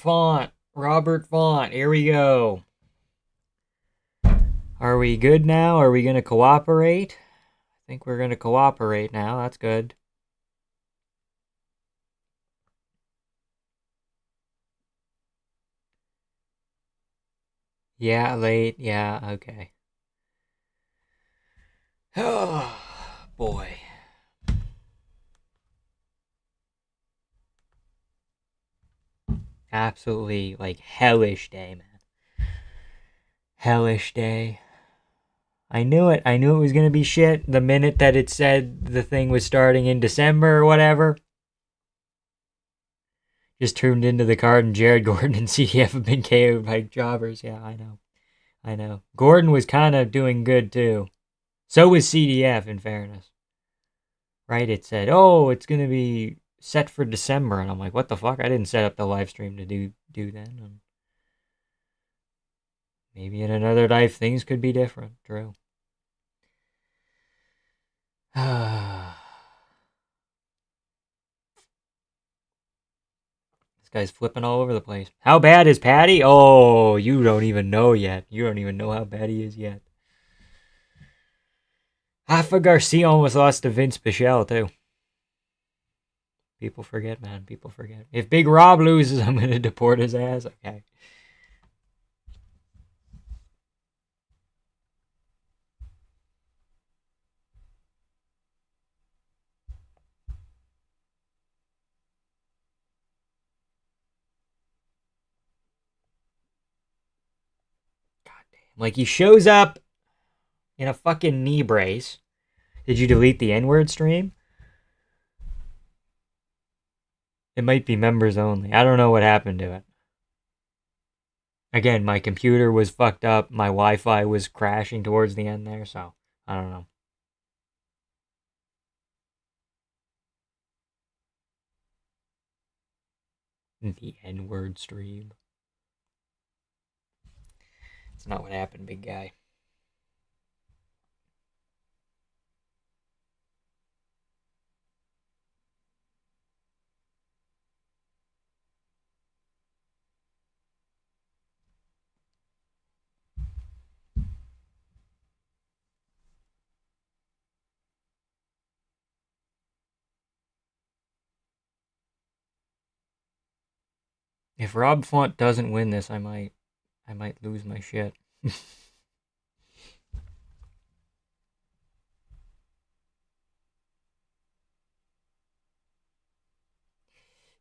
Robert Font. Here we go. Are we good now? Are we going to cooperate? I think we're going to cooperate now. That's good. Yeah, late. Yeah, okay. Oh, boy. Absolutely, like, hellish day, man. Hellish day. I knew it. I knew it was going to be shit the minute that it said the thing was starting in December or whatever. Just tuned into the card and Jared Gordon and CDF have been KO'd by jobbers. Yeah, I know. Gordon was kind of doing good too. So was CDF, in fairness. Right? It said, oh, it's going to be set for December. And I'm like, what the fuck? I didn't set up the live stream to do then. And maybe in another life, things could be different. True. This guy's flipping all over the place. How bad is Patty? Oh, you don't even know yet. You don't even know how bad he is yet. Rafa Garcia almost lost to Vince Pichel, too. People forget, man. People forget. If Big Rob loses, I'm going to deport his ass. Okay. Like, he shows up in a fucking knee brace. Did you delete the N-word stream? It might be members only. I don't know what happened to it. Again, my computer was fucked up. My Wi-Fi was crashing towards the end there, so I don't know. The N-word stream. It's not what happened, big guy. If Rob Font doesn't win this, I might lose my shit.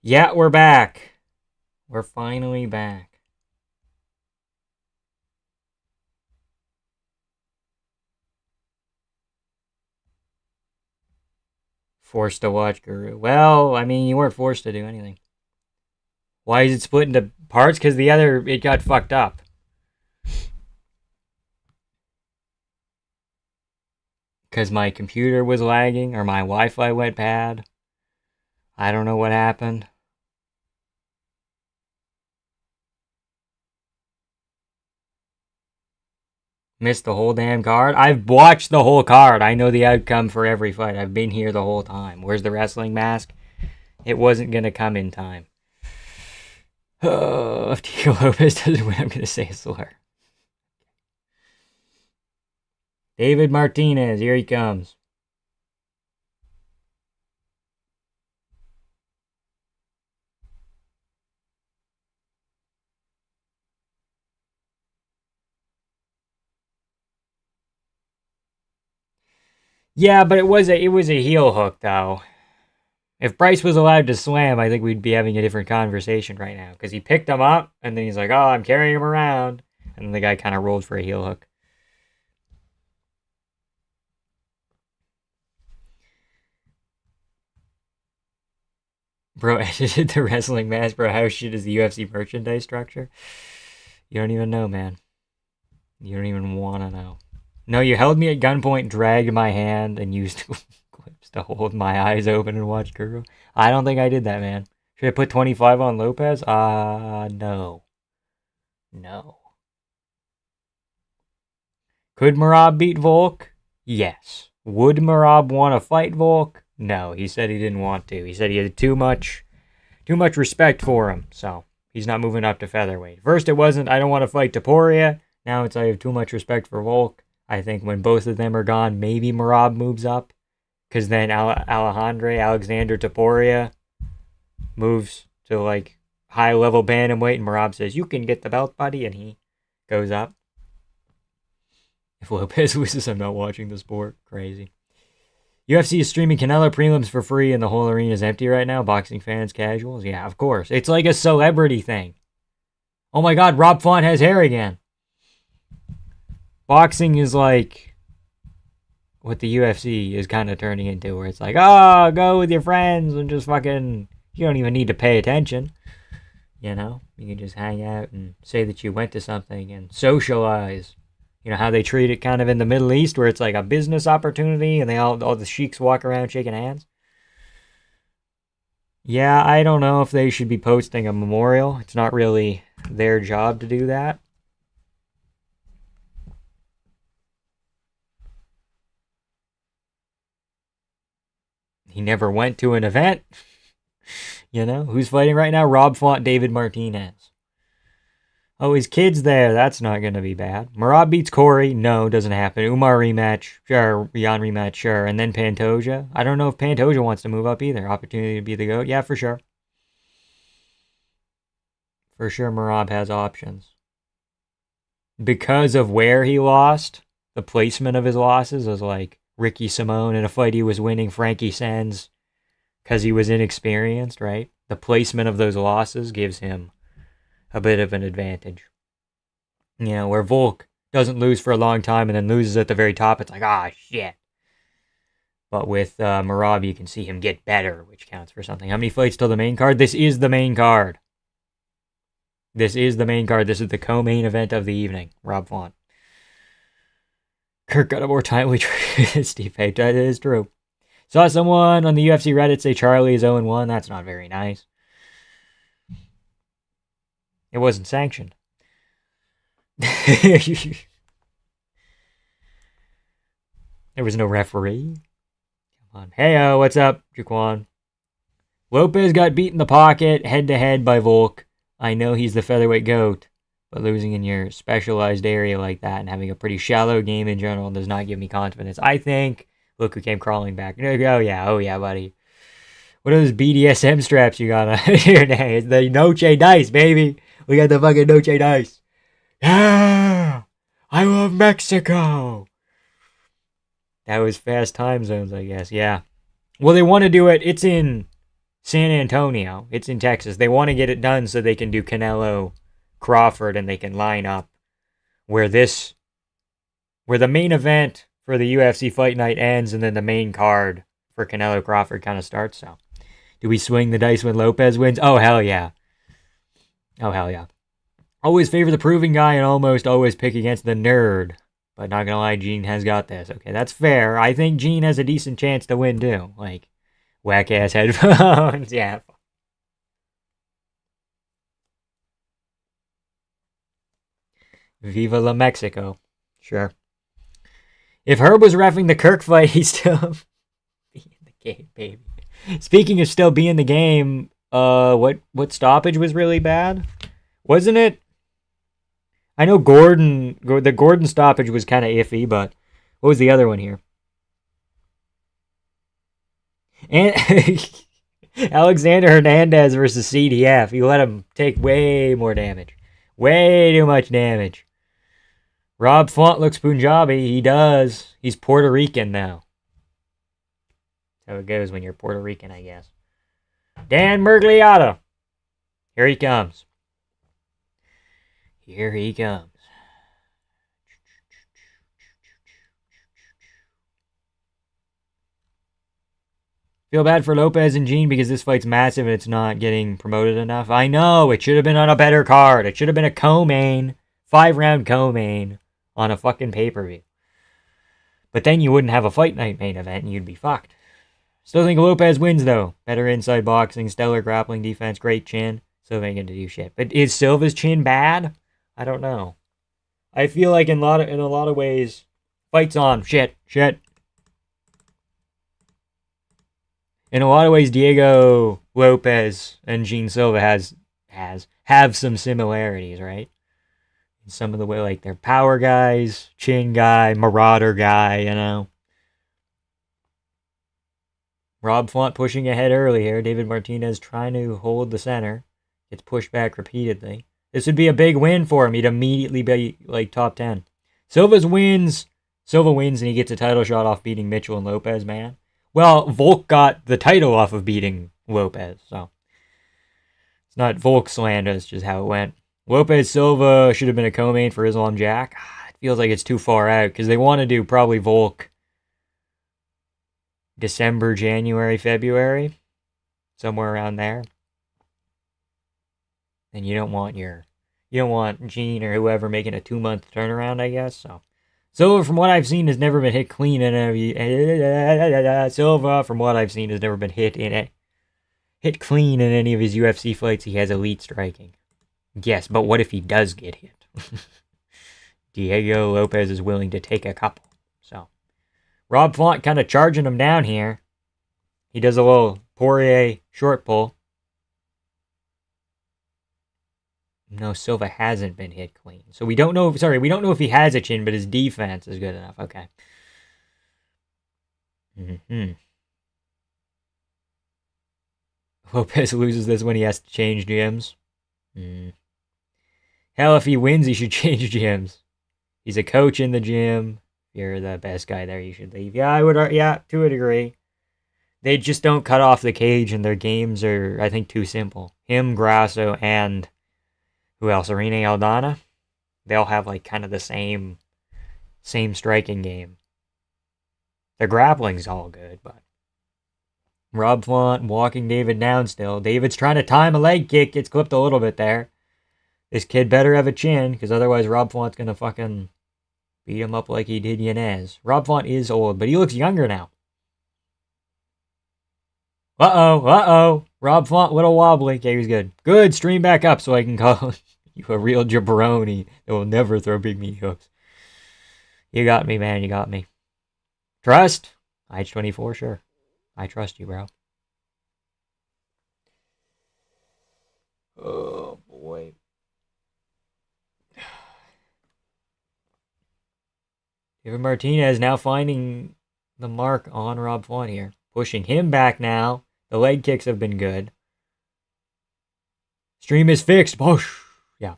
Yeah, we're back. We're finally back. Forced to watch Guru. Well, I mean, you weren't forced to do anything. Why is it split into parts? Because the other, it got fucked up. Because my computer was lagging or my Wi-Fi went bad. I don't know what happened. Missed the whole damn card. I've watched the whole card. I know the outcome for every fight. I've been here the whole time. Where's the wrestling mask? It wasn't going to come in time. Oh, if Diego Lopez doesn't win, I'm going to say a slur. David Martinez, here he comes. Yeah, but it was a heel hook though. If Bryce was allowed to slam, I think we'd be having a different conversation right now. Because he picked him up, and then he's like, oh, I'm carrying him around. And then the guy kind of rolled for a heel hook. Bro edited the wrestling match, bro. How shit is the UFC merchandise structure? You don't even know, man. You don't even want to know. No, you held me at gunpoint, dragged my hand, and used clips to hold my eyes open and watch Guru. I don't think I did that, man. Should I put 25 on Lopez? No. No. Could Marab beat Volk? Yes. Would Marab want to fight Volk? No. He said he didn't want to. He said he had too much respect for him. So He's not moving up to featherweight. First it wasn't, I don't want to fight Topuria. Now it's, I have too much respect for Volk. I think when both of them are gone, maybe Merab moves up. Because then Alexander Topuria moves to like high-level bantamweight, and Merab says, you can get the belt, buddy, and he goes up. If Lopez loses, I'm not watching the sport. Crazy. UFC is streaming Canelo prelims for free, and the whole arena is empty right now. Boxing fans, casuals. Yeah, of course. It's like a celebrity thing. Oh my god, Rob Font has hair again. Boxing is like what the UFC is kind of turning into, where it's like, oh, go with your friends and just fucking, you don't even need to pay attention. You know, you can just hang out and say that you went to something and socialize. You know how they treat it kind of in the Middle East, where it's like a business opportunity and all the sheiks walk around shaking hands. Yeah, I don't know if they should be posting a memorial. It's not really their job to do that. He never went to an event. You know, who's fighting right now? Rob Font, David Martinez. Oh, his kid's there. That's not going to be bad. Merab beats Corey. No, doesn't happen. Umar rematch. Sure. Jan rematch. Sure. And then Pantoja. I don't know if Pantoja wants to move up either. Opportunity to be the GOAT. Yeah, for sure. For sure, Merab has options. Because of where he lost, the placement of his losses was like Ricky Simone in a fight he was winning, Frankie Sands, because he was inexperienced, right? The placement of those losses gives him a bit of an advantage. You know, where Volk doesn't lose for a long time and then loses at the very top, it's like, ah, shit. But with Merab, you can see him get better, which counts for something. How many fights till the main card? This is the main card. This is the main card. This is the co-main event of the evening. Rob Font. Kirk got a more timely Steve Page. That is true. Saw someone on the UFC Reddit say Charlie is 0-1. That's not very nice. It wasn't sanctioned. There was no referee. Come on. Hey, what's up, Jaquan? Lopez got beat in the pocket, head-to-head by Volk. I know he's the featherweight GOAT, but losing in your specialized area like that and having a pretty shallow game in general does not give me confidence. I think, look who came crawling back. Oh yeah, buddy. What are those BDSM straps you got on here today? It's the Noche dice, baby. We got the fucking Noche dice. Yeah! I love Mexico! That was Fast Time Zones, I guess. Yeah. Well, they want to do it. It's in San Antonio. It's in Texas. They want to get it done so they can do Canelo Crawford and they can line up where the main event for the UFC Fight Night ends and then the main card for Canelo Crawford kind of starts. So, do we swing the dice when Lopez wins? Oh, hell yeah. Oh, hell yeah. Always favor the proven guy and almost always pick against the nerd. But not gonna lie, Gene has got this. Okay, that's fair. I think Gene has a decent chance to win too. Like, whack-ass headphones. Yeah. Viva la Mexico. Sure. If Herb was reffing the Kirk fight, he'd still be in the game, baby. Speaking of still being in the game, what stoppage was really bad? Wasn't it? I know the Gordon stoppage was kind of iffy, but what was the other one here? And Alexander Hernandez versus CDF. You let him take way more damage. Way too much damage. Rob Font looks Punjabi. He does. He's Puerto Rican now. That's how it goes when you're Puerto Rican, I guess. Dan Mergliata. Here he comes. Here he comes. Feel bad for Lopez and Gene because this fight's massive and it's not getting promoted enough. I know, it should have been on a better card. It should have been a co-main, 5-round co-main on a fucking pay-per-view. But then you wouldn't have a fight night main event and you'd be fucked. Still think Lopez wins though. Better inside boxing, stellar grappling defense, great chin. Silva ain't gonna do shit. But is Silva's chin bad? I don't know. I feel like in a lot of ways, fights on. Shit. In a lot of ways, Diego Lopez and Gene Silva have some similarities, right? Some of the way, like, they're power guys, chin guy, marauder guy, you know. Rob Font pushing ahead early here. David Martinez trying to hold the center. Gets pushed back repeatedly. This would be a big win for him. He'd immediately be, like, top 10. Silva wins and he gets a title shot off beating Mitchell and Lopez, man. Well, Volk got the title off of beating Lopez, so. It's not Volk slander, it's just how it went. Lopez Silva should have been a co-main for Islam Jack. It feels like it's too far out because they want to do probably Volk December, January, February, somewhere around there. And you don't want Gene or whoever making a 2-month turnaround, I guess. So Silva, from what I've seen, has never been hit clean in any. Silva, from what I've seen, has never been hit clean in any of his UFC fights. He has elite striking. Yes, but what if he does get hit? Diego Lopez is willing to take a couple. So Rob Font kind of charging him down here. He does a little Poirier short pull. No, Silva hasn't been hit clean. So we don't know if he has a chin, but his defense is good enough. Okay. Lopez loses this when he has to change gyms. Hell, if he wins, he should change gyms. He's a coach in the gym. If you're the best guy there, you should leave. Yeah, to a degree. They just don't cut off the cage, and their games are, I think, too simple. Him, Grasso, and who else? Irene Aldana. They'll have like kind of the same striking game. Their grappling's all good, but Rob Font walking David down still. David's trying to time a leg kick. Gets clipped a little bit there. This kid better have a chin, because otherwise Rob Font's going to fucking beat him up like he did Yanez. Rob Font is old, but he looks younger now. Uh-oh. Rob Font, little wobbly. Okay, he's good. Good, stream back up so I can call you a real jabroni that will never throw big meat hooks. You got me, man. You got me. Trust? IH24, sure. I trust you, bro. Oh, boy. David Martinez now finding the mark on Rob Font here. Pushing him back now. The leg kicks have been good. Stream is fixed. Whoosh. Yeah.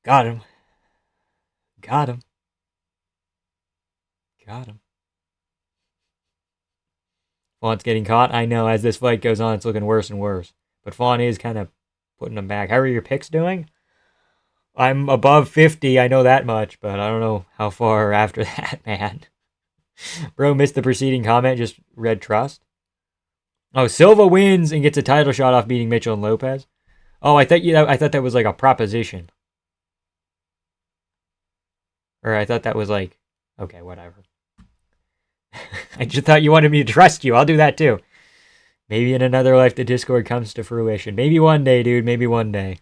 Got him. Font's getting caught. I know, as this fight goes on, it's looking worse and worse. But Font is kind of putting him back. How are your picks doing? I'm above 50, I know that much, but I don't know how far after that, man. Bro missed the preceding comment, just read trust. Oh, Silva wins and gets a title shot off beating Mitchell and Lopez. Oh, I thought that was like a proposition. Or I thought that was like, okay, whatever. I just thought you wanted me to trust you. I'll do that too. Maybe in another life the Discord comes to fruition. Maybe one day, dude. Maybe one day.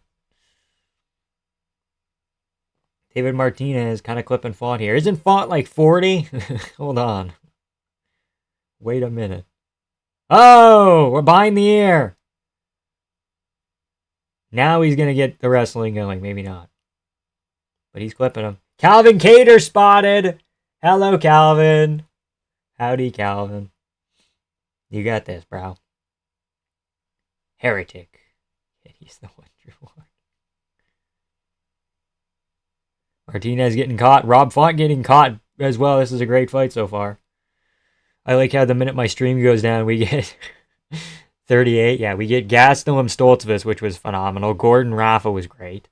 David Martinez kind of clipping Font here. Isn't Font like 40? Hold on. Wait a minute. Oh, we're behind the ear. Now he's going to get the wrestling going. Maybe not. But he's clipping him. Calvin Cater spotted. Hello, Calvin. Howdy, Calvin. You got this, bro. Heretic. He's the Wonder Lord. Martinez getting caught. Rob Font getting caught as well. This is a great fight so far. I like how the minute my stream goes down, we get 38. Yeah, we get Gastelum Stoltzfus, which was phenomenal. Gordon Rafa was great.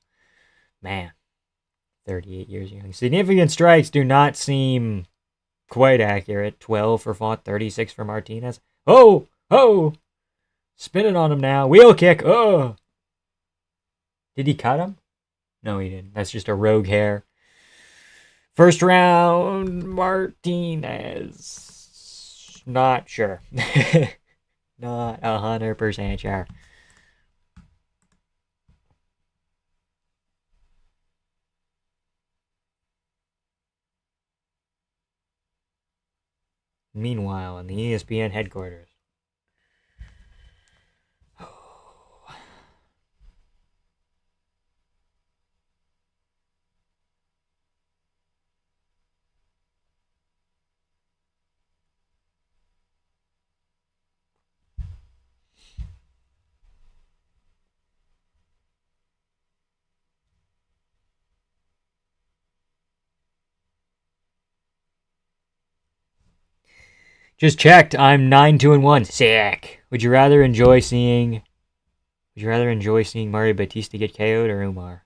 Man, 38 years young. Significant strikes do not seem quite accurate. 12 for Font, 36 for Martinez. Oh! Spinning on him now. Wheel kick. Oh! Did he cut him? No, he didn't. That's just a rogue hair. First round, Martinez. Not sure. Not 100% sure. Meanwhile, in the ESPN headquarters. Just checked. I'm 9-2-1. Sick. Would you rather enjoy seeing Mario Batista get KO'd or Umar?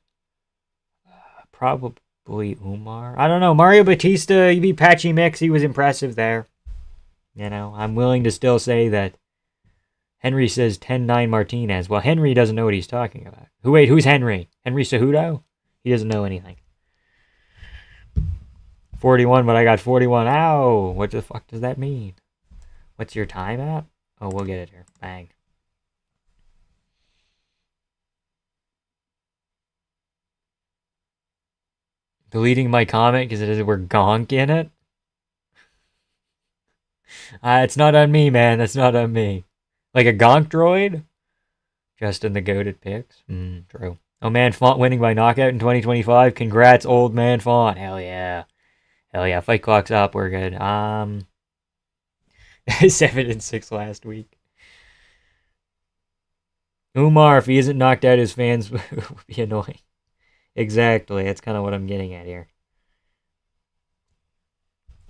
Probably Umar. I don't know. Mario Batista, you beat Patchy Mix. He was impressive there. You know, I'm willing to still say that Henry says 10-9 Martinez. Well, Henry doesn't know what he's talking about. Who's Henry? Henry Cejudo? He doesn't know anything. 41, but I got 41. Ow! What the fuck does that mean? What's your time at? Oh, we'll get it here. Bang. Deleting my comment because it is we're gonk in it. It's not on me, man. That's not on me. Like a gonk droid? Just in the goated picks. True. Oh man, Font winning by knockout in 2025. Congrats, old man Font. Hell yeah. Hell yeah. Fight clock's up. We're good. 7-6 last week. Umar, if he isn't knocked out, his fans would be annoying. Exactly. That's kind of what I'm getting at here.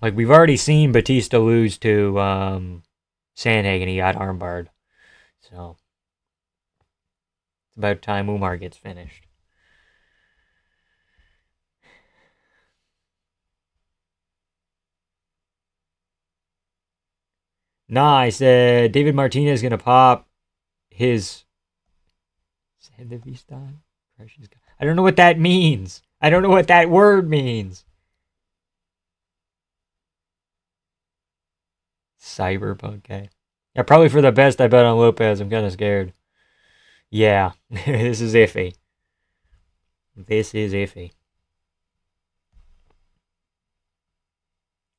Like, we've already seen Batista lose to Sandhagen. He got armbarred. So, it's about time Umar gets finished. Nah, I said David Martinez is going to pop his... I don't know what that means. I don't know what that word means. Cyberpunk, okay. Yeah, probably for the best I bet on Lopez. I'm kind of scared. Yeah, this is iffy. This is iffy.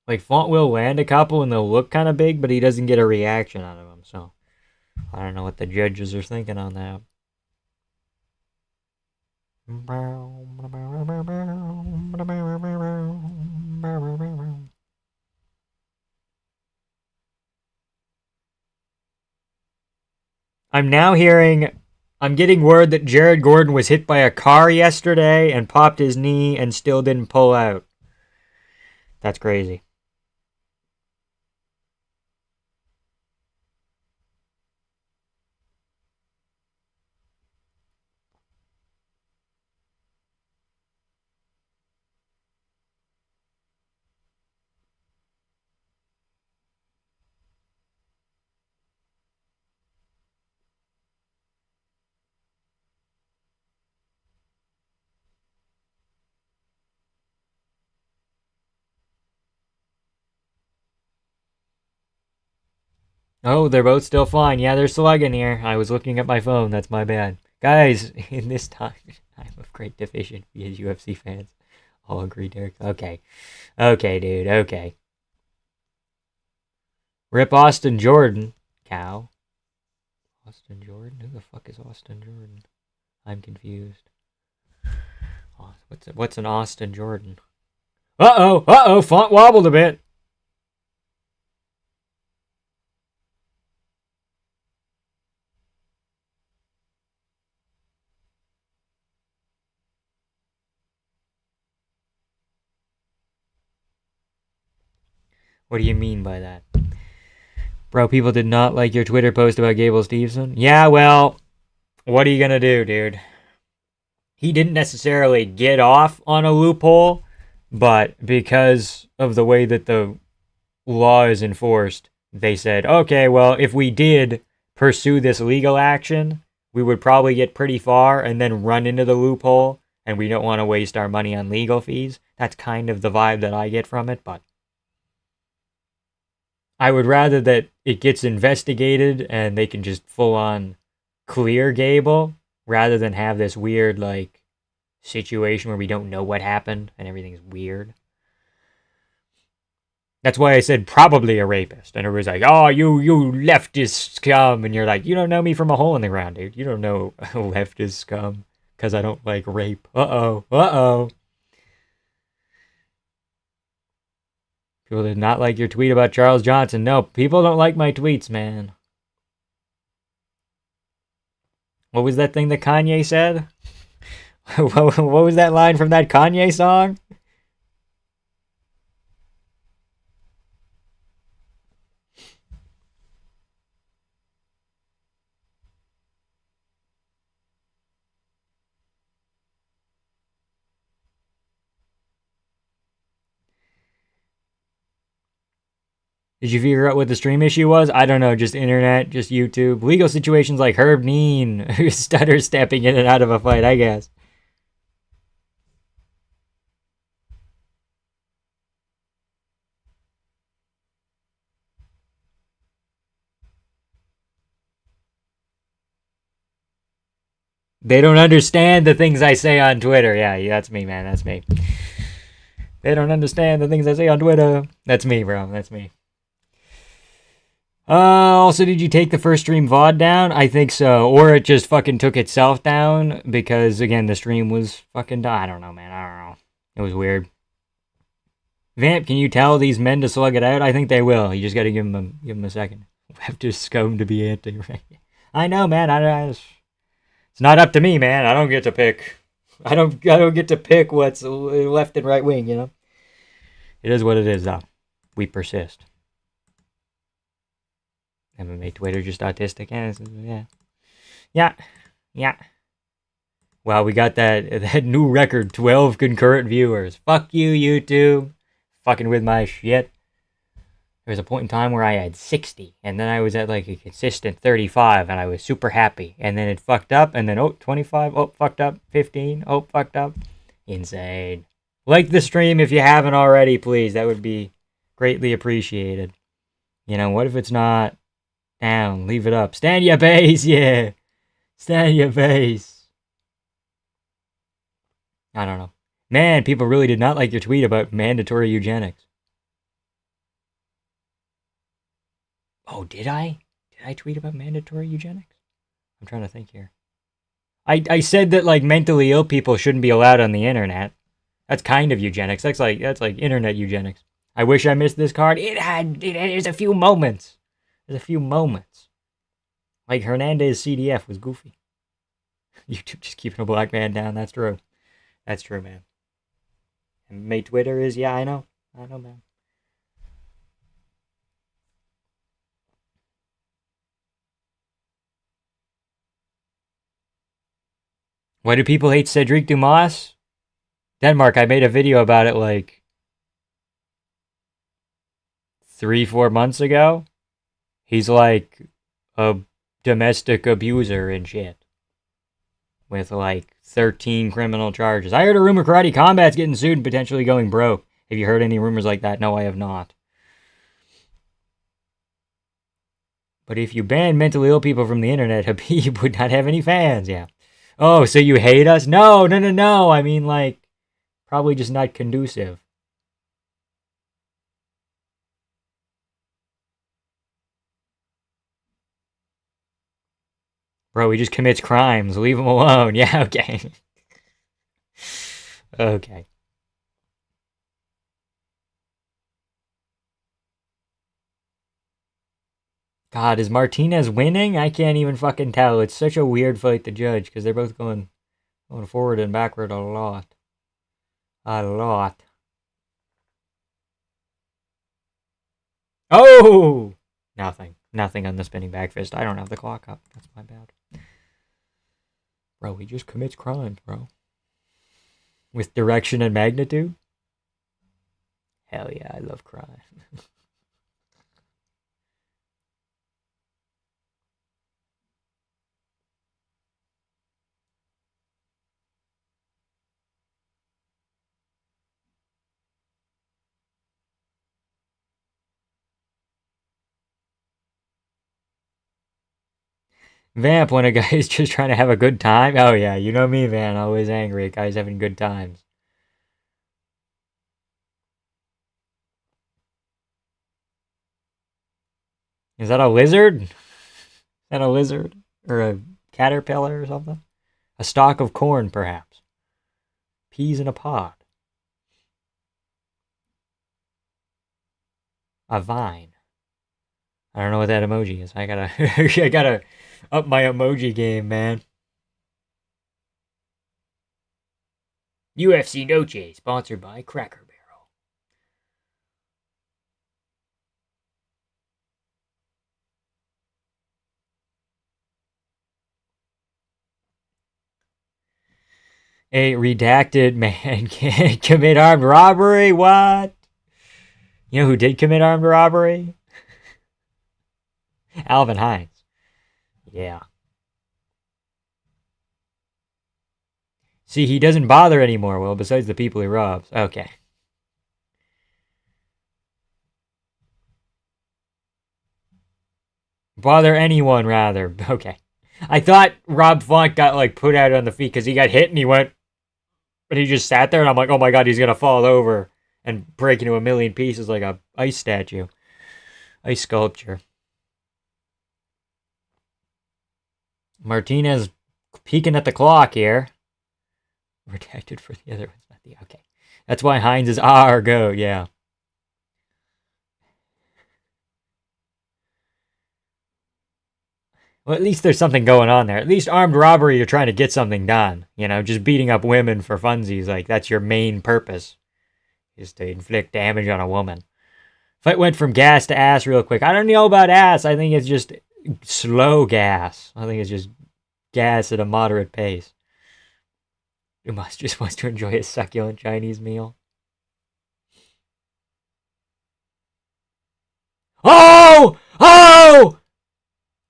Like, Font will land a couple and they'll look kind of big, but he doesn't get a reaction out of them. So, I don't know what the judges are thinking on that. I'm getting word that Jared Gordon was hit by a car yesterday and popped his knee and still didn't pull out. That's crazy. Oh, they're both still fine. Yeah, they're slugging here. I was looking at my phone. That's my bad. Guys, in this time of great deficiency as UFC fans. All agree, Derek. Okay. Okay, dude. Okay. Rip Austin Jordan. Cow. Austin Jordan? Who the fuck is Austin Jordan? I'm confused. What's an Austin Jordan? Uh-oh. Font wobbled a bit. What do you mean by that? Bro, people did not like your Twitter post about Gable Steveson. Yeah, well, what are you gonna do, dude? He didn't necessarily get off on a loophole, but because of the way that the law is enforced, they said, okay, well, if we did pursue this legal action, we would probably get pretty far and then run into the loophole, and we don't want to waste our money on legal fees. That's kind of the vibe that I get from it, but I would rather that it gets investigated and they can just full on clear Gable rather than have this weird, like, situation where we don't know what happened and everything's weird. That's why I said probably a rapist. And everybody's like, oh, you leftist scum. And you're like, you don't know me from a hole in the ground, dude. You don't know leftist scum because I don't like rape. Uh-oh. People did not like your tweet about Charles Johnson. No, people don't like my tweets, man. What was that thing that Kanye said? What was that line from that Kanye song? Did you figure out what the stream issue was? I don't know, just internet, just YouTube. Legal situations like Herb Neen, who stutter stepping in and out of a fight, I guess. They don't understand the things I say on Twitter. Yeah, that's me, man. That's me. They don't understand the things I say on Twitter. That's me, bro. That's me. Also, did you take the first stream VOD down? I think so. Or it just fucking took itself down because, again, the stream was fucking done. I don't know, man. I don't know. It was weird. Vamp, can you tell these men to slug it out? I think they will. You just got to give them a second. We have to scum to be anti, right? I know, man. It's not up to me, man. I don't get to pick. I don't get to pick what's left and right wing, you know? It is what it is, though. We persist. MMA Twitter just autistic. Yeah. Well, we got that new record, 12 concurrent viewers. Fuck you, YouTube. Fucking with my shit. There was a point in time where I had 60, and then I was at like a consistent 35, and I was super happy. And then it fucked up, and then 25, fucked up, 15, fucked up. Insane. Like the stream if you haven't already, please. That would be greatly appreciated. You know, what if it's not down? Leave it up. Stand your base, yeah. Stand your base. I don't know. Man, people really did not like your tweet about mandatory eugenics. Oh, did I? Did I tweet about mandatory eugenics? I'm trying to think here. I said that like mentally ill people shouldn't be allowed on the internet. That's kind of eugenics. That's like internet eugenics. I wish I missed this card. There's a few moments. There's a few moments. Like Hernandez CDF was goofy. YouTube just keeping a black man down. That's true. That's true, man. And my Twitter is, yeah, I know, man. Why do people hate Cedric Dumas? Denmark, I made a video about it like 3-4 months ago. He's like a domestic abuser and shit. With like 13 criminal charges. I heard a rumor Karate Combat's getting sued and potentially going broke. Have you heard any rumors like that? No, I have not. But if you ban mentally ill people from the internet, Habib would not have any fans. Yeah. Oh, so you hate us? No. I mean, like, probably just not conducive. Bro, he just commits crimes. Leave him alone. Yeah, okay. Okay. God, is Martinez winning? I can't even fucking tell. It's such a weird fight to judge because they're both going forward and backward a lot. A lot. Oh! Nothing on the spinning back fist. I don't have the clock up. That's my bad. Bro, he just commits crimes, bro. With direction and magnitude? Hell yeah, I love crime. Vamp, when a guy is just trying to have a good time. Oh yeah, you know me, Van. Always angry at guys having good times. Is that a lizard? Is that a lizard? Or a caterpillar or something? A stalk of corn, perhaps. Peas in a pod. A vine. I don't know what that emoji is. I gotta up my emoji game, man. UFC Noche, sponsored by Cracker Barrel. A redacted man can't commit armed robbery? What? You know who did commit armed robbery? Alvin Hines. Yeah. See, he doesn't bother anymore, well, besides the people he robs. Okay. Bother anyone, rather. Okay. I thought Rob Font got, like, put out on the feet because he got hit and he went... But he just sat there and I'm like, oh my god, he's going to fall over and break into a million pieces like a ice statue. Ice sculpture. Martinez peeking at the clock here. Protected for the other ones. Okay. That's why Hines is go, yeah. Well, at least there's something going on there. At least armed robbery, you're trying to get something done. You know, just beating up women for funsies, like, that's your main purpose. Is to inflict damage on a woman. Fight went from gas to ass real quick. I don't know about ass. I think it's just slow gas. I think it's just gas at a moderate pace. Umas just wants to enjoy a succulent Chinese meal. Oh! Oh!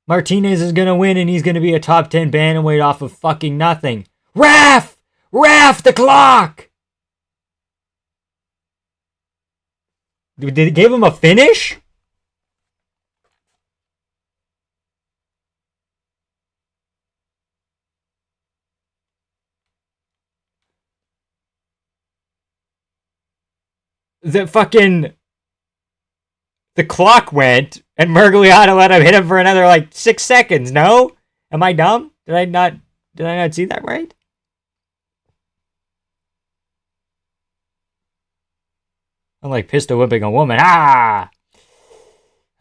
Martinez is going to win and he's going to be a top 10 bantamweight off of fucking nothing. Ref! Ref, the clock! Did it give him a finish? The clock went and Mergliata let him hit him for another like 6 seconds. No? Am I dumb? Did I not see that right? I'm like pistol whipping a woman. Ah!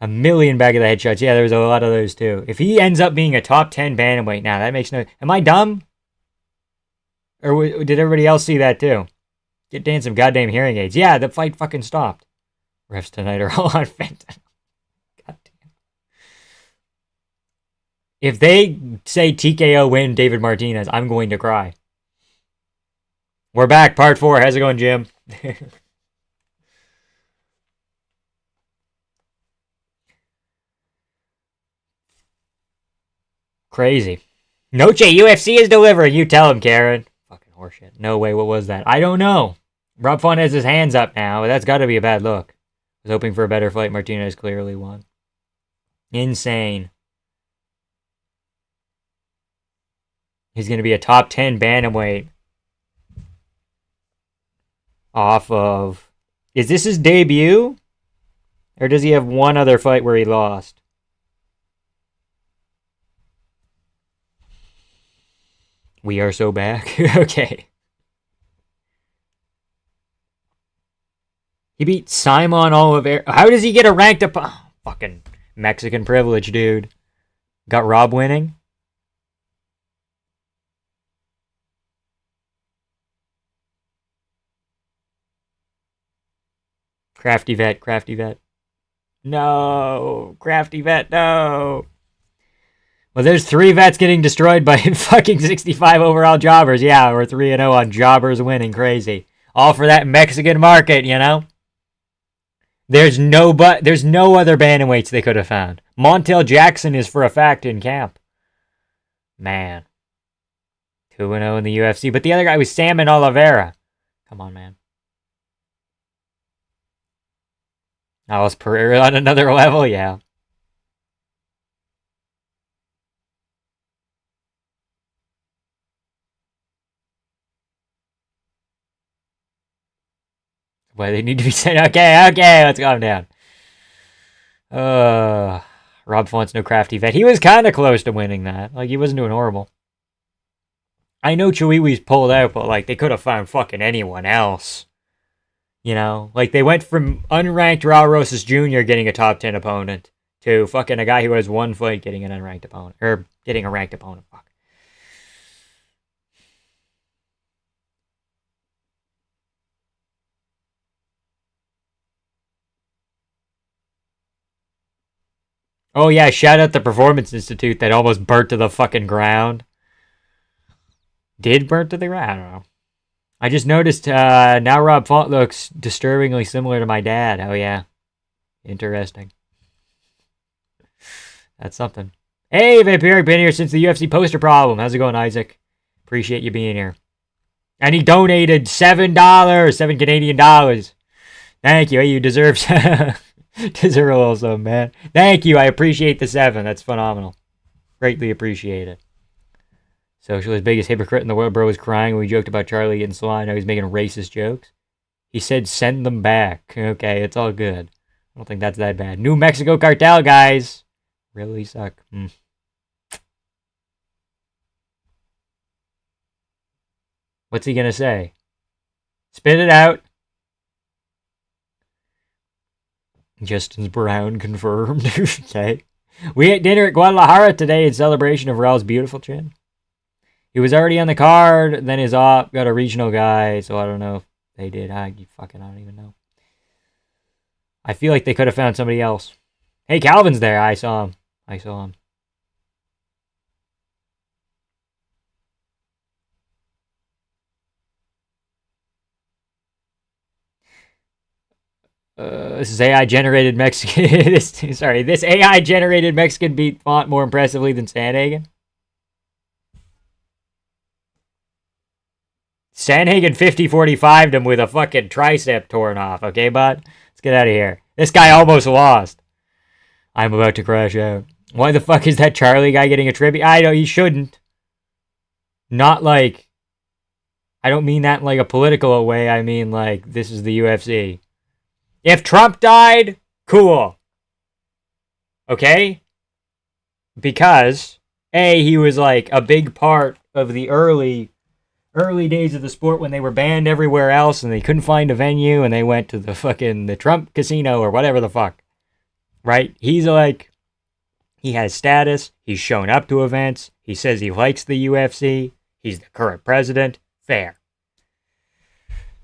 A million back of the headshots. Yeah, there was a lot of those too. If he ends up being a top 10 bantamweight now, that makes no... Am I dumb? Or did everybody else see that too? Get Dan some goddamn hearing aids. Yeah, the fight fucking stopped. Refs tonight are all on fentanyl. Goddamn. If they say TKO win David Martinez, I'm going to cry. We're back, part 4. How's it going, Jim? Crazy. Noche, UFC is delivering. You tell him, Karen. Fucking horseshit. No way, what was that? I don't know. Rob Font has his hands up now. That's got to be a bad look. Was hoping for a better fight. Martinez clearly won. Insane. He's going to be a top 10 bantamweight. Off of... Is this his debut? Or does he have one other fight where he lost? We are so back. Okay. He beat Simon Oliveira. How does he get a ranked opponent? Oh, fucking Mexican privilege, dude. Got Rob winning? Crafty vet, crafty vet. No. Crafty vet, no. Well, there's 3 vets getting destroyed by fucking 65 overall jobbers. Yeah, we're 3-0 on jobbers winning. Crazy. All for that Mexican market, you know? There's no other bantamweights they could have found. Montel Jackson is for a fact in camp. Man. 2-0 in the UFC. But the other guy was Simon Oliveira. Come on, man. Alice Pereira on another level? Yeah. Why they need to be said. Okay, let's calm down. Rob Font's no crafty vet. He was kind of close to winning that. Like, he wasn't doing horrible. I know Chihuahua's pulled out, but, like, they could have found fucking anyone else. You know? Like, they went from unranked Raul Rosas Jr. getting a top 10 opponent to fucking a guy who has one fight getting an unranked opponent. Or getting a ranked opponent. Fuck. Oh, yeah, shout out the Performance Institute that almost burnt to the fucking ground. Did burn to the ground? I don't know. I just noticed now Rob Font looks disturbingly similar to my dad. Oh, yeah. Interesting. That's something. Hey, Vampiric, been here since the UFC poster problem. How's it going, Isaac? Appreciate you being here. And he donated $7, 7 Canadian dollars. Thank you. Hey, you deserve deserve a little something, man. Thank you. I appreciate the 7. That's phenomenal. Greatly appreciate it. Socialist biggest hypocrite in the world, bro, was crying when we joked about Charlie getting swine. Now he's making racist jokes. He said send them back. Okay, it's all good. I don't think that's that bad. New Mexico cartel, guys. Really suck. What's he gonna say? Spit it out. Justin's Brown confirmed. Okay. We ate dinner at Guadalajara today in celebration of Raul's beautiful chin. He was already on the card, then his op got a regional guy, so I don't know if they did. I don't even know. I feel like they could have found somebody else. Hey, Calvin's there. I saw him. This is AI-generated Mexican. This AI-generated Mexican beat Font more impressively than Sandhagen. Sandhagen 50-45'd him with a fucking tricep torn off. Okay, bud? Let's get out of here. This guy almost lost. I'm about to crash out. Why the fuck is that Charlie guy getting a tribute? I know he shouldn't. Not like... I don't mean that in like a political way. I mean like, this is the UFC. If Trump died, cool. Okay? Because, A, he was like a big part of the early days of the sport when they were banned everywhere else and they couldn't find a venue and they went to the Trump casino or whatever the fuck. Right? He's like, he has status. He's shown up to events. He says he likes the UFC. He's the current president. Fair.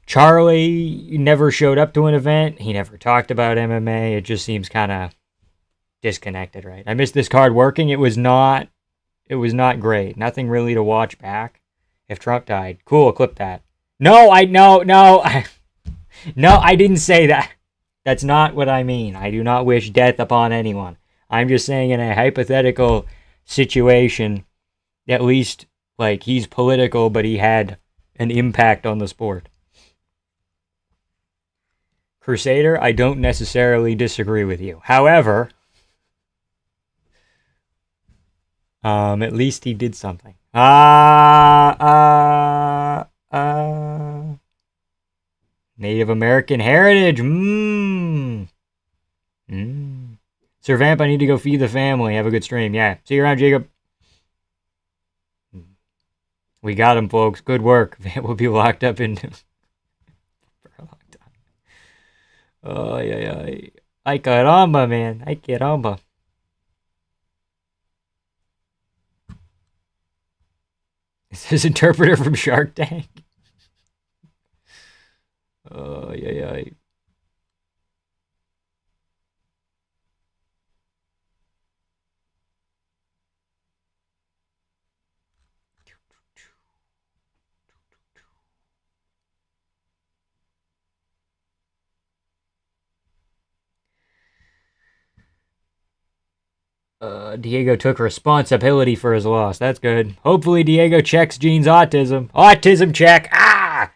Charlie never showed up to an event. He never talked about MMA. It just seems kind of disconnected, right? I missed this card working. It was not great. Nothing really to watch back. If Trump died, cool, clip that. No, I didn't say that. That's not what I mean. I do not wish death upon anyone. I'm just saying in a hypothetical situation, at least like he's political, but he had an impact on the sport. Crusader, I don't necessarily disagree with you. However, at least he did something. Native American heritage. Sir Vamp, I need to go feed the family. Have a good stream. Yeah. See you around, Jacob. We got him, folks. Good work. Vamp will be locked up in... Oh, yeah. Ay caramba, man. Ay caramba. Is this interpreter from Shark Tank? Oh, yeah. Diego took responsibility for his loss. That's good. Hopefully Diego checks Gene's autism. Autism check! Ah!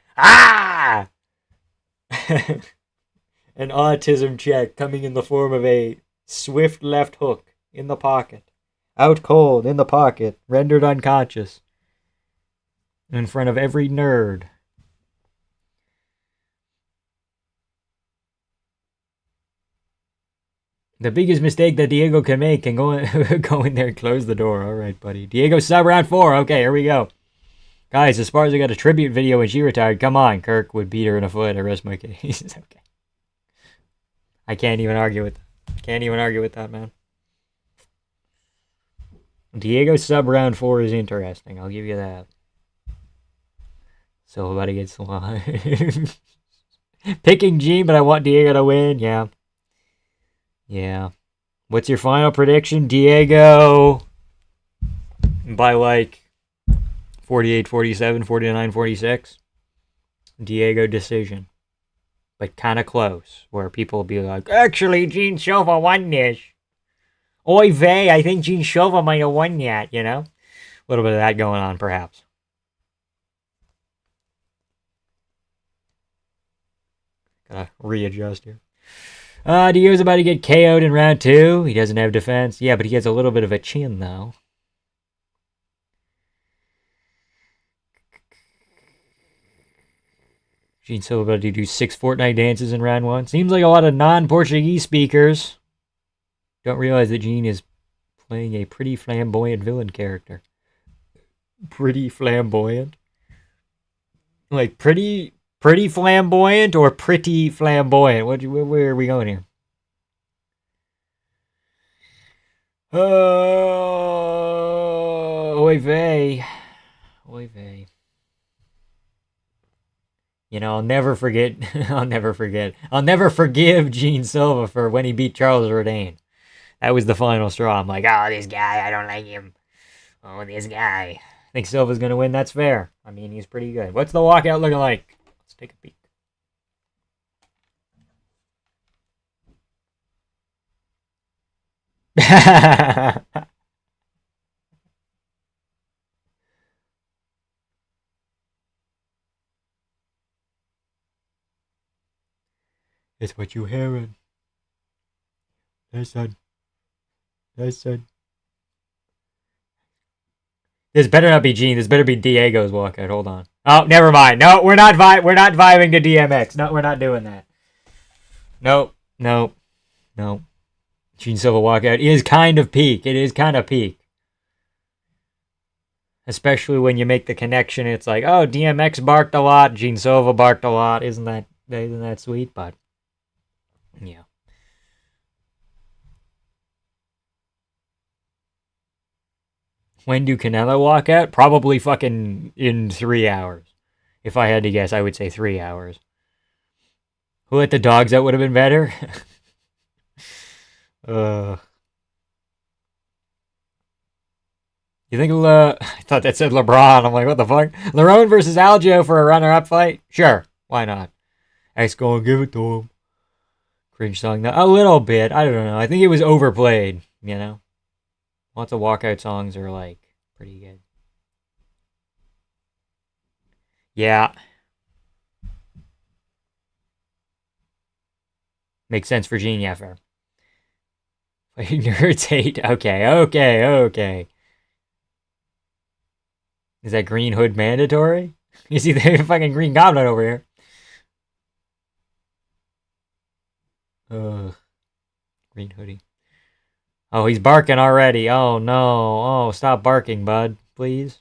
An autism check coming in the form of a swift left hook in the pocket. Out cold, in the pocket, rendered unconscious. In front of every nerd. The biggest mistake that Diego can make can go in there and close the door. All right, buddy. Diego sub round 4. Okay, here we go. Guys, Esparza got a tribute video when she retired. Come on, Kirk would beat her in a foot. I rest my case. Okay. I can't even argue with that. Man. Diego sub round 4 is interesting. I'll give you that. So about to get slime. Picking Gene, but I want Diego to win. Yeah. What's your final prediction? Diego by like 48, 47, 49, 46. Diego decision. But kind of close. Where people will be like, actually, Gene Silva won this. Oy vey, I think Gene Silva might have won yet, you know? A little bit of that going on, perhaps. Gotta readjust here. Dio's about to get KO'd in round 2. He doesn't have defense. Yeah, but he has a little bit of a chin, though. Gene Silva about to do 6 Fortnite dances in round 1. Seems like a lot of non-Portuguese speakers don't realize that Gene is playing a pretty flamboyant villain character. Pretty flamboyant? Like pretty flamboyant or pretty flamboyant? Where are we going here? Oy vey. Oy vey. You know, I'll never forget. I'll never forgive Gene Silva for when he beat Charles Jourdain. That was the final straw. I'm like, oh, this guy, I don't like him. Oh, this guy. I think Silva's going to win. That's fair. I mean, he's pretty good. What's the walkout looking like? Let's take a peek. It's what you hearing. Listen. This better not be Gene. This better be Diego's walkout. Hold on. Oh, never mind. No, we're not vibing to DMX. No, we're not doing that. Nope. Gene Silva walkout is kind of peak. It is kind of peak. Especially when you make the connection. It's like, oh, DMX barked a lot. Gene Silva barked a lot. Isn't that sweet? But yeah. When do Canelo walk out? Probably fucking in 3 hours. If I had to guess, I would say 3 hours. Who let the dogs out would have been better? You think I thought that said LeBron. I'm like, what the fuck? Lerone versus Aljo for a runner-up fight? Sure. Why not? X gonna give it to him. Cringe song. A little bit. I don't know. I think it was overplayed, you know? Lots of walkout songs are like pretty good. Yeah. Makes sense for Gene Yeffer. Nerds hate. Okay. Is that green hood mandatory? You see the fucking green goblin over here. Green hoodie. Oh, he's barking already. Oh, no. Oh, stop barking, bud. Please.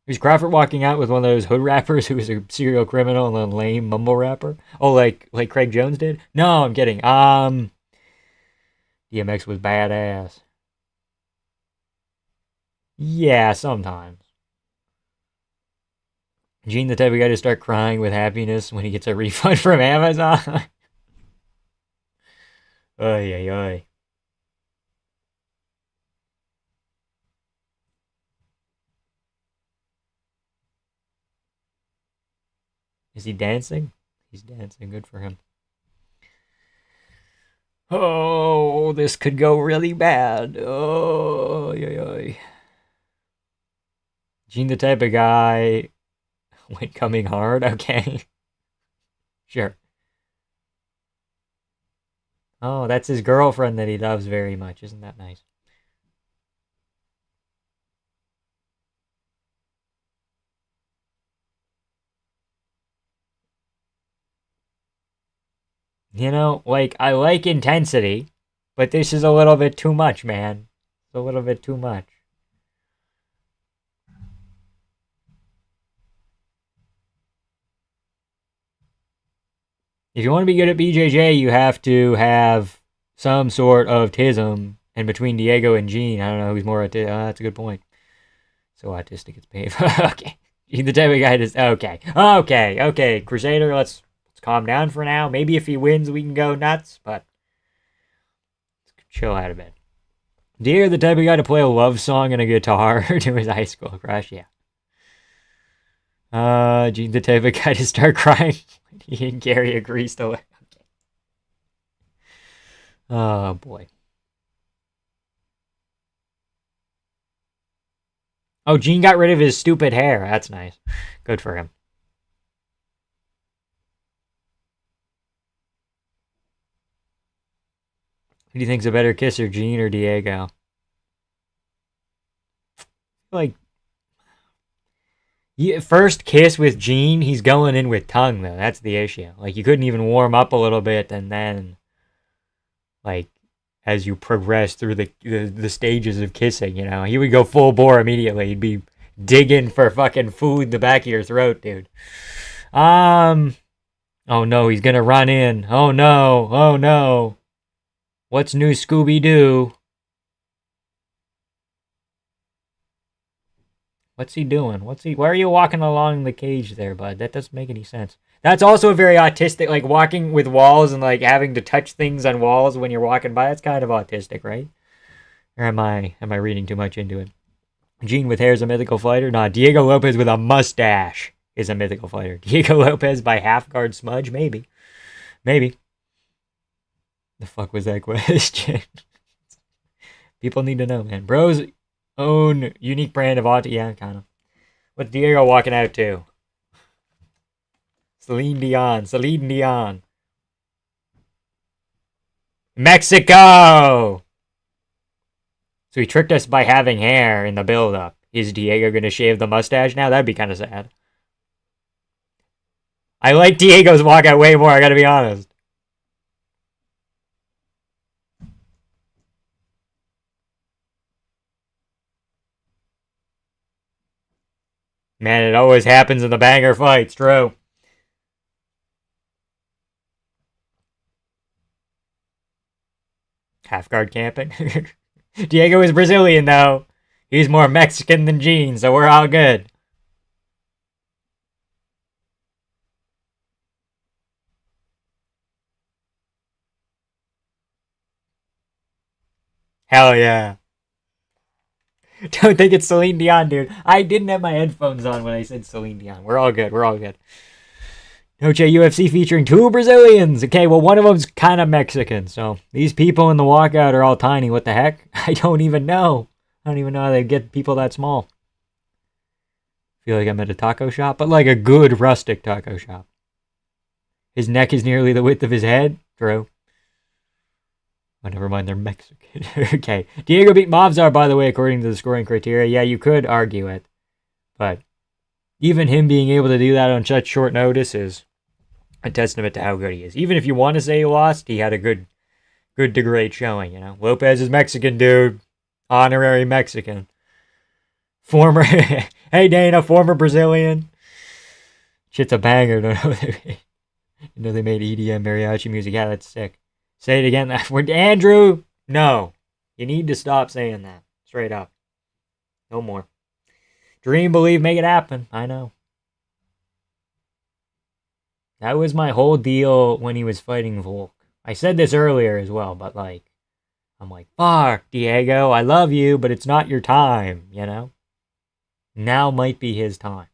Is Crawford walking out with one of those hood rappers who is a serial criminal and a lame mumble rapper? Oh, like Craig Jones did? No, I'm kidding. DMX was badass. Yeah, sometimes. Gene the type of guy to start crying with happiness when he gets a refund from Amazon. Oy. Is he dancing? He's dancing. Good for him. Oh, this could go really bad. Oh, yeah. Gene the type of guy when coming hard. Okay. Sure. Oh, that's his girlfriend that he loves very much. Isn't that nice? You know, like, I like intensity, but this is a little bit too much, man. It's a little bit too much. If you want to be good at BJJ, you have to have some sort of tism. And between Diego and Gene, I don't know who's more autistic. That's a good point. So autistic, it's painful. Okay. The type of guy just, okay. Crusader, let's calm down for now. Maybe if he wins, we can go nuts, but let's chill out a bit. Dear, the type of guy to play a love song and a guitar to his high school crush, yeah. Gene, the type of guy to start crying when he and Gary agrees to it. Okay. Oh, boy. Oh, Gene got rid of his stupid hair. That's nice. Good for him. Who do you think's a better kisser, Gene or Diego? Like, first kiss with Gene, he's going in with tongue, though. That's the issue. Like, you couldn't even warm up a little bit, and then, like, as you progress through the stages of kissing, you know, he would go full bore immediately. He'd be digging for fucking food in the back of your throat, dude. Oh no, he's gonna run in. Oh no, oh no. What's new, Scooby-Doo? What's he doing? Why are you walking along the cage there, bud? That doesn't make any sense. That's also a very autistic, like walking with walls and like having to touch things on walls when you're walking by. That's kind of autistic, right? Or am I reading too much into it? Gene with hair is a mythical fighter? Nah, Diego Lopez with a mustache is a mythical fighter. Diego Lopez by half guard smudge? Maybe. Maybe. The fuck was that question? People need to know, man. Bros own unique brand of auto. Yeah, kind of. What's Diego walking out to? Celine Dion. Mexico! So he tricked us by having hair in the build-up. Is Diego going to shave the mustache now? That'd be kind of sad. I like Diego's walkout way more, I gotta be honest. Man, it always happens in the banger fights, true. Half guard camping. Diego is Brazilian, though. He's more Mexican than Gene, so we're all good. Hell yeah. Don't think it's Celine Dion, dude. I didn't have my headphones on when I said Celine Dion. We're all good. Noche UFC featuring 2 Brazilians. Okay, well, one of them's kind of Mexican. So these people in the walkout are all tiny. What the heck? I don't even know. I don't even know how they get people that small. Feel like I'm at a taco shop, but like a good rustic taco shop. His neck is nearly the width of his head. True. Oh, never mind, they're Mexican. Okay. Diego beat Mavzar, by the way, according to the scoring criteria. Yeah, you could argue it. But even him being able to do that on such short notice is a testament to how good he is. Even if you want to say he lost, he had a good to great showing, you know. Lopez is Mexican, dude. Honorary Mexican. Former, hey Dana, former Brazilian. Shit's a banger. You know they made EDM mariachi music. Yeah, that's sick. Say it again. Andrew, no. You need to stop saying that. Straight up. No more. Dream, believe, make it happen. I know. That was my whole deal when he was fighting Volk. I said this earlier as well, but like, I'm like, fuck, Diego, I love you, but it's not your time, you know? Now might be his time.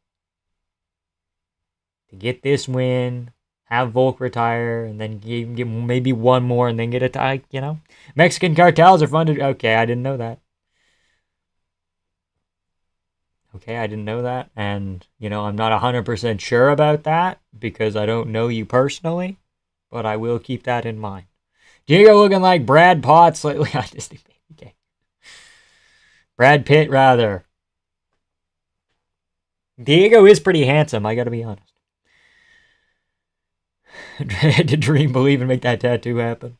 To get this win, have Volk retire, and then get maybe one more, and then get a tie, you know? Mexican cartels are funded. Okay, I didn't know that. Okay, I didn't know that. And, you know, I'm not 100% sure about that because I don't know you personally, but I will keep that in mind. Diego looking like Brad Potts lately. Okay. Brad Pitt, rather. Diego is pretty handsome, I gotta be honest. To dream, believe, and make that tattoo happen.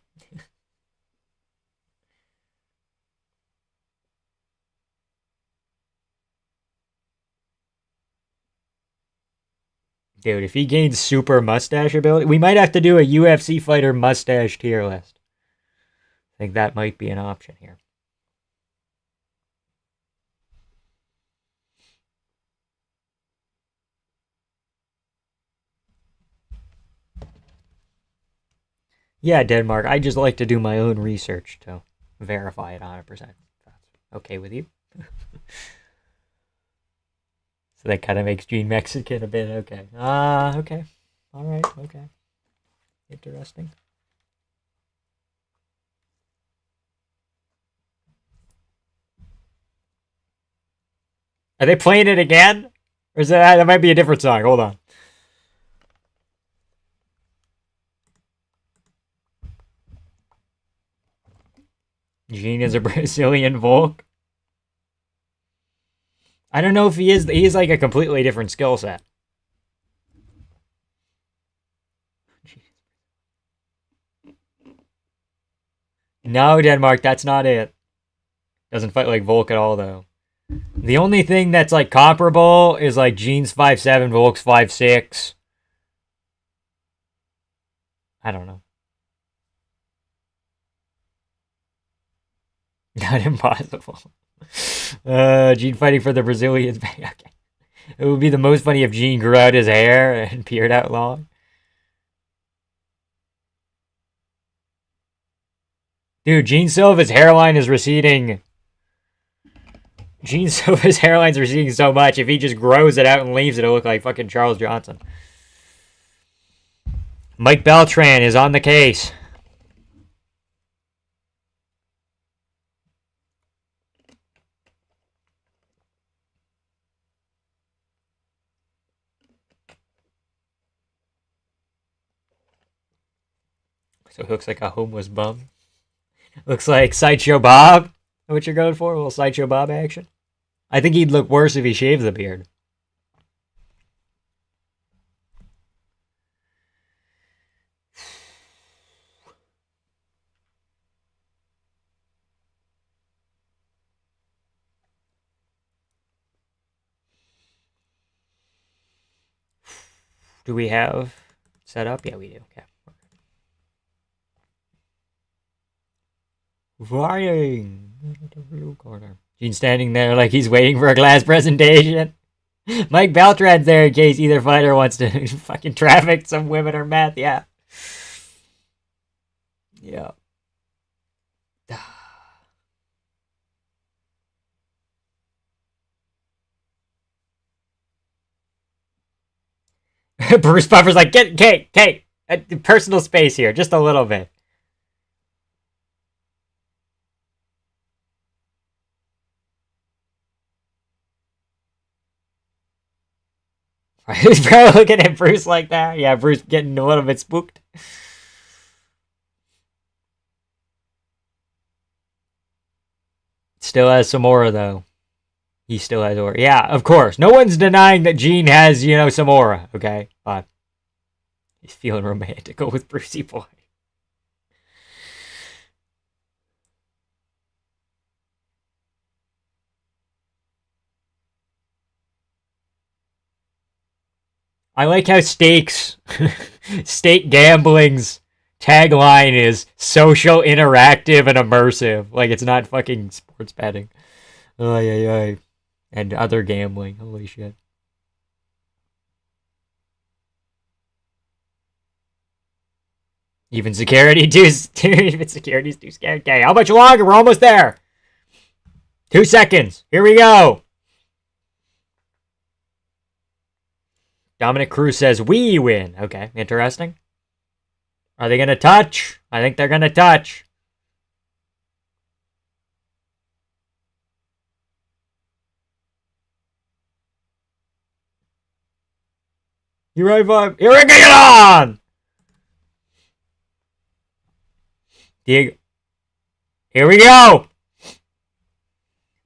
Dude, if he gains super mustache ability, we might have to do a UFC fighter mustache tier list. I think that might be an option here. Yeah, Denmark, I just like to do my own research to verify it 100%. That's okay with you? So that kind of makes Gene Mexican a bit okay. Okay. All right, okay. Interesting. Are they playing it again? Or is that might be a different song? Hold on. Gene is a Brazilian Volk. I don't know if he is. He's like a completely different skill set. No, Denmark, that's not it. Doesn't fight like Volk at all, though. The only thing that's like comparable is like Gene's 5'7", Volk's 5'6". I don't know. Not impossible. Gene fighting for the Brazilians. Okay. It would be the most funny if Gene grew out his hair and peered out long. Dude, Gene Silva's hairline is receding. Gene Silva's hairline's receding so much. If he just grows it out and leaves it, it'll look like fucking Charles Johnson. Mike Beltran is on the case. So he looks like a homeless bum. Looks like Sideshow Bob. What you're going for? A little Sideshow Bob action? I think he'd look worse if he shaved the beard. Do we have set up? Yeah, we do. Okay. Flying. Gene standing there like he's waiting for a class presentation. Mike Beltran's there in case either fighter wants to fucking traffic some women or meth. Yeah. Yeah. Bruce Buffer's like, get Kate, personal space here, just a little bit. He's probably looking at Bruce like that. Yeah, Bruce getting a little bit spooked. Still has some aura, though. He still has aura. Yeah, of course. No one's denying that Gene has, some aura, okay? But he's feeling romantical with Brucey Boy. I like how stake gambling's tagline is social, interactive, and immersive. Like, it's not fucking sports betting. Oh, yeah. And other gambling. Holy shit. Even security even security's too scared. Okay, how much longer? We're almost there. 2 seconds. Here we go. Dominic Cruz says we win. Okay, interesting. Are they gonna touch? I think they're gonna touch. You right, vibe? Here we get on. Diego. Here we go.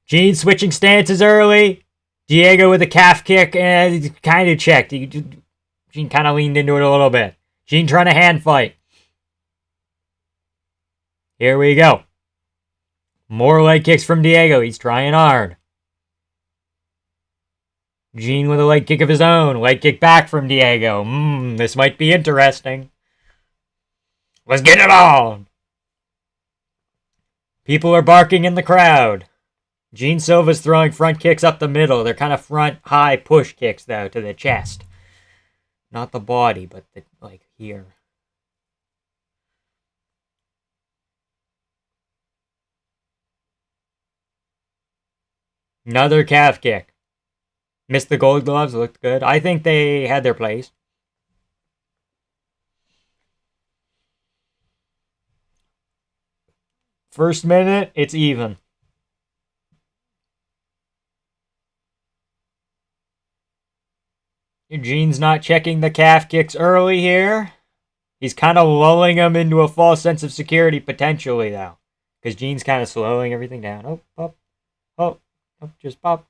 Gene switching stances early. Diego with a calf kick and kind of checked. Gene kind of leaned into it a little bit. Gene trying to hand fight. Here we go. More leg kicks from Diego. He's trying hard. Gene with a leg kick of his own. Leg kick back from Diego. This might be interesting. Let's get it on. People are barking in the crowd. Gene Silva's throwing front kicks up the middle. They're kind of front high push kicks, though, to the chest. Not the body, but here. Another calf kick. Missed the gold gloves. Looked good. I think they had their place. First minute, it's even. Eugene's not checking the calf kicks early here. He's kind of lulling him into a false sense of security, potentially, though. Because Gene's kind of slowing everything down. Oh, oh, oh, oh, just pop.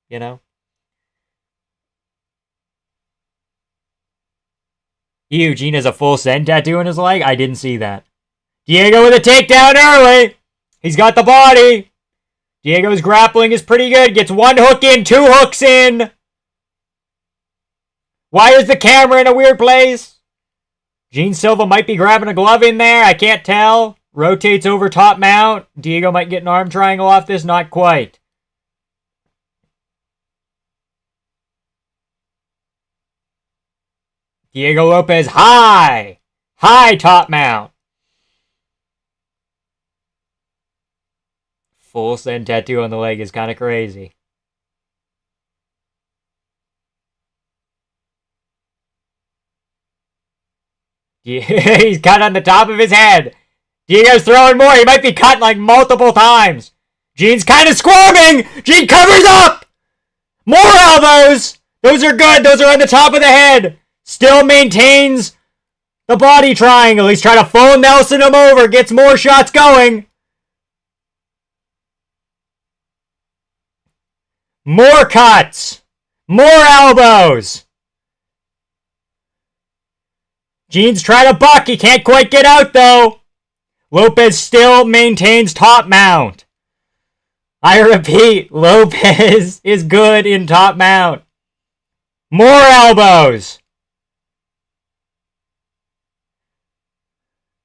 You know? Eugene has a full send tattoo in his leg? I didn't see that. Diego with a takedown early. He's got the body. Diego's grappling is pretty good. Gets one hook in, two hooks in. Why is the camera in a weird place? Gene Silva might be grabbing a glove in there. I can't tell. Rotates over top mount. Diego might get an arm triangle off this. Not quite. Diego Lopez high. High top mount. Full send tattoo on the leg is kind of crazy. He's cut on the top of his head. Diego's throwing more. He might be cut like multiple times. Gene's kind of squirming. Gene covers up. More elbows. Those are good. Those are on the top of the head. Still maintains the body triangle. He's trying to full Nelson him over. Gets more shots going. More cuts. More elbows. Gene's trying to buck. He can't quite get out, though. Lopez still maintains top mount. I repeat, Lopez is good in top mount. More elbows.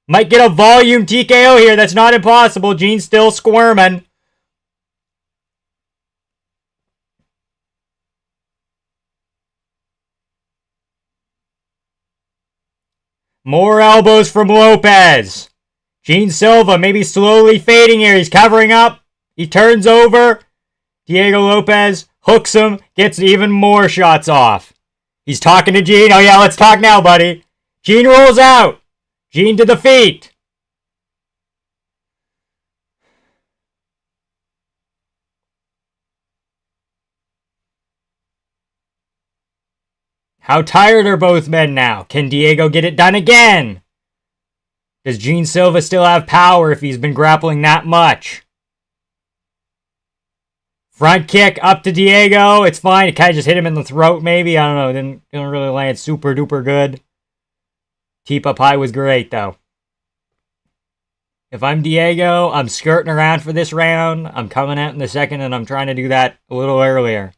Might get a volume TKO here. That's not impossible. Gene's still squirming. More elbows from Lopez. Gene Silva maybe slowly fading here. He's covering up. He turns over. Diego Lopez hooks him. Gets even more shots off. He's talking to Gene. Oh yeah, let's talk now, buddy. Gene rolls out. Gene to the feet. How tired are both men now? Can Diego get it done again? Does Gene Silva still have power if he's been grappling that much? Front kick up to Diego. It's fine. It kind of just hit him in the throat, maybe. I don't know. Didn't really land super duper good. Teep up high was great, though. If I'm Diego, I'm skirting around for this round. I'm coming out in the second, and I'm trying to do that a little earlier.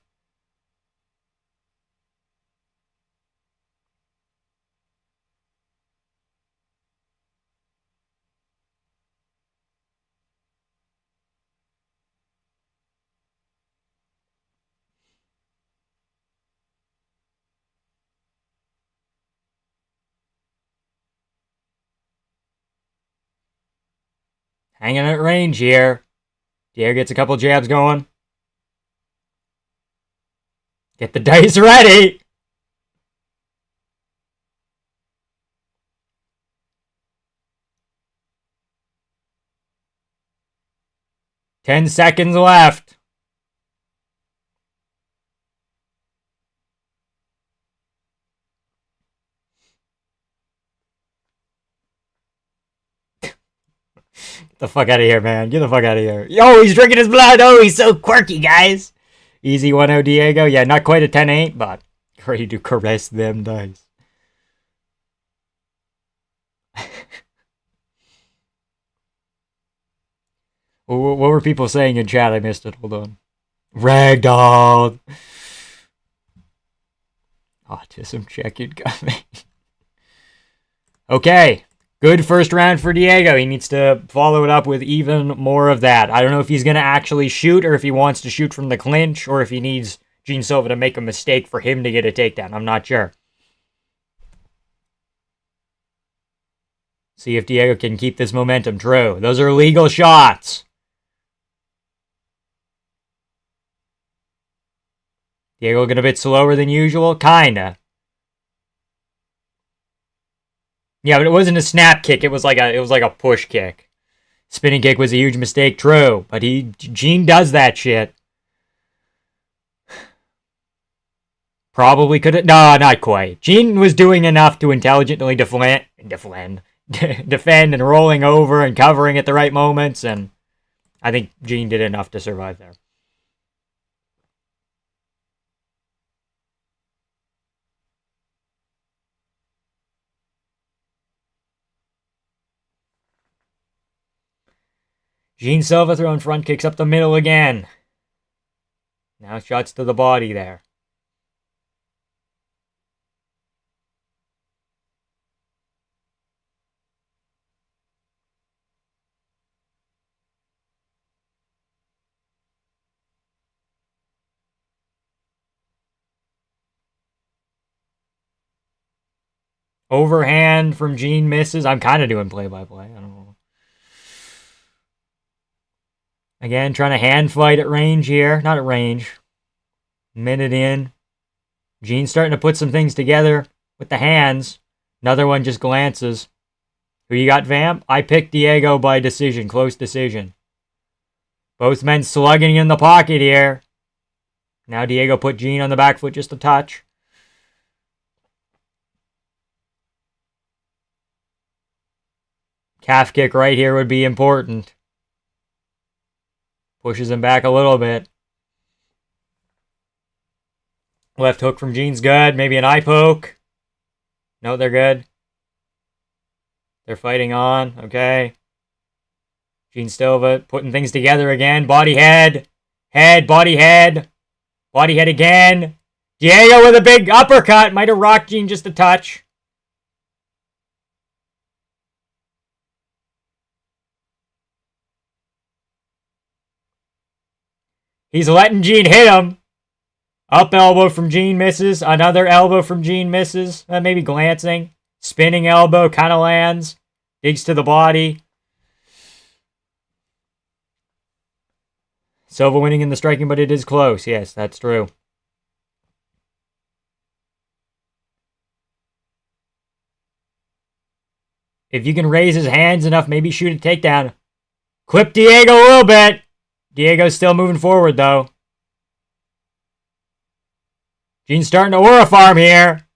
Hanging at range here. Diego gets a couple jabs going. Get the dice ready. Ten seconds left. Get the fuck out of here, man. Get the fuck out of here. Yo, he's drinking his blood. Oh, he's so quirky, guys. Easy 1-0 Diego. Yeah, not quite a 10-8, but ready to caress them dice. What were people saying in chat? I missed it. Hold on. Ragdoll. Autism check incoming. Okay. Good first round for Diego. He needs to follow it up with even more of that. I don't know if he's going to actually shoot or if he wants to shoot from the clinch or if he needs Gene Silva to make a mistake for him to get a takedown. I'm not sure. See if Diego can keep this momentum true. Those are legal shots. Diego looking a bit slower than usual? Kinda. Yeah, but it wasn't a snap kick. It was like a push kick. Spinning kick was a huge mistake, true. But Gene does that shit. Probably could have. No, not quite. Gene was doing enough to intelligently defend and rolling over and covering at the right moments, and I think Gene did enough to survive there. Gene Silva throwing front kicks up the middle again. Now shots to the body there. Overhand from Gene misses. I'm kind of doing play-by-play. I don't know. Again, trying to hand fight at range here. Not at range. Minute in. Gene's starting to put some things together with the hands. Another one just glances. Who you got, Vamp? I picked Diego by decision. Close decision. Both men slugging in the pocket here. Now Diego put Gene on the back foot just a touch. Calf kick right here would be important. Pushes him back a little bit. Left hook from Gene's good. Maybe an eye poke. No, they're good. They're fighting on. Okay. Gene Silva putting things together again. Body head. Head, body head. Body head again. Diego with a big uppercut. Might have rocked Gene just a touch. He's letting Gene hit him. Up elbow from Gene misses. Another elbow from Gene misses. Maybe glancing. Spinning elbow kind of lands. Digs to the body. Silva winning in the striking, but it is close. Yes, that's true. If you can raise his hands enough, maybe shoot a takedown. Clip Diego a little bit. Diego's still moving forward, though. Gene's starting to aura farm here.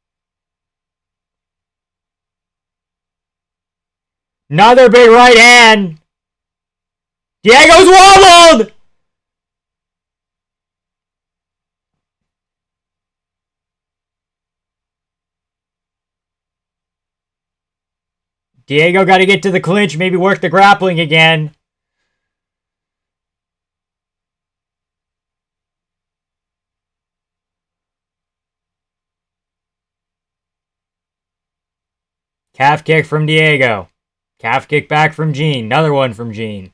Another big right hand. Diego's wobbled! Diego got to get to the clinch, maybe work the grappling again. Calf kick from Diego. Calf kick back from Gene. Another one from Gene.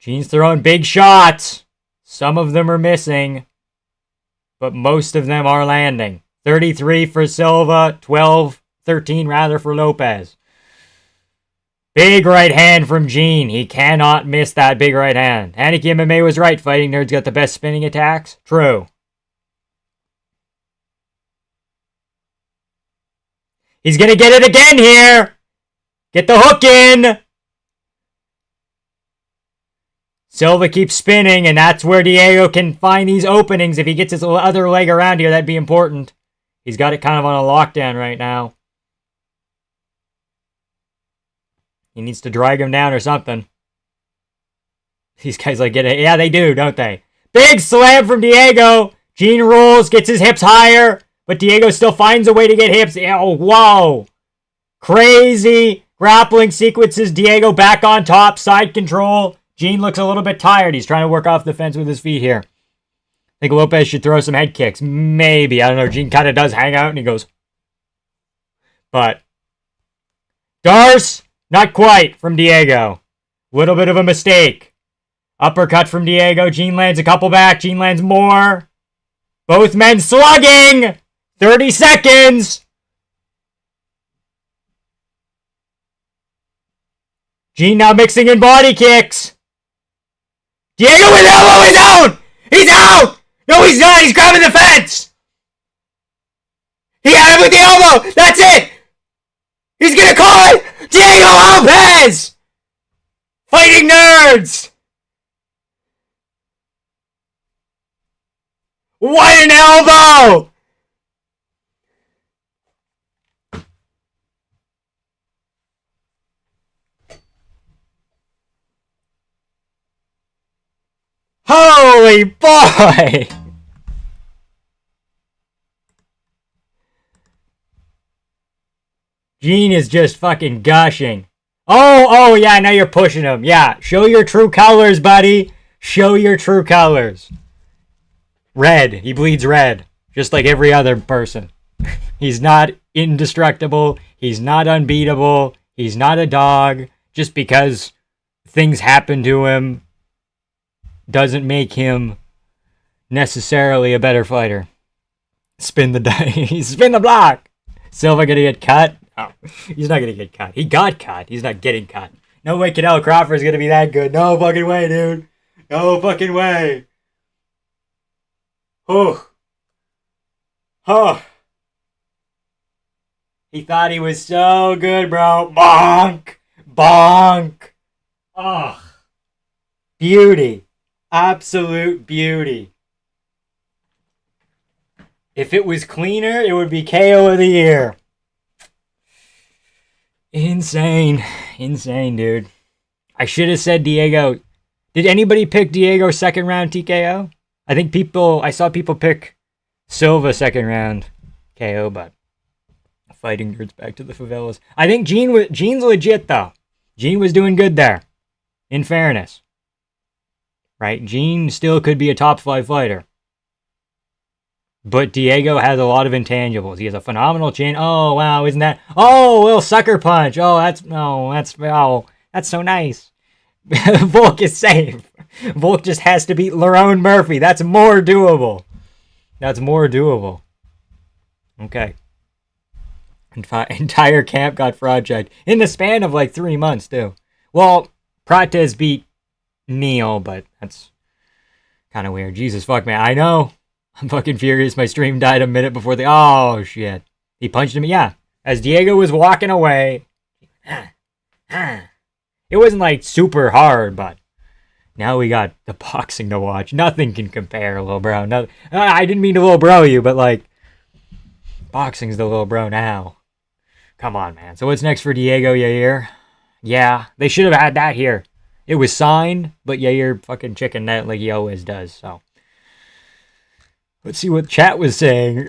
Gene's throwing big shots. Some of them are missing, but most of them are landing. 33 for Silva, 13 rather for Lopez. Big right hand from Gene. He cannot miss that big right hand. Haneke MMA was right. Fighting Nerd's got the best spinning attacks. True. He's going to get it again here. Get the hook in. Silva keeps spinning, and that's where Diego can find these openings. If he gets his other leg around here, that'd be important. He's got it kind of on a lockdown right now. He needs to drag him down or something. These guys like get it. Yeah, they do, don't they? Big slam from Diego. Gene rolls, gets his hips higher. But Diego still finds a way to get hips. Oh, whoa. Crazy grappling sequences. Diego back on top. Side control. Gene looks a little bit tired. He's trying to work off the fence with his feet here. I think Lopez should throw some head kicks. Maybe. I don't know. Gene kind of does hang out and he goes. But. Darce. Not quite from Diego. Little bit of a mistake. Uppercut from Diego. Gene lands a couple back. Gene lands more. Both men slugging. 30 seconds! Gene now mixing in body kicks. Diego with elbow is out! He's out! No, he's not! He's grabbing the fence! He had him with the elbow! That's it! He's gonna call it! Diego Lopez! Fighting Nerds! What an elbow! Holy boy! Gene is just fucking gushing. Oh, yeah, now you're pushing him. Yeah, show your true colors, buddy. Show your true colors. Red. He bleeds red. Just like every other person. He's not indestructible. He's not unbeatable. He's not a dog. Just because things happen to him doesn't make him necessarily a better fighter. Spin the dice. Spin the block. Silva gonna get cut? Oh, he's not gonna get cut. He got cut. He's not getting cut. No way Canelo Crawford's gonna be that good. No fucking way, dude. No fucking way. Oh. Oh. He thought he was so good, bro. Bonk. Bonk. Oh. Beauty. Absolute beauty. If it was cleaner, it would be KO of the year. Insane. Insane, dude. I should have said Diego. Did anybody pick Diego second round TKO? I saw people pick Silva second round KO, but fighting nerds back to the favelas. I think Gene's legit, though. Gene was doing good there. In fairness. Right? Gene still could be a top 5 fighter. But Diego has a lot of intangibles. He has a phenomenal chin. Oh, wow, isn't that... Oh, a little sucker punch. Oh, that's so nice. Volk is safe. Volk just has to beat Lerone Murphy. That's more doable. That's more doable. Okay. Entire camp got fraud checked. In the span of like 3 months, too. Well, Prates beat Neil, but that's kind of weird. Jesus fuck, man. I know. I'm fucking furious. My stream died a minute before the... Oh, shit. He punched him. Yeah. As Diego was walking away. It wasn't like super hard, but now we got the boxing to watch. Nothing can compare, little bro. No, I didn't mean to little bro you, but like, boxing's the little bro now. Come on, man. So what's next for Diego Yair? Yeah, they should have had that here. It was signed, but Yair fucking chicken net like he always does, so. Let's see what chat was saying.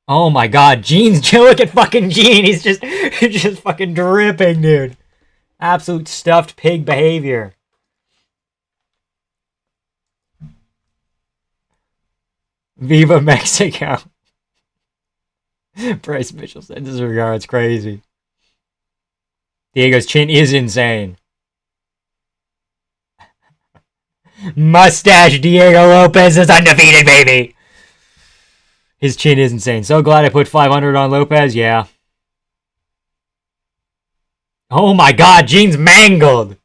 Oh my god, look at fucking Gene. He's just fucking dripping, dude. Absolute stuffed pig behavior. Viva Mexico. Bryce Mitchell sends his regards. Crazy. Diego's chin is insane. Mustache Diego Lopez is undefeated, baby. His chin is insane. So glad I put 500 on Lopez. Yeah. Oh my god, Gene's mangled.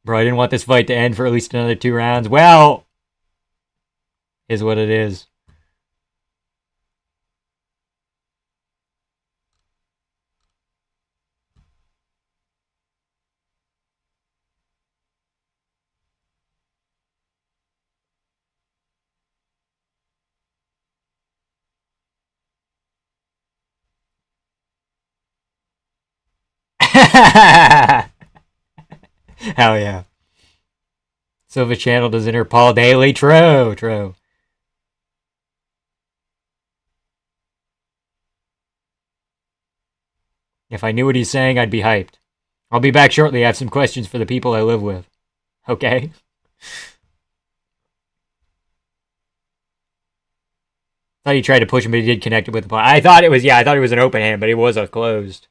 Bro, I didn't want this fight to end for at least another 2 rounds. Well, is what it is. Hell yeah. Silva channeled his inner Paul Daly. True. If I knew what he's saying, I'd be hyped. I'll be back shortly. I have some questions for the people I live with. Okay? Thought he tried to push him, but he did connect it with the point. I thought it was an open hand, but it was a closed.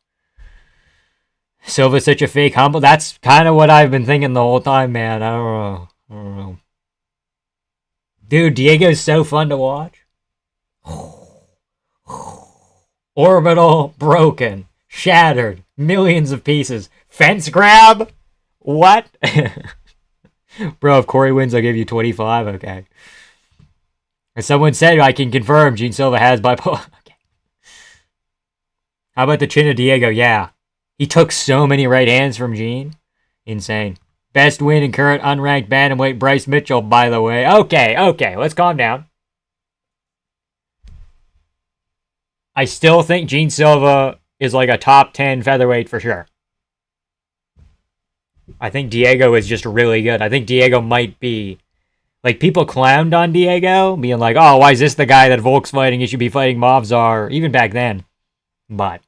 Silva's such a fake humble. That's kind of what I've been thinking the whole time, man. I don't know. Dude, Diego's so fun to watch. Orbital broken. Shattered. Millions of pieces. Fence grab? What? Bro, if Corey wins, I'll give you 25. Okay. As someone said, I can confirm Gene Silva has bipolar. Okay. How about the chin of Diego? Yeah. He took so many right hands from Gene. Insane. Best win in current unranked bantamweight Bryce Mitchell, by the way. Okay. Let's calm down. I still think Gene Silva is like a top 10 featherweight for sure. I think Diego is just really good. I think Diego might be... Like, people clowned on Diego, being like, oh, why is this the guy that Volk's fighting? He should be fighting Movzar, even back then. But...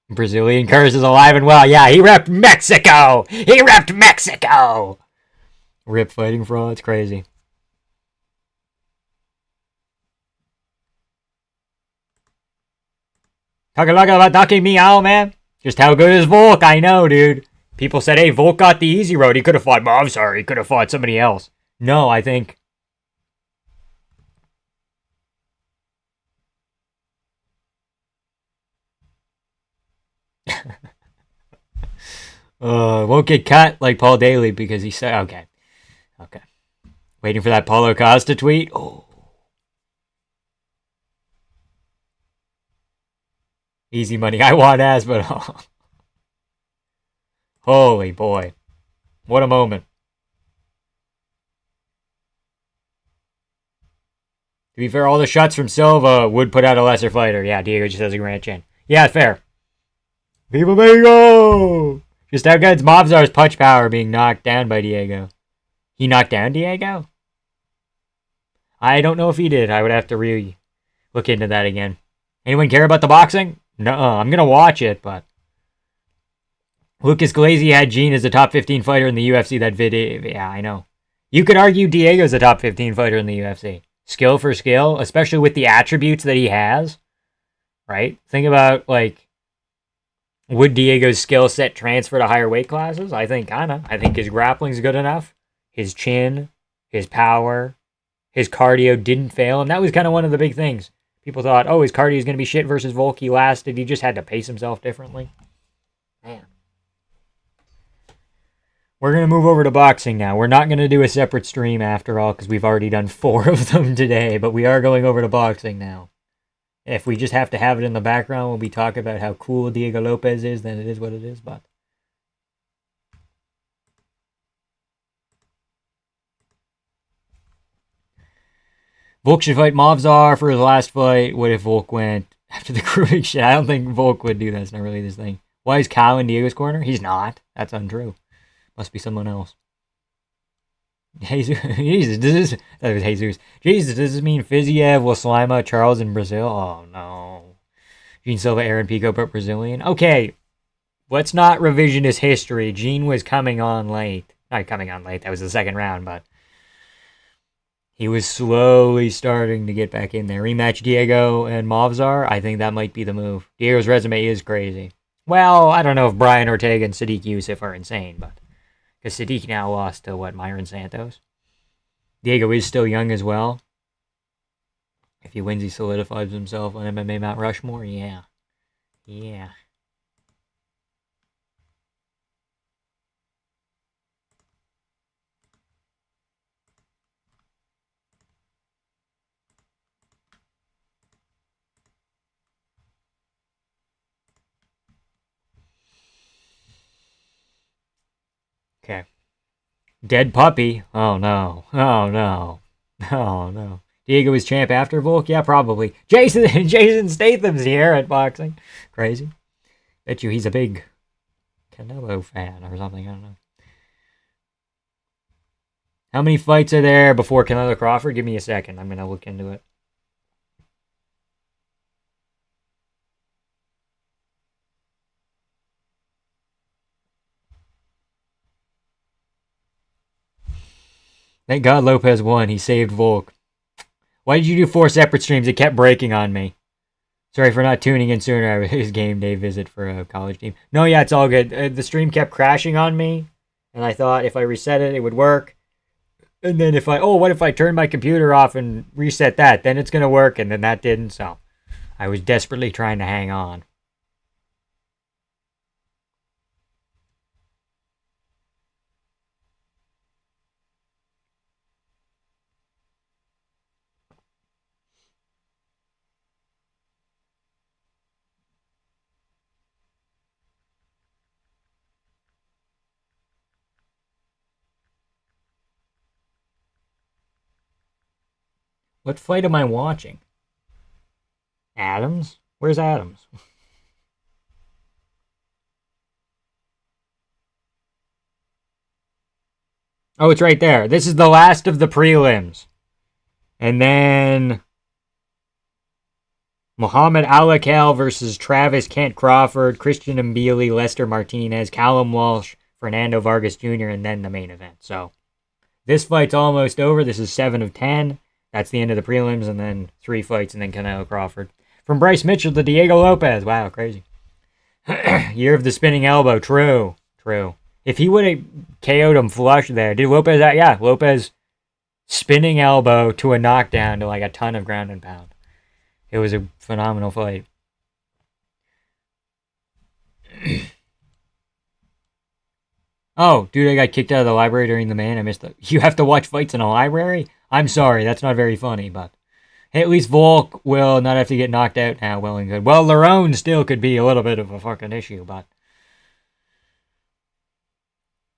Brazilian curse is alive and well. Yeah, he repped Mexico! He repped Mexico! Rip fighting fraud. It's crazy. Talking about knocking me out, man. Just how good is Volk? I know, dude. People said, hey, Volk got the easy road. He could have fought Movzar. He could have fought somebody else. No, I think... won't get cut like Paul Daly because he said... Okay. Waiting for that Paulo Costa tweet. Oh. Easy money. I want ass, but... Oh. Holy boy. What a moment. To be fair, all the shots from Silva would put out a lesser fighter. Yeah, Diego just has a grand chin. Yeah, fair. Viva Mexico! Just how good's Movzar's punch power being knocked down by Diego. He knocked down Diego? I don't know if he did. I would have to really look into that again. Anyone care about the boxing? No, I'm going to watch it, but... Lucas Glazy had Gene as a top 15 fighter in the UFC. That video, yeah, I know. You could argue Diego's a top 15 fighter in the UFC. Skill for skill, especially with the attributes that he has, right? Think about, like, would Diego's skill set transfer to higher weight classes? I think kind of. I think his grappling's good enough. His chin, his power, his cardio didn't fail, and that was kind of one of the big things. People thought, oh, his cardio is going to be shit versus Volk. He lasted. He just had to pace himself differently. Man. We're going to move over to boxing now. We're not going to do a separate stream after all because we've already done 4 of them today, but we are going over to boxing now. If we just have to have it in the background when we talk about how cool Diego Lopez is, then it is what it is, but... Volk should fight Movzar for his last fight. What if Volk went after the grouping shit? I don't think Volk would do that. It's not really this thing. Why is Kyle in Diego's corner? He's not. That's untrue. Must be someone else. Jesus, that was Jesus. Jesus, does this mean Fiziev, Waslima, Charles in Brazil? Oh, no. Gene Silva, Aaron Pico, but Brazilian? Okay, let's not revisionist history. Gene was coming on late. Not coming on late, that was the second round, but he was slowly starting to get back in there. Rematch Diego and Movzar, I think that might be the move. Diego's resume is crazy. Well, I don't know if Brian Ortega and Sadiq Youssef are insane, but... Because Sadiq now lost to, Myron Santos. Diego is still young as well. If he wins, he solidifies himself on MMA Mount Rushmore. Yeah. Okay. Dead puppy. Oh no. Diego was champ after Volk? Yeah, probably. Jason Statham's here at boxing. Crazy. Bet you he's a big Canelo fan or something. I don't know. How many fights are there before Canelo Crawford? Give me a second. I'm going to look into it. Thank God Lopez won. He saved Volk. Why did you do 4 separate streams? It kept breaking on me. Sorry for not tuning in sooner. I was his game day visit for a college team. No, yeah, it's all good. The stream kept crashing on me, and I thought if I reset it, it would work. And then what if I turn my computer off and reset that? Then it's going to work, and then that didn't, so I was desperately trying to hang on. What fight am I watching? Adams? Where's Adams? Oh, it's right there. This is the last of the prelims. And then Muhammad Alakal versus Travis Kent Crawford, Christian Mbili, Lester Martinez, Callum Walsh, Fernando Vargas Jr., and then the main event. So this fight's almost over. This is 7 of 10. That's the end of the prelims, and then 3 fights, and then Canelo Crawford. From Bryce Mitchell to Diego Lopez. Wow, crazy. Year of the spinning elbow. True. If he would have KO'd him flush there, did Lopez that? Yeah, Lopez spinning elbow to a knockdown to like a ton of ground and pound. It was a phenomenal fight. Oh, dude, I got kicked out of the library during the main. I missed it. You have to watch fights in a library? I'm sorry, that's not very funny, but hey, at least Volk will not have to get knocked out now. Well and good. Well, Lerone still could be a little bit of a fucking issue, but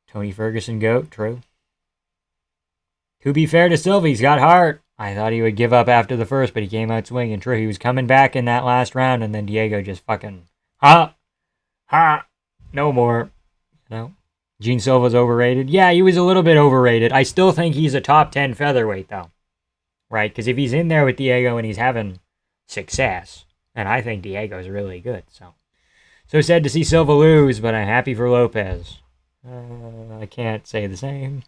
Tony Ferguson GOAT, true. To be fair to Silva, he's got heart. I thought he would give up after the first, but he came out swinging. True, he was coming back in that last round, and then Diego just fucking, no more. No. Gene Silva's overrated. Yeah, he was a little bit overrated. I still think he's a top 10 featherweight, though. Right? Because if he's in there with Diego and he's having success, and I think Diego's really good. So sad to see Silva lose, but I'm happy for Lopez. I can't say the same.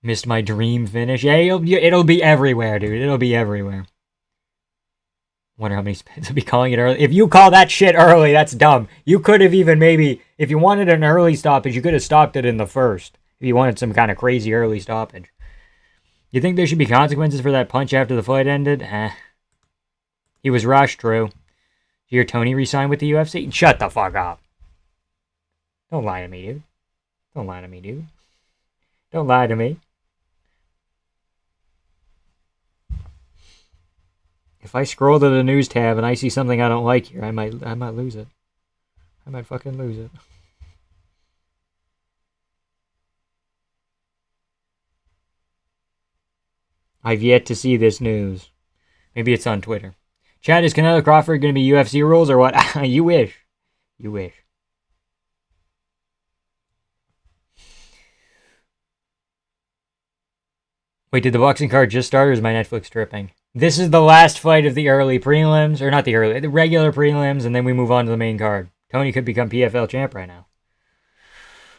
Missed my dream finish. Yeah, it'll be everywhere, dude. It'll be everywhere. Wonder how many spins will be calling it early. If you call that shit early, that's dumb. You could have even maybe, if you wanted an early stoppage, you could have stopped it in the first. If you wanted some kind of crazy early stoppage. You think there should be consequences for that punch after the fight ended? He was rushed, true. Did you hear Tony resign with the UFC? Shut the fuck up. Don't lie to me, dude. Don't lie to me, dude. Don't lie to me. If I scroll to the news tab and I see something I don't like here, I might lose it. I might fucking lose it. I've yet to see this news. Maybe it's on Twitter. Chad, is Canelo Crawford going to be UFC rules or what? You wish. You wish. Wait, did the boxing card just start or is my Netflix tripping? This is the last fight of the early prelims, or not the early, the regular prelims, and then we move on to the main card. Tony could become PFL champ right now.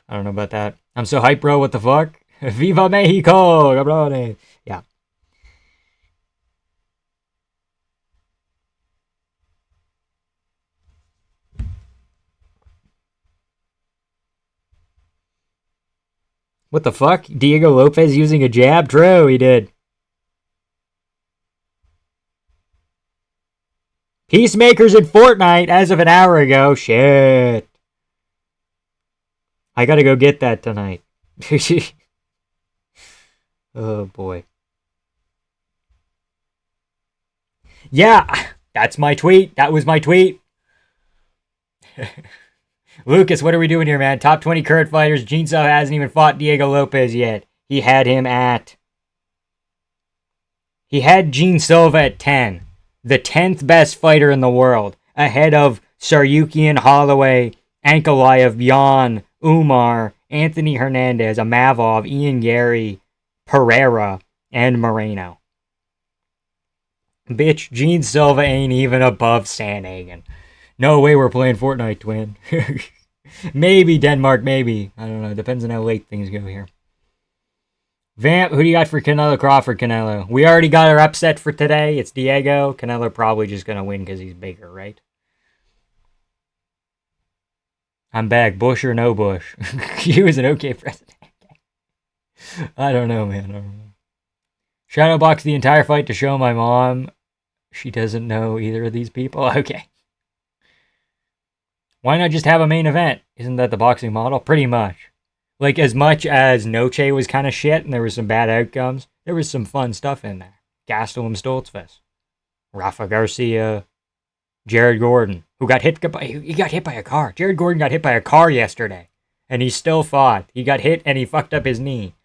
I don't know about that. I'm so hyped, bro. What the fuck? Viva Mexico! Cabrones! Yeah. What the fuck? Diego Lopez using a jab? True, he did. Peacemakers in Fortnite as of an hour ago. Shit. I gotta go get that tonight. Oh, boy. Yeah, that's my tweet. That was my tweet. Lucas, what are we doing here, man? Top 20 current fighters. Gene Silva hasn't even fought Diego Lopez yet. He had Gene Silva at 10. The 10th best fighter in the world. Ahead of Saryukian, Holloway, Ankalaev, Yan, Umar, Anthony Hernandez, Amavov, Ian Gary, Pereira, and Moreno. Bitch, Gene Silva ain't even above Sandhagen. No way we're playing Fortnite, twin. Maybe Denmark, maybe. I don't know. Depends on how late things go here. Vamp, who do you got for Canelo Crawford, Canelo? We already got our upset for today. It's Diego. Canelo probably just going to win because he's bigger, right? I'm back. Bush or no Bush? He was an okay president. I don't know, man. I don't know. Shadowbox the entire fight to show my mom she doesn't know either of these people. Okay. Why not just have a main event? Isn't that the boxing model? Pretty much. Like, as much as Noche was kind of shit and there was some bad outcomes, there was some fun stuff in there. Gastelum Stoltzfus, Rafa Garcia, Jared Gordon, who got hit by a car. Jared Gordon got hit by a car yesterday, and he still fought. He got hit and he fucked up his knee.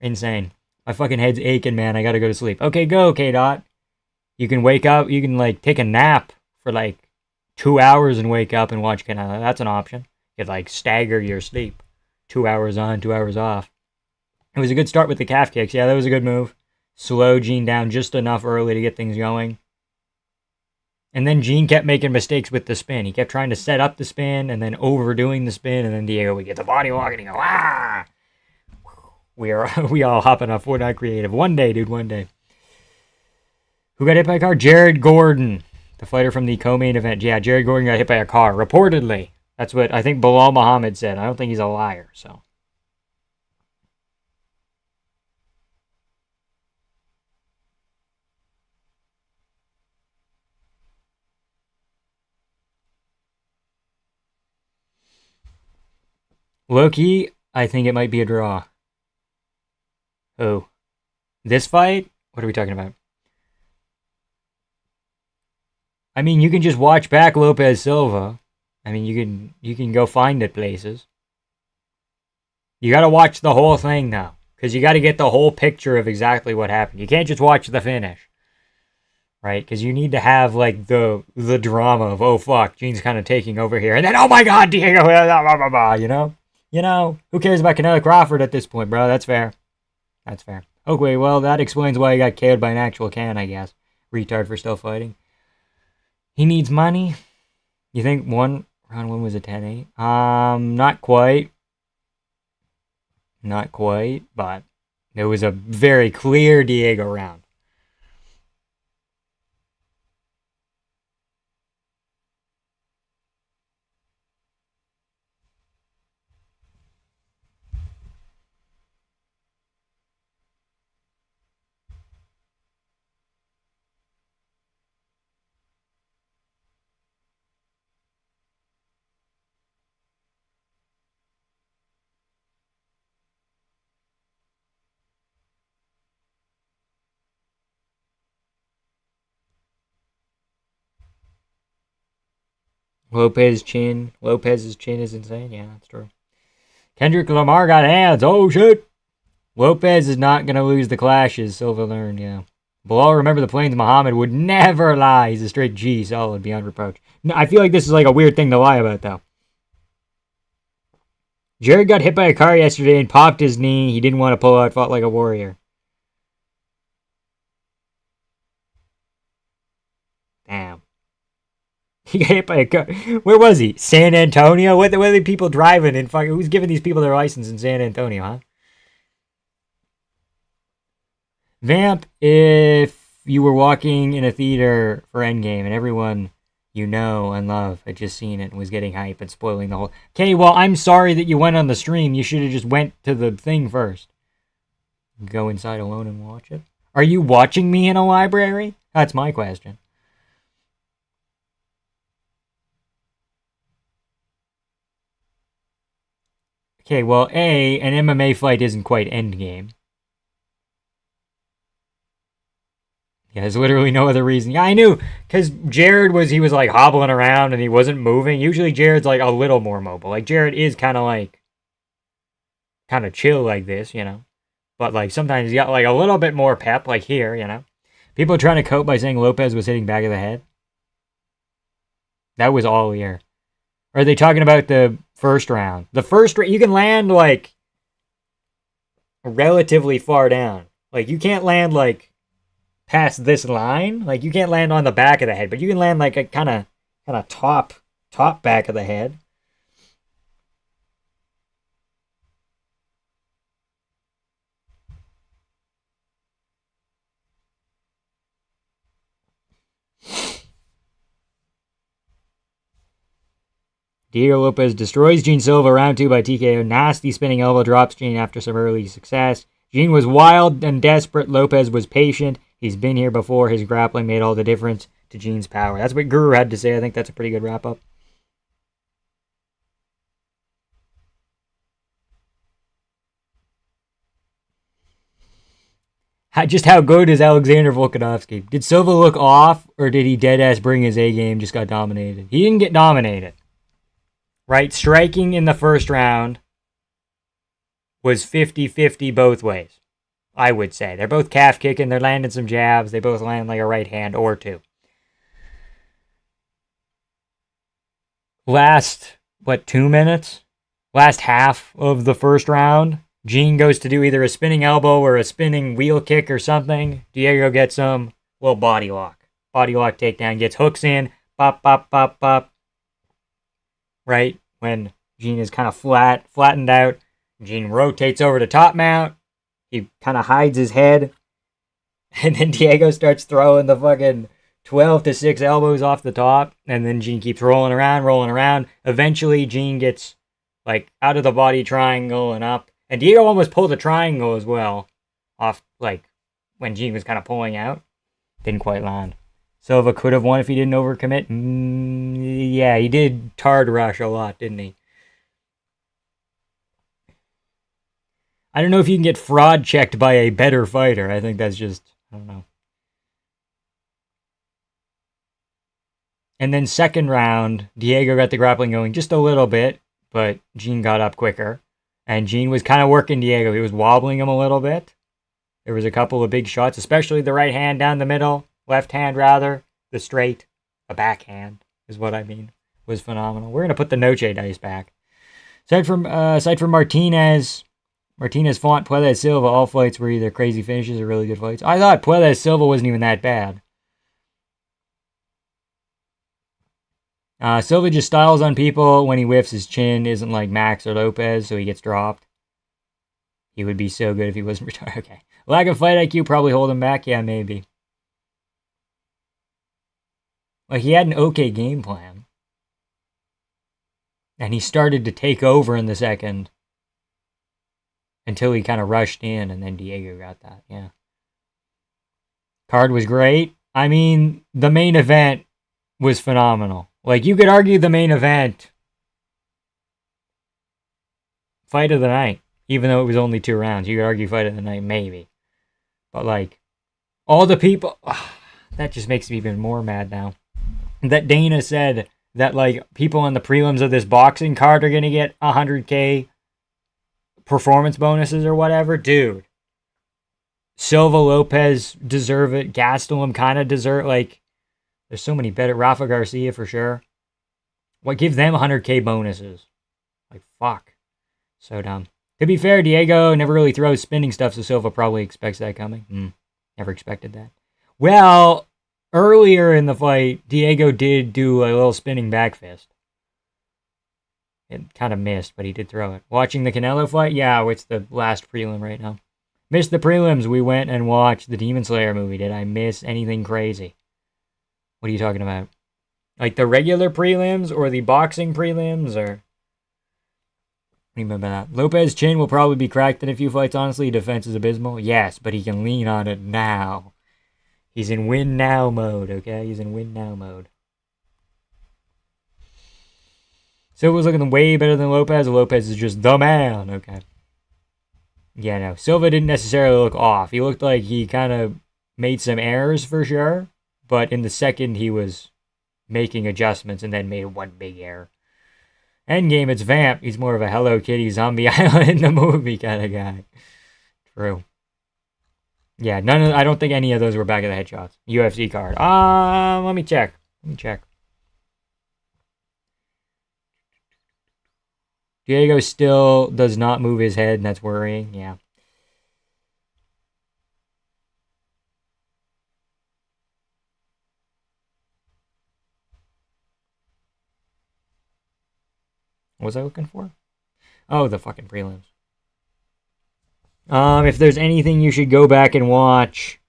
Insane. My fucking head's aching, man. I gotta go to sleep. Okay, go, K-Dot. You can wake up. You can, like, take a nap for, like, 2 hours and wake up and watch Canada. That's an option. You could, like, stagger your sleep. 2 hours on, 2 hours off. It was a good start with the calf kicks. Yeah, that was a good move. Slow Gene down just enough early to get things going. And then Gene kept making mistakes with the spin. He kept trying to set up the spin and then overdoing the spin. And then Diego would get the body walk and he go, ah! We all hopping off Fortnite Creative. One day, dude, one day. Who got hit by a car? Jared Gordon, the fighter from the co-main event. Yeah, Jared Gordon got hit by a car, reportedly. That's what I think Bilal Muhammad said. I don't think he's a liar, so. Low-key, I think it might be a draw. Oh. This fight? What are we talking about? I mean, you can just watch back Lopez Silva. I mean, you can go find it places. You got to watch the whole thing now, because you got to get the whole picture of exactly what happened. You can't just watch the finish, right? Because you need to have like the drama of, oh fuck, Gene's kind of taking over here, and then oh my god, Diego, you know, who cares about Canelo Crawford at this point, bro? That's fair. That's fair. Okay, well that explains why he got KO'd by an actual can, I guess. Retard for still fighting. He needs money. You think round one was a 10-8? Not quite. Not quite, but it was a very clear Diego round. Lopez's chin is insane. Yeah, that's true. Kendrick Lamar got hands. Oh shit. Lopez is not gonna lose the clashes. Silva learned. Yeah. Bilal, remember the Plains Muhammad would never lie. He's a straight G, solid, beyond reproach. No, I feel like this is like a weird thing to lie about, though. Jared got hit by a car yesterday and popped his knee. He didn't want to pull out, fought like a warrior. Damn. He got hit by a car. Where was he? San Antonio? What are the people driving in fucking... Who's giving these people their license in San Antonio, huh? Vamp, if you were walking in a theater for Endgame and everyone you know and love had just seen it and was getting hype and spoiling the whole... Okay, well, I'm sorry that you went on the stream. You should have just went to the thing first. Go inside alone and watch it. Are you watching me in a library? That's my question. Okay, well, an MMA fight isn't quite Endgame. Yeah, there's literally no other reason. Yeah, I knew, because Jared was like hobbling around and he wasn't moving. Usually Jared's like a little more mobile. Like Jared is kind of chill like this, you know. But like sometimes he got like a little bit more pep, like here, you know. People are trying to cope by saying Lopez was hitting back of the head. That was all ear. Or are they talking about the first round? The first round, you can land like relatively far down. Like you can't land like past this line. Like you can't land on the back of the head, but you can land like a kind of top back of the head. Diego Lopez destroys Gene Silva round 2 by TKO. Nasty spinning elbow drops Gene after some early success. Gene was wild and desperate. Lopez was patient. He's been here before. His grappling made all the difference to Gene's power. That's what Guru had to say. I think that's a pretty good wrap-up. Just how good is Alexander Volkanovski? Did Silva look off, or did he dead-ass bring his A-game, just got dominated? He didn't get dominated. Right? Striking in the first round was 50-50 both ways. I would say. They're both calf kicking. They're landing some jabs. They both land like a right hand or two. Last, 2 minutes? Last half of the first round, Gene goes to do either a spinning elbow or a spinning wheel kick or something. Diego gets some little body lock. Body lock takedown. Gets hooks in. Bop, bop, bop, bop. Right? When Gene is kind of flattened out. Gene rotates over to top mount. He kind of hides his head. And then Diego starts throwing the fucking 12-6 elbows off the top. And then Gene keeps rolling around. Eventually, Gene gets like out of the body triangle and up. And Diego almost pulled a triangle as well. Off, like, when Gene was kind of pulling out. Didn't quite land. Silva could have won if he didn't overcommit. Yeah, he did tard rush a lot, didn't he? I don't know if you can get fraud checked by a better fighter. I think that's just, I don't know. And then second round, Diego got the grappling going just a little bit, but Gene got up quicker. And Gene was kind of working Diego. He was wobbling him a little bit. There was a couple of big shots, especially the right hand down the middle. Left hand, rather. The straight. The backhand is what I mean. Was phenomenal. We're going to put the Noche dice back. Aside from Martinez... Martinez fought Puellas Silva. All fights were either crazy finishes or really good fights. I thought Puellas Silva wasn't even that bad. Silva just styles on people when he whiffs. His chin isn't like Max or Lopez, so he gets dropped. He would be so good if he wasn't retired. Okay. Lack of fight IQ probably hold him back. Yeah, maybe. Like, he had an okay game plan. And he started to take over in the second. Until he kind of rushed in, and then Diego got that, yeah. Card was great. I mean, the main event was phenomenal. Like, you could argue the main event fight of the night, even though it was only 2 rounds. You could argue fight of the night, maybe. But, like, all the people... that just makes me even more mad now. That Dana said that, like, people on the prelims of this boxing card are going to get $100K performance bonuses or whatever. Dude, Silva, Lopez deserve it. Gastelum kind of deserve, like, there's so many better. Rafa Garcia for sure. What gives them 100K bonuses? Like, fuck. So dumb. To be fair, Diego never really throws spinning stuff, so Silva probably expects that coming. Never expected that. Well, earlier in the fight, Diego did do a little spinning back fist. It kind of missed, but he did throw it. Watching the Canelo fight? Yeah, it's the last prelim right now. Missed the prelims. We went and watched the Demon Slayer movie. Did I miss anything crazy? What are you talking about? Like the regular prelims or the boxing prelims? Or remember that. Lopez's chin will probably be cracked in a few fights, honestly. Defense is abysmal. Yes, but he can lean on it now. He's in win now mode, okay? He's in win now mode. Silva's looking way better than Lopez. Lopez is just the man. Okay. Yeah, no. Silva didn't necessarily look off. He looked like he kind of made some errors for sure. But in the second, he was making adjustments and then made one big error. Endgame, it's Vamp. He's more of a Hello Kitty Zombie Island in the movie kind of guy. True. Yeah, I don't think any of those were back of the headshots. UFC card. Let me check. Diego still does not move his head, and that's worrying. Yeah. What was I looking for? Oh, the fucking prelims. If there's anything you should go back and watch.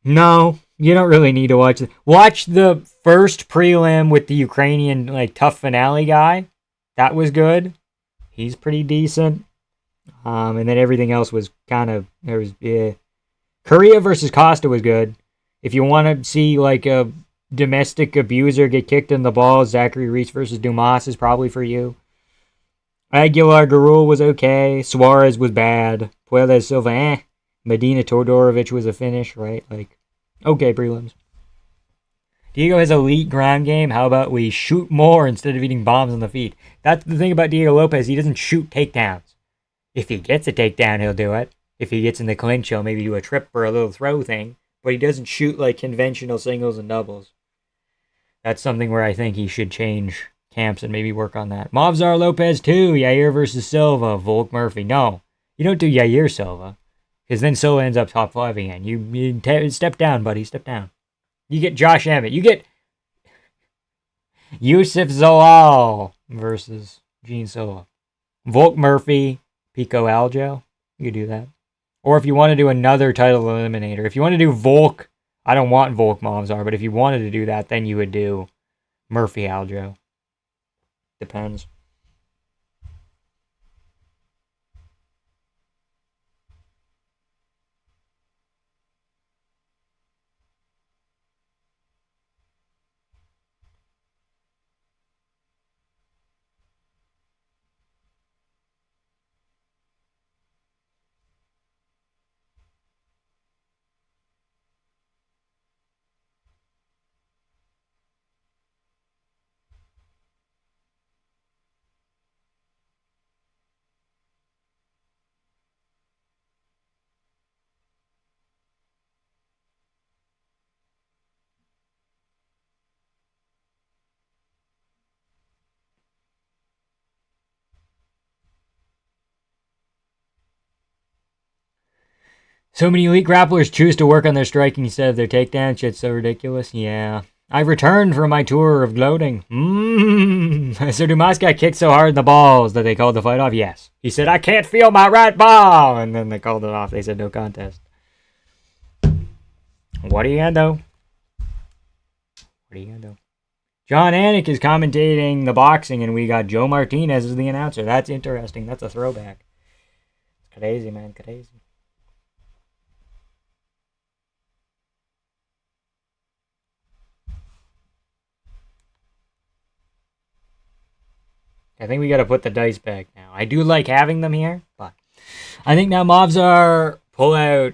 No, you don't really need to watch it. Watch the first prelim with the Ukrainian, like, tough finale guy. That was good. He's pretty decent. And then everything else was kind of, Korea versus Costa was good. If you want to see, like, a domestic abuser get kicked in the balls, Zachary Reese versus Dumas is probably for you. Aguilar Garul was okay. Suarez was bad. Puellas Silva, Medina Todorovic was a finish, right? Like, okay, prelims. Diego has elite ground game. How about we shoot more instead of eating bombs on the feet? That's the thing about Diego Lopez. He doesn't shoot takedowns. If he gets a takedown, he'll do it. If he gets in the clinch, he'll maybe do a trip or a little throw thing. But he doesn't shoot like conventional singles and doubles. That's something where I think he should change camps and maybe work on that. Movzar Lopez 2, Yair versus Silva, Volk Murphy. No, you don't do Yair Silva. Because then Silva ends up top 5 again. You step down, buddy. Step down. You get Josh Emmett. You get Yusuf Zalal versus Gene Silva. Volk Murphy, Pico Aljo. You could do that. Or if you want to do another title eliminator. If you want to do Volk, I don't want Volk Movzar, but if you wanted to do that, then you would do Murphy Aljo. Depends. So many elite grapplers choose to work on their striking instead of their takedown. Shit's so ridiculous. Yeah. I've returned from my tour of gloating. So Dumas got kicked so hard in the balls that they called the fight off? Yes. He said, I can't feel my right ball. And then they called it off. They said no contest. What are you gonna do? What are you gonna do? John Anik is commentating the boxing, and we got Joe Martinez as the announcer. That's interesting. That's a throwback. It's crazy, man. Crazy. I think we got to put the dice back now. I do like having them here, but I think now Movzar pull out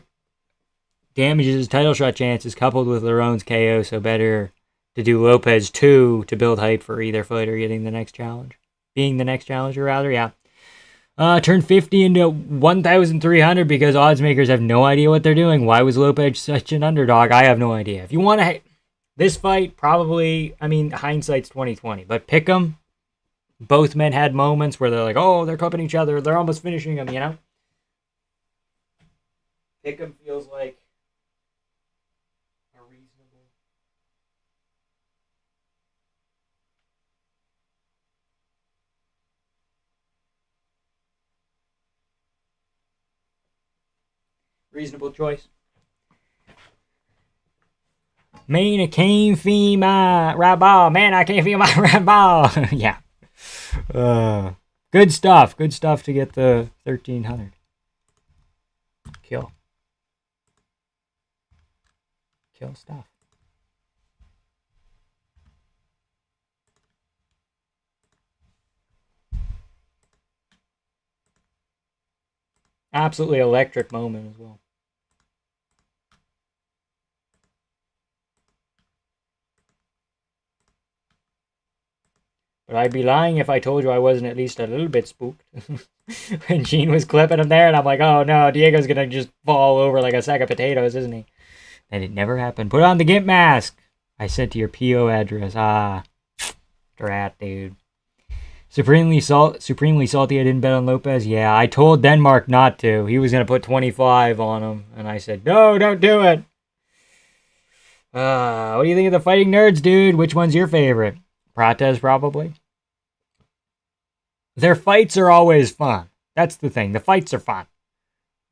damages his title shot chances coupled with Larone's KO, so better to do Lopez 2 to build hype for either fighter getting the next challenge. Being the next challenger, rather, yeah. Turn 50 into 1,300 because odds makers have no idea what they're doing. Why was Lopez such an underdog? I have no idea. If you want to... This fight, probably... I mean, hindsight's 20/20, but pick them. Both men had moments where they're like, oh, they're cupping each other. They're almost finishing them, you know? Pick'em feels like a reasonable choice. Man, I can't feel my right ball. Man, I can't feel my right ball. Yeah. Good stuff. Good stuff to get the 1,300. Kill. Kill stuff. Absolutely electric moment as well. But I'd be lying if I told you I wasn't at least a little bit spooked. When Gene was clipping him there, and I'm like, oh no, Diego's gonna just fall over like a sack of potatoes, isn't he? And it never happened. Put on the GIMP mask. I sent to your PO address. Ah, drat, dude. Supremely salty I didn't bet on Lopez. Yeah, I told Denmark not to. He was gonna put 25 on him, and I said, no, don't do it. What do you think of the Fighting Nerds, dude? Which one's your favorite? Prates, probably. Their fights are always fun. That's the thing. The fights are fun.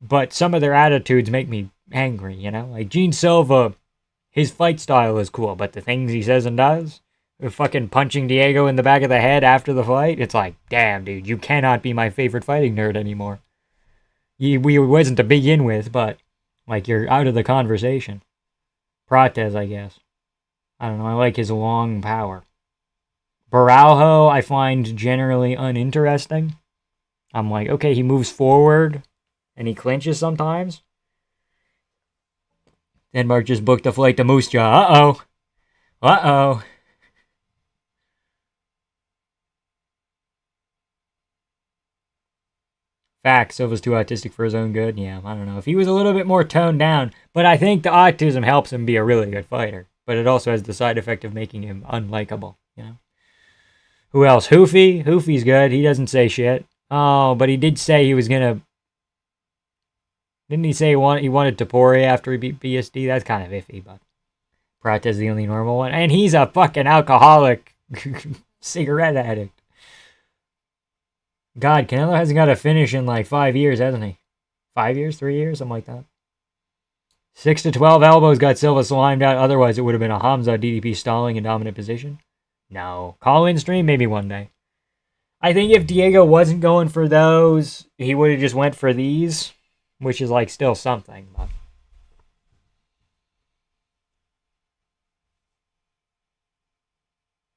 But some of their attitudes make me angry, you know? Like Gene Silva, his fight style is cool, but the things he says and does, fucking punching Diego in the back of the head after the fight, it's like, damn, dude, you cannot be my favorite fighting nerd anymore. We wasn't to begin with, but, like, you're out of the conversation. Prates, I guess. I don't know, I like his long power. Baralho, I find generally uninteresting. I'm like, okay, he moves forward, and he clinches sometimes. Denmark just booked a flight to Moose Jaw. Uh-oh. Uh-oh. Fact, Silva's too autistic for his own good. Yeah, I don't know. If he was a little bit more toned down, but I think the autism helps him be a really good fighter. But it also has the side effect of making him unlikable, you know? Who else? Hoofy? Hoofy's good. He doesn't say shit. Oh, but he did say he was gonna... Didn't he say he wanted Tapori after he beat BSD? That's kind of iffy, but... Prata's the only normal one. And he's a fucking alcoholic cigarette addict. God, Canelo hasn't got a finish in like 5 years, hasn't he? 5 years? 3 years? Something like that. 6 to 12 elbows got Silva slimed out. Otherwise, it would have been a Hamza DDP stalling in dominant position. No. Call-in stream? Maybe one day. I think if Diego wasn't going for those, he would have just went for these, which is like still something. But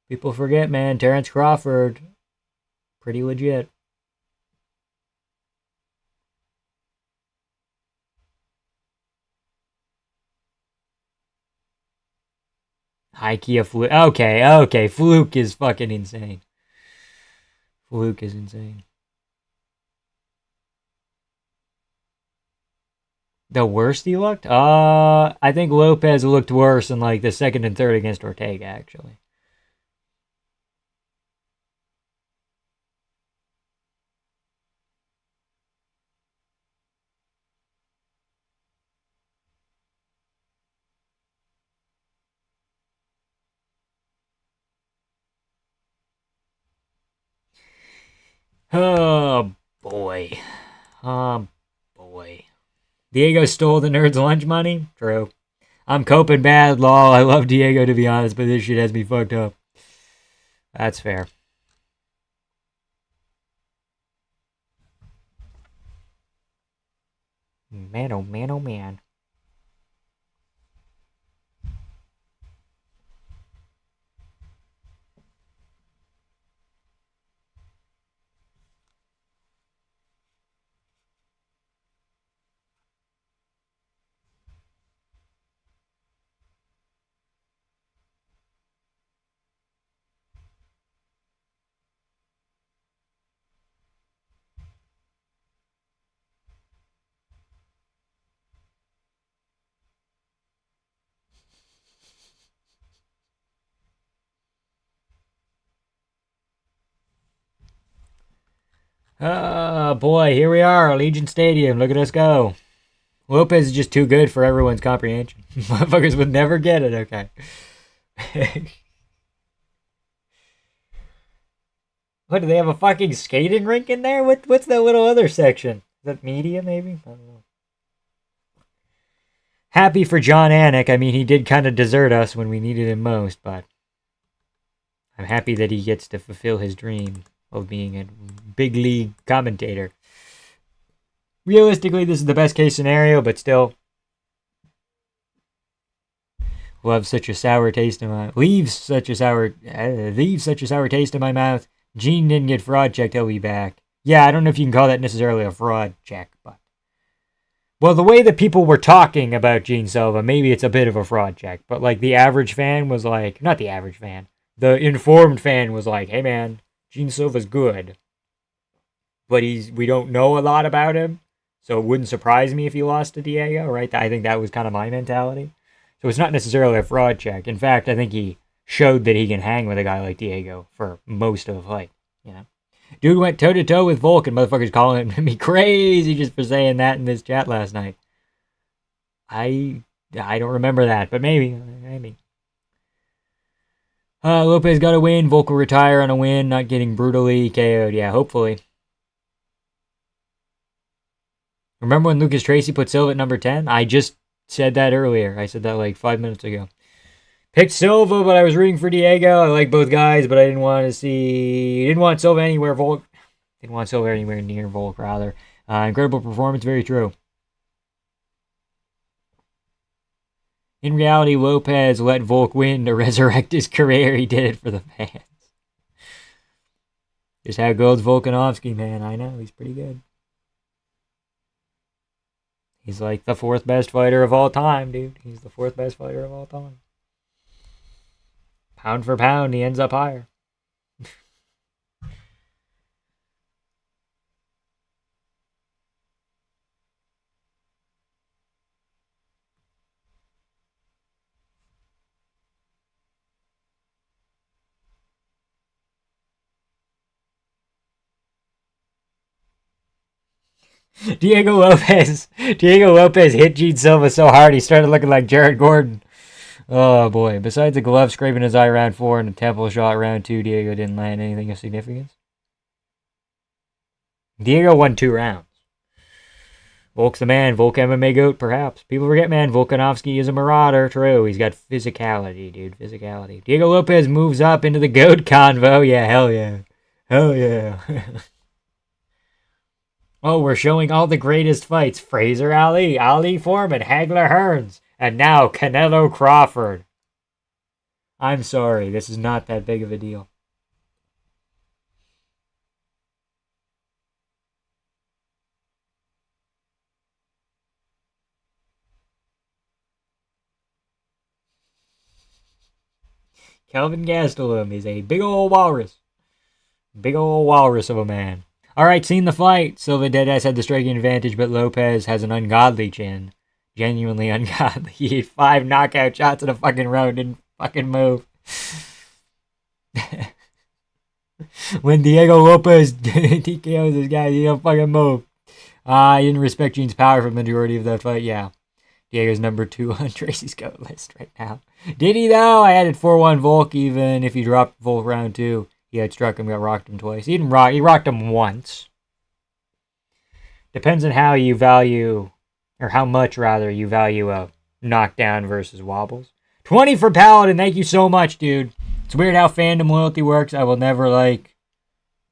people forget, man. Terrence Crawford, pretty legit. High Kia Fluke. Okay. Fluke is fucking insane. Fluke is insane. The worst he looked? I think Lopez looked worse in like the second and third against Ortega, actually. Oh boy. Oh boy. Diego stole the nerd's lunch money? True. I'm coping bad, lol. I love Diego, to be honest, but this shit has me fucked up. That's fair. Man, oh man, oh man. Oh boy, here we are, Allegiant Stadium. Look at us go. Lopez is just too good for everyone's comprehension. Motherfuckers would never get it, okay. What, do they have a fucking skating rink in there? What's that little other section? Is that media, maybe? I don't know. Happy for John Anik. I mean, he did kind of desert us when we needed him most, but I'm happy that he gets to fulfill his dream of being a big league commentator. Realistically, this is the best case scenario, but still, will have such a sour taste in my leaves such a sour taste in my mouth. Gene didn't get fraud checked. He'll be back. Yeah, I don't know if you can call that necessarily a fraud check, but well, the way that people were talking about Gene Silva, maybe it's a bit of a fraud check. But like the average fan was like, not the average fan, the informed fan was like, hey man, Gene Silva's good, but we don't know a lot about him, so it wouldn't surprise me if he lost to Diego, right? I think that was kind of my mentality. So it's not necessarily a fraud check. In fact, I think he showed that he can hang with a guy like Diego for most of the fight, you know? Dude went toe-to-toe with Volk, and motherfuckers calling me crazy just for saying that in this chat last night. I don't remember that, but maybe. Lopez got a win. Volk will retire on a win, not getting brutally KO'd. Yeah, hopefully. Remember when Lucas Tracy put Silva at number 10? I just said that earlier. I said that like 5 minutes ago. Picked Silva, but I was rooting for Diego. I like both guys, but I didn't want Silva anywhere. Didn't want Silva anywhere near Volk, rather. Incredible performance, very true. In reality, Lopez let Volk win to resurrect his career. He did it for the fans. Just how goes Volkanovski, man. I know, he's pretty good. He's like the fourth best fighter of all time, dude. He's the fourth best fighter of all time. Pound for pound, he ends up higher. Diego Lopez hit Gene Silva so hard he started looking like Jared Gordon. Oh boy. Besides a glove scraping his eye round 4 and a temple shot round 2, Diego didn't land anything of significance. Diego won 2 rounds. Volk's the man. Volk MMA GOAT, perhaps. People forget, man, Volkanovski is a marauder. True. He's got physicality, dude. Physicality. Diego Lopez moves up into the GOAT convo. Yeah, hell yeah. Hell yeah. Oh, we're showing all the greatest fights. Fraser Ali, Ali Foreman, Hagler Hearns, and now Canelo Crawford. I'm sorry, this is not that big of a deal. Kelvin Gastelum is a big old walrus. Big old walrus of a man. Alright, seen the fight. Silva Deadass had the striking advantage, but Lopez has an ungodly chin. Genuinely ungodly. He had 5 knockout shots in a fucking row, didn't fucking move. When Diego Lopez TKOs this guy, he don't fucking move. He didn't respect Gene's power for the majority of that fight, yeah. Diego's number 2 on Tracy's GOAT list right now. Did he, though? I added 4-1 Volk, even if he dropped Volk round 2. He had struck him, got rocked him twice. He rocked him once. Depends on how you value, or how much, rather, you value a knockdown versus wobbles. 20 for Paladin, thank you so much, dude. It's weird how fandom loyalty works. I will never like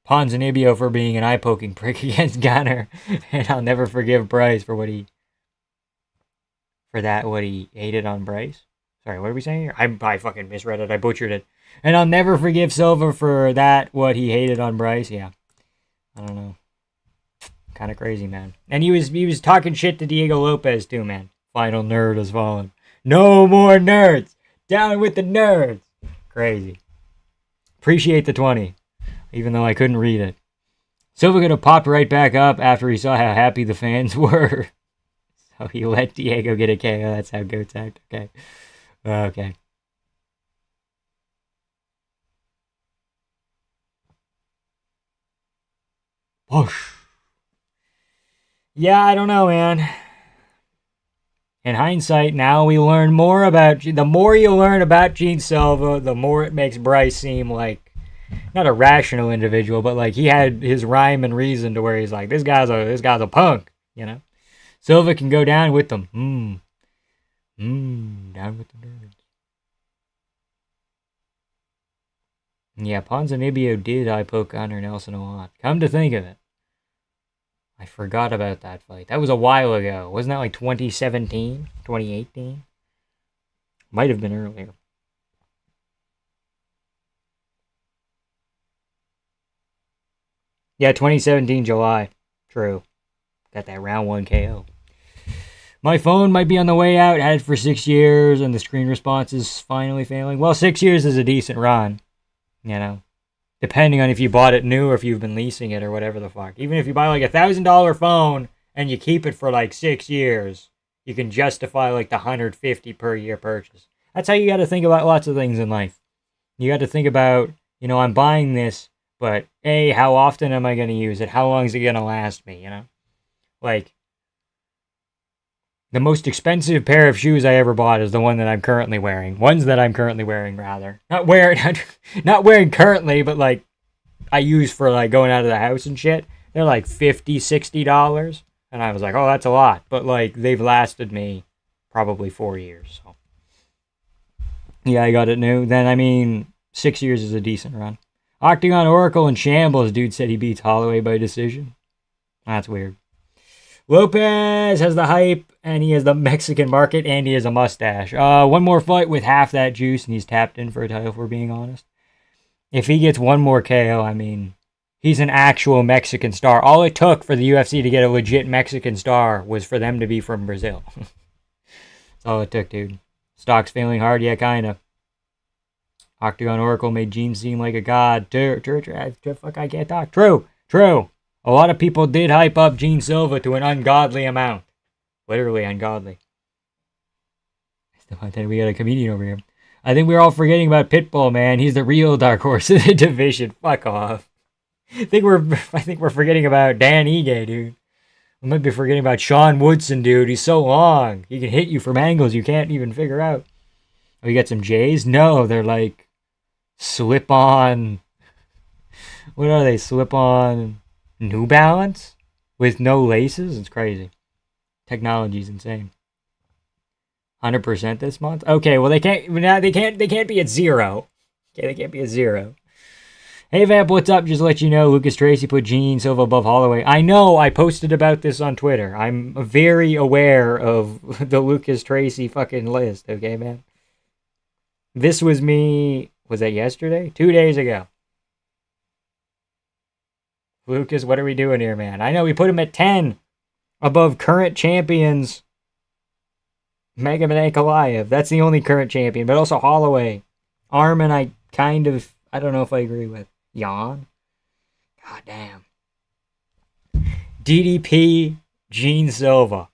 Ponzinibbio for being an eye-poking prick against Gunner. And I'll never forgive Bryce for what he hated on Bryce. Sorry, what are we saying here? I fucking misread it. I butchered it. And I'll never forgive Silva for that, what he hated on Bryce. Yeah. I don't know. Kind of crazy, man. And he was talking shit to Diego Lopez, too, man. Final nerd has fallen. No more nerds. Down with the nerds. Crazy. Appreciate the 20. Even though I couldn't read it. Silva could have popped right back up after he saw how happy the fans were. So he let Diego get a KO. That's how goats act. Okay. Okay. Whoosh. Yeah, I don't know, man. In hindsight, now we learn more about... The more you learn about Gene Silva, the more it makes Bryce seem like... Not a rational individual, but like he had his rhyme and reason to where he's like, this guy's a punk, you know? Silva can go down with them. Down with the nerds. Yeah, Ponzinibbio did eye poke Gunnar Nelson a lot. Come to think of it. I forgot about that fight. That was a while ago. Wasn't that like 2017? 2018? Might have been earlier. Yeah, 2017 July. True. Got that round 1 KO. My phone might be on the way out. Had it for 6 years, and the screen response is finally failing. Well, 6 years is a decent run. You know, depending on if you bought it new or if you've been leasing it or whatever the fuck. Even if you buy like $1,000 phone and you keep it for like 6 years, you can justify like the $150 per year purchase. That's how you got to think about lots of things in life. You got to think about, you know, I'm buying this, but A, how often am I going to use it? How long is it going to last me, you know? Like, the most expensive pair of shoes I ever bought is the one that I'm currently wearing. Ones that I'm currently wearing, rather. Not wearing currently, but like I use for like going out of the house and shit. They're like $50, $60. And I was like, oh, that's a lot. But like they've lasted me probably 4 years. So yeah, I got it new. Then, I mean, 6 years is a decent run. Octagon Oracle and Shambles. Dude said he beats Holloway by decision. That's weird. Lopez has the hype, and he has the Mexican market, and he has a mustache. One more fight with half that juice, and he's tapped in for a title, if we're being honest. If he gets one more KO, I mean, he's an actual Mexican star. All it took for the UFC to get a legit Mexican star was for them to be from Brazil. That's all it took, dude. Stock's failing hard, yeah, kind of. Octagon Oracle made Gene seem like a god. Fuck, I can't talk. True. A lot of people did hype up Gene Silva to an ungodly amount. Literally ungodly. We got a comedian over here. I think we're all forgetting about Pitbull, man. He's the real dark horse of the division. Fuck off. I think we're forgetting about Dan Ige, dude. We might be forgetting about Sean Woodson, dude. He's so long. He can hit you from angles you can't even figure out. Oh, you got some J's? No, they're like slip-on. What are they? Slip-on New Balance with no laces? It's crazy. Technology's insane. 100% this month? Okay, well they can't be at 0. Okay, they can't be at 0. Hey Vamp, what's up? Just to let you know, Lucas Tracy put Gene Silva above Holloway. I know, I posted about this on Twitter. I'm very aware of the Lucas Tracy fucking list, okay, man? This was me, was that yesterday? 2 days ago. Lucas, what are we doing here, man? I know, we put him at 10 above current champions. Mega Man Ankalaev. That's the only current champion, but also Holloway. Armin, I don't know if I agree with. Jan? God damn. DDP, Gene Silva.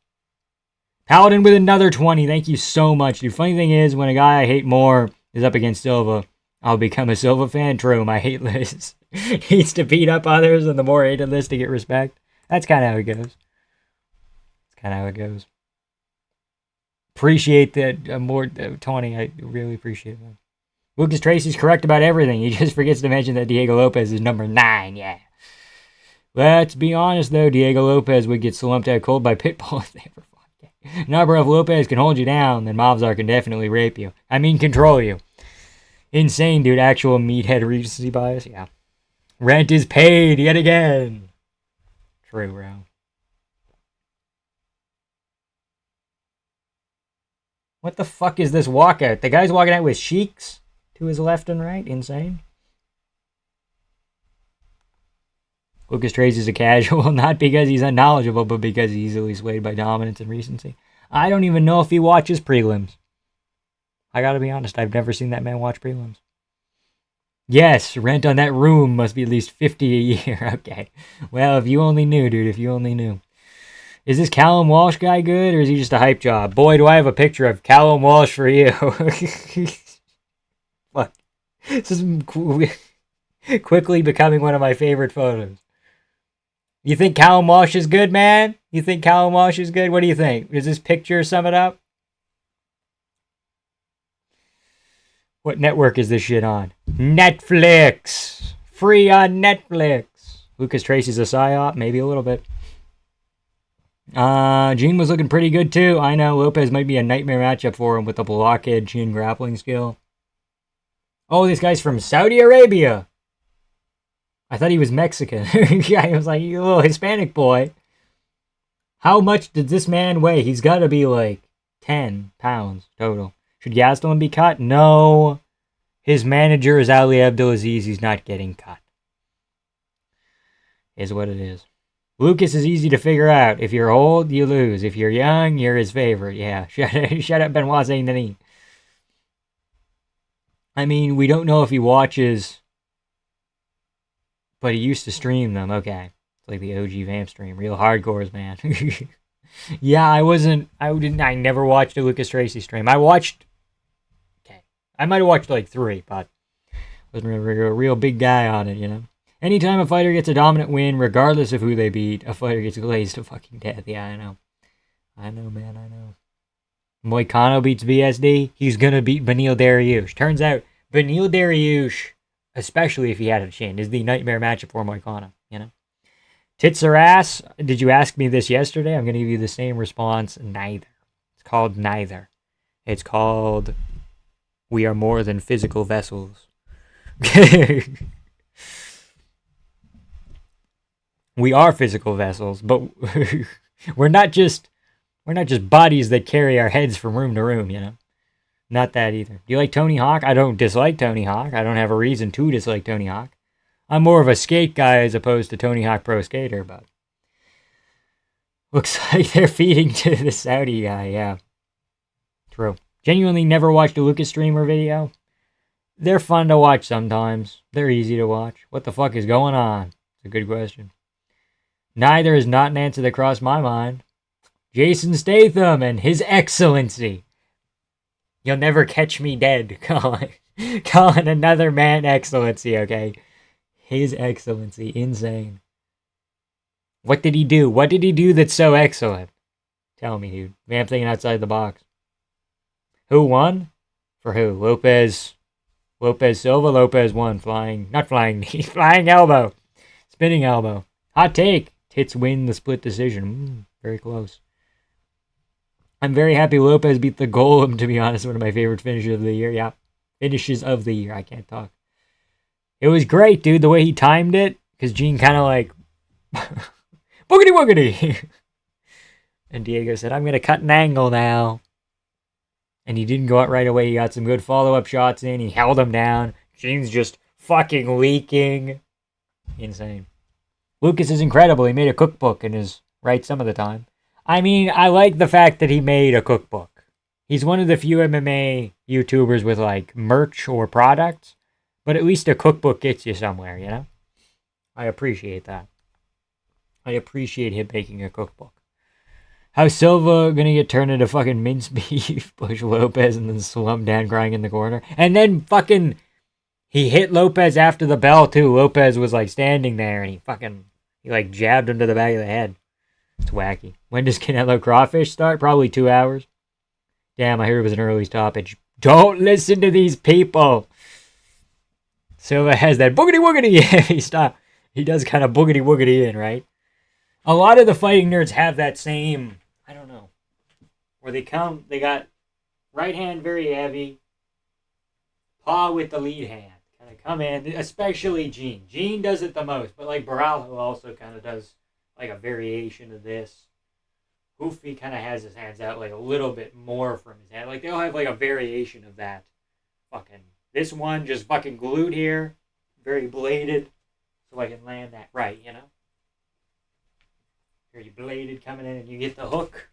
Paladin with another 20. Thank you so much, dude. Funny thing is, when a guy I hate more is up against Silva, I'll become a Silva fan. True, my hate list needs to beat up others, and the more hated list to get respect. That's kind of how it goes. Appreciate that more 20. I really appreciate that. Lucas Tracy's correct about everything. He just forgets to mention that Diego Lopez is number 9. Yeah. Let's be honest though. Diego Lopez would get slumped out cold by Pitbull if they ever fought. No, bro. If Lopez can hold you down, then Mavzar can definitely rape you. I mean, control you. Insane, dude. Actual meathead recency bias. Yeah. Rent is paid yet again. True, bro. What the fuck is this walkout? The guy's walking out with sheiks to his left and right. Insane. Lucas Tracy's a casual, not because he's unknowledgeable, but because he's easily swayed by dominance and recency. I don't even know if he watches prelims. I gotta be honest, I've never seen that man watch prelims. Yes, rent on that room must be at least $50 a year. Okay. Well, if you only knew, dude, if you only knew. Is this Callum Walsh guy good, or is he just a hype job? Boy, do I have a picture of Callum Walsh for you. What? This is quickly becoming one of my favorite photos. You think Callum Walsh is good, man? You think Callum Walsh is good? What do you think? Does this picture sum it up? What network is this shit on? Netflix! Free on Netflix! Lucas Tracy's a psyop? Maybe a little bit. Gene was looking pretty good too. I know Lopez might be a nightmare matchup for him with the blockhead chin grappling skill. Oh, this guy's from Saudi Arabia. I thought he was Mexican. Yeah, he was like, you little Hispanic boy. How much did this man weigh? He's got to be like 10 pounds total. Should Gastelum be cut? No. His manager is Ali Abdulaziz. He's not getting cut. Is what it is. Lucas is easy to figure out. If you're old, you lose. If you're young, you're his favorite. Yeah. Shut up, Benoit Saint-Denis. I mean, we don't know if he watches, but he used to stream them. Okay. It's like the OG Vamp stream. Real hardcores, man. Yeah, I never watched a Lucas Tracy stream. I might have watched like 3, but wasn't a real big guy on it, you know? Anytime a fighter gets a dominant win, regardless of who they beat, a fighter gets glazed to fucking death. Yeah, I know. I know, man, I know. Moicano beats BSD. He's going to beat Beneil Dariush. Turns out, Beneil Dariush, especially if he had a chin, is the nightmare matchup for Moicano, you know? Tits or ass? Did you ask me this yesterday? I'm going to give you the same response. Neither. It's called neither. It's called we are more than physical vessels. We are physical vessels, but we're not just bodies that carry our heads from room to room, you know? Not that either. Do you like Tony Hawk? I don't dislike Tony Hawk. I don't have a reason to dislike Tony Hawk. I'm more of a skate guy as opposed to Tony Hawk Pro Skater, but looks like they're feeding to the Saudi guy, yeah. True. Genuinely never watched a Lucas stream or video. They're fun to watch sometimes. They're easy to watch. What the fuck is going on? It's a good question. Neither is not an answer that crossed my mind. Jason Statham and His Excellency. You'll never catch me dead, calling another man excellency, okay? His Excellency. Insane. What did he do? What did he do that's so excellent? Tell me, dude. Man, I'm thinking outside the box. Who won? For who? Lopez Silva. Lopez won. Not flying knee. Flying elbow. Spinning elbow. Hot take. Tits win the split decision. Very close. I'm very happy Lopez beat the Golem, to be honest. One of my favorite finishes of the year. Yeah. Finishes of the year. I can't talk. It was great, dude, the way he timed it. Because Gene kind of like... boogity woogity! And Diego said, I'm going to cut an angle now. And he didn't go out right away. He got some good follow-up shots in. He held him down. Gene's just fucking leaking. Insane. Lucas is incredible. He made a cookbook and is right some of the time. I mean, I like the fact that he made a cookbook. He's one of the few MMA YouTubers with, like, merch or products. But at least a cookbook gets you somewhere, you know? I appreciate that. I appreciate him making a cookbook. How's Silva gonna get turned into fucking minced beef? Push Lopez and then slump down crying in the corner. And then fucking... He hit Lopez after the bell, too. Lopez was, like, standing there and he like, jabbed him to the back of the head. It's wacky. When does Canelo Crawfish start? Probably 2 hours. Damn, I heard it was an early stoppage. Don't listen to these people. Silva has that boogity woogity. He does kind of boogity woogity in, right? A lot of the fighting nerds have that same, I don't know, where they got right hand very heavy, paw with the lead hand. Kind of come in, especially Gene. Gene does it the most, but like Baralho also kind of does like a variation of this. Hoofy kind of has his hands out like a little bit more from his hand. Like they'll have like a variation of that. This one just fucking glued here, very bladed, so I can land that right, you know? Very bladed coming in and you get the hook.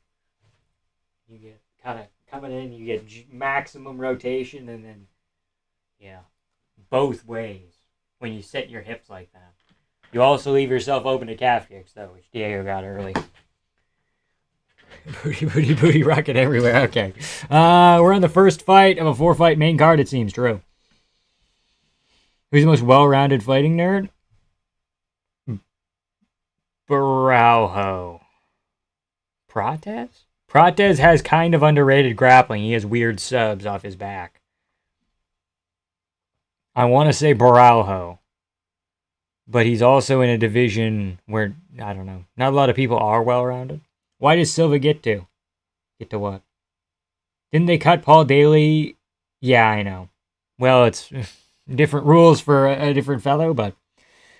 You get kind of coming in, you get maximum rotation and then, yeah, both ways when you set your hips like that. You also leave yourself open to calf kicks, though, which Diego got early. Booty, rocket everywhere. Okay. We're on the first fight of a 4-fight main card, it seems. True. Who's the most well-rounded fighting nerd? Baraujo. Prates has kind of underrated grappling. He has weird subs off his back. I want to say Baraujo. But he's also in a division where, I don't know, not a lot of people are well-rounded. Why does Silva get to? Get to what? Didn't they cut Paul Daly? Yeah, I know. Well, it's different rules for a different fellow, but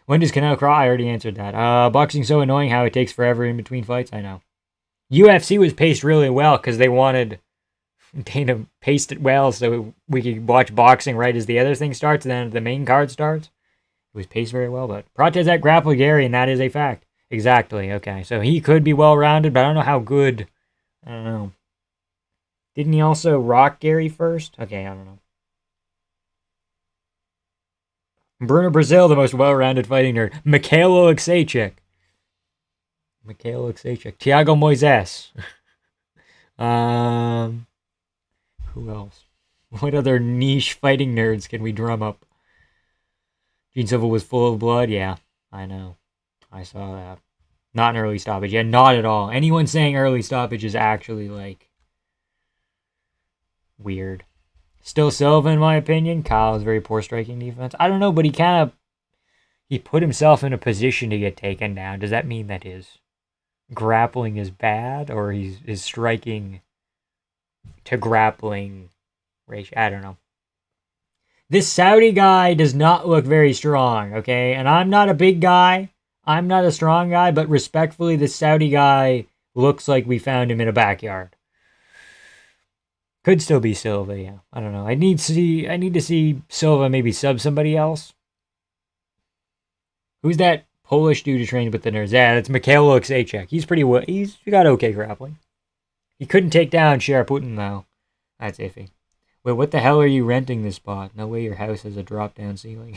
when does Canelo cry? I already answered that. Boxing's so annoying how it takes forever in between fights. I know. UFC was paced really well because they wanted Dana paced it well so we could watch boxing right as the other thing starts and then the main card starts. It was paced very well, but Prates at grapple Gary, and that is a fact. Exactly, okay. So he could be well-rounded, but I don't know how good. I don't know. Didn't he also rock Gary first? Okay, I don't know. Bruno Brazil, the most well-rounded fighting nerd. Mikhail Oleksiejczuk. Thiago Moises. Who else? What other niche fighting nerds can we drum up? Gene Silva was full of blood? Yeah, I know. I saw that. Not an early stoppage. Yeah, not at all. Anyone saying early stoppage is actually, like, weird. Still Silva, in my opinion. Kyle is very poor striking defense. I don't know, but he put himself in a position to get taken down. Does that mean that his grappling is bad, or his striking to grappling ratio? I don't know. This Saudi guy does not look very strong, okay? And I'm not a big guy. I'm not a strong guy, but respectfully, this Saudi guy looks like we found him in a backyard. Could still be Silva, yeah. I don't know. I need to see Silva maybe sub somebody else. Who's that Polish dude who trained with the nerds? Yeah, that's Mikhail Oleksiejczuk. He's got okay grappling. He couldn't take down Sharaputin, though. That's iffy. Wait, what the hell are you renting this spot? No way your house has a drop-down ceiling.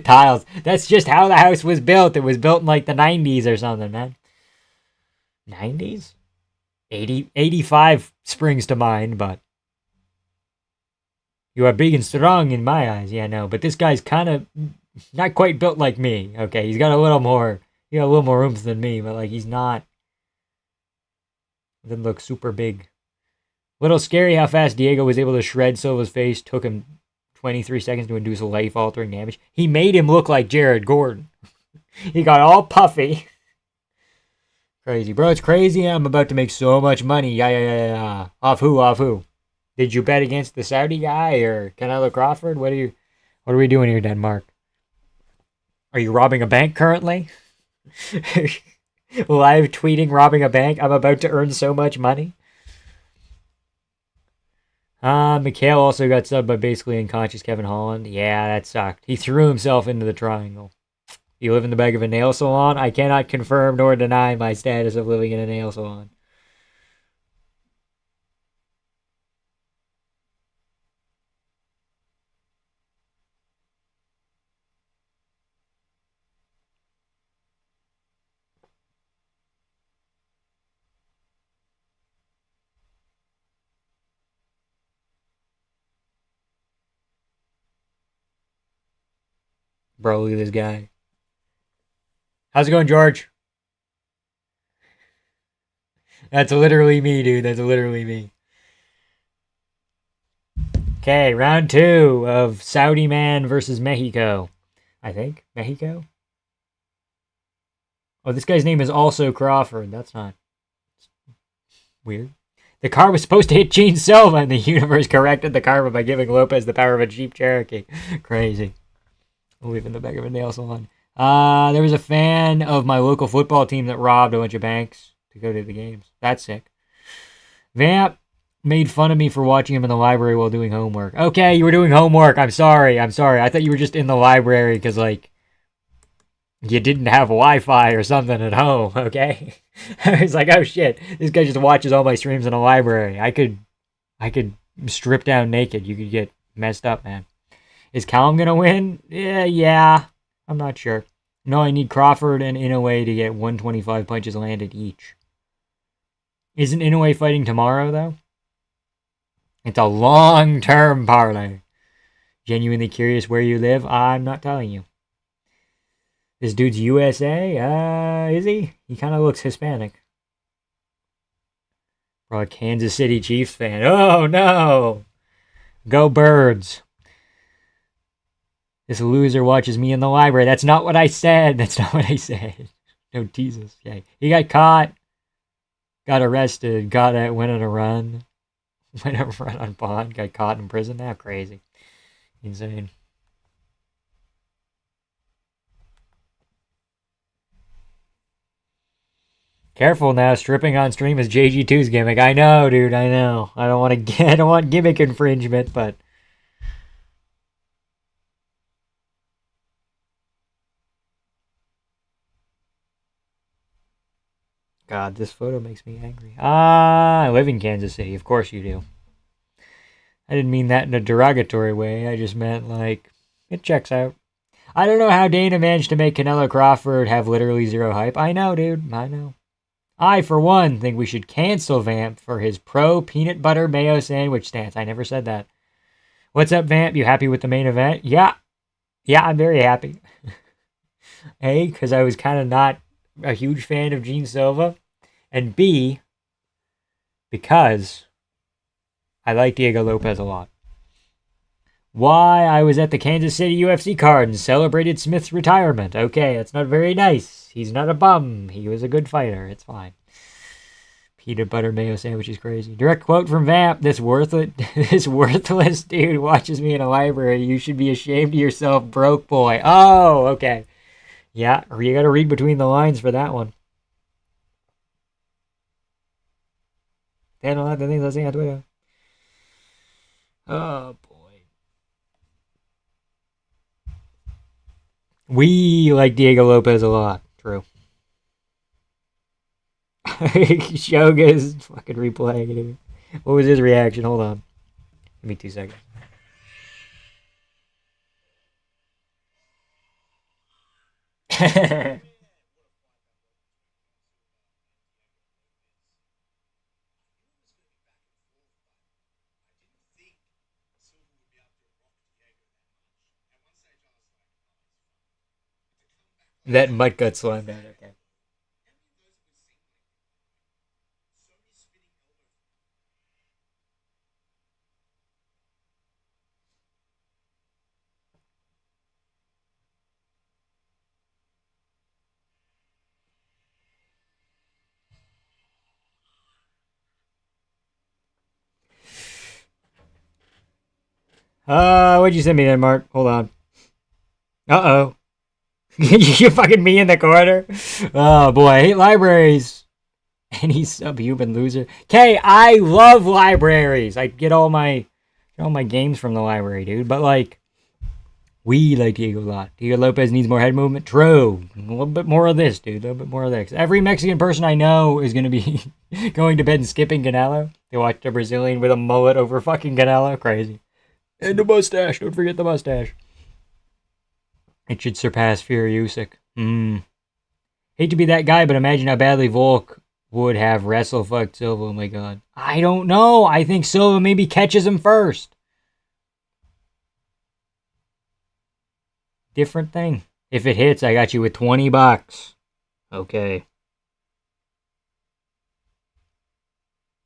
Tiles. That's just how the house was built. It was built in like the 90s or something, man. 90s? 85 springs to mind, but you are big and strong in my eyes. Yeah, no, but this guy's kind of not quite built like me. Okay, he's got a little more, a little more oomph than me, but like he's not. Doesn't look super big. Little scary how fast Diego was able to shred Silva's face. Took him 23 seconds to induce life-altering damage. He made him look like Jared Gordon. He got all puffy. Crazy, bro. It's crazy. I'm about to make so much money. Yeah. Off who? Did you bet against the Saudi guy or Canelo Crawford? What are we doing here, Denmark? Are you robbing a bank currently? Live tweeting robbing a bank. I'm about to earn so much money. Mikhail also got subbed by basically unconscious Kevin Holland. Yeah, that sucked. He threw himself into the triangle. You live in the back of a nail salon? I cannot confirm nor deny my status of living in a nail salon. Bro, look at this guy. How's it going, George? That's literally me, dude. That's literally me. Okay, round 2 of Saudi Man versus Mexico. I think. Mexico? Oh, this guy's name is also Crawford. That's not weird. The car was supposed to hit Gene Silva, and the universe corrected the karma by giving Lopez the power of a Jeep Cherokee. Crazy. Live in the back of a nail salon. There was a fan of my local football team that robbed a bunch of banks to go to the games. That's sick. Vamp made fun of me for watching him in the library while doing homework. Okay, you were doing homework. I'm sorry. I thought you were just in the library because, like, you didn't have Wi-Fi or something at home, okay? I was like, oh shit, this guy just watches all my streams in a library. I could strip down naked. You could get messed up, man. Is Callum gonna win? Yeah. I'm not sure. No, I need Crawford and Inoue to get 125 punches landed each. Isn't Inoue fighting tomorrow, though? It's a long-term parlay. Genuinely curious where you live? I'm not telling you. This dude's USA? Is he? He kind of looks Hispanic. Bro, a Kansas City Chiefs fan. Oh, no! Go Birds. This loser watches me in the library. That's not what I said. No teases. Yeah. He got caught. Got arrested. Went on a run. Went on a run on bond. Got caught in prison. Now crazy. Insane. Careful now. Stripping on stream is JG2's gimmick. I know, dude. I know. I don't want gimmick infringement, but God, this photo makes me angry. I live in Kansas City. Of course you do. I didn't mean that in a derogatory way. I just meant, like, it checks out. I don't know how Dana managed to make Canelo Crawford have literally zero hype. I know, dude. I know. I, for one, think we should cancel Vamp for his pro peanut butter mayo sandwich stance. I never said that. What's up, Vamp? You happy with the main event? Yeah, I'm very happy. A, because I was kind of not a huge fan of Gene Silva. And B, because I like Diego Lopez a lot. Why? I was at the Kansas City UFC card and celebrated Smith's retirement. Okay, that's not very nice. He's not a bum. He was a good fighter. It's fine. Peanut butter mayo sandwich is crazy. Direct quote from Vamp. This worthless dude watches me in a library. You should be ashamed of yourself, broke boy. Oh, okay. Yeah, you gotta read between the lines for that one. Tengo the things I see on Twitter. Oh, boy. We like Diego Lopez a lot. True. Shoga's fucking replaying it. What was his reaction? Hold on. Give me 2 seconds. That mud gut slam down. Okay. What'd you send me then, Mark? Hold on. Uh-oh. You fucking me in the corner? Oh, boy. I hate libraries. Any subhuman loser. Okay, I love libraries. I get all my games from the library, dude. But, like, we like Diego a lot. Diego Lopez needs more head movement. True. A little bit more of this, dude. A little bit more of this. Every Mexican person I know is going to be going to bed and skipping Canelo. They watched a Brazilian with a mullet over fucking Canelo. Crazy. And the mustache. Don't forget the mustache. It should surpass Fury Usyk. Hate to be that guy, but imagine how badly Volk would have wrestle fucked Silva. Oh my god. I don't know. I think Silva maybe catches him first. Different thing. If it hits, I got you with $20. Okay.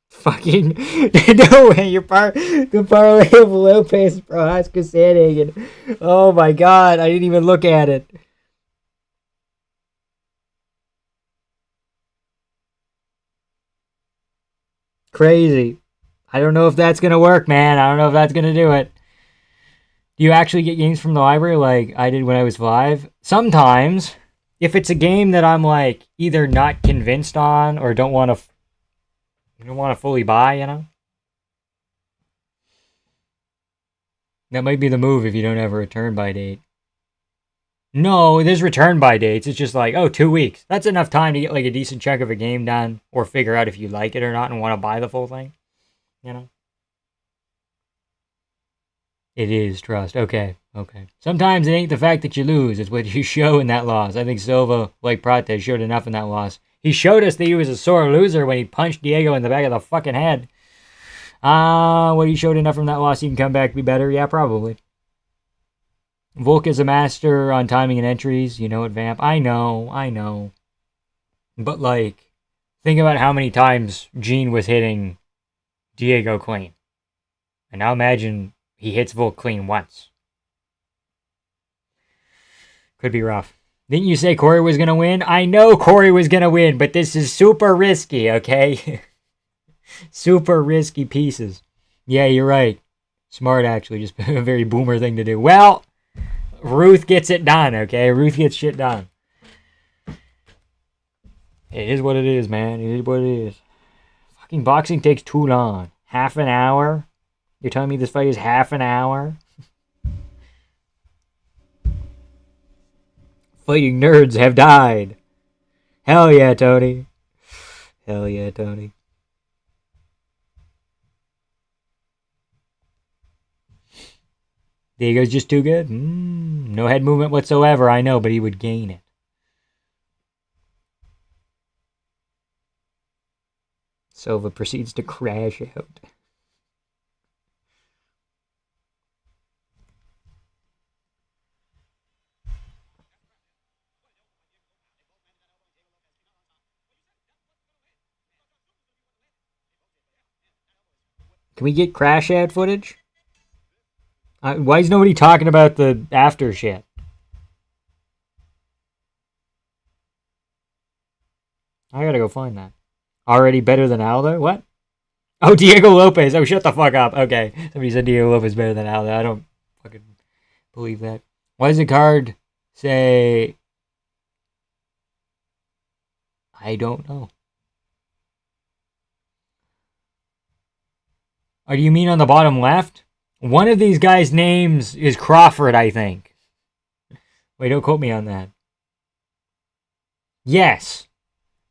Fucking no way! The parlay of Lopez Prohaska Sandhagen. Oh my god! I didn't even look at it. Crazy. I don't know if that's gonna work, man. I don't know if that's gonna do it. Do you actually get games from the library like I did when I was 5? Sometimes, if it's a game that I'm like either not convinced on or don't want to fully buy, you know. That might be the move if you don't have a return by date. No, there's return by dates. It's just like, 2 weeks. That's enough time to get like a decent chunk of a game done or figure out if you like it or not and want to buy the full thing. You know? It is trust. Okay. Sometimes it ain't the fact that you lose. It's what you show in that loss. I think Silva, like Prate, showed enough in that loss. He showed us that he was a sore loser when he punched Diego in the back of the fucking head. What he showed enough from that loss, he can come back and be better? Yeah, probably. Volk is a master on timing and entries. You know it, Vamp. I know. But, like, think about how many times Gene was hitting Diego clean. And now imagine he hits Volk clean once. Could be rough. Didn't you say Corey was going to win? I know Corey was going to win, but this is super risky, okay? Super risky pieces. Yeah, you're right. Smart, actually. Just a very boomer thing to do. Well, Ruth gets it done, okay? Ruth gets shit done. It is what it is, man. It is what it is. Fucking boxing takes too long. Half an hour? You're telling me this fight is half an hour? Fighting nerds have died. Hell yeah, Tony. Hell yeah, Tony. Diego's just too good? No head movement whatsoever, I know, but he would gain it. Silva proceeds to crash out. Can we get crash ad footage? Why is nobody talking about the after shit? I gotta go find that. Already better than Aldo? What? Oh, Diego Lopez. Oh, shut the fuck up. Okay. Somebody said Diego Lopez better than Aldo. I don't fucking believe that. Why does the card say... I don't know. Oh, do you mean on the bottom left? One of these guys' names is Crawford, I think. Wait, don't quote me on that. Yes.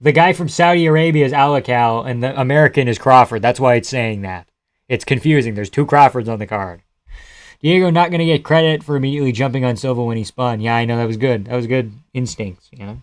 The guy from Saudi Arabia is Alakal, and the American is Crawford. That's why it's saying that. It's confusing. There's 2 Crawfords on the card. Diego not going to get credit for immediately jumping on Silva when he spun. Yeah, I know. That was good. That was good instincts, you know?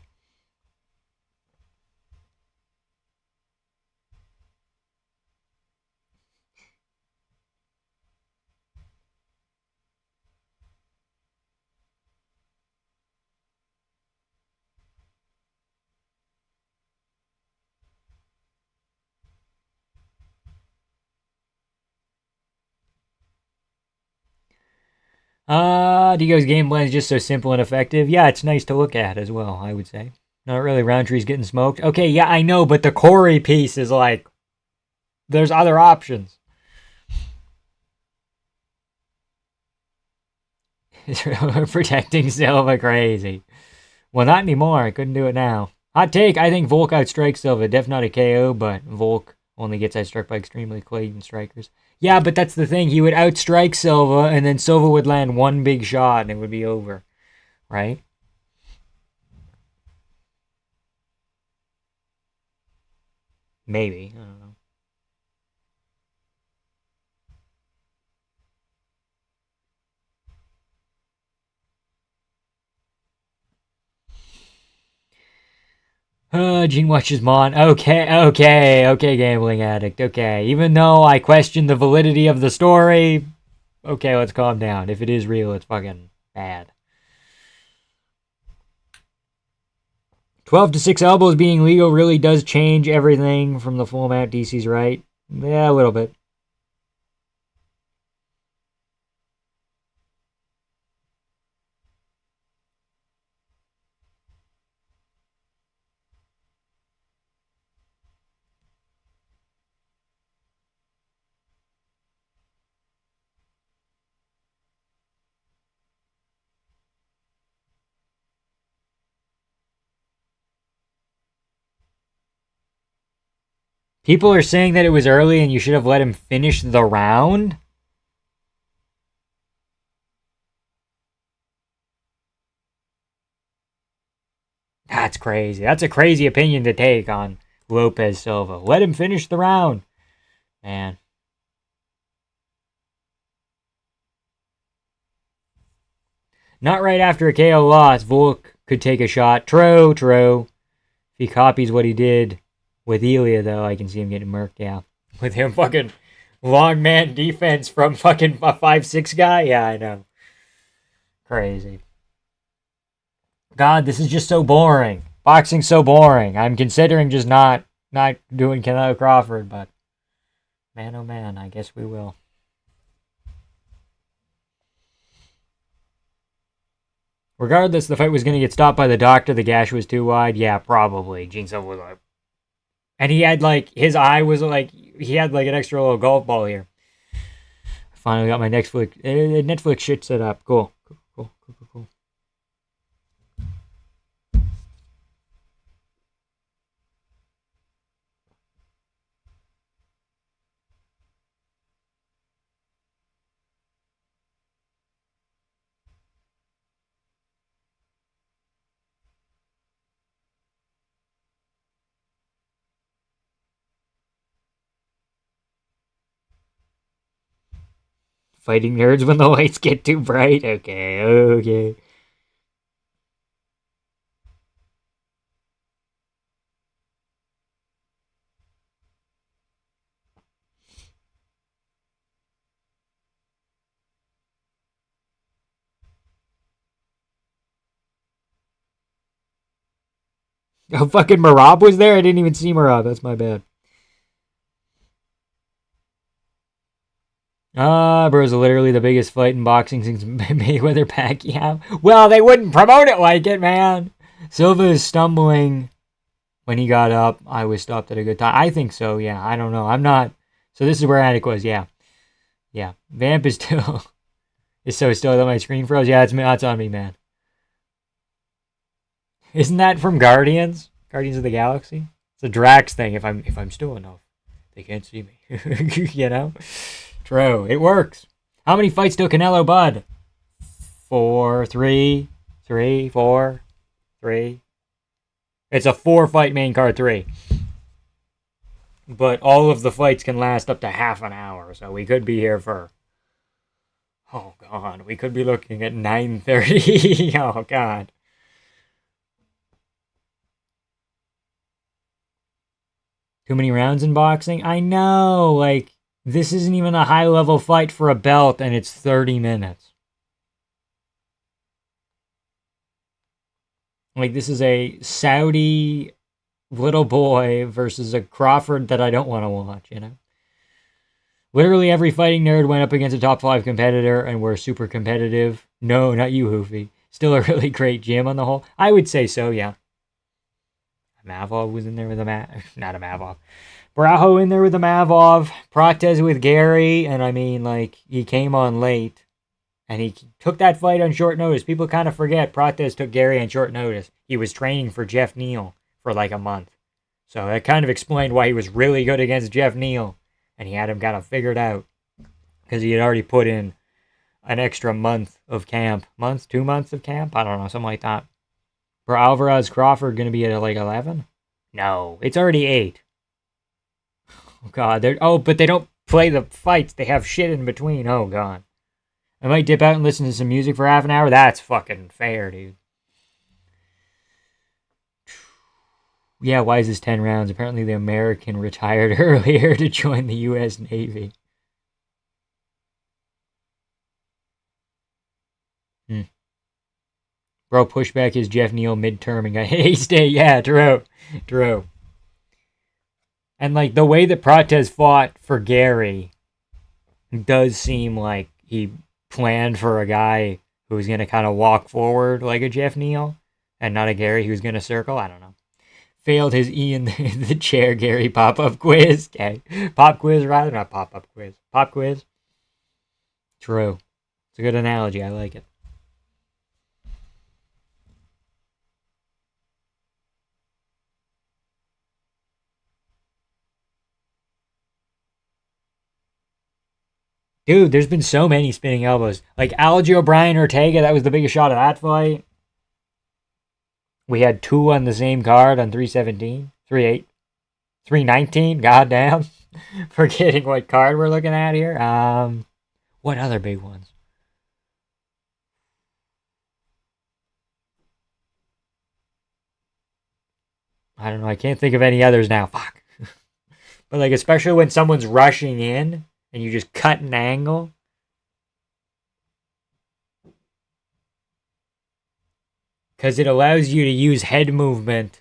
Diego's game plan is just so simple and effective. Yeah, it's nice to look at as well, I would say. Not really. Roundtree's getting smoked. Okay, yeah, I know, but the Corey piece is like, there's other options. Protecting Silva crazy. Well, not anymore. I couldn't do it now. Hot take. I think Volk outstrikes Silva. Def not a KO, but Volk only gets outstruck by extremely clean strikers. Yeah, but that's the thing. He would outstrike Silva, and then Silva would land one big shot, and it would be over. Right? Maybe. I don't know. Gene watches Mon. Okay, gambling addict. Okay, even though I question the validity of the story, okay, let's calm down. If it is real, it's fucking bad. 12 to 6 elbows being legal really does change everything from the full amount. DC's right. Yeah, a little bit. People are saying that it was early and you should have let him finish the round. That's crazy. That's a crazy opinion to take on Lopez Silva. Let him finish the round. Man. Not right after a KO loss. Volk could take a shot. True. If he copies what he did with Ilya, though, I can see him getting murked, yeah. With him fucking long man defense from fucking a 5'6" guy? Yeah, I know. Crazy. God, this is just so boring. Boxing's so boring. I'm considering just not doing Canelo Crawford, but man, oh man, I guess we will. Regardless, the fight was going to get stopped by the doctor. The gash was too wide. Yeah, probably. Gene Silva was like, and he had like his eye was like he had like an extra little golf ball here. I finally got my Netflix shit set up. Cool. Fighting nerds when the lights get too bright. Okay. Oh, fucking Marab was there? I didn't even see Marab. That's my bad. Bro's literally the biggest fight in boxing since Mayweather Pacquiao. Well, they wouldn't promote it like it, man. Silva is stumbling when he got up. I was stopped at a good time. I think so, yeah. I don't know. I'm not. So this is where Attic was, yeah. Yeah. Vamp is still. Is so still that my screen froze? Yeah, it's on me, man. Isn't that from Guardians? Guardians of the Galaxy? It's a Drax thing. If I'm still enough, they can't see me. You know? True. It works. How many fights till Canelo Bud? 4, 3, 4, 3. It's a 4-fight main card 3. But all of the fights can last up to half an hour, so we could be here for... Oh, God. We could be looking at 9:30. Oh, God. Too many rounds in boxing? I know. Like, this isn't even a high-level fight for a belt, and it's 30 minutes. Like, this is a Saudi little boy versus a Crawford that I don't want to watch, you know? Literally every fighting nerd went up against a top 5 competitor and were super competitive. No, not you, Hoofy. Still a really great gym on the whole. I would say so, yeah. Mavov was in there with not a Mavov. Braho in there with a Mavov. Prates with Gary. And I mean, like, he came on late. And he took that fight on short notice. People kind of forget Prates took Gary on short notice. He was training for Jeff Neal for like a month. So that kind of explained why he was really good against Jeff Neal. And he had him kind of figured out. Because he had already put in an extra month of camp. 2 months of camp? I don't know, something like that. For Alvarez Crawford going to be at like 11? No, it's already 8. Oh, God. But they don't play the fights. They have shit in between. Oh, God. I might dip out and listen to some music for half an hour. That's fucking fair, dude. Yeah, why is this 10 rounds? Apparently the American retired earlier to join the U.S. Navy. Bro, push back his Jeff Neal midterm and got A-State. Yeah, true. And, like, the way that Prates fought for Gary does seem like he planned for a guy who was going to kind of walk forward like a Jeff Neal and not a Gary who's going to circle. I don't know. Failed his E in the chair Gary pop-up quiz. Okay. Pop quiz, rather. Not pop-up quiz. Pop quiz. True. It's a good analogy. I like it. Dude, there's been so many spinning elbows. Like Algio, Brian Ortega, that was the biggest shot of that fight. We had 2 on the same card on 317, 38, 319. Goddamn. Forgetting what card we're looking at here. What other big ones? I don't know. I can't think of any others now. Fuck. But like, especially when someone's rushing in and you just cut an angle. Because it allows you to use head movement,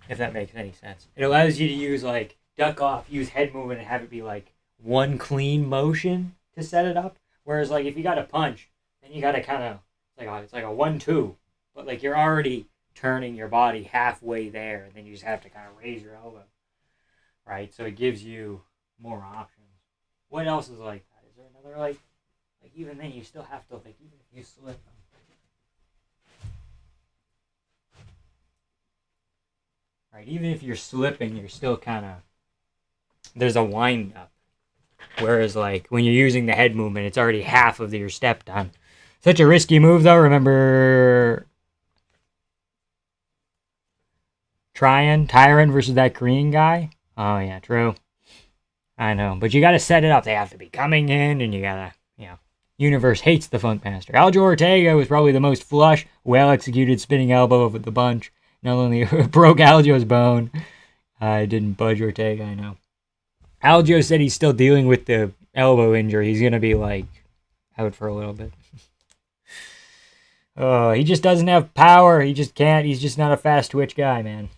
if that makes any sense. It allows you to use, like, duck off, use head movement, and have it be, like, one clean motion to set it up. Whereas, like, if you got to punch, then you got to kind of, it's like a 1-2. But, like, you're already turning your body halfway there, and then you just have to kind of raise your elbow. Right? So it gives you more options. What else is like that? Is there another, like even then you still have to, like, even if you slip them. Right, even if you're slipping, you're still kind of... There's a wind-up. Whereas, like, when you're using the head movement, it's already half of your step done. Such a risky move, though. Remember... Tyron versus that Korean guy? Oh, yeah, true. I know. But you got to set it up. They have to be coming in, and you got to, Universe hates the Funk Master. Aljo Ortega was probably the most flush, well-executed spinning elbow of the bunch. Not only broke Aljo's bone, didn't budge Ortega, I know. Aljo said he's still dealing with the elbow injury. He's going to be, like, out for a little bit. He just doesn't have power. He just can't. He's just not a fast twitch guy, man.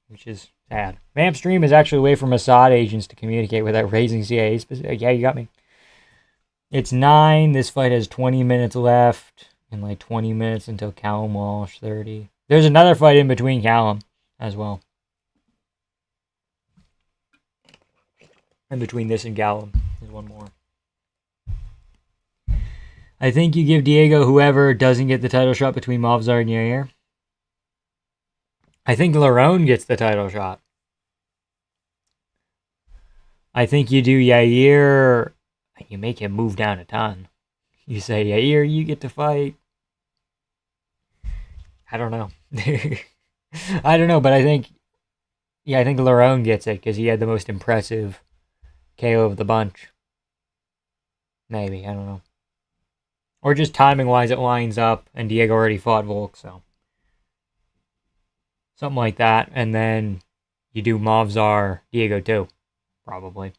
Which is sad. Vamp Stream is actually a way for Mossad agents to communicate without raising CIA specific. Yeah, you got me. It's 9. This fight has 20 minutes left. And, like, 20 minutes until Callum Walsh, 30. There's another fight in between Callum as well. And between this and Callum, there's one more. I think you give Diego whoever doesn't get the title shot between Movzar and Yair. I think Lerone gets the title shot. I think you do Yair, and you make him move down a ton. You say, Yair, you get to fight. I don't know. I don't know, but I think Yeah, I think Lerone gets it because he had the most impressive KO of the bunch. Maybe, I don't know. Or just timing-wise, it lines up, and Diego already fought Volk, so. Something like that, and then you do Movzar, Diego too, probably.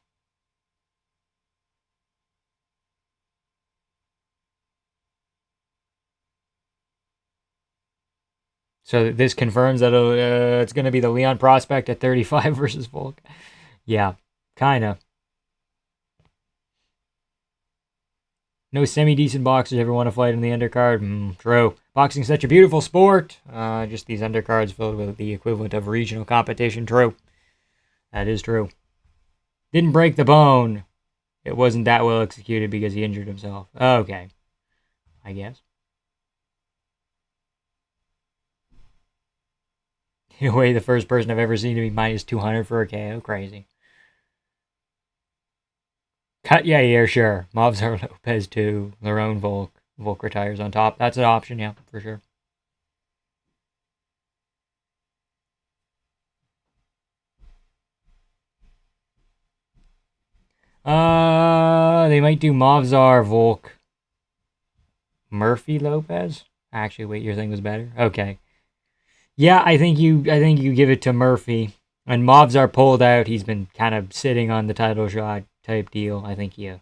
So this confirms that it's going to be the Leon Prospect at 35 versus Volk. Yeah, kind of. No semi-decent boxers ever want to fight in the undercard. True. Boxing's such a beautiful sport. Just these undercards filled with the equivalent of regional competition. True. That is true. Didn't break the bone. It wasn't that well executed because he injured himself. Okay. I guess. In a way, the first person I've ever seen to be minus 200 for a KO. Crazy. Cut Yair, sure. Movzar Lopez 2. Lerone Volk. Volk retires on top. That's an option, yeah, for sure. They might do Movzar Volk. Murphy Lopez? Actually, wait, your thing was better? Okay. Yeah, I think you give it to Murphy. And Movzar pulled out. He's been kind of sitting on the title shot type deal. I think you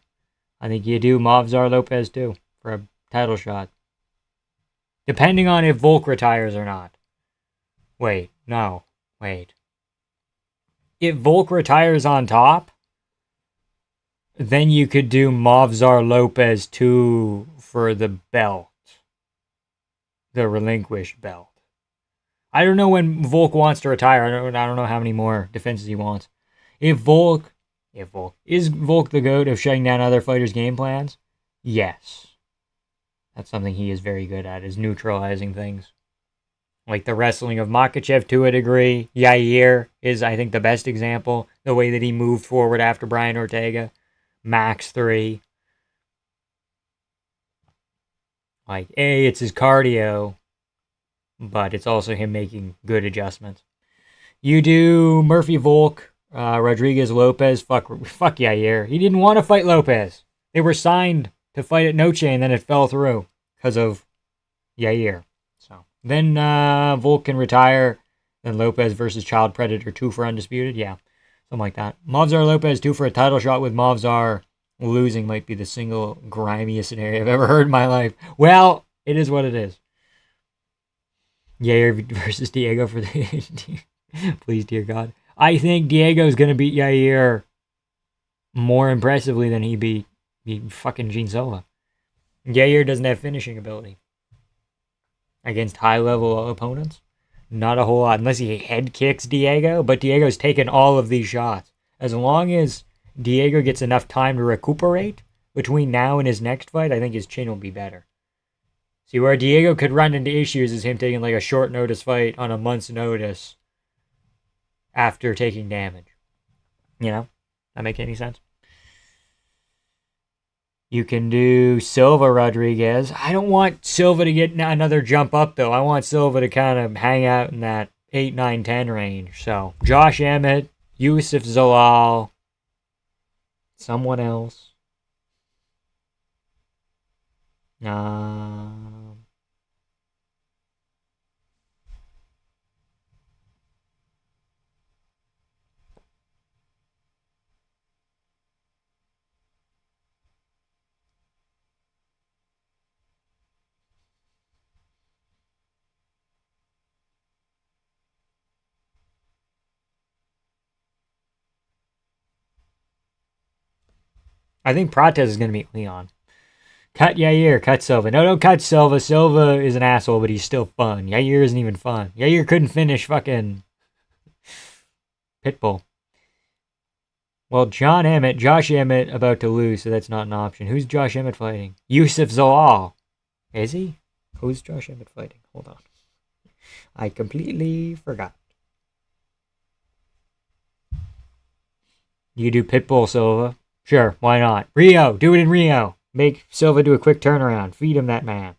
do Movzar Lopez too for a title shot. Depending on if Volk retires or not. Wait, no. Wait. If Volk retires on top, then you could do Movzar Lopez too for the belt. The relinquished belt. I don't know when Volk wants to retire. I don't know how many more defenses he wants. Is Volk the GOAT of shutting down other fighters' game plans? Yes. That's something he is very good at, is neutralizing things. Like the wrestling of Makhachev to a degree. Yair is, I think, the best example. The way that he moved forward after Brian Ortega. Max 3. Like, it's his cardio, but it's also him making good adjustments. You do Murphy Volk, Rodriguez Lopez. Fuck Yair. He didn't want to fight Lopez. They were signed to fight at Noche, and then it fell through because of Yair. So then Volk can retire. Then Lopez versus Child Predator 2 for undisputed. Yeah, something like that. Movzar Lopez 2 for a title shot with Movzar losing might be the single grimiest scenario I've ever heard in my life. Well, it is what it is. Yair versus Diego for the... Please, dear God. I think Diego's going to beat Yair more impressively than he beat fucking Gene Silva. Yair doesn't have finishing ability against high-level opponents. Not a whole lot, unless he head kicks Diego, but Diego's taken all of these shots. As long as Diego gets enough time to recuperate between now and his next fight, I think his chin will be better. See, where Diego could run into issues is him taking like a short notice fight on a month's notice after taking damage. You know? That make any sense? You can do Silva Rodriguez. I don't want Silva to get another jump up, though. I want Silva to kind of hang out in that 8, 9, 10 range. So, Josh Emmett, Yusuf Zalal, someone else. I think Prates is going to meet Leon. Cut Yair, cut Silva. No, don't cut Silva. Silva is an asshole, but he's still fun. Yair isn't even fun. Yair couldn't finish fucking Pitbull. Well, Josh Emmett about to lose, so that's not an option. Who's Josh Emmett fighting? Yusuf Zalal. Is he? Who's Josh Emmett fighting? Hold on. I completely forgot. You do Pitbull Silva. Sure, why not? Rio, do it in Rio. Make Silva do a quick turnaround. Feed him that man.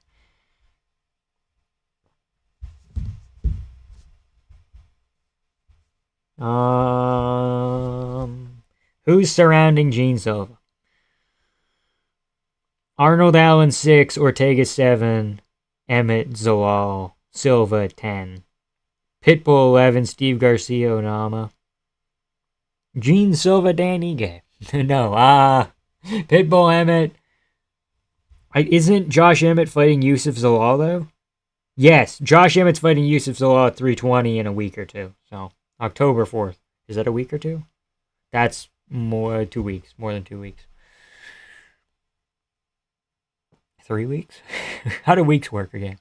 Who's surrounding Gene Silva? Arnold Allen 6, Ortega 7, Emmett Zalal, Silva 10. Pitbull 11, Steve Garcia Onama. Gene Silva, Dan Ige. No, Pitbull Emmett. Isn't Josh Emmett fighting Yusuf Zalal though? Yes, Josh Emmett's fighting Yusuf Zalal at 320 in a week or two. So October 4th. Is that a week or two? That's more 2 weeks. More than 2 weeks. 3 weeks? How do weeks work again?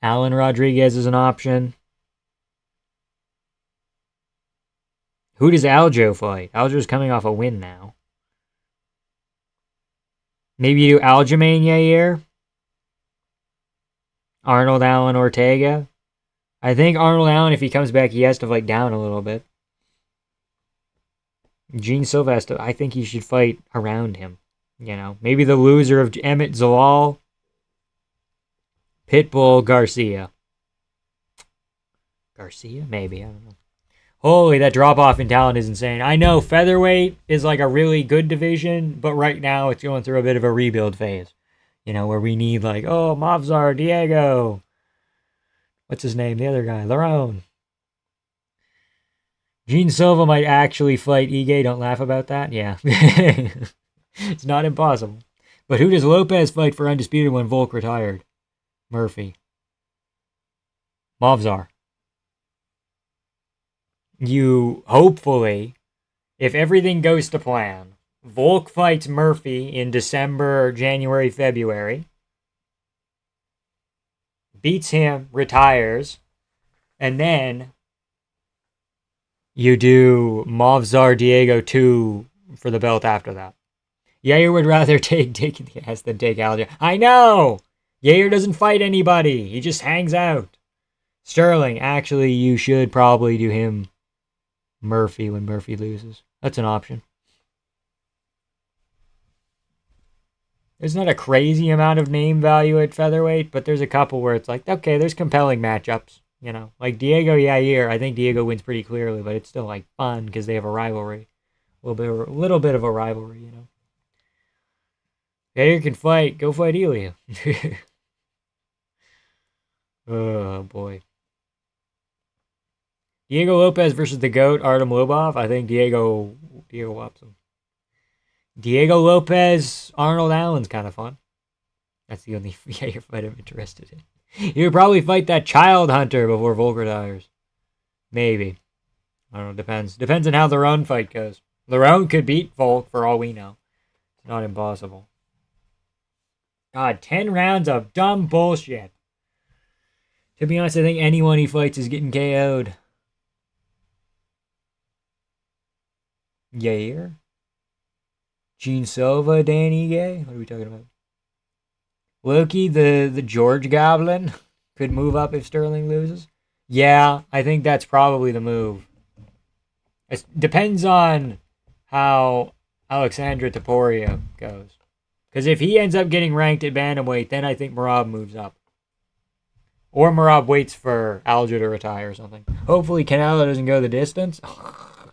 Alan Rodriguez is an option. Who does Aljo fight? Aljo's coming off a win now. Maybe you do Aljamain Yair? Arnold Allen Ortega? I think Arnold Allen, if he comes back, he has to fight down a little bit. Gene Silva has to, I think he should fight around him. You know, maybe the loser of Emmett Zalal, Pitbull Garcia. Garcia? Maybe, I don't know. Holy, that drop-off in talent is insane. I know featherweight is like a really good division, but right now it's going through a bit of a rebuild phase. You know, where we need like, oh, Movzar, Diego. What's his name? The other guy, Lerone. Gene Silva might actually fight Ige. Don't laugh about that. Yeah. It's not impossible. But who does Lopez fight for undisputed when Volk retired? Murphy. Movzar. You, hopefully, if everything goes to plan, Volk fights Murphy in December, January, February. Beats him, retires. And then you do Movzar Diego 2 for the belt after that. Yair would rather take Dick in the ass than take Aljo. I know! Yair doesn't fight anybody. He just hangs out. Sterling, actually, you should probably do him Murphy when Murphy loses. That's an option. There's not a crazy amount of name value at featherweight, but there's a couple where it's like, okay, there's compelling matchups. You know, like Diego Yair, I think Diego wins pretty clearly, but it's still like fun because they have a rivalry. A little bit of a rivalry, you know. Yair can fight. Go fight Elia. Oh, boy. Diego Lopez versus the GOAT, Artem Lobov. I think Diego whops him. Diego Lopez, Arnold Allen's kind of fun. That's the only Yair fight I'm interested in. He would probably fight that Child Hunter before Volk retires. Maybe. I don't know, depends. Depends on how the Lerone fight goes. Lerone could beat Volk for all we know. It's not impossible. God, 10 rounds of dumb bullshit. To be honest, I think anyone he fights is getting KO'd. Yair? Gene Silva, Danny Gay? What are we talking about? Loki, the George Goblin, could move up if Sterling loses. Yeah, I think that's probably the move. It depends on how Alexandra Topuria goes. Because if he ends up getting ranked at bantamweight, then I think Merab moves up. Or Merab waits for Alger to retire or something. Hopefully Canelo doesn't go the distance.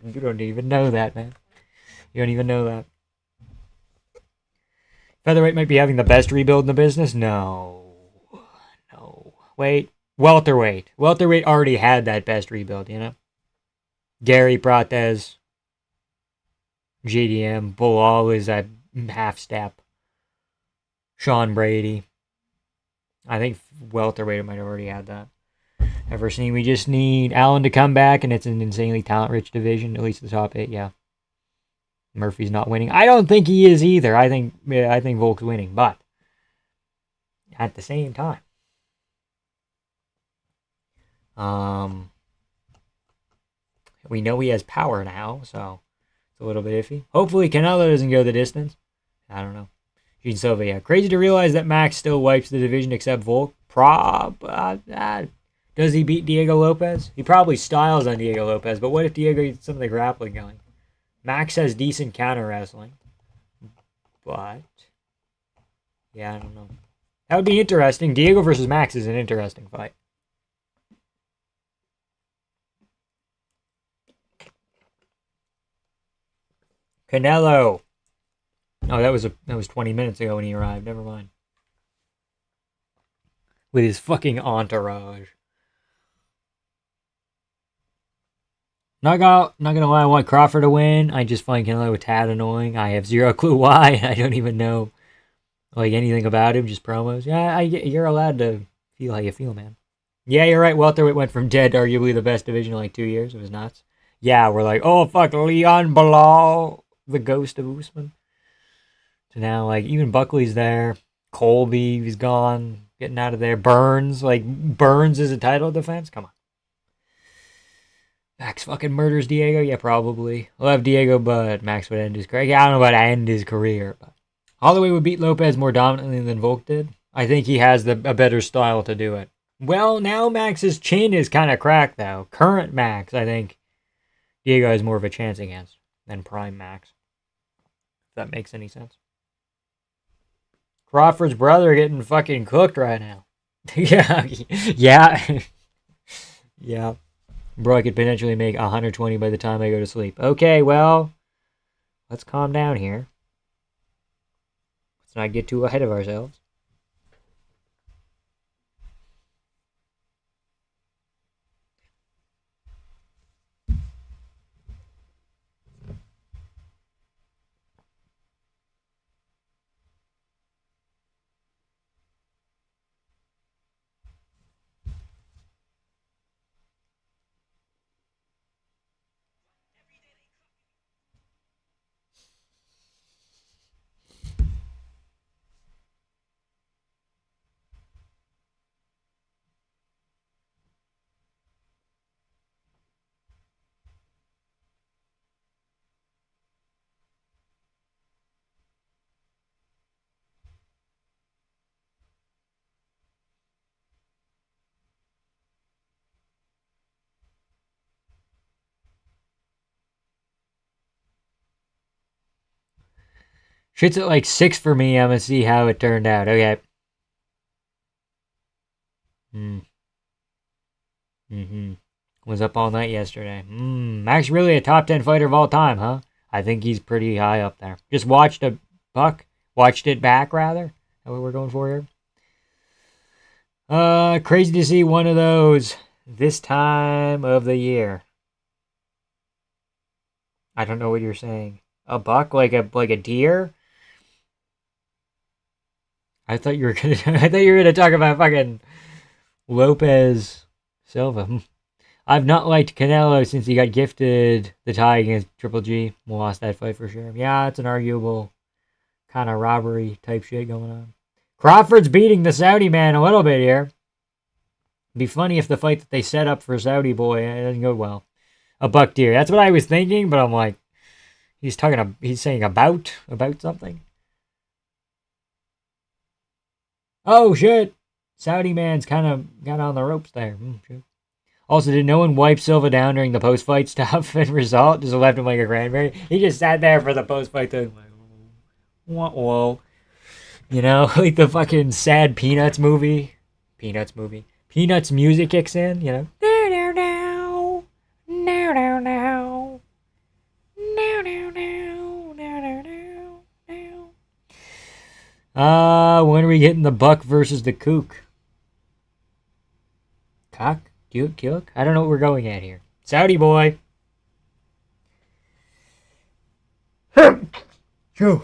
You don't even know that, man. You don't even know that. Featherweight might be having the best rebuild in the business? No. Wait. Welterweight. Welterweight already had that best rebuild, you know? Gary Prates. JDM. Bilal is at half step. Sean Brady. I think welterweight might have already had that. We just need Allen to come back, and it's an insanely talent-rich division, at least the top 8, yeah. Murphy's not winning. I don't think he is either. I think Volk's winning, but at the same time, we know he has power now, so it's a little bit iffy. Hopefully Canelo doesn't go the distance. I don't know. Gene Silva, yeah. Crazy to realize that Max still wipes the division except Volk. Does he beat Diego Lopez? He probably styles on Diego Lopez, but what if Diego gets some of the grappling going? Max has decent counter wrestling. But, yeah, I don't know. That would be interesting. Diego versus Max is an interesting fight. Canelo. Oh, that was 20 minutes ago when he arrived. Never mind. With his fucking entourage. Not gonna lie, I want Crawford to win. I just find Canelo a tad annoying. I have zero clue why. I don't even know like anything about him. Just promos. Yeah, you're allowed to feel how you feel, man. Yeah, you're right. Welterweight went from dead to arguably the best division in like 2 years. It was nuts. Yeah, we're like, oh fuck, Leon Bilal, the ghost of Usman. So now, like, even Buckley's there. Colby, he's gone, getting out of there. Burns is a title defense. Come on. Max fucking murders Diego? Yeah, probably. I'll have Diego, but Max would end his career. Yeah, I don't know about end his career, but Holloway would beat Lopez more dominantly than Volk did. I think he has a better style to do it. Well, now Max's chin is kind of cracked, though. Current Max, I think Diego has more of a chance against than Prime Max. If that makes any sense. Crawford's brother getting fucking cooked right now. Yeah. Yeah. Bro, I could potentially make 120 by the time I go to sleep. Okay, well, let's calm down here. Let's not get too ahead of ourselves. Shit's at like 6 for me. I'm gonna see how it turned out. Okay. Was up all night yesterday. Max really a top 10 fighter of all time, huh? I think he's pretty high up there. Just watched a buck. Watched it back, rather. That's what we're going for here. Crazy to see one of those this time of the year. I don't know what you're saying. A buck like a deer? I thought you were gonna talk about fucking Lopez Silva. I've not liked Canelo since he got gifted the tie against Triple G. Lost that fight for sure. Yeah, it's an arguable kind of robbery type shit going on. Crawford's beating the Saudi man a little bit here. It'd be funny if the fight that they set up for Saudi boy it doesn't go well. A buck deer. That's what I was thinking, but I'm like, he's saying about something. Oh shit! Saudi man's kind of got on the ropes there. Shit. Also, did no one wipe Silva down during the post-fight stuff and result? Just left him like a cranberry? He just sat there for the post-fight thing. Like, whoa. You know, like the fucking sad Peanuts movie. Peanuts music kicks in, you know. When are we getting the buck versus the kook? Cock? Kook? I don't know what we're going at here. Saudi boy. Hacho.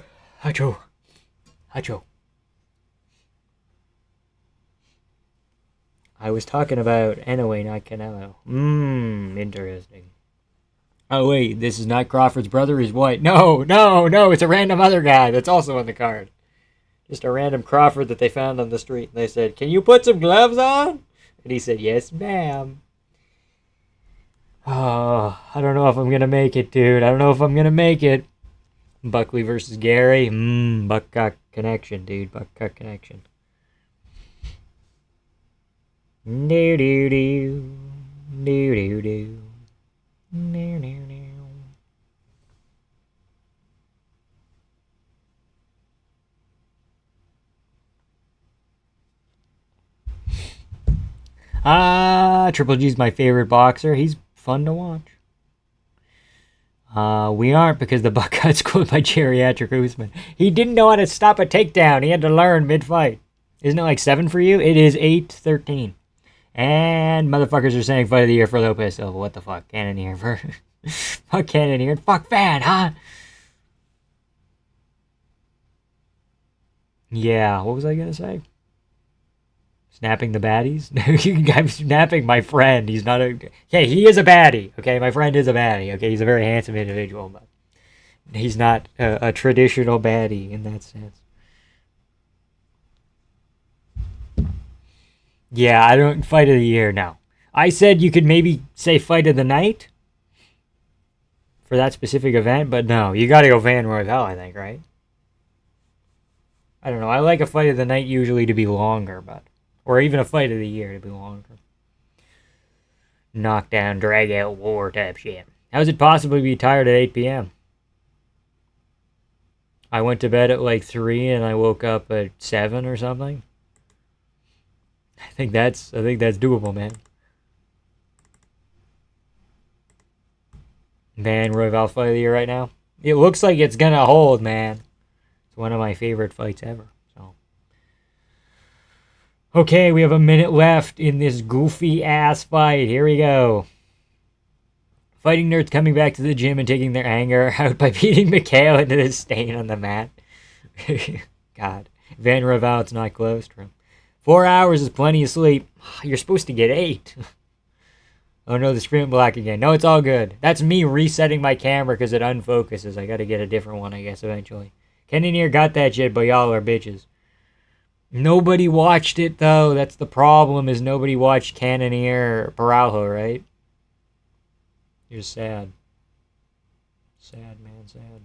I was talking about Inoue, not Canelo. Interesting. Oh wait, this is not Crawford's brother, he's white. No, it's a random other guy that's also on the card. Just a random Crawford that they found on the street. And they said, "Can you put some gloves on?" And he said, "Yes, ma'am." Oh, I don't know if I'm gonna make it, dude. I don't know if I'm gonna make it. Buckley versus Gary. Buckcock connection, dude. Buckcock connection. Do do do. Do do do. No, no, no. Triple G's my favorite boxer. He's fun to watch. We aren't because the butt got schooled by geriatric Usman. He didn't know how to stop a takedown. He had to learn mid-fight. Isn't it like 7 for you? It is 8-13. And motherfuckers are saying fight of the year for Lopez Silva. What the fuck? Cannonier for... fuck Cannonier. Fuck Fan, huh? Yeah, what was I gonna say? Snapping the baddies? I'm snapping my friend. He's not a... Okay, he is a baddie. Okay, my friend is a baddie. Okay, he's a very handsome individual, but he's not a traditional baddie in that sense. Yeah, I don't... Fight of the year, no. I said you could maybe say fight of the night for that specific event, but no. You gotta go Van Royval, I think, right? I don't know. I like a fight of the night usually to be longer, but... Or even a fight of the year to be longer. Knockdown, drag out, war type shit. How is it possible to be tired at 8 p.m.? I went to bed at like 3 and I woke up at 7 or something. I think that's doable, man. Man, Royval fight of the year right now. It looks like it's gonna hold, man. It's one of my favorite fights ever. Okay, we have a minute left in this goofy-ass fight. Here we go. Fighting nerds coming back to the gym and taking their anger out by beating Mikhail into the stain on the mat. God. Van Royval, it's not close. 4 hours is plenty of sleep. You're supposed to get 8. Oh no, the screen black again. No, it's all good. That's me resetting my camera because it unfocuses. I gotta get a different one, I guess, eventually. Cannonier got that shit, but y'all are bitches. Nobody watched it, though. That's the problem, is nobody watched Cannonier Paraujo, right? You're sad. Sad, man, sad.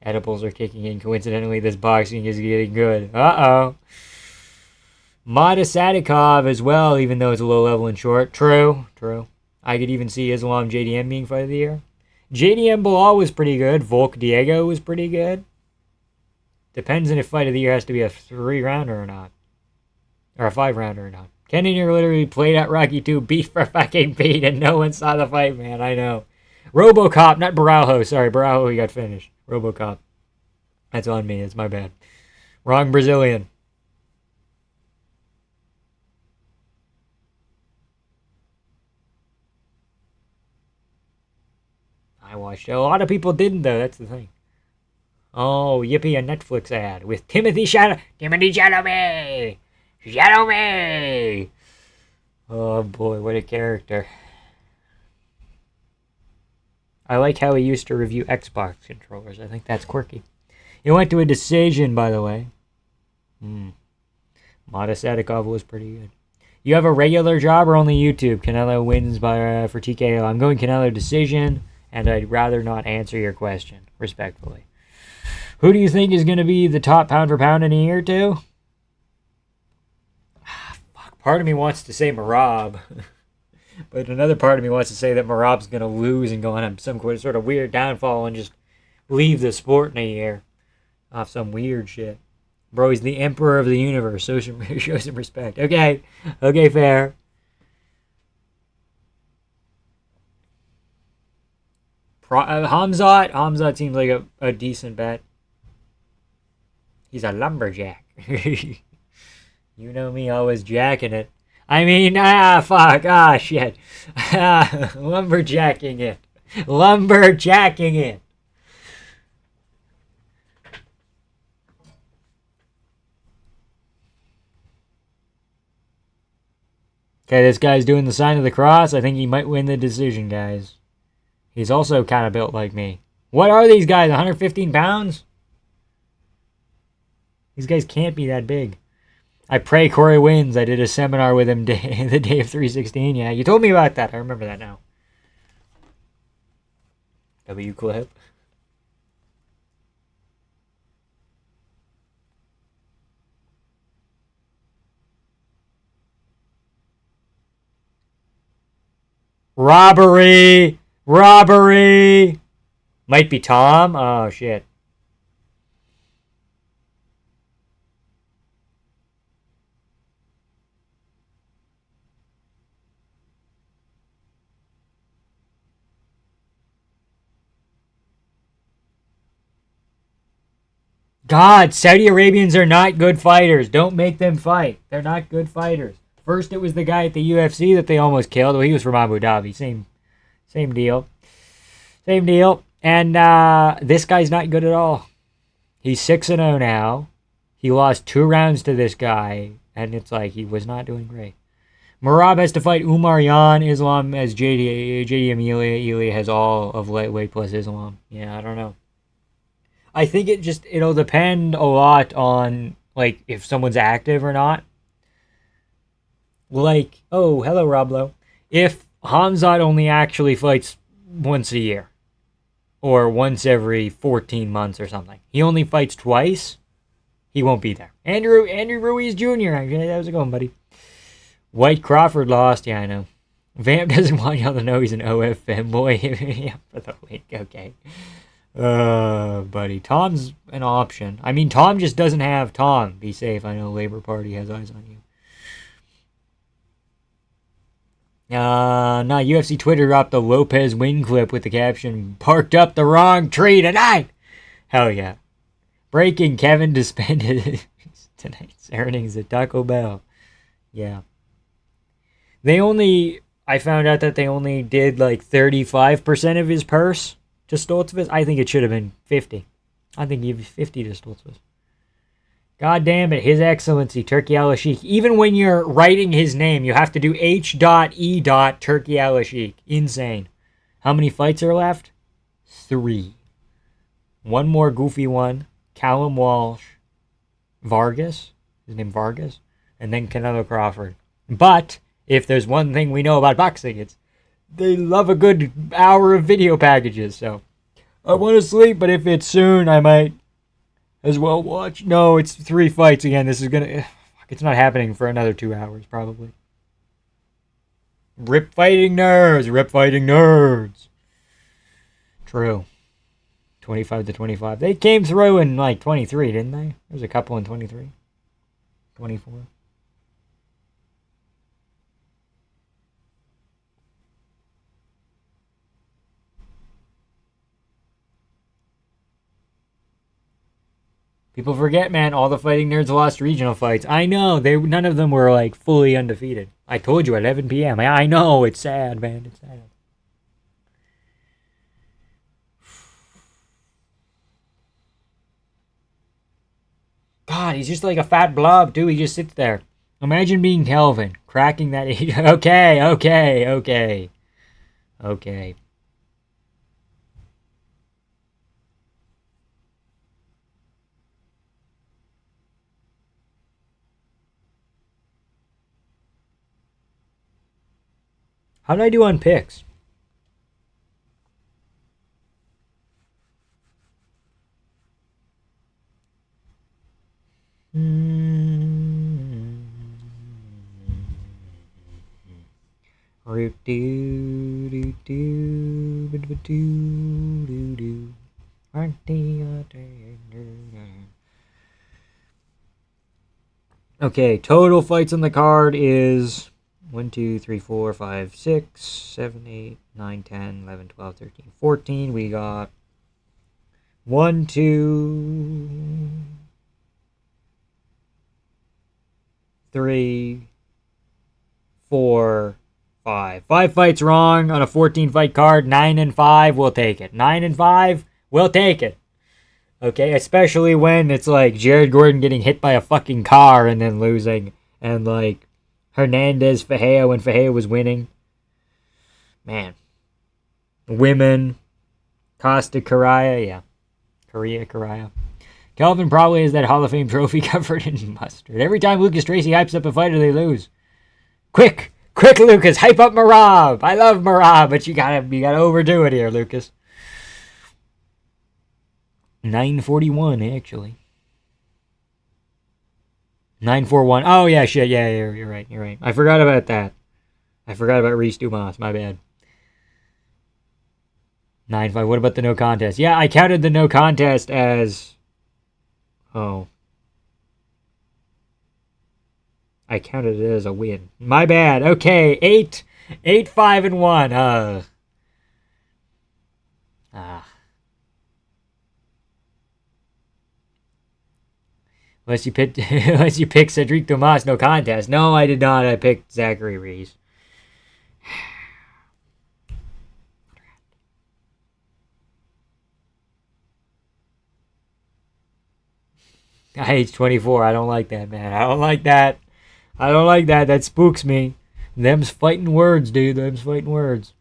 Edibles are kicking in. Coincidentally, this boxing is getting good. Uh-oh. Mada Sadikov as well, even though it's a low level and short. True. I could even see Islam JDM being fight of the year. JDM Bilal was pretty good. Volk Diego was pretty good. Depends on if fight of the year has to be a 3-rounder or not. Or a 5-rounder or not. Cannonier literally played at Rocky 2, beat for fucking beat, and no one saw the fight, man. I know. Robocop, not Baraujo. Sorry, Baraujo, he got finished. Robocop. That's on me. That's my bad. Wrong Brazilian. I watched it. A lot of people didn't, though. That's the thing. Oh, yippee, a Netflix ad with Timothy Chalamet. Chalamet. Oh, boy, what a character. I like how he used to review Xbox controllers. I think that's quirky. It went to a decision, by the way. Mada Sadikov was pretty good. You have a regular job or only YouTube? Canelo wins by for TKO. I'm going Canelo decision. And I'd rather not answer your question, respectfully. Who do you think is going to be the top pound for pound in a year or two? Fuck. Part of me wants to say Merab. But another part of me wants to say that Merab's going to lose and go on some sort of weird downfall and just leave the sport in a year. Off some weird shit. Bro, he's the emperor of the universe. So show some respect. Okay, fair. Hamzat seems like a decent bet. He's a lumberjack. You know me, always jacking it. I mean, shit. Lumberjacking it. Okay, this guy's doing the sign of the cross. I think he might win the decision, guys. He's also kind of built like me. What are these guys, 115 pounds? These guys can't be that big. I pray Corey wins. I did a seminar with him the day of 316. Yeah, you told me about that. I remember that now. W clip. Robbery! Might be Tom. Oh, shit. God, Saudi Arabians are not good fighters. Don't make them fight. They're not good fighters. First, it was the guy at the UFC that they almost killed. Well, he was from Abu Dhabi. Same deal. Same deal. And this guy's not good at all. He's 6-0 now. He lost 2 rounds to this guy, and it's like he was not doing great. Merab has to fight Umar Yan. Islam as JD Amelia. Ely has all of lightweight plus Islam. Yeah, I don't know. I think it'll depend a lot on, like, if someone's active or not. Like, oh, hello, Roblo. If Hamzat only actually fights once a year, or once every 14 months or something, he only fights twice, he won't be there. Andrew Ruiz Jr., actually, how's it going, buddy? White Crawford lost, yeah, I know. Vamp doesn't want y'all to know he's an OF fanboy. Yeah, for the week, okay. Buddy, Tom's an option. I mean, Tom just doesn't have Tom. Be safe, I know Labor Party has eyes on you. UFC Twitter dropped the Lopez win clip with the caption, "Parked up the wrong tree tonight." Hell yeah. Breaking, Kevin suspended tonight's earnings at Taco Bell. Yeah. I found out that they only did like 35% of his purse to Stoltzfus. I think it should have been 50. I think he was 50 to Stoltzfus. God damn it, His Excellency, Turki Al-Sheikh. Even when you're writing his name, you have to do H.E. Turki Al-Sheikh. Insane. How many fights are left? 3. One more goofy one. Callum Walsh. Vargas. His name Vargas. And then Canelo Crawford. But, if there's one thing we know about boxing, it's they love a good hour of video packages. So, I want to sleep, but if it's soon, I might as well watch. No, it's 3 fights again. This is gonna... It's not happening for another 2 hours, probably. Rip fighting nerds. Rip fighting nerds. True. 25-25. They came through in like 23, didn't they? There's a couple in 23. 24. People forget, man, all the fighting nerds lost regional fights. I know, none of them were like fully undefeated. I told you, 11 p.m. I know, it's sad, man, it's sad. God, he's just like a fat blob, too. He just sits there. Imagine being Kelvin, cracking that... Okay. How did I do on picks? Okay, total fights on the card is 1, 2, 3, 4, 5, 6, 7, 8, 9, 10, 11, 12, 13, 14. We got 1, 2, 3, 4, 5. 5 fights wrong on a 14-fight card. 9-5, we'll take it. 9-5, we'll take it. Okay, especially when it's like Jared Gordon getting hit by a fucking car and then losing. And like Hernandez, Fajea when Fajea was winning. Man. Women. Costa, Correa, yeah. Correa. Kelvin probably has that Hall of Fame trophy covered in mustard. Every time Lucas Tracy hypes up a fighter, they lose. Quick, Lucas, hype up Merab. I love Merab, but you gotta overdo it here, Lucas. 9:41, actually. 9:41. Oh, yeah, shit. Yeah, you're right. I forgot about that. I forgot about Reese Dumas. My bad. 9-5. What about the no contest? Yeah, I counted the no contest as... Oh. I counted it as a win. My bad. Okay, 8-5-1. Unless you pick Cedric Dumas, no contest. No, I did not. I picked Zachary Reese. Age 24. I don't like that, man. I don't like that. I don't like that. That spooks me. Them's fighting words, dude. Them's fighting words.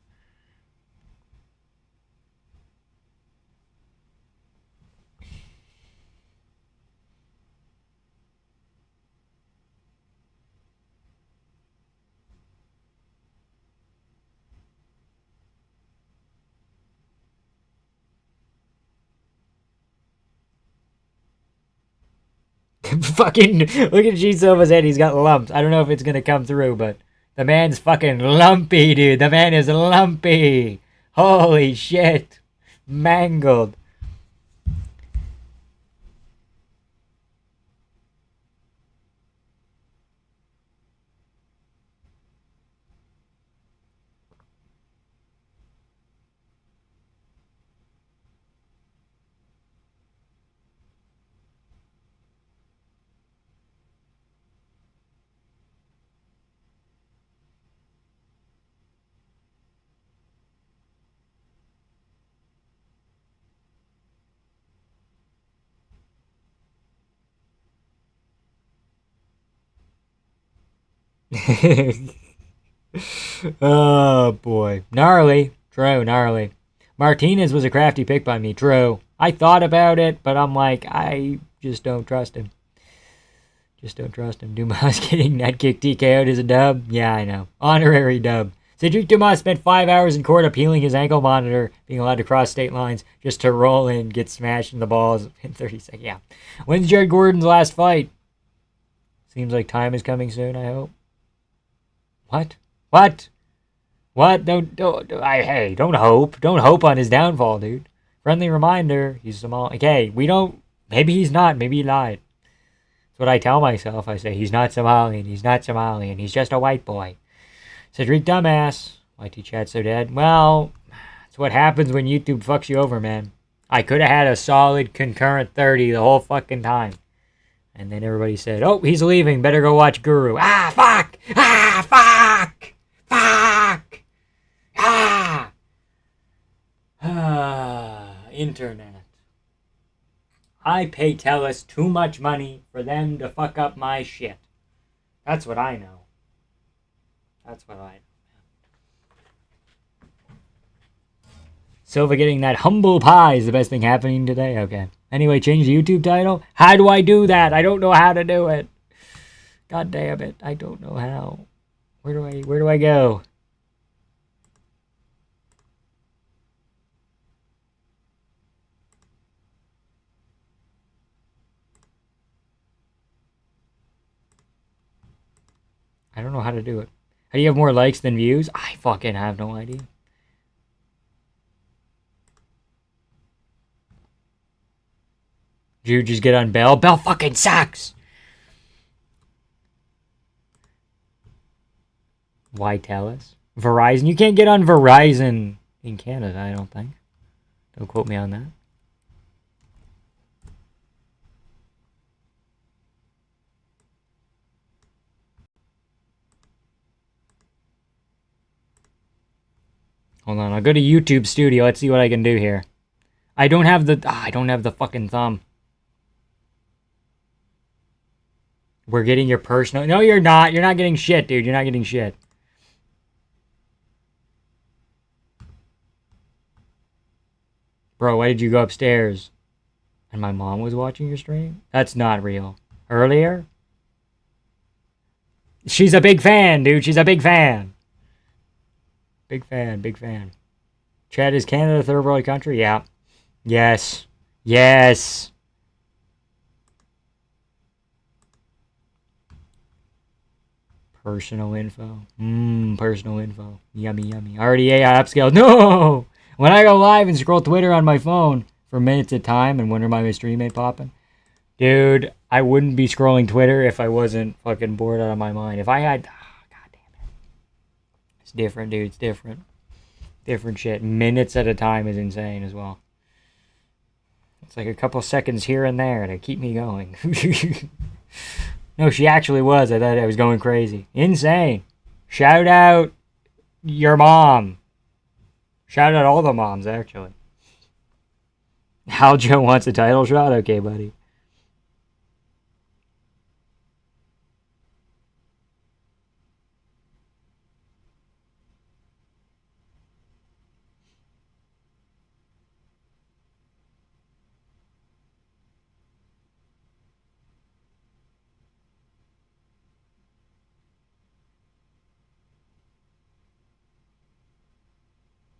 Fucking look at G Silva's head. He's got lumps. I don't know if it's gonna come through, but the man's fucking lumpy, dude. The man is lumpy. Holy shit. Mangled. Oh boy. Gnarly. True, gnarly. Martinez was a crafty pick by me. True. I thought about it, but I'm like, I just don't trust him. Just don't trust him. Dumas getting net kick TKO'd is a dub. Yeah, I know. Honorary dub. Cedric Dumas spent 5 hours in court appealing his ankle monitor, being allowed to cross state lines just to roll in, get smashed in the balls in 30 seconds. Yeah. When's Jared Gordon's last fight? Seems like time is coming soon, I hope. What? What? What? Don't hope. Don't hope on his downfall, dude. Friendly reminder, he's Somali. Okay, we don't, maybe he's not, maybe he lied. That's what I tell myself. I say, he's not Somalian, he's not Somalian, he's just a white boy. Cedric Dumbass. YT chat so dead. Well, that's what happens when YouTube fucks you over, man. I could have had a solid concurrent 30 the whole fucking time. And then everybody said, oh, he's leaving, better go watch Guru. Ah, fuck! Ah, fuck! Fuck! Ah! Internet. I pay TELUS too much money for them to fuck up my shit. That's what I know. That's what I know. Silva getting that humble pie is the best thing happening today? Okay. Anyway, change the YouTube title. How do I do that? I don't know how to do it. God damn it. I don't know how. Where do I go? I don't know how to do it. How do you have more likes than views? I fucking have no idea. Did you just get on Bell? Bell fucking sucks! Why tell us? Verizon? You can't get on Verizon in Canada, I don't think. Don't quote me on that. Hold on, I'll go to YouTube Studio. Let's see what I can do here. I don't have the fucking thumb. We're getting your personal... No, you're not. You're not getting shit, dude. You're not getting shit. Bro, why did you go upstairs? And my mom was watching your stream? That's not real. Earlier? She's a big fan, dude. She's a big fan. Big fan, big fan. Chad, is Canada a third world country? Yeah. Yes. Yes. Personal info. Personal info. Yummy, yummy. Already AI upscale. No! When I go live and scroll Twitter on my phone for minutes at a time and wonder why my stream ain't popping. Dude, I wouldn't be scrolling Twitter if I wasn't fucking bored out of my mind. If I had... God damn it. It's different, dude. It's different. Different shit. Minutes at a time is insane as well. It's like a couple seconds here and there to keep me going. No, she actually was. I thought I was going crazy. Insane. Shout out your mom. Shout out all the moms, actually. Aljo wants a title shot? Okay, buddy.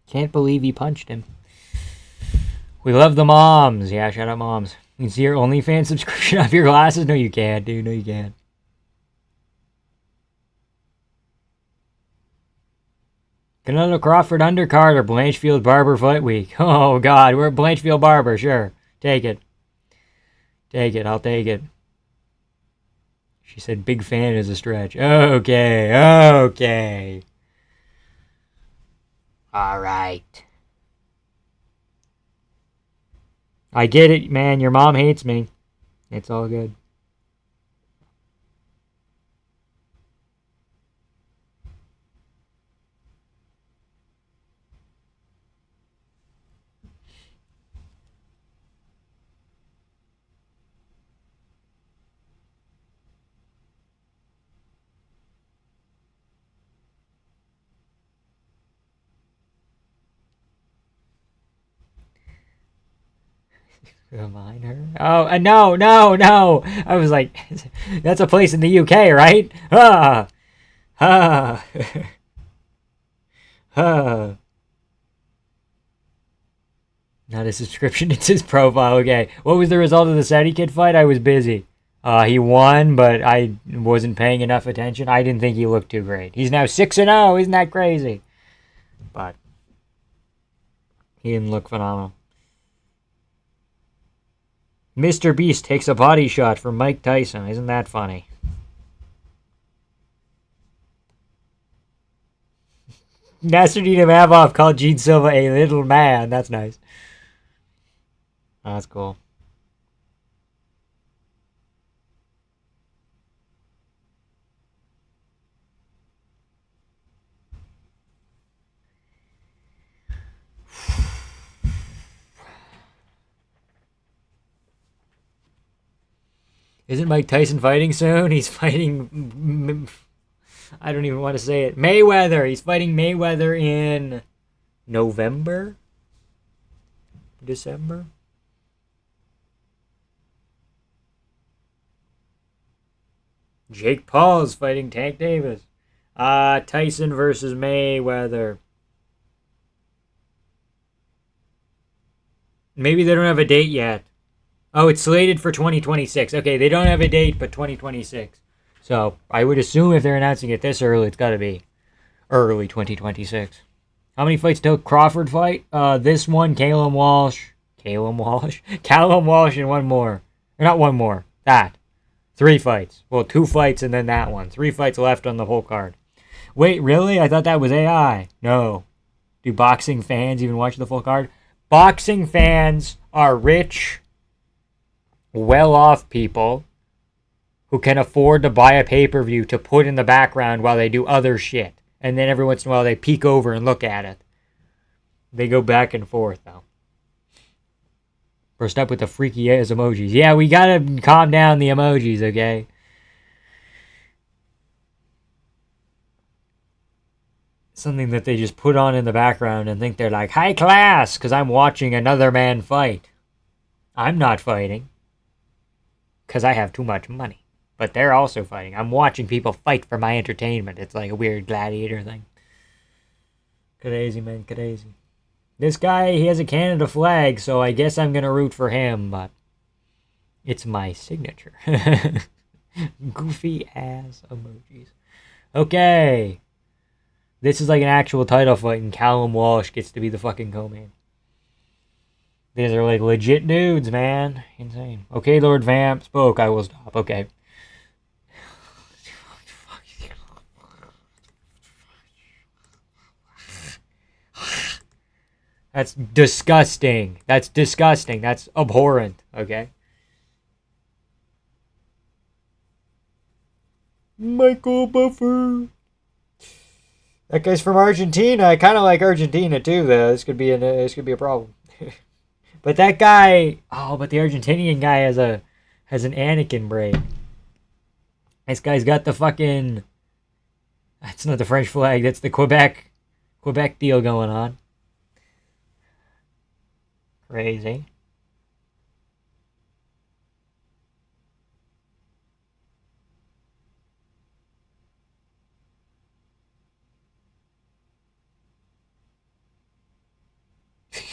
Can't believe he punched him. We love the moms. Yeah, shout out moms. You can see your OnlyFans subscription off your glasses? No, you can't, dude. No, you can't. Canelo Crawford undercard or Blanchfield Barber fight week? Oh, God. We're Blanchfield Barber. Sure. Take it. Take it. I'll take it. She said big fan is a stretch. Okay. Okay. All right. I get it, man. Your mom hates me. It's all good. Remind her? Oh, no. I was like, that's a place in the UK, right? Ah. Not a subscription, it's his profile. Okay. What was the result of the Saudi kid fight? I was busy. He won, but I wasn't paying enough attention. I didn't think he looked too great. He's now 6-0. Isn't that crazy? But he didn't look phenomenal. Mr. Beast takes a body shot from Mike Tyson. Isn't that funny? Nasruddin Imavov called Gene Silva a little man. That's nice. That's cool. Isn't Mike Tyson fighting soon? He's fighting... I don't even want to say it. Mayweather. He's fighting Mayweather in November? December? Jake Paul's fighting Tank Davis. Tyson versus Mayweather. Maybe they don't have a date yet. Oh, it's slated for 2026. Okay, they don't have a date, but 2026. So, I would assume if they're announcing it this early, it's got to be early 2026. How many fights till Crawford fight? This one, Callum Walsh, and one more. Or not one more. That. 3 fights. Well, 2 fights and then that one. 3 fights left on the whole card. Wait, really? I thought that was AI. No. Do boxing fans even watch the full card? Boxing fans are rich, well-off people who can afford to buy a pay-per-view to put in the background while they do other shit. And then every once in a while they peek over and look at it. They go back and forth, though. First up with the freaky ass emojis. Yeah, we gotta calm down the emojis, okay? Something that they just put on in the background and think they're like, high class, because I'm watching another man fight. I'm not fighting. Because I have too much money. But they're also fighting. I'm watching people fight for my entertainment. It's like a weird gladiator thing. Crazy, man, crazy. This guy, he has a Canada flag, so I guess I'm going to root for him, but it's my signature. Goofy ass emojis. Okay. This is like an actual title fight, and Callum Walsh gets to be the fucking co-main. These are like legit dudes, man. Insane. Okay, Lord Vamp spoke. I will stop. Okay. That's disgusting. That's disgusting. That's abhorrent, okay? Michael Buffer. That guy's from Argentina. I kind of like Argentina too, though. This could be a problem. But that guy, but the Argentinian guy has an Anakin braid. This guy's got the fucking. That's not the French flag. That's the Quebec deal going on. Crazy.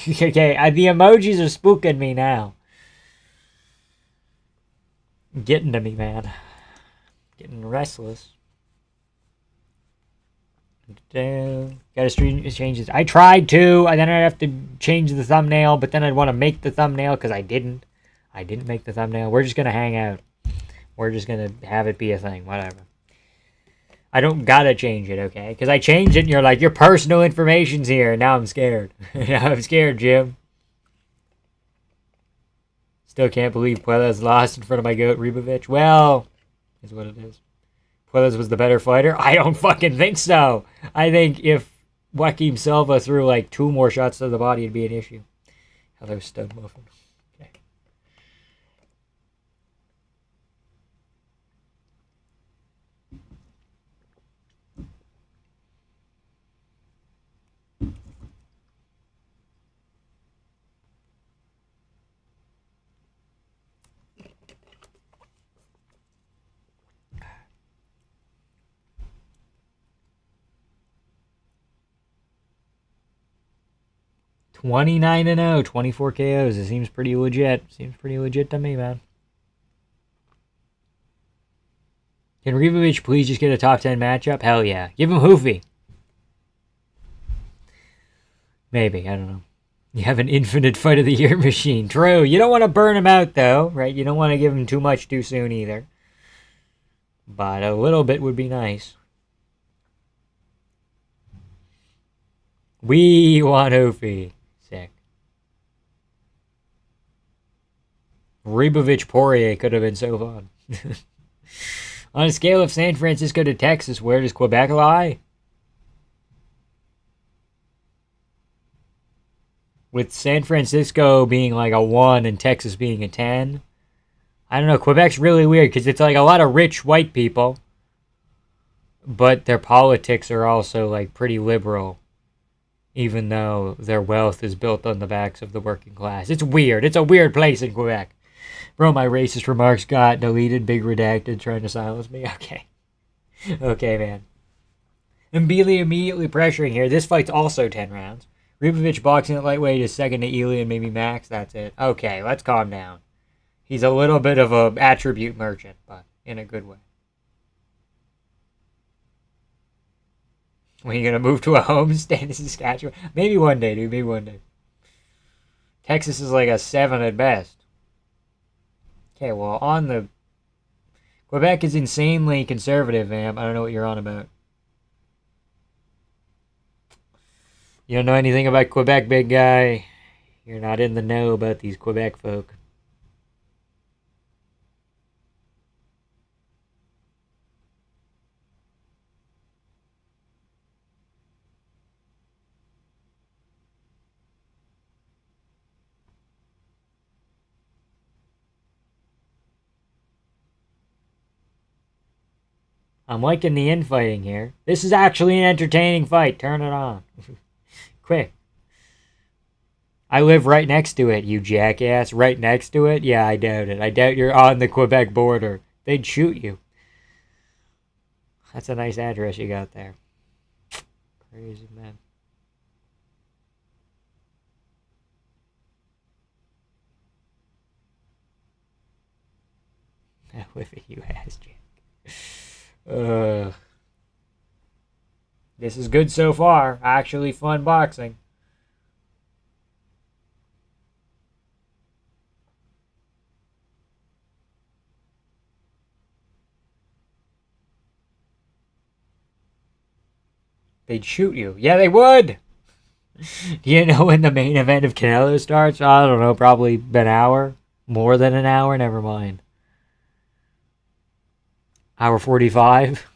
Okay, the emojis are spooking me now. Getting to me, man. Getting restless. Gotta change this. I tried to, and then I'd have to change the thumbnail, but then I'd want to make the thumbnail because I didn't. I didn't make the thumbnail. We're just gonna hang out. We're just gonna have it be a thing, whatever. I don't gotta change it, okay? Because I changed it and you're like, your personal information's here. And now I'm scared. Now I'm scared, Jim. Still can't believe Puelles lost in front of my goat, Ribovic. Well, is what it is. Puelles was the better fighter? I don't fucking think so. I think if Joaquim Silva threw like 2 more shots to the body, it'd be an issue. Hello, Stud Muffin. Okay. (29-0), 24 KOs. It seems pretty legit. Seems pretty legit to me, man. Can Ribovic please just get a top 10 matchup? Hell yeah. Give him Hoofy. Maybe, I don't know. You have an infinite fight of the year machine. True. You don't want to burn him out, though, right? You don't want to give him too much too soon either. But a little bit would be nice. We want Hoofy. Sick. Ribovic Poirier could have been so fun. On a scale of San Francisco to Texas, where does Quebec lie? With San Francisco being like a 1 and Texas being a 10. I don't know. Quebec's really weird because it's like a lot of rich white people. But their politics are also like pretty liberal. Even though their wealth is built on the backs of the working class. It's weird. It's a weird place in Quebec. Bro, my racist remarks got deleted, big redacted, trying to silence me. Okay. Okay, man. Mbili immediately pressuring here. This fight's also 10 rounds. Ribovic boxing at lightweight is second to Ely and maybe Max. That's it. Okay, let's calm down. He's a little bit of a attribute merchant, but in a good way. When are you going to move to a homestead in Saskatchewan? Maybe one day, dude. Maybe one day. Texas is like a 7 at best. Okay, well, on the... Quebec is insanely conservative, man. I don't know what you're on about. You don't know anything about Quebec, big guy. You're not in the know about these Quebec folk. I'm liking the infighting here. This is actually an entertaining fight. Turn it on. Quick. I live right next to it, you jackass. Right next to it? Yeah, I doubt it. I doubt you're on the Quebec border. They'd shoot you. That's a nice address you got there. Crazy, man. I live at you ass, Jack. This is good so far. Actually fun boxing. They'd shoot you. Yeah, they would. Do you know when the main event of Canelo starts? I don't know, probably an hour. More than an hour? Never mind. Hour 45?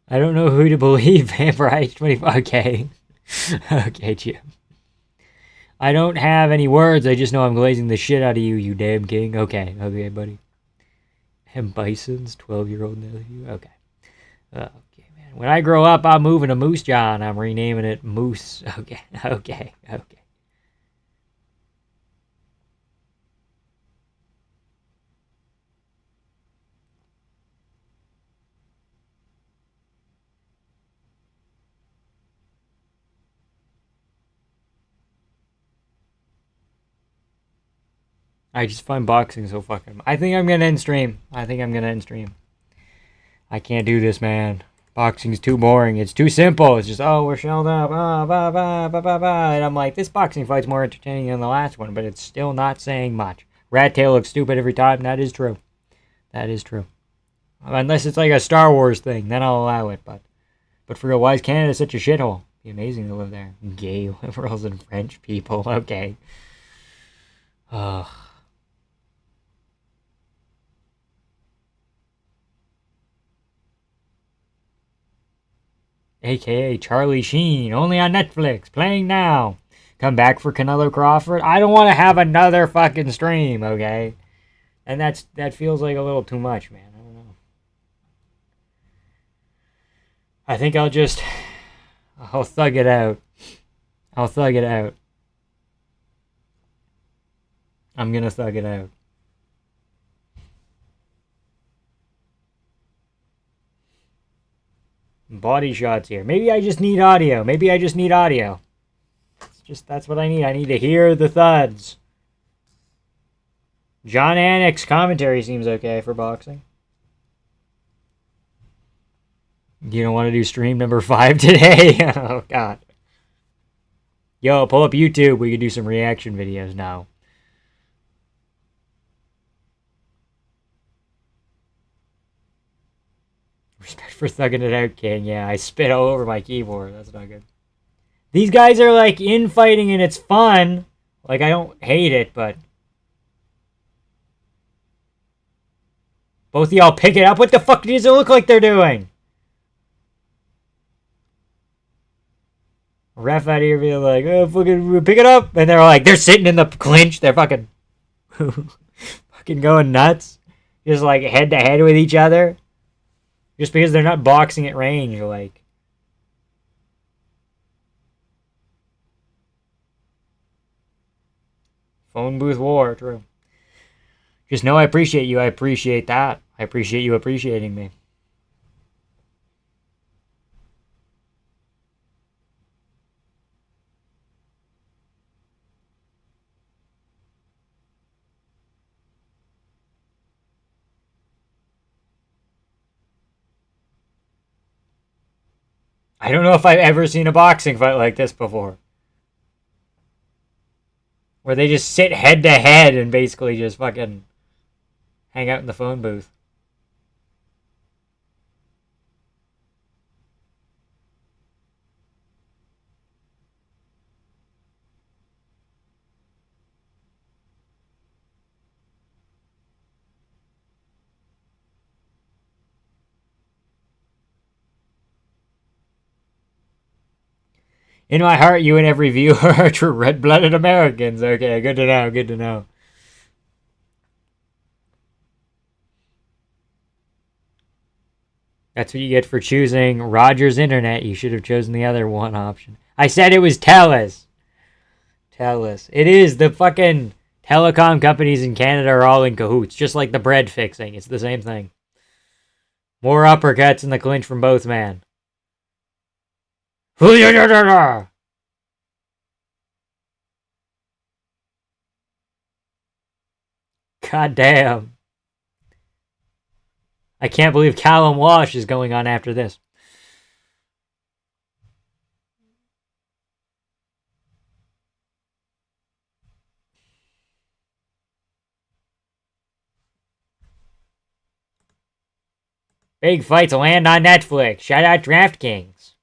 I don't know who to believe, Vampire H25. Okay. Okay, Jim. I don't have any words. I just know I'm glazing the shit out of you, you damn king. Okay, okay, buddy. M. Bison's 12-year-old nephew. Okay. Okay, man. When I grow up, I'm moving to Moose John. I'm renaming it Moose. Okay, okay, okay. I just find boxing so fucking... I think I'm gonna end stream. I can't do this, man. Boxing's too boring. It's too simple. It's just, oh, we're shelled up. Oh, bah, bah, bah, bah, bah. And I'm like, this boxing fight's more entertaining than the last one, but it's still not saying much. Rat Tail looks stupid every time. That is true. That is true. Unless it's like a Star Wars thing, then I'll allow it. But for real, why is Canada such a shithole? It'd be amazing to live there. Gay liberals and French people. Okay. Ugh. AKA Charlie Sheen, only on Netflix, playing now. Come back for Canelo Crawford. I don't want to have another fucking stream, okay? And that feels like a little too much, man. I don't know. I think I'll thug it out. I'll thug it out. I'm gonna thug it out. Body shots here. Maybe I just need audio. That's what I need. I need to hear the thuds. John Anik's commentary seems okay for boxing. You don't want to do stream number 5 today? Oh, God. Yo, pull up YouTube. We can do some reaction videos now. Respect for thugging it out, King. Yeah, I spit all over my keyboard. That's not good. These guys are, like, infighting and it's fun. Like, I don't hate it, but... Both of y'all pick it up? What the fuck does it look like they're doing? Ref out here being like, oh, fucking pick it up. And they're like, they're sitting in the clinch. They're fucking... fucking going nuts. Just, like, head-to-head with each other. Just because they're not boxing at range, like... Phone booth war, true. Just know I appreciate you. I appreciate that. I appreciate you appreciating me. I don't know if I've ever seen a boxing fight like this before. Where they just sit head to head and basically just fucking hang out in the phone booth. In my heart, you and every viewer are true red-blooded Americans. Okay, good to know, good to know. That's what you get for choosing Rogers Internet. You should have chosen the other one option. I said it was TELUS. TELUS. It is. The fucking telecom companies in Canada are all in cahoots. Just like the bread fixing. It's the same thing. More uppercuts in the clinch from both men. God damn. I can't believe Callum Walsh is going on after this. Big fights land on Netflix. Shout out DraftKings.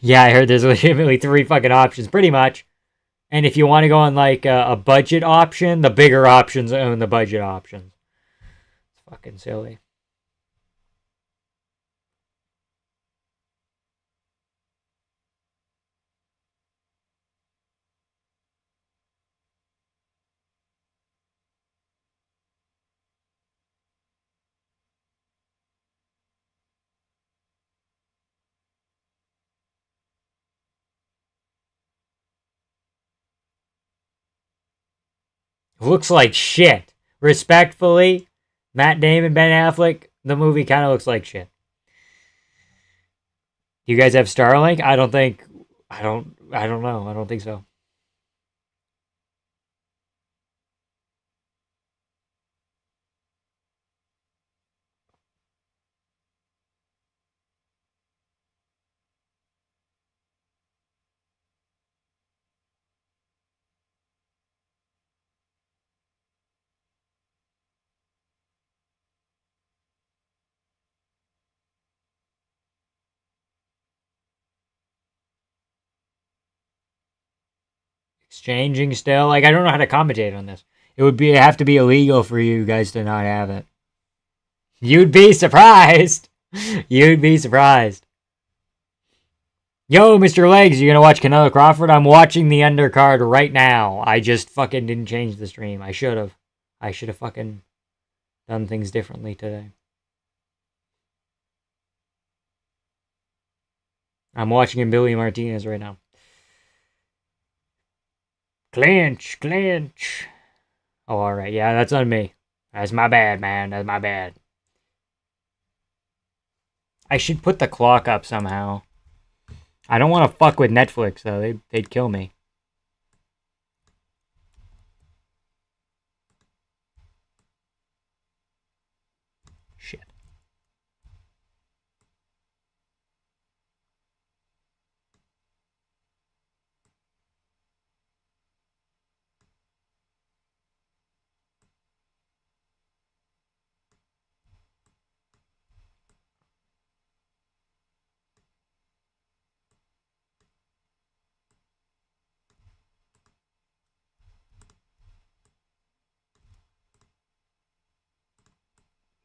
Yeah, I heard there's legitimately 3 fucking options, pretty much. And if you want to go on like a budget option, the bigger options own the budget options. It's fucking silly. Looks like shit. Respectfully, Matt Damon, Ben Affleck, the movie kind of looks like shit. Do you guys have Starlink? I don't think. I don't know. I don't think so. Exchanging still. Like I don't know how to commentate on this. It would have to be illegal for you guys to not have it. You'd be surprised. You'd be surprised. Yo, Mr. Legs, you gonna watch Canelo Crawford? I'm watching the undercard right now. I just fucking didn't change the stream. I should have. I should have fucking done things differently today. I'm watching Billy Martinez right now. Clinch, clinch. Oh, alright. Yeah, that's on me. That's my bad, man. That's my bad. I should put the clock up somehow. I don't want to fuck with Netflix, though. They'd kill me. Shit.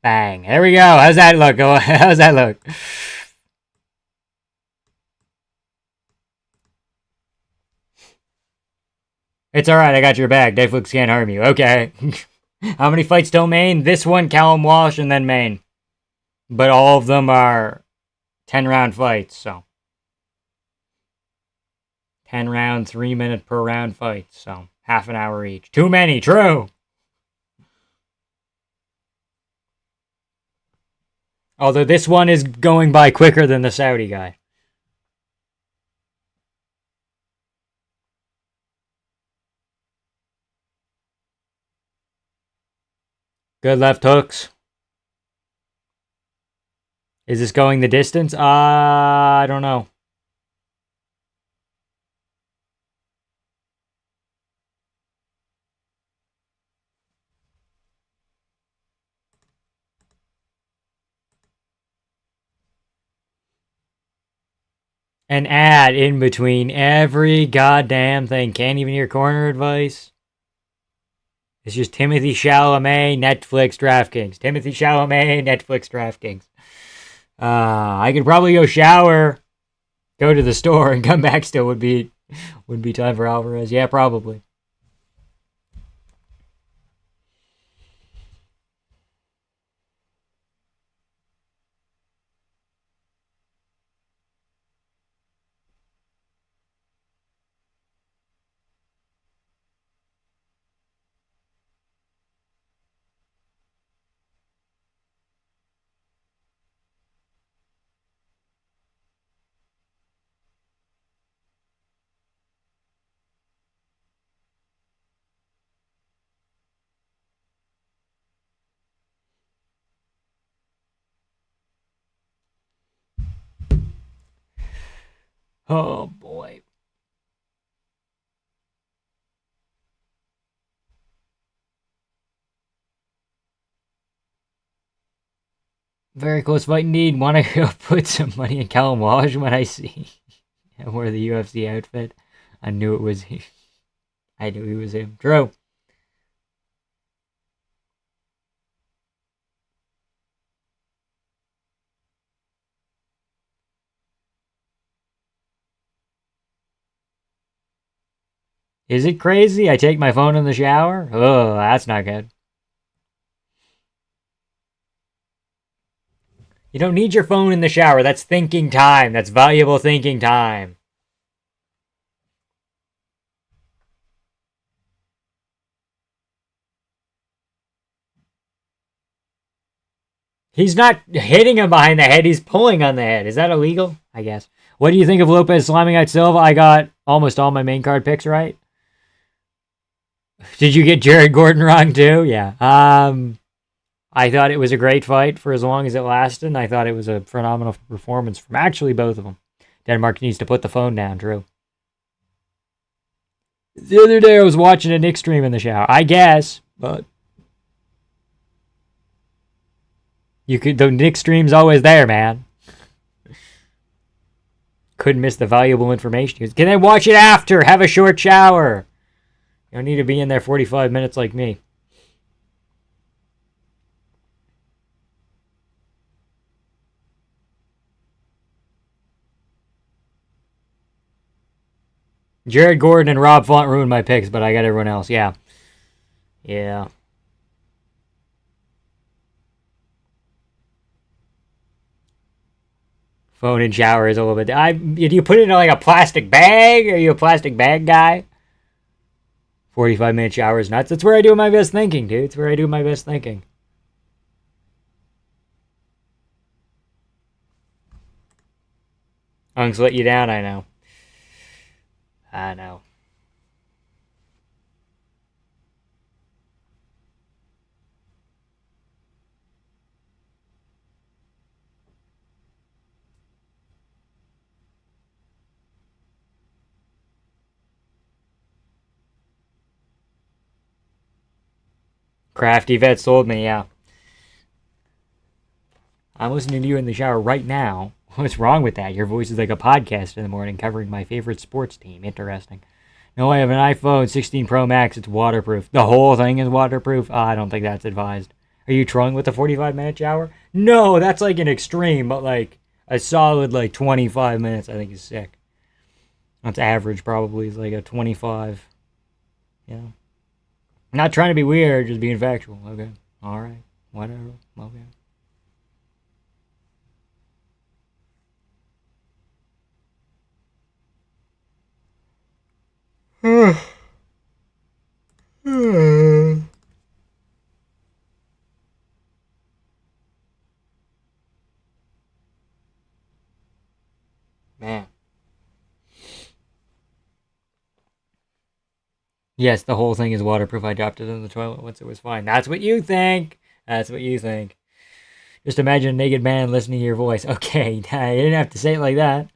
Bang. There we go. How's that look? How's that look? It's alright. I got your back. Netflix can't harm you. Okay. How many fights till Maine? This one, Callum Walsh, and then Maine. But all of them are 10-round fights, so. 10 round, 3-minute per round fights, so half an hour each. Too many, true! Although this one is going by quicker than the Saudi guy. Good left hooks. Is this going the distance? I don't know. An ad in between every goddamn thing. Can't even hear corner advice. It's just Timothy Chalamet, Netflix, DraftKings. Timothy Chalamet, Netflix, DraftKings. I could probably go shower, go to the store, and come back. Still would be time for Alvarez. Yeah, probably. Oh, boy. Very close fight indeed. Want to go put some money in Callum Walsh when I see him wear the UFC outfit? I knew it was him. I knew he was him. True. Is it crazy? I take my phone in the shower? Oh, that's not good. You don't need your phone in the shower. That's thinking time. That's valuable thinking time. He's not hitting him behind the head. He's pulling on the head. Is that illegal? I guess. What do you think of Lopez slamming out Silva? I got almost all my main card picks right. Did you get Jared Gordon wrong too? Yeah. I thought it was a great fight for as long as it lasted. And I thought it was a phenomenal performance from actually both of them. Denmark needs to put the phone down, Drew. The other day I was watching a Nick stream in the shower. I guess, but the Nick stream's always there, man. Couldn't miss the valuable information. Can I watch it after? Have a short shower. You don't need to be in there 45 minutes like me. Jared Gordon and Rob Font ruined my picks, but I got everyone else. Yeah. Yeah. Phone and shower is a little bit. Do you put it in like a plastic bag? Are you a plastic bag guy? 45-minute shower is nuts. That's where I do my best thinking, dude. It's where I do my best thinking. Unks let you down, I know. I know. Crafty Vet sold me, yeah. I'm listening to you in the shower right now. What's wrong with that? Your voice is like a podcast in the morning covering my favorite sports team. Interesting. No, I have an iPhone 16 Pro Max. It's waterproof. The whole thing is waterproof? I don't think that's advised. Are you trolling with the 45-minute shower? No, that's like an extreme, but like a solid like 25 minutes I think is sick. That's average probably is like a 25. You know? Not trying to be weird, just being factual. Okay. All right. Whatever. Okay. Man. Yes, the whole thing is waterproof. I dropped it in the toilet once. It was fine. That's what you think. That's what you think. Just imagine a naked man listening to your voice. Okay, you didn't have to say it like that.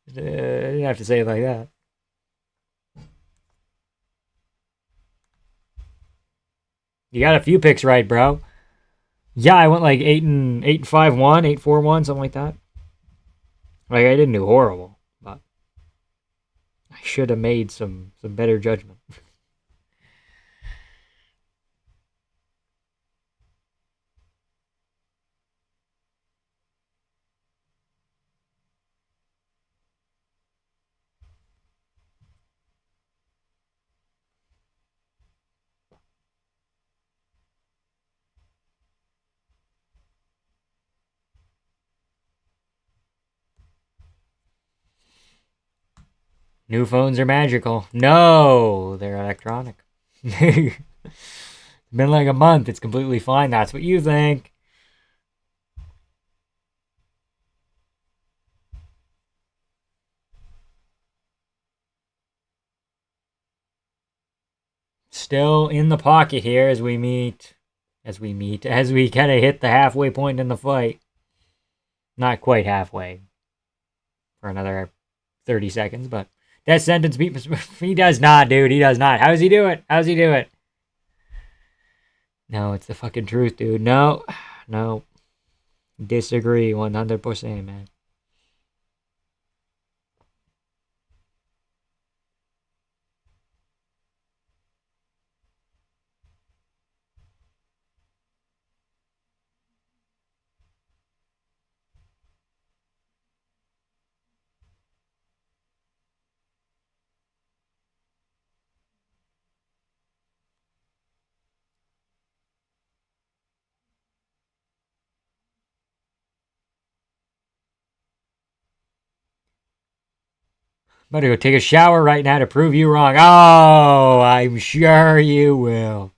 You didn't have to say it like that. You got a few picks right, bro. Yeah, I went like 8-5-1, 8-4-1, something like that. Like I didn't do horrible, but I should have made some better judgment. New phones are magical. No, they're electronic. It's been like a month. It's completely fine. That's what you think. Still in the pocket here as we kind of hit the halfway point in the fight. Not quite halfway. For another 30 seconds, but that sentence he does not, dude. He does not. How does he do it? How does he do it? No, it's the fucking truth, dude. No. No. Disagree 100%, man. I'm about to go take a shower right now to prove you wrong. Oh, I'm sure you will.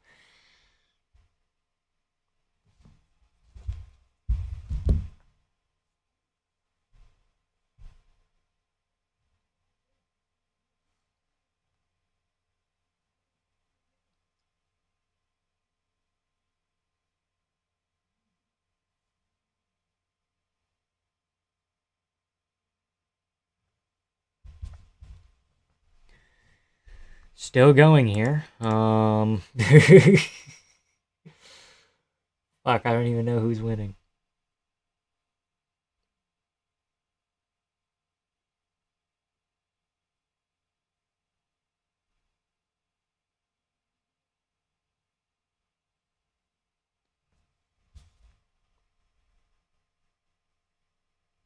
Still going here. Fuck, I don't even know who's winning.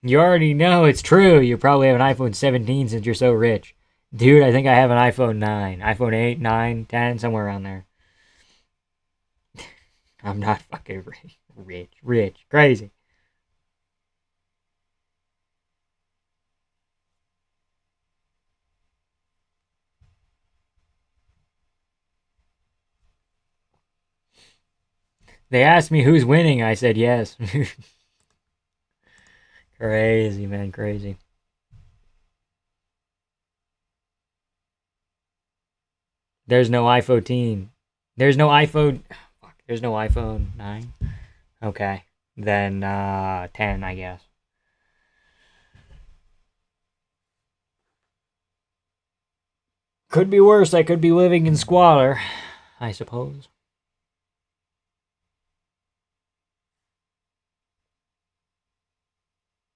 You already know it's true. You probably have an iPhone 17 since you're so rich. Dude, I think I have an iPhone 9. iPhone 8, 9, 10, somewhere around there. I'm not fucking rich, crazy. They asked me who's winning. I said yes. Crazy, man, crazy. There's no iPhone 10. There's no iPhone. Fuck, there's no iPhone 9. Okay, then 10, I guess. Could be worse. I could be living in squalor, I suppose.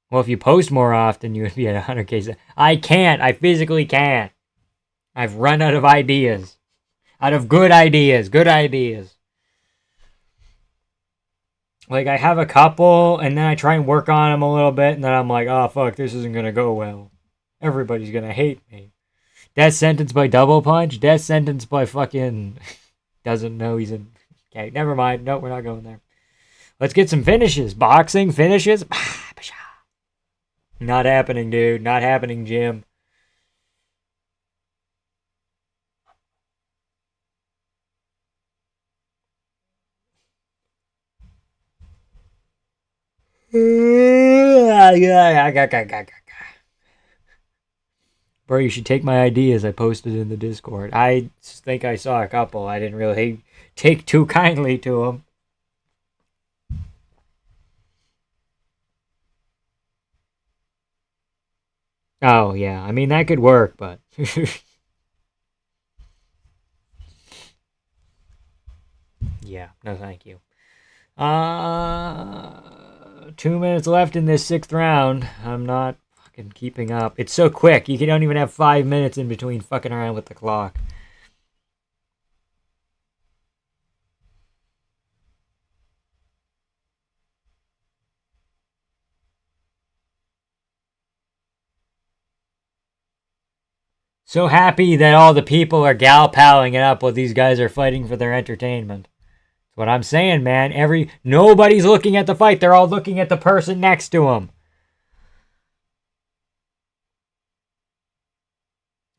Well, if you post more often, you would be at 100K. I can't. I physically can't. I've run out of ideas. Out of good ideas. Good ideas. Like, I have a couple, and then I try and work on them a little bit, and then I'm like, oh, fuck, this isn't going to go well. Everybody's going to hate me. Death sentence by double punch. Death sentence by fucking... Doesn't know he's in... Okay, never mind. No, we're not going there. Let's get some finishes. Boxing finishes. Not happening, dude. Not happening, Jim. Bro, you should take my ideas I posted in the Discord. I think I saw a couple. I didn't really take too kindly to them. Oh, yeah. I mean, that could work, but... yeah, no thank you. 2 minutes left in this 6th round. I'm not fucking keeping up. It's so quick. You don't even have 5 minutes in between fucking around with the clock. So happy that all the people are gal-palling it up while these guys are fighting for their entertainment. That's what I'm saying, man. Nobody's looking at the fight. They're all looking at the person next to them.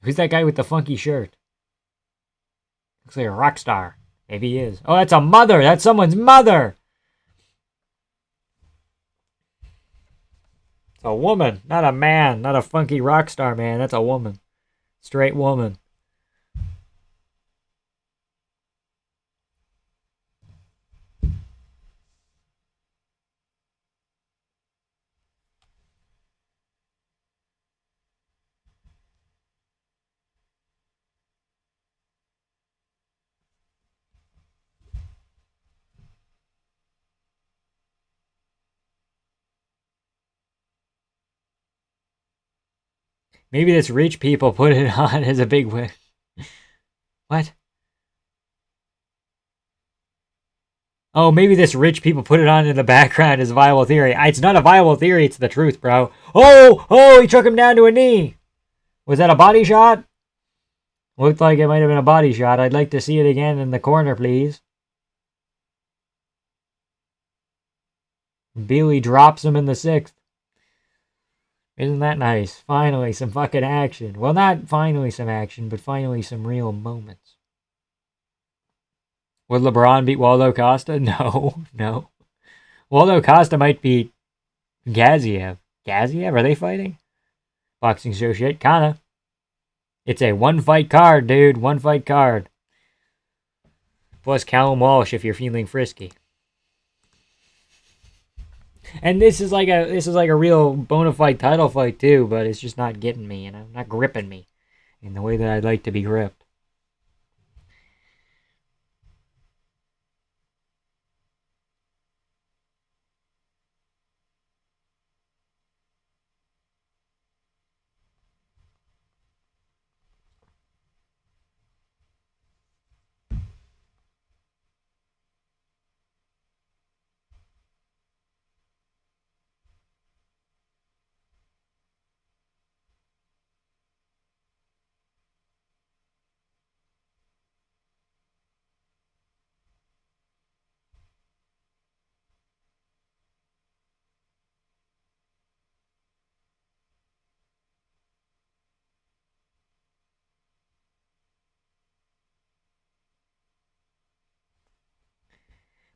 Who's that guy with the funky shirt? Looks like a rock star. Maybe he is. Oh, that's a mother. That's someone's mother. It's a woman, not a man. Not a funky rock star, man. That's a woman. Straight woman. Maybe this rich people put it on as a big win. What? Oh, maybe this rich people put it on in the background as a viable theory. It's not a viable theory, it's the truth, bro. Oh, he took him down to a knee. Was that a body shot? Looked like it might have been a body shot. I'd like to see it again in the corner, please. Billy drops him in the 6th. Isn't that nice? Finally, some fucking action. Well, not finally some action, but finally some real moments. Would LeBron beat Waldo Costa? No. Waldo Costa might beat Gaziev. Gaziev? Are they fighting? Boxing show shit? Kinda. It's a one-fight card, dude. One-fight card. Plus Callum Walsh if you're feeling frisky. And this is like a real bona fide title fight too, but it's just not getting me, not gripping me in the way that I'd like to be gripped.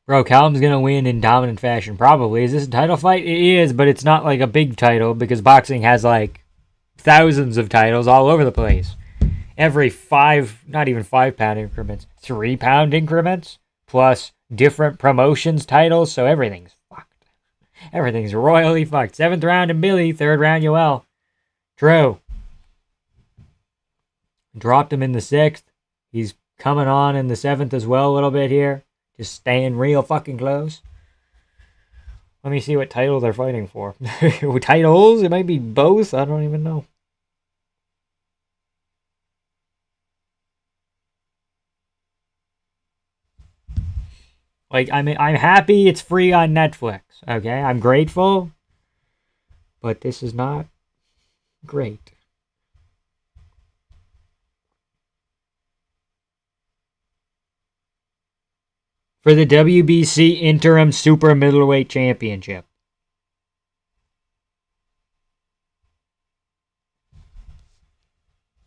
Bro, Callum's gonna win in dominant fashion, probably. Is this a title fight? It is, but it's not like a big title because boxing has like thousands of titles all over the place. Every not even 5 pound increments, 3 pound increments, plus different promotions titles, so everything's fucked. Everything's royally fucked. 7th round and Billy, 3rd round Yoel. True. Dropped him in the 6th. He's coming on in the 7th as well a little bit here. Just staying real fucking close. Let me see what title they're fighting for. Titles? It might be both. I don't even know. Like, I'm happy it's free on Netflix. Okay? I'm grateful. But this is not great. For the WBC Interim Super Middleweight Championship.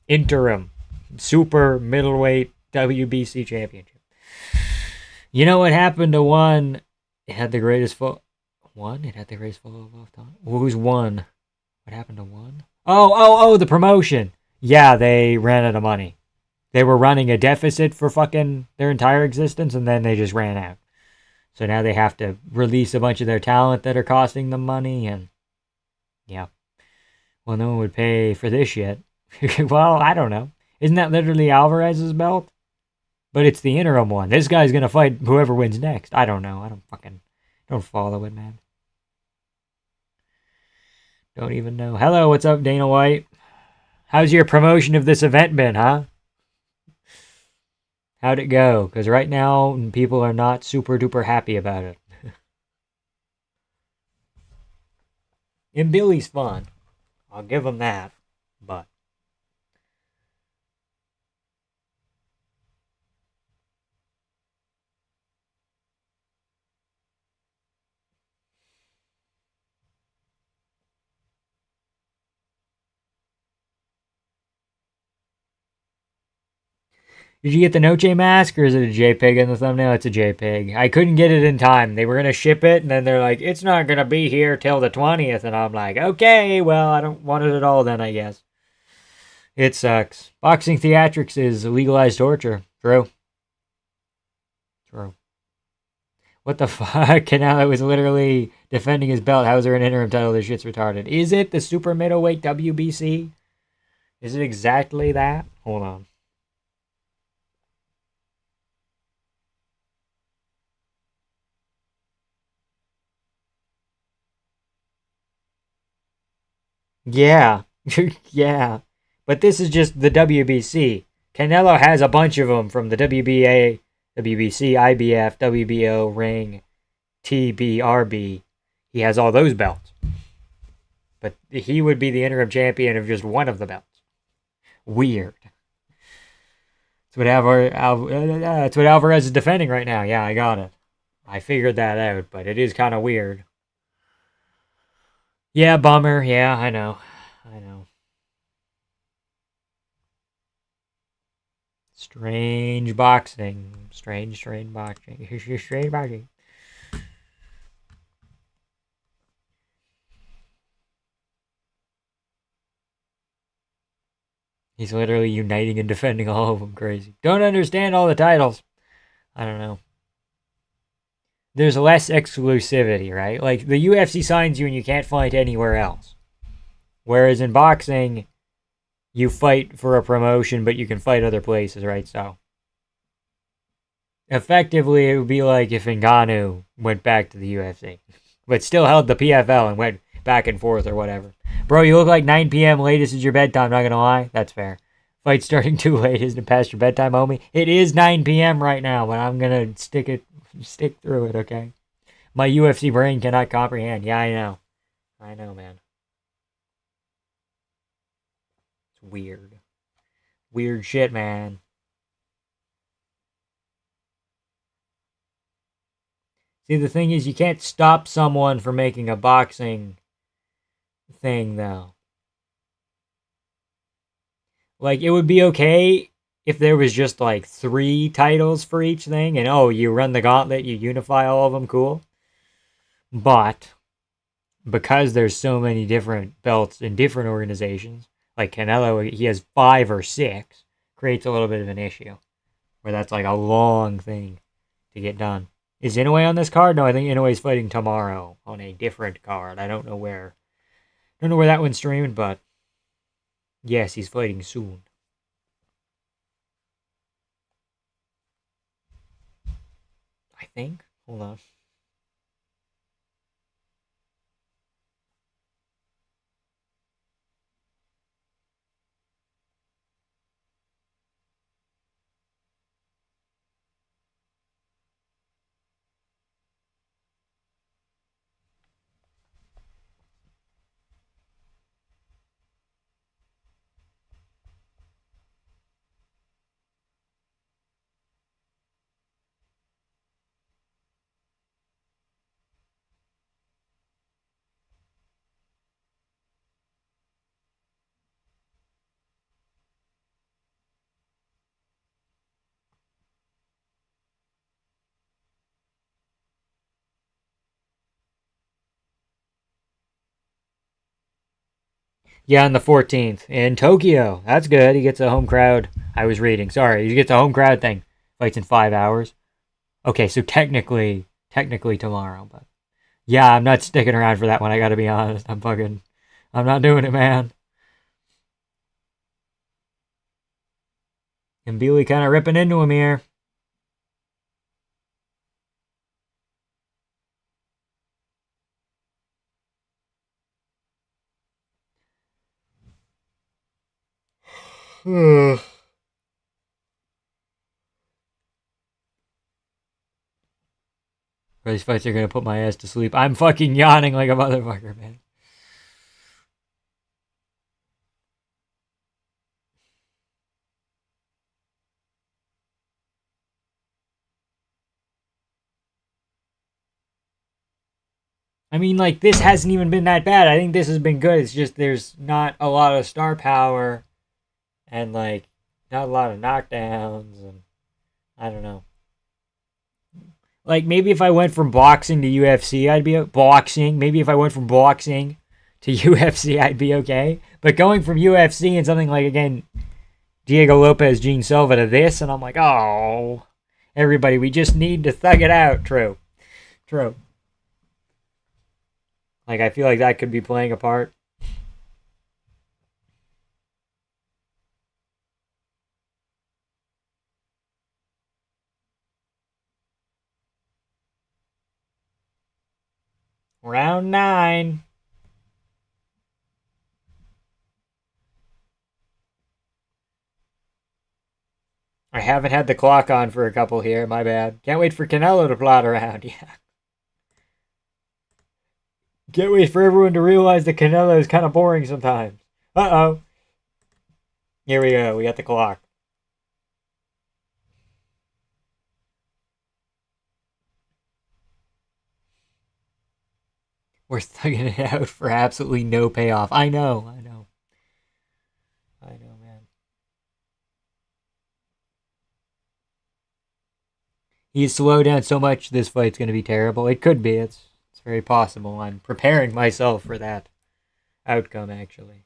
Interim Super Middleweight WBC Championship. You know what happened to one? It had the greatest fall. One? It had the greatest fall of all time. Who's won? What happened to one? Oh, the promotion. Yeah, they ran out of money. They were running a deficit for fucking their entire existence, and then they just ran out. So now they have to release a bunch of their talent that are costing them money, and yeah. Well, no one would pay for this shit. Well, I don't know. Isn't that literally Alvarez's belt? But it's the interim one. This guy's gonna fight whoever wins next. I don't know. I don't follow it, man. Don't even know. Hello, what's up, Dana White? How's your promotion of this event been, huh? How'd it go? Because right now, people are not super duper happy about it. And Billy's fun. I'll give him that. But did you get the Noche mask, or is it a JPEG in the thumbnail? It's a JPEG. I couldn't get it in time. They were going to ship it, and then they're like, it's not going to be here till the 20th. And I'm like, okay, well, I don't want it at all then, I guess. It sucks. Boxing theatrics is legalized torture. True. What the fuck? Canelo was literally defending his belt. How's there an interim title? This shit's retarded. Is it the super middleweight WBC? Is it exactly that? Hold on. Yeah. Yeah. But this is just the WBC. Canelo has a bunch of them from the WBA, WBC, IBF, WBO, Ring, TBRB. He has all those belts. But he would be the interim champion of just one of the belts. Weird. That's what Alvarez is defending right now. Yeah, I got it. I figured that out, but it is kind of weird. Yeah, bummer. Yeah, I know. I know. Strange boxing. Strange boxing. Strange boxing. He's literally uniting and defending all of them. Crazy. Don't understand all the titles. I don't know. There's less exclusivity, right? Like the UFC signs you and you can't fight anywhere else. Whereas in boxing, you fight for a promotion, but you can fight other places, right? So effectively, it would be like if Ngannou went back to the UFC, but still held the PFL and went back and forth or whatever. Bro, you look like 9 p.m. Latest is your bedtime. Not gonna lie, that's fair. Fight starting too late isn't it past your bedtime, homie? It is 9 p.m. right now, but I'm gonna stick through it. Okay. My UFC brain cannot comprehend. Yeah, I know. I know, man. It's weird. Weird shit, man. See, the thing is, you can't stop someone from making a boxing thing, though. Like, it would be okay if there was just like 3 titles for each thing, and oh, you run the gauntlet, you unify all of them, cool. But because there's so many different belts in different organizations, like Canelo, he has 5 or 6, creates a little bit of an issue where that's like a long thing to get done. Is Inoue on this card? No, I think Inoue's fighting tomorrow on a different card. I don't know where. Don't know where that one's streamed, but yes, he's fighting soon. I think. Hold on. Yeah, on the 14th in Tokyo. That's good. He gets a home crowd. I was reading. Sorry, he gets a home crowd thing. Fights in 5 hours. Okay, so technically tomorrow, but yeah, I'm not sticking around for that one. I gotta be honest. I'm not doing it, man. And Bealey kind of ripping into him here. These fights are gonna put my ass to sleep. I'm fucking yawning like a motherfucker, man. I mean, like, this hasn't even been that bad. I think this has been good. It's just there's not a lot of star power and, like, not a lot of knockdowns. And I don't know. Like, maybe if I went from boxing to UFC, I'd be boxing. Maybe if I went from boxing to UFC, I'd be okay. But going from UFC and something like, again, Diego Lopez, Gene Silva to this, and I'm like, oh, everybody, we just need to thug it out. True. True. Like, I feel like that could be playing a part. Round 9. I haven't had the clock on for a couple here. My bad. Can't wait for Canelo to plot around. Yeah. Can't wait for everyone to realize that Canelo is kind of boring sometimes. Uh-oh. Here we go. We got the clock. We're thugging it out for absolutely no payoff. I know, man. He's slowed down so much this fight's going to be terrible. It could be. It's very possible. I'm preparing myself for that outcome, actually.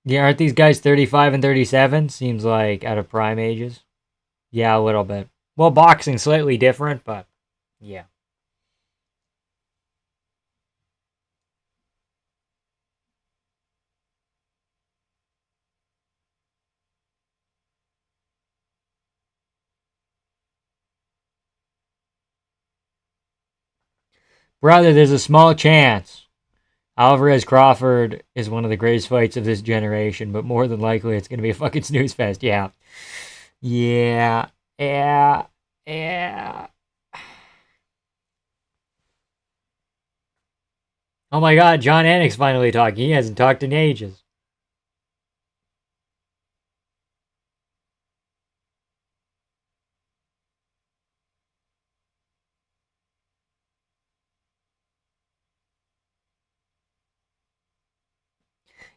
Yeah, aren't these guys 35 and 37? Seems like out of prime ages. Yeah, a little bit. Well, boxing slightly different, but yeah. Brother, there's a small chance Alvarez Crawford is one of the greatest fights of this generation, but more than likely it's going to be a fucking snooze fest. Yeah. Yeah. Yeah. Yeah. Oh my god, John Anik's finally talking. He hasn't talked in ages.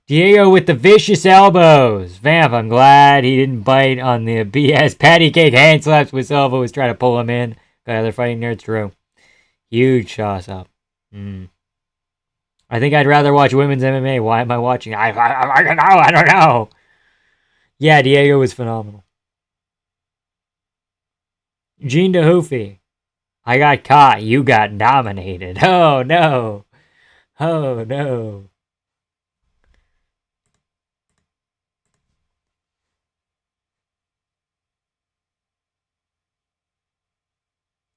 Diego with the vicious elbows. Vamp, I'm glad he didn't bite on the BS patty cake hand slaps with Silva was trying to pull him in. Got other fighting nerds, true. Huge toss up. I think I'd rather watch women's MMA. Why am I watching? I don't know. Yeah, Diego was phenomenal. Gene DeHoofy. I got caught. You got dominated. Oh, no. Oh, no.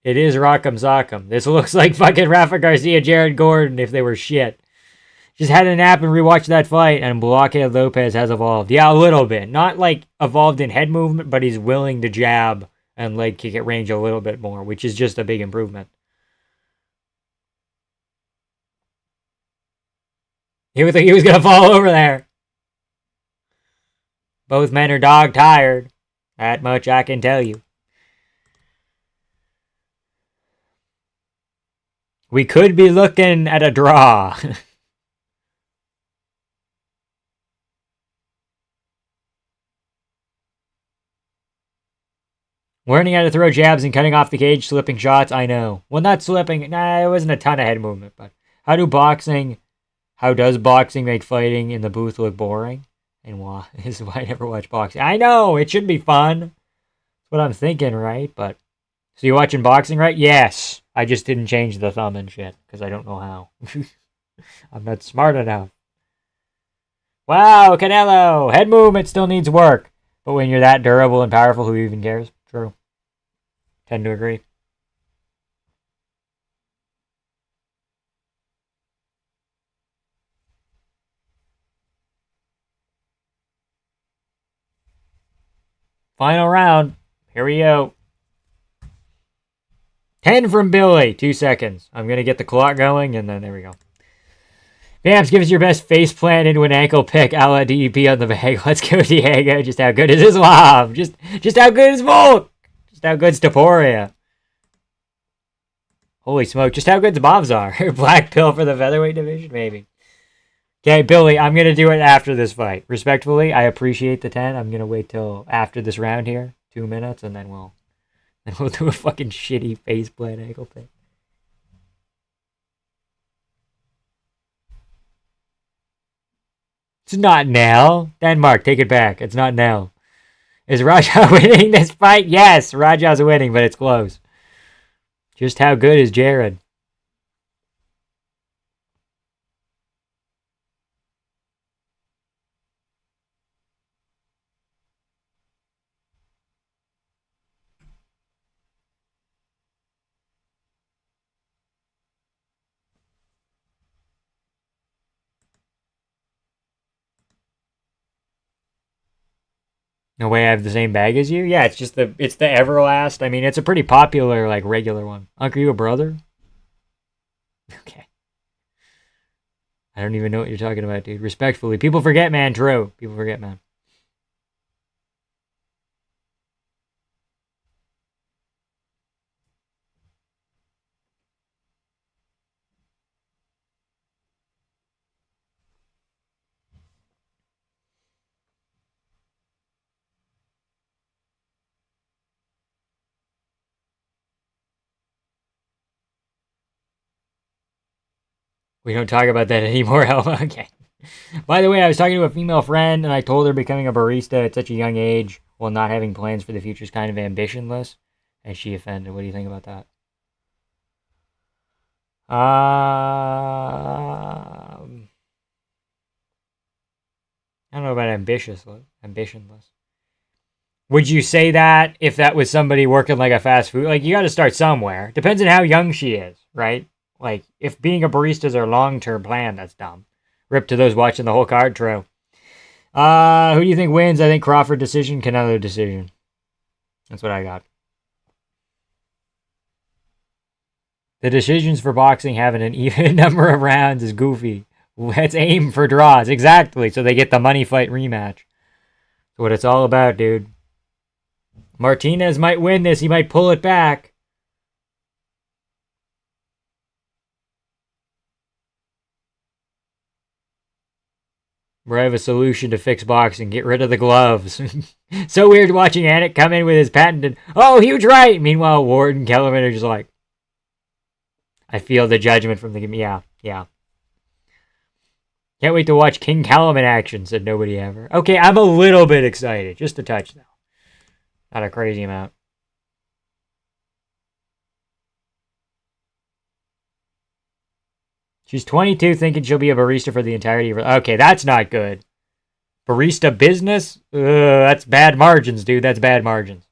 It is Rock'em Sock'em. This looks like fucking Rafa Garcia, Jared Gordon if they were shit. Just had a nap and rewatched that fight, and Blockhead Lopez has evolved. Yeah, a little bit. Not like evolved in head movement, but he's willing to jab and leg kick at range a little bit more, which is just a big improvement. He was going to fall over there. Both men are dog tired. That much I can tell you. We could be looking at a draw. Learning how to throw jabs and cutting off the cage, slipping shots, I know. Well, not slipping. Nah, it wasn't a ton of head movement, but how does boxing make fighting in the booth look boring? And why? This is why I never watch boxing. I know, it should be fun. That's what I'm thinking, right? But, so you're watching boxing, right? Yes. I just didn't change the thumb and shit, because I don't know how. I'm not smart enough. Wow, Canelo! Head movement still needs work. But when you're that durable and powerful, who even cares? True. Tend to agree. Final round. Here we go. 10 from Billy. 2 seconds. I'm going to get the clock going, and then there we go. Vamps, give us your best face plant into an ankle pick a la DEP on the bag. Let's go, Diego. Just how good is Islam? Just how good is Volk? Just how good's Taporia? Holy smoke. Just how good's Bobzar? Black pill for the featherweight division? Maybe. Okay, Billy, I'm going to do it after this fight. Respectfully, I appreciate the 10. I'm going to wait till after this round here. 2 minutes, and then we'll do a fucking shitty faceplant ankle pick. It's not now. Denmark, take it back. It's not now. Is Raja winning this fight? Yes, Raja's winning, but it's close. Just how good is Jared? No way I have the same bag as you? Yeah, it's just it's the Everlast. I mean, it's a pretty popular, like, regular one. Uncle, you a brother? Okay. I don't even know what you're talking about, dude. Respectfully. People forget, man. True. People forget, man. We don't talk about that anymore. Okay. By the way, I was talking to a female friend, and I told her becoming a barista at such a young age while not having plans for the future is kind of ambitionless. And she offended. What do you think about that? I don't know about ambitionless. Would you say that if that was somebody working like a fast food? Like, you got to start somewhere. Depends on how young she is, right? Like, if being a barista is her long-term plan, that's dumb. Rip to those watching the whole card, true. Who do you think wins? I think Crawford decision, Canelo decision. That's what I got. The decisions for boxing having an even number of rounds is goofy. Let's aim for draws. Exactly. So they get the money fight rematch. That's what it's all about, dude. Martinez might win this. He might pull it back. Where I have a solution to fix boxing. Get rid of the gloves. So weird watching Anik come in with his patented, oh, huge right. Meanwhile, Ward and Kellerman are just like, I feel the judgment from the game. Yeah. Can't wait to watch King Callum in action, said nobody ever. Okay, I'm a little bit excited. Just a touch, though. Not a crazy amount. She's 22, thinking she'll be a barista for the entirety of her... Okay, that's not good. Barista business? That's bad margins, dude. That's bad margins.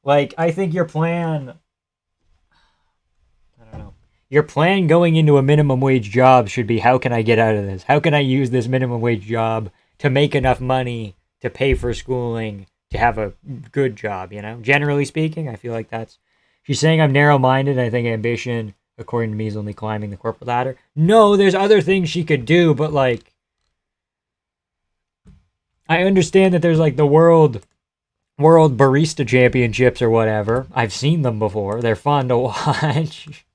Like, I think your plan... I don't know. Your plan going into a minimum wage job should be, how can I get out of this? How can I use this minimum wage job to make enough money to pay for schooling, to have a good job, you know? Generally speaking, I feel like that's... She's saying I'm narrow-minded. I think ambition, according to me, is only climbing the corporate ladder. No, there's other things she could do, but, like... I understand that there's, like, the world barista championships or whatever. I've seen them before. They're fun to watch.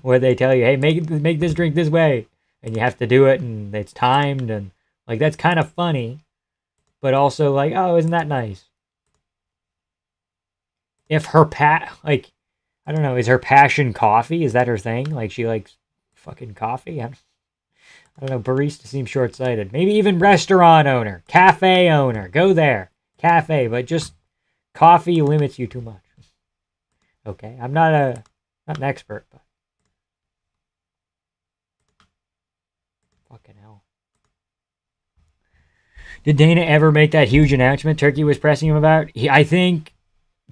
Where they tell you, hey, make this drink this way. And you have to do it, and it's timed, and, like, that's kind of funny. But also, like, oh, isn't that nice? If her like, I don't know, is her passion coffee? Is that her thing? Like, she likes fucking coffee? I don't know, barista seems short-sighted. Maybe even restaurant owner, cafe owner. Go there. Cafe, but just coffee limits you too much. Okay, I'm not an expert, but fucking hell. Did Dana ever make that huge announcement Turkey was pressing him about? I think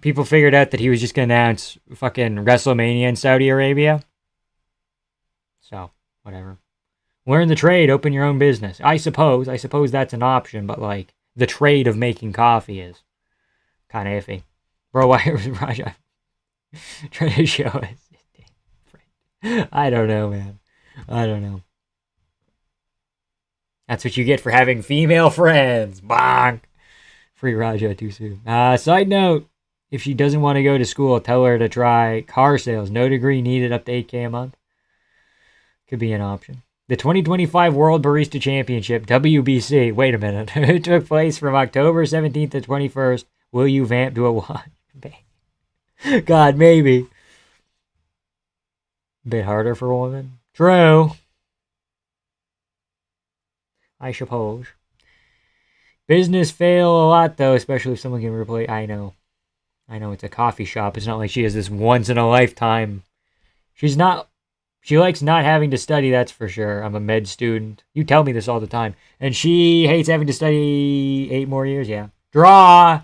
people figured out that he was just going to announce fucking WrestleMania in Saudi Arabia. So, whatever. Learn the trade, open your own business. I suppose that's an option, but, like, the trade of making coffee is kind of iffy. Bro, why was Raja trying to show us? I don't know, man. I don't know. That's what you get for having female friends. Bonk. Free Raja too soon. Side note, if she doesn't want to go to school, tell her to try car sales. No degree needed, up to 8K a month. Could be an option. The 2025 World Barista Championship, WBC, wait a minute, it took place from October 17th to 21st. Will you vamp to a watch? God, maybe. Bit harder for a woman. True. I suppose. Business fail a lot, though, especially if someone can replace... I know it's a coffee shop. It's not like she has this once-in-a-lifetime... She likes not having to study, that's for sure. I'm a med student. You tell me this all the time. And she hates having to study 8 more years, yeah. Draw!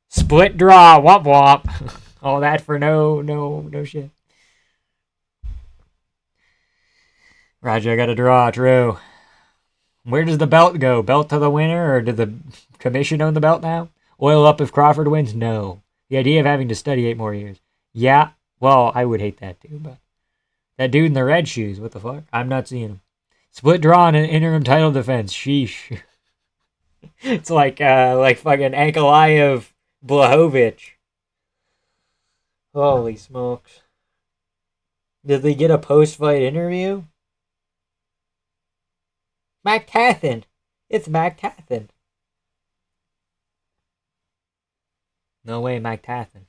Split draw! Womp womp! All that for no shit. Roger, I gotta draw, true. Where does the belt go? Belt to the winner, or did the commission own the belt now? Oil up if Crawford wins? No. The idea of having to study 8 more years. Yeah, well, I would hate that too, but that dude in the red shoes, what the fuck? I'm not seeing him. Split draw in an interim title defense. Sheesh. It's like fucking Ankalaev Blachowicz. Holy smokes. Did they get a post-fight interview? Mac Tathan. It's Mac Tathan. No way, Mac Tathan.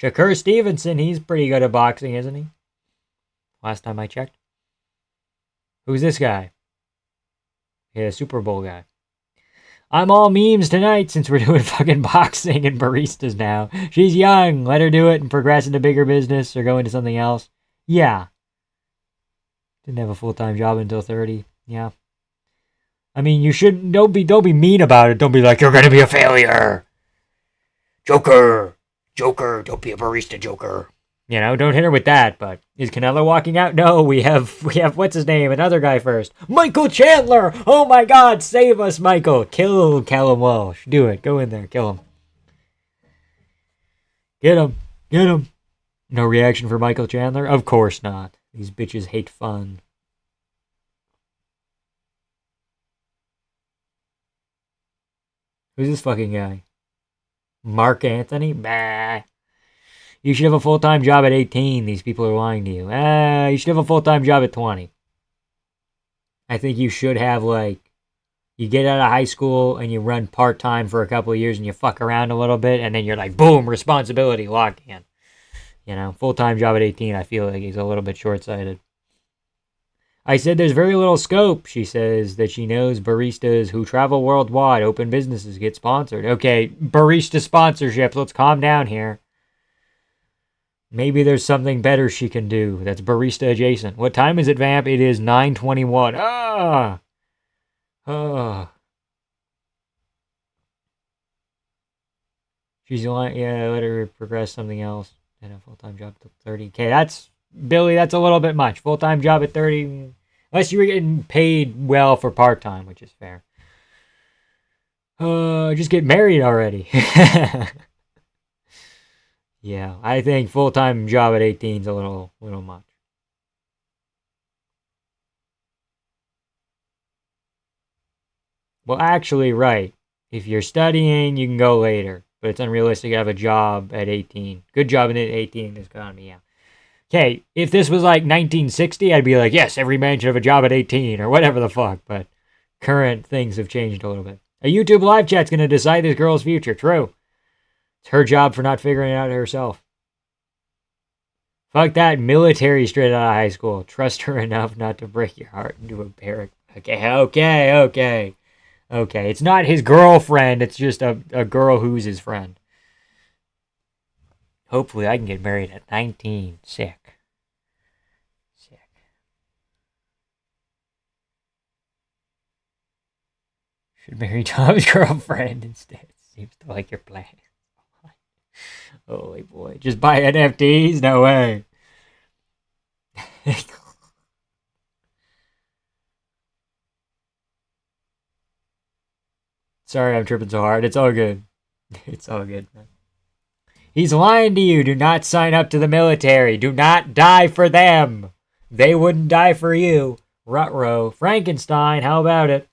Shakur Stevenson, he's pretty good at boxing, isn't he? Last time I checked. Who's this guy? Yeah, Super Bowl guy. I'm all memes tonight since we're doing fucking boxing and baristas now. She's young. Let her do it and progress into bigger business or go into something else. Yeah. Didn't have a full-time job until 30. Yeah. I mean, you shouldn't. Don't be mean about it. Don't be like, you're gonna be a failure. Joker. Don't be a barista, Joker. You know, don't hit her with that. But is Canelo walking out? No, we have what's his name? Another guy first. Michael Chandler. Oh my God, save us, Michael. Kill Callum Walsh. Do it. Go in there, kill him. Get him. No reaction for Michael Chandler? Of course not. These bitches hate fun. Who's this fucking guy? Mark Anthony? Bah. You should have a full-time job at 18. These people are lying to you. You should have a full-time job at 20. I think you should have, you get out of high school and you run part-time for a couple of years and you fuck around a little bit and then you're like, boom, responsibility, lock in. You know, full-time job at 18, I feel like he's a little bit short-sighted. I said there's very little scope. She says that she knows baristas who travel worldwide, open businesses, get sponsored. Okay, barista sponsorships, let's calm down here. Maybe there's something better she can do that's barista adjacent. What time is it, Vamp? It is 9:21. She's like, yeah, let her progress something else. And a full-time job to 30K. That's, Billy, that's a little bit much. Full-time job at 30, unless you were getting paid well for part-time, which is fair. Just get married already. Yeah, I think full-time job at 18 is a little much. Well, actually, right. If you're studying, you can go later. But it's unrealistic to have a job at 18. Good job at 18 in this economy, yeah. Okay, if this was like 1960, I'd be like, yes, every man should have a job at 18 or whatever the fuck. But current things have changed a little bit. A YouTube live chat's going to decide this girl's future. True. It's her job for not figuring it out herself. Fuck that military straight out of high school. Trust her enough not to break your heart into a barrack. Okay. It's not his girlfriend. It's just a girl who's his friend. Hopefully I can get married at 19. Sick. Should marry Tom's girlfriend instead. Seems to like your plan. Holy boy. Just buy NFTs? No way. Sorry I'm tripping so hard. It's all good. It's all good, man. He's lying to you. Do not sign up to the military. Do not die for them. They wouldn't die for you. Rutrow. Frankenstein, how about it?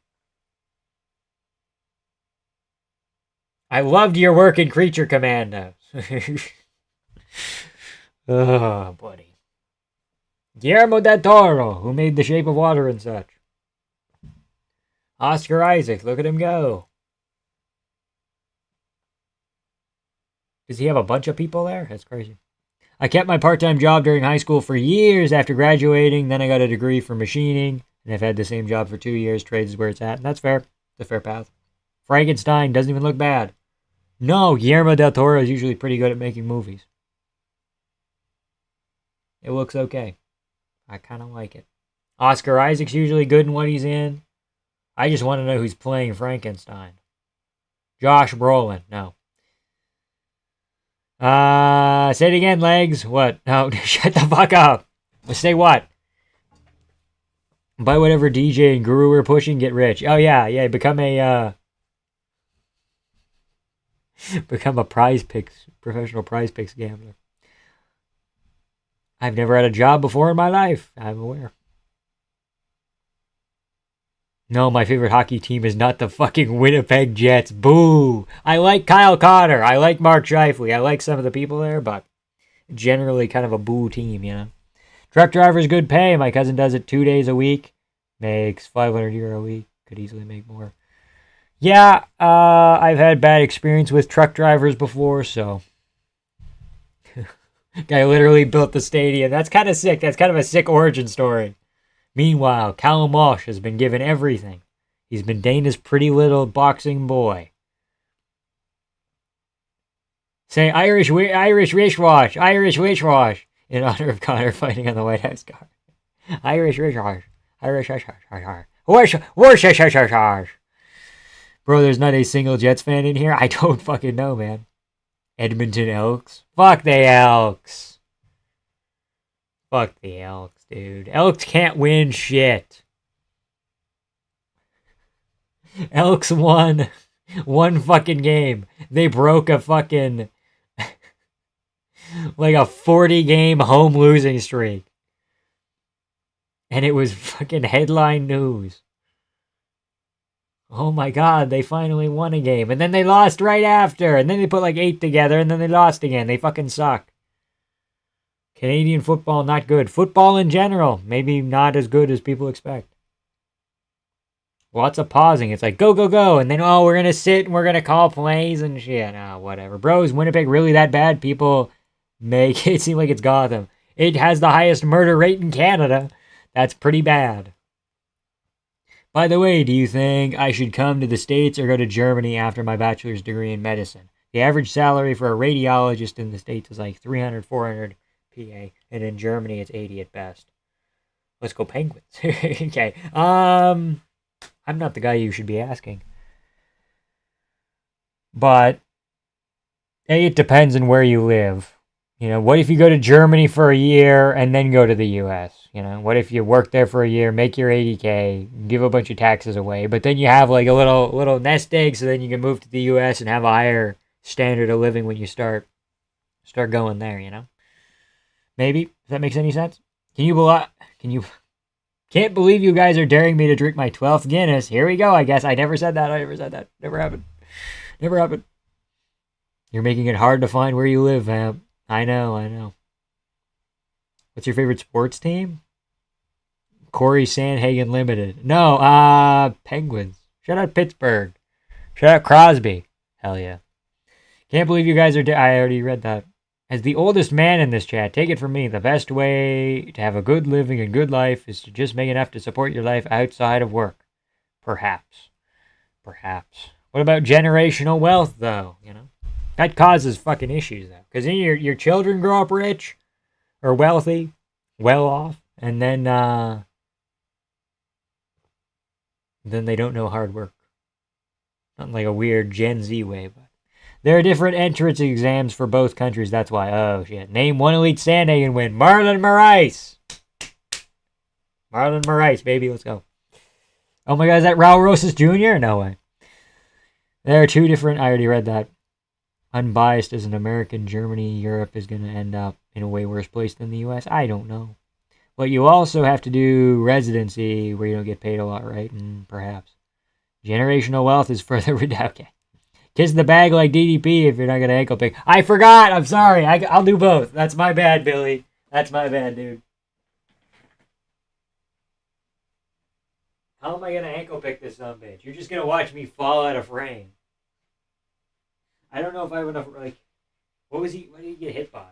I loved your work in Creature Commandos. Oh, buddy. Guillermo del Toro, who made The Shape of Water and such. Oscar Isaac, look at him go. Does he have a bunch of people there? That's crazy. I kept my part-time job during high school for years after graduating. Then I got a degree for machining. And I've had the same job for 2 years. Trades is where it's at. And that's fair. It's a fair path. Frankenstein doesn't even look bad. No, Guillermo del Toro is usually pretty good at making movies. It looks okay. I kind of like it. Oscar Isaac's usually good in what he's in. I just want to know who's playing Frankenstein. Josh Brolin. No. Say it again, Legs. What? No, shut the fuck up. Say what? Buy whatever DJ and guru we're pushing, get rich. Oh yeah, become a become a professional prize picks gambler. I've never had a job before in my life. I'm aware. No, my favorite hockey team is not the fucking Winnipeg Jets. Boo! I like Kyle Cotter. I like Mark Scheifele. I like some of the people there, but generally kind of a boo team, you know? Truck drivers, good pay. My cousin does it 2 days a week. Makes €500 a week. Could easily make more. Yeah, I've had bad experience with truck drivers before, so. Guy literally built the stadium. That's kind of sick. That's kind of a sick origin story. Meanwhile, Callum Walsh has been given everything. He's been Dana's pretty little boxing boy. Say Irish wishwash, Irish wishwash, in honor of Connor fighting on the White House guard. Irish wishwash, Irish wishwash. Bro, there's not a single Jets fan in here. I don't fucking know, man. Edmonton Elks. Fuck the Elks. Fuck the Elks, dude. Elks can't win shit. Elks won one fucking game. They broke a fucking like a 40-game home losing streak. And it was fucking headline news. Oh my god, they finally won a game. And then they lost right after. And then they put like 8 together and then they lost again. They fucking suck. Canadian football, not good. Football in general, maybe not as good as people expect. Lots of pausing. It's like, go, go, go. And then, oh, we're going to sit and we're going to call plays and shit. Oh, whatever. Bro, is Winnipeg really that bad? People make it seem like it's Gotham. It has the highest murder rate in Canada. That's pretty bad. By the way, do you think I should come to the States or go to Germany after my bachelor's degree in medicine? The average salary for a radiologist in the States is like 300, 400 PA, and in Germany it's 80 at best. Let's go Penguins. Okay. I'm not the guy you should be asking. But it depends on where you live. You know, what if you go to Germany for a year and then go to the US? You know, what if you work there for a year, make your 80K, give a bunch of taxes away, but then you have like a little nest egg so then you can move to the US and have a higher standard of living when you start going there, you know? Maybe. If that makes any sense? Can't believe you guys are daring me to drink my 12th Guinness. Here we go, I guess. I never said that. Never happened. You're making it hard to find where you live, Vamp. I know. What's your favorite sports team? Corey Sandhagen Limited. No, Penguins. Shout out Pittsburgh. Shout out Crosby. Hell yeah. Can't believe you guys are... I already read that. As the oldest man in this chat, take it from me, the best way to have a good living and good life is to just make enough to support your life outside of work. Perhaps. What about generational wealth, though? You know? That causes fucking issues, though. Because then your children grow up rich or wealthy, well off, and then they don't know hard work. Not in like a weird Gen Z way, but there are different entrance exams for both countries. That's why. Oh, shit. Name one elite Sandhagen win. Marlon Moraes, baby. Let's go. Oh my god, is that Raul Rosas Jr.? No way. There are two different... I already read that. Unbiased as an American, Germany, Europe is going to end up in a way worse place than the US. I don't know. But you also have to do residency where you don't get paid a lot, right? Perhaps. Generational wealth is further reduced. Okay. Kiss the bag like DDP if you're not going to ankle pick. I forgot. I'm sorry. I'll do both. That's my bad, Billy. That's my bad, dude. How am I going to ankle pick this sumbitch? You're just going to watch me fall out of frame. I don't know if I have enough, like, what did he get hit by?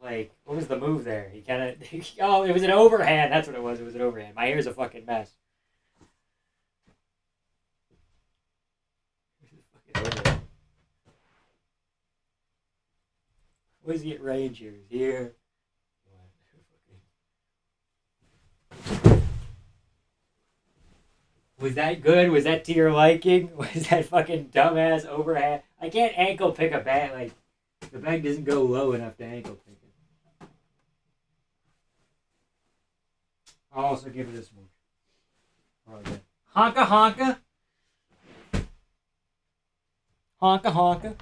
Like, what was the move there? He kind of, oh, it was an overhand. That's what it was. It was an overhand. My hair's a fucking mess. What does he get range here? Here. Was that good? Was that to your liking? Was that fucking dumbass overhand? I can't ankle pick a bag. Like, the bag doesn't go low enough to ankle pick it. I'll also give it a smooch. Okay. Honka honka. Honka honka.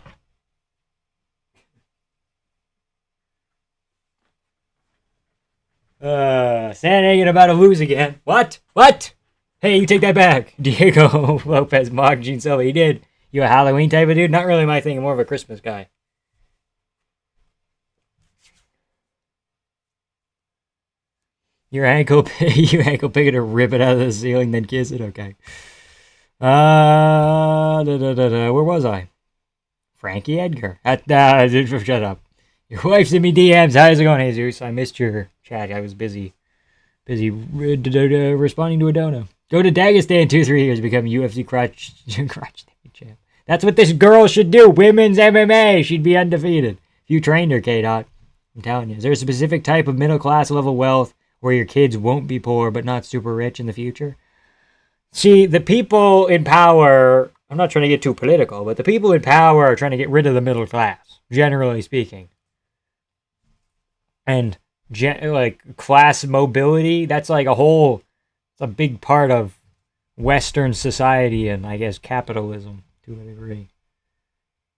Sandhagen about to lose again. What? What? Hey, you take that back. Diego Lopez mocked Gene Silva. He did. You a Halloween type of dude? Not really my thing. I'm more of a Christmas guy. Your ankle, you ankle pick it to rip it out of the ceiling, then kiss it. Okay. Where was I? Frankie Edgar. Shut up. Your wife's in me DMs. How's it going, Jesus? I missed your chat. I was busy responding to a dono. Go to Dagestan 2-3 years, become UFC crotch champ. That's what this girl should do. Women's MMA. She'd be undefeated. If you trained her, K-Dot. I'm telling you. Is there a specific type of middle class level wealth where your kids won't be poor but not super rich in the future? See, the people in power, I'm not trying to get too political, but the people in power are trying to get rid of the middle class, generally speaking. And like class mobility, that's like it's a big part of Western society and I guess capitalism to a degree,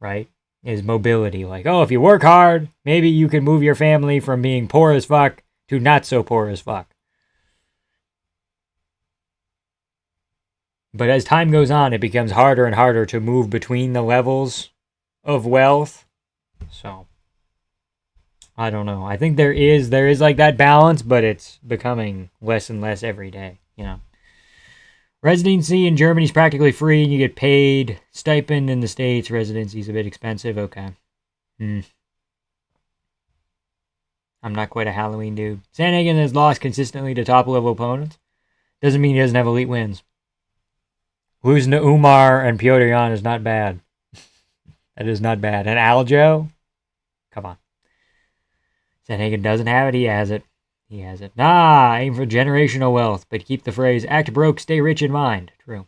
right? Is mobility. Like, oh, if you work hard, maybe you can move your family from being poor as fuck to not so poor as fuck. But as time goes on, it becomes harder and harder to move between the levels of wealth. So, I don't know. I think there is like that balance, but it's becoming less and less every day, you know. Residency in Germany is practically free, and you get paid. Stipend in the States. Residency is a bit expensive. Okay. I'm not quite a Halloween dude. Sandhagen has lost consistently to top-level opponents. Doesn't mean he doesn't have elite wins. Losing to Umar and Piotr Jan is not bad. That is not bad. And Aljo? Come on. Sandhagen doesn't have it. He has it. He has it. Nah, aim for generational wealth, but keep the phrase, act broke, stay rich in mind. True.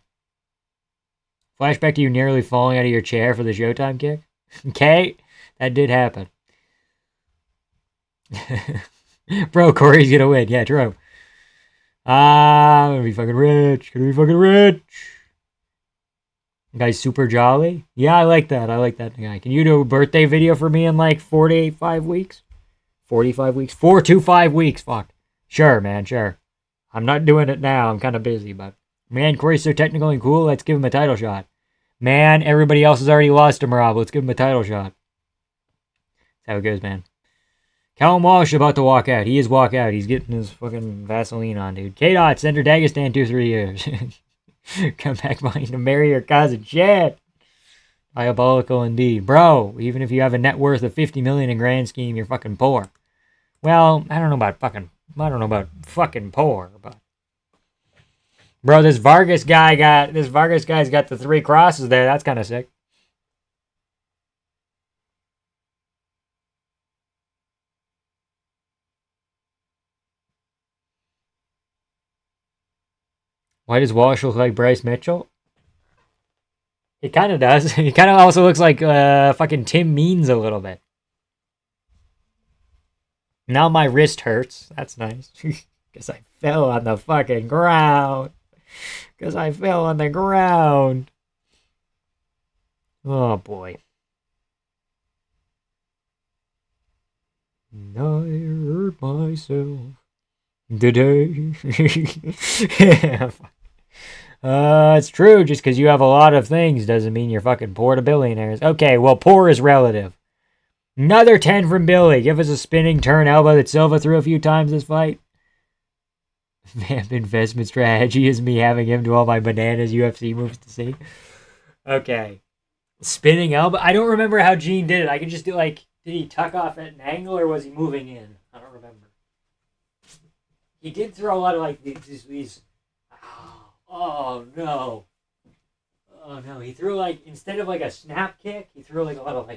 Flashback to you nearly falling out of your chair for the Showtime kick? Okay, that did happen. Bro, Corey's gonna win. Yeah, true. I'm gonna be fucking rich. Gonna be fucking rich. Guy's super jolly. Yeah, I like that. I like that guy. Can you do a birthday video for me in like 45 weeks? 45 weeks? 4 to 5 weeks. Fuck. Sure, man, sure. I'm not doing it now. I'm kind of busy, but... Man, Corey's so technical and cool. Let's give him a title shot. Man, everybody else has already lost to Marab. Let's give him a title shot. That's how it goes, man. Callum Walsh about to walk out. He is walk out. He's getting his fucking Vaseline on, dude. K-Dot, Center Dagestan 2-3 years. Come back behind to marry your cousin. Shit. Diabolical indeed. Bro, even if you have a net worth of 50 million in grand scheme, you're fucking poor. Well, I don't know about fucking poor, but bro, this Vargas guy's got the 3 crosses there. That's kind of sick. Why does Walsh look like Bryce Mitchell? He kind of does. He kind of also looks like fucking Tim Means a little bit. Now my wrist hurts. That's nice. Because I fell on the fucking ground. Because I fell on the ground. Oh, boy. I hurt myself today. Yeah, it's true. Just because you have a lot of things doesn't mean you're fucking poor to billionaires. Okay, well, poor is relative. Another 10 from Billy. Give us a spinning turn elbow that Silva threw a few times this fight. Vamp investment strategy is me having him do all my bananas UFC moves to see. Okay. Spinning elbow? I don't remember how Gene did it. I can just do like, did he tuck off at an angle or was he moving in? I don't remember. He did throw a lot of like these oh no. Oh no. He threw like, instead of like a snap kick, he threw like a lot of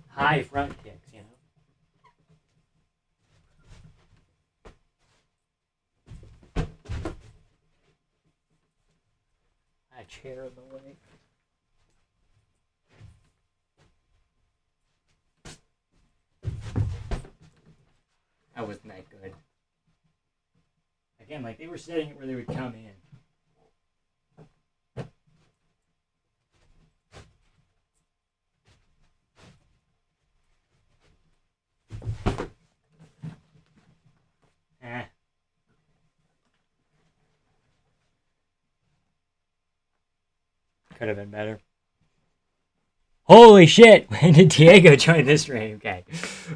high front kicks, you know? chair in the way. That wasn't that good. Again, like they were setting it where they would come in. Could have been better. Holy shit! When did Diego join this stream? Okay.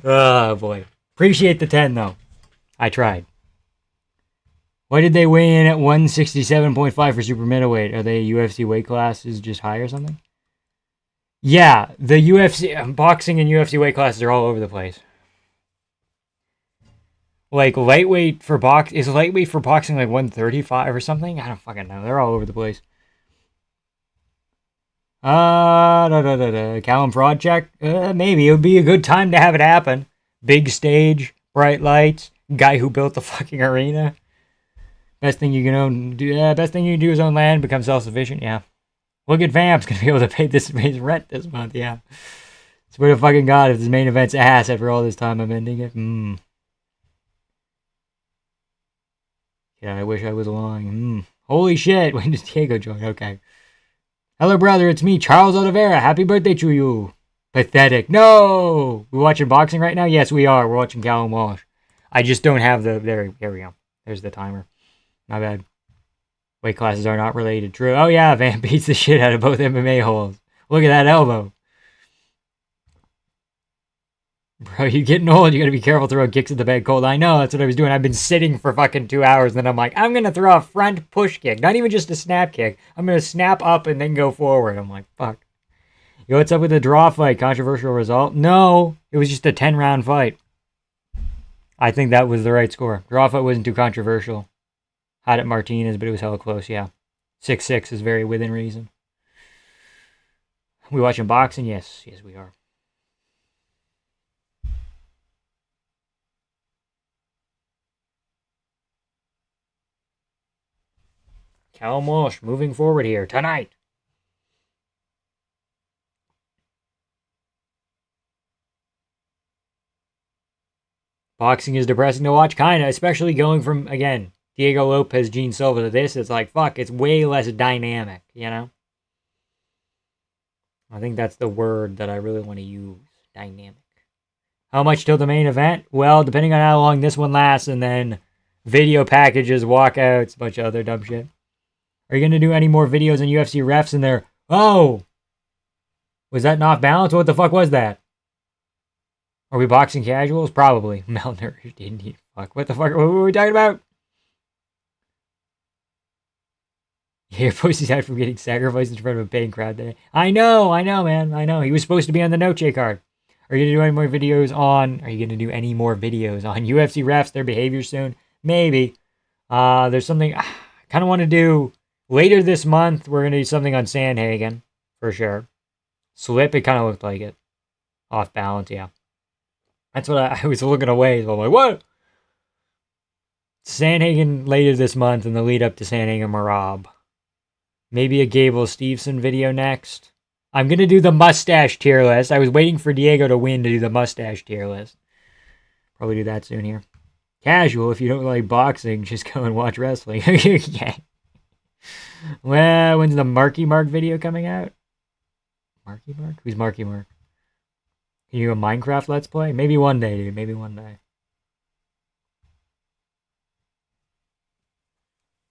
Oh boy. Appreciate the 10 though. I tried. Why did they weigh in at 167.5 for super middleweight? Are they UFC weight classes just high or something? Yeah, the UFC boxing and UFC weight classes are all over the place. Like lightweight for is lightweight for boxing like 135 or something? I don't fucking know. They're all over the place. Callum fraud check? Maybe. It would be a good time to have it happen. Big stage, bright lights, guy who built the fucking arena. Best thing you can do is own land, become self-sufficient, yeah. Look at Vamp's gonna be able to pay his rent this month, yeah. Swear to fucking God, if this main event's ass after all this time I'm ending it. Yeah, I wish I was lying. Holy shit, when did Diego join? Okay. Hello, brother, it's me, Charles Oliveira. Happy birthday to you. Pathetic. No! We watching boxing right now? Yes, we are. We're watching Callum Walsh. I just don't have the... There we go. There's the timer. My bad. Weight classes are not related. True. Oh, yeah, Van beats the shit out of both MMA holes. Look at that elbow. Bro, you're getting old. You gotta be careful throwing kicks at the bag cold. I know, that's what I was doing. I've been sitting for fucking 2 hours, and then I'm like, I'm gonna throw a front push kick. Not even just a snap kick. I'm gonna snap up and then go forward. I'm like, fuck. Yo, what's up with the draw fight? Controversial result? No, it was just a 10-round fight. I think that was the right score. Draw fight wasn't too controversial. Had it Martinez, but it was hella close, yeah. 6-6 is very within reason. We watching boxing? Yes, we are. Callum Walsh moving forward here tonight. Boxing is depressing to watch, kinda, especially going from, again, Diego Lopez, Gene Silva to this. It's like, fuck, it's way less dynamic, you know? I think that's the word that I really want to use. Dynamic. How much till the main event? Well, depending on how long this one lasts, and then video packages, walkouts, a bunch of other dumb shit. Are you going to do any more videos on UFC refs in there? Oh! Was that not balanced? What the fuck was that? Are we boxing casuals? Probably. Malnourished Indian fuck. What the fuck? What were we talking about? Yeah, your pussy's out from getting sacrificed in front of a paying crowd today. I know, man. I know. He was supposed to be on the Noche card. Are you going to do any more videos on... UFC refs, their behavior soon? Maybe. There's something... I kind of want to do... Later this month, we're going to do something on Sandhagen. For sure. Slip, it kind of looked like it. Off balance, yeah. That's what I was looking away. So I'm like, what? Sandhagen later this month, and the lead up to Sandhagen Marab. Maybe a Gable Stevenson video next. I'm going to do the mustache tier list. I was waiting for Diego to win to do the mustache tier list. Probably do that soon here. Casual, if you don't like boxing, just go and watch wrestling. Yeah. Well, when's the Marky Mark video coming out? Marky Mark? Who's Marky Mark? Can you do a Minecraft Let's Play? Maybe one day, dude. Maybe one day.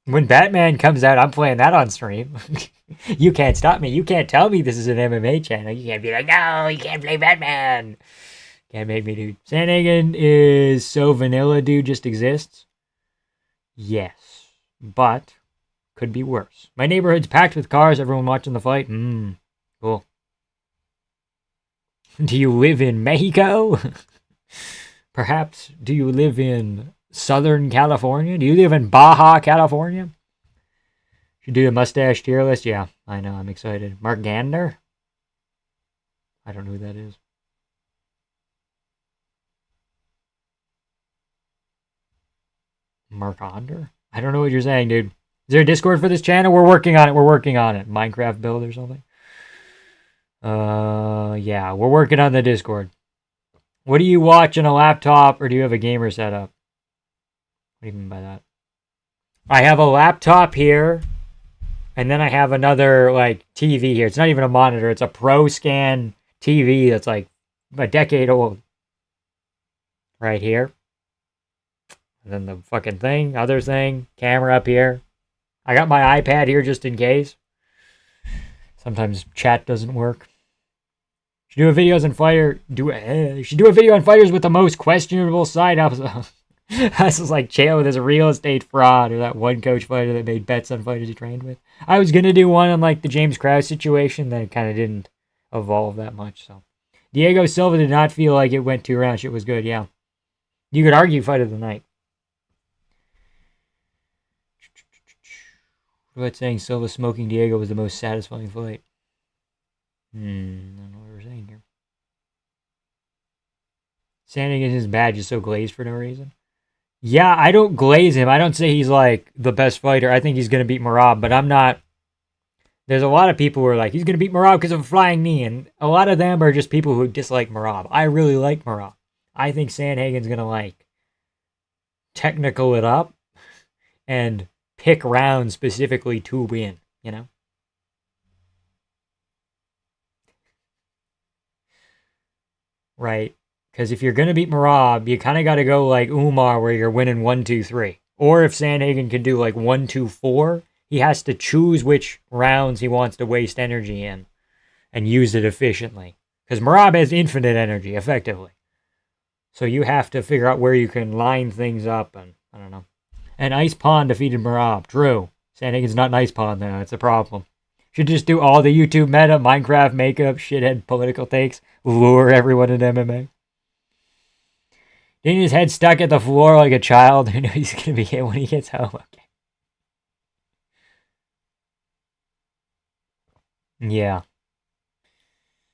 When Batman comes out, I'm playing that on stream. You can't stop me. You can't tell me this is an MMA channel. You can't be like, no, you can't play Batman. Can't make me, dude. Sandhagen is so vanilla, dude, just exists. Yes. But could be worse. My neighborhood's packed with cars. Everyone watching the fight. Cool. Do you live in Mexico? Perhaps. Do you live in Southern California? Do you live in Baja, California? Should do a mustache tier list? Yeah, I know. I'm excited. Mark Gander? I don't know who that is. Mark Onder? I don't know what you're saying, dude. Is there a Discord for this channel? We're working on it. We're working on it. Minecraft build or something? Yeah, we're working on the Discord. What do you watch on a laptop, or do you have a gamer setup? What do you mean by that? I have a laptop here, and then I have another, like, TV here. It's not even a monitor. It's a ProScan TV that's, like, a decade old. Right here. And then the fucking thing, other thing, camera up here. I got my iPad here just in case. Sometimes chat doesn't work. Should do a videos on fighter. Should do a video on fighters with the most questionable side ups. This is like Chael with his real estate fraud, or that one coach fighter that made bets on fighters he trained with. I was gonna do one on like the James Krause situation, then it kind of didn't evolve that much. So Diego Silva did not feel like it went 2 rounds. It was good, yeah. You could argue fight of the night. What about saying Silva smoking Diego was the most satisfying fight? I don't know what we're saying here. Sandhagen's badge is so glazed for no reason. Yeah, I don't glaze him. I don't say he's like the best fighter. I think he's going to beat Merab, but I'm not. There's a lot of people who are like, he's going to beat Merab because of a flying knee, and a lot of them are just people who dislike Merab. I really like Merab. I think Sandhagen's going to like technical it up and pick rounds specifically to win, you know? Right. Because if you're going to beat Merab, you kind of got to go like Umar where you're winning 1, 2, 3. Or if Sandhagen can do like 1, 2, 4, he has to choose which rounds he wants to waste energy in and use it efficiently. Because Merab has infinite energy, effectively. So you have to figure out where you can line things up, and I don't know. And Ice Pond defeated Merab. True. Sandhagen's not an Ice Pond, though. It's a problem. Should just do all the YouTube meta, Minecraft makeup, shithead political takes, lure everyone into MMA. Getting his head stuck at the floor like a child who knows he's going to be hit when he gets home. Okay. Yeah.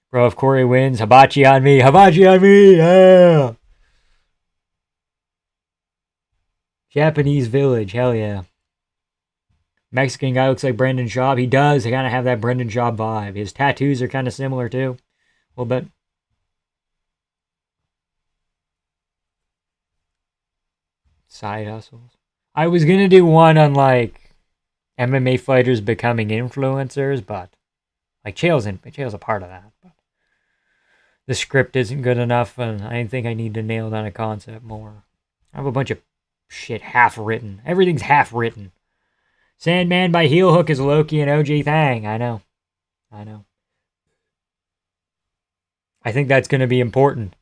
Bro, if Corey wins, hibachi on me. Hibachi on me! Yeah! Japanese village. Hell yeah. Mexican guy looks like Brendan Schaub. He does kind of have that Brendan Schaub vibe. His tattoos are kind of similar, too. A little bit. Side hustles. I was going to do one on, like, MMA fighters becoming influencers, but, like, Chael's a part of that. But the script isn't good enough, and I think I need to nail down a concept more. I have a bunch of shit half-written. Everything's half-written. Sandman by heel hook is Loki and OG Thang. I know. I think that's going to be important.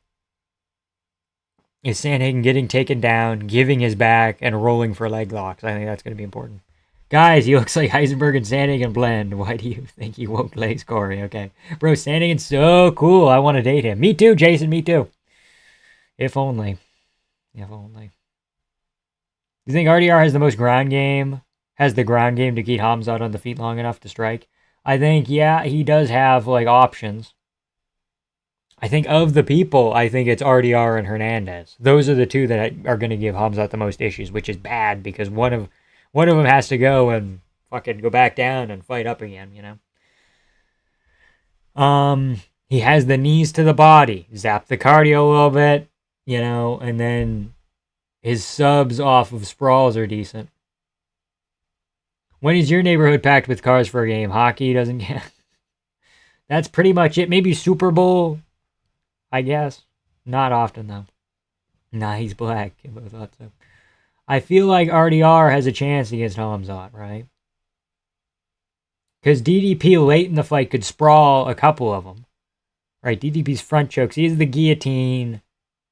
Is Sandhagen getting taken down, giving his back, and rolling for leg locks? I think that's going to be important. Guys, he looks like Heisenberg and Sandhagen blend. Why do you think he won't lace Corey? Okay. Bro, Sandhagen's so cool. I want to date him. Me too, Jason. Me too. If only. If only. You think RDR has the most ground game? Has the ground game to keep Hamzat on the feet long enough to strike? I think, yeah, he does have, like, options. I think of the people, I think it's RDR and Hernandez. Those are the two that are going to give Hamzat the most issues, which is bad because one of them has to go and fucking go back down and fight up again, you know? He has the knees to the body. Zap the cardio a little bit, you know, and then his subs off of sprawls are decent. When is your neighborhood packed with cars for a game? Hockey doesn't get... That's pretty much it. Maybe Super Bowl, I guess. Not often, though. Nah, he's black. I thought so. I feel like RDR has a chance against Hamzat, right? Because DDP late in the fight could sprawl a couple of them. Right, DDP's front chokes. He has the guillotine,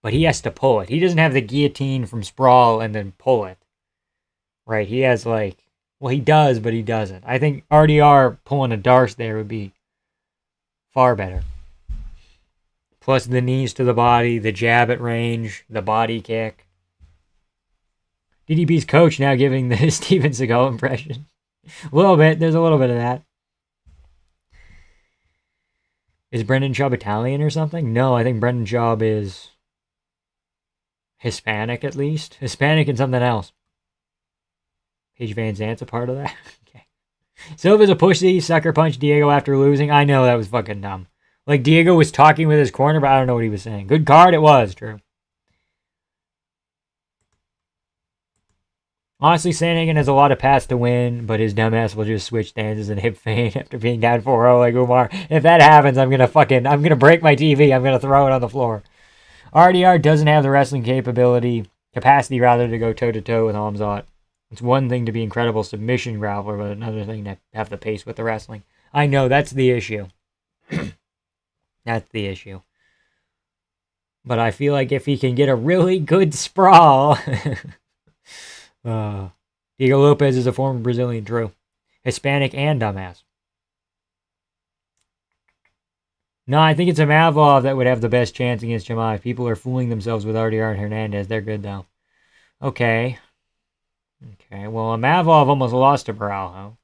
but he has to pull it. He doesn't have the guillotine from sprawl and then pull it. Right, he has like... Well, he does, but he doesn't. I think RDR pulling a Darce there would be far better. Plus the knees to the body, the jab at range, the body kick. DDP's coach now giving the Steven Seagal impression. A little bit. There's a little bit of that. Is Brendan Schaub Italian or something? No, I think Brendan Schaub is Hispanic at least. Hispanic and something else. Paige Van Zant's a part of that? Okay. Silva's a pussy, sucker punched Diego after losing. I know, that was fucking dumb. Like, Diego was talking with his corner, but I don't know what he was saying. Good card, it was, true. Honestly, Sandhagen has a lot of paths to win, but his dumbass will just switch stances and hip feint after being down 4-0 like Umar. If that happens, I'm gonna break my TV. I'm gonna throw it on the floor. RDR doesn't have the wrestling capacity rather, to go toe-to-toe with Hamzat. It's one thing to be incredible submission grappler, but another thing to have the pace with the wrestling. I know, that's the issue. That's the issue. But I feel like if he can get a really good sprawl... Diego Lopez is a former Brazilian, true. Hispanic and dumbass. No, I think it's Amavov that would have the best chance against Chimaev. People are fooling themselves with RDR and Hernandez. They're good, though. Okay, well, Amavov almost lost to Baralho.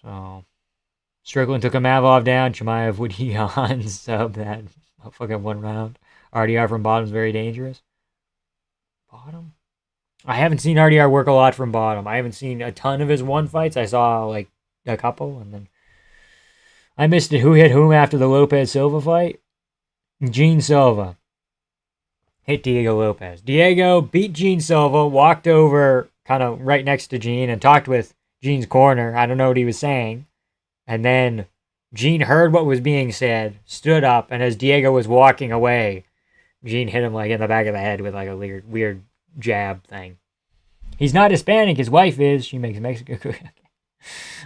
So, Strickland took Amavov down. Chimaev would yawn sub that fucking one round. RDR from bottom is very dangerous. Bottom? I haven't seen RDR work a lot from bottom. I haven't seen a ton of his one fights. I saw like a couple, and then I missed it. Who hit whom after the Lopez Silva fight? Gene Silva hit Diego Lopez. Diego beat Gene Silva, walked over kind of right next to Gene and talked with Gene's corner. I don't know what he was saying. And then Gene heard what was being said, stood up, and as Diego was walking away, Gene hit him like in the back of the head with like a weird jab thing. He's not Hispanic. His wife is. She makes Mexican cooking.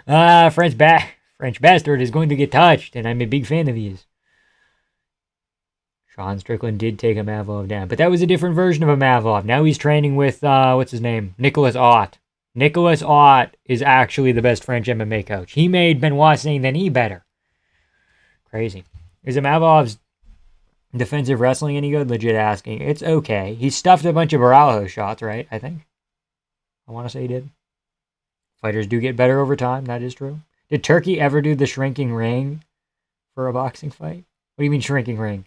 French bastard is going to get touched, and I'm a big fan of his. Sean Strickland did take Amavov down, but that was a different version of Amavov. Now he's training with, what's his name? Nicolas Ott. Nicolas Ott is actually the best French MMA coach. He made Benoit Saint Denis better. Crazy. Is Amavov's defensive wrestling any good? Legit asking. It's okay. He stuffed a bunch of Baralho shots, right? I think. I want to say he did. Fighters do get better over time. That is true. Did Turkey ever do the shrinking ring for a boxing fight? What do you mean shrinking ring?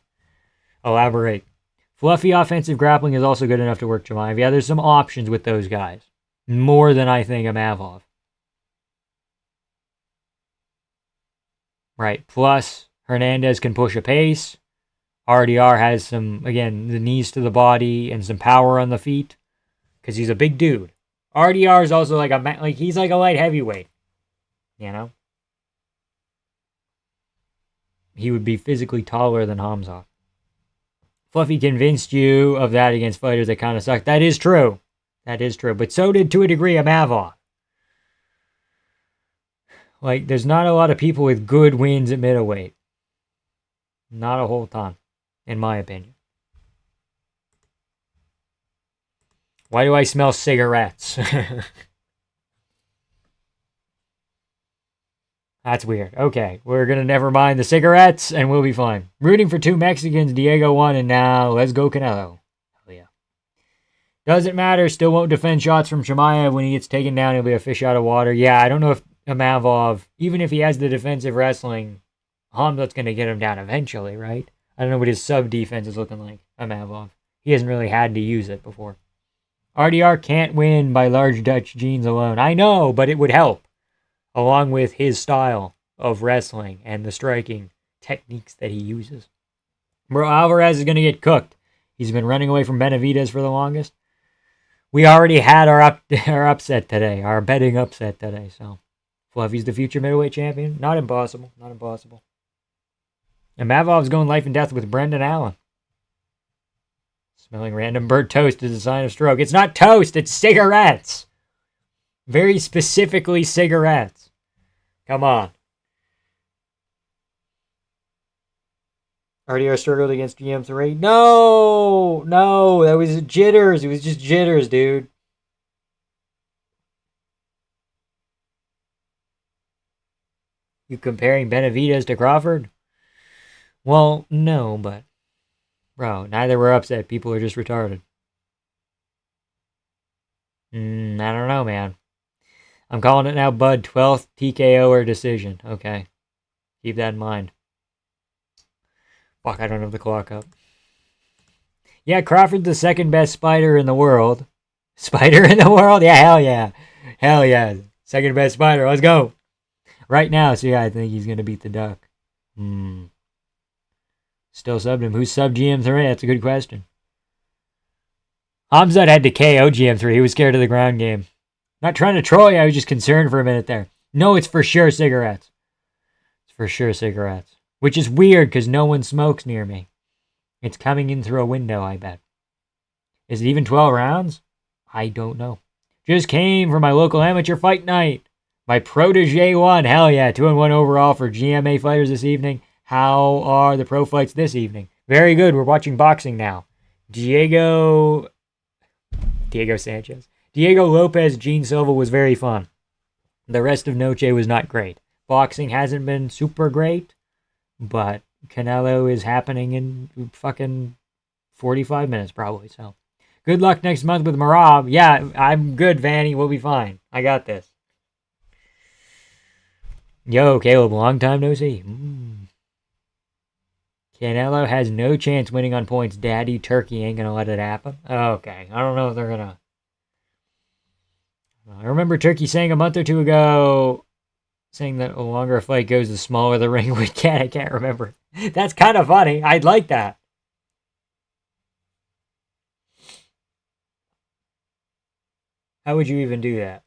Elaborate. Fluffy offensive grappling is also good enough to work Chimaev. Yeah, there's some options with those guys. More than I think Amavov. Right. Plus, Hernandez can push a pace. RDR has some, again, the knees to the body and some power on the feet because he's a big dude. RDR is also he's like a light heavyweight, you know? He would be physically taller than Hamza. Fluffy convinced you of that against fighters that kind of suck. That is true. That is true. But so did, to a degree, Amavov. Like, there's not a lot of people with good wins at middleweight. Not a whole ton, in my opinion. Why do I smell cigarettes? That's weird. Okay, we're going to never mind the cigarettes, and we'll be fine. Rooting for two Mexicans. Diego won, and now let's go Canelo. Hell yeah. Doesn't matter. Still won't defend shots from Chimaev. When he gets taken down, he'll be a fish out of water. Yeah, I don't know if Amavov, even if he has the defensive wrestling, Hamzat's going to get him down eventually, right? I don't know what his sub-defense is looking like, Amavov. He hasn't really had to use it before. RDR can't win by large Dutch genes alone. I know, but it would help. Along with his style of wrestling and the striking techniques that he uses. Bro, Alvarez is going to get cooked. He's been running away from Benavidez for the longest. We already had our upset today, our betting upset today, so Fluffy's the future middleweight champion. Not impossible, not impossible. And Mavov's going life and death with Brendan Allen. Smelling random burnt toast is a sign of stroke. It's not toast, it's cigarettes. Very specifically cigarettes. Come on. RDR struggled against GM3. No, that was jitters. It was just jitters, dude. You comparing Benavidez to Crawford? Well, no, but bro, neither were upset. People are just retarded. I don't know, man. I'm calling it now, bud. 12th TKO or decision. Okay. Keep that in mind. Fuck, I don't have the clock up. Yeah, Crawford's the second best spider in the world. Spider in the world? Yeah, hell yeah. Hell yeah. Second best spider. Let's go. Right now, so yeah, I think he's going to beat the Duck. Still subbed him. Who's sub GM3? That's a good question. Hamzat had to KO GM3. He was scared of the ground game. Not trying to troll you. I was just concerned for a minute there. No, it's for sure cigarettes. It's for sure cigarettes. Which is weird because no one smokes near me. It's coming in through a window, I bet. Is it even 12 rounds? I don't know. Just came from my local amateur fight night. My protege won. Hell yeah. 2-1 overall for GMA fighters this evening. How are the pro fights this evening? Very good. We're watching boxing now. Diego Sanchez. Diego Lopez, Gene Silva was very fun. The rest of Noche was not great. Boxing hasn't been super great, but Canelo is happening in fucking 45 minutes probably. So good luck next month with Marab. Yeah, I'm good, Vanny. We'll be fine. I got this. Yo, Caleb, long time no see. Canelo has no chance winning on points. Daddy Turkey ain't gonna let it happen. Okay, I don't know if they're gonna. I remember Turkey saying a month or two ago, saying that the longer a fight goes, the smaller the ring would get. I can't remember. That's kind of funny. I'd like that. How would you even do that?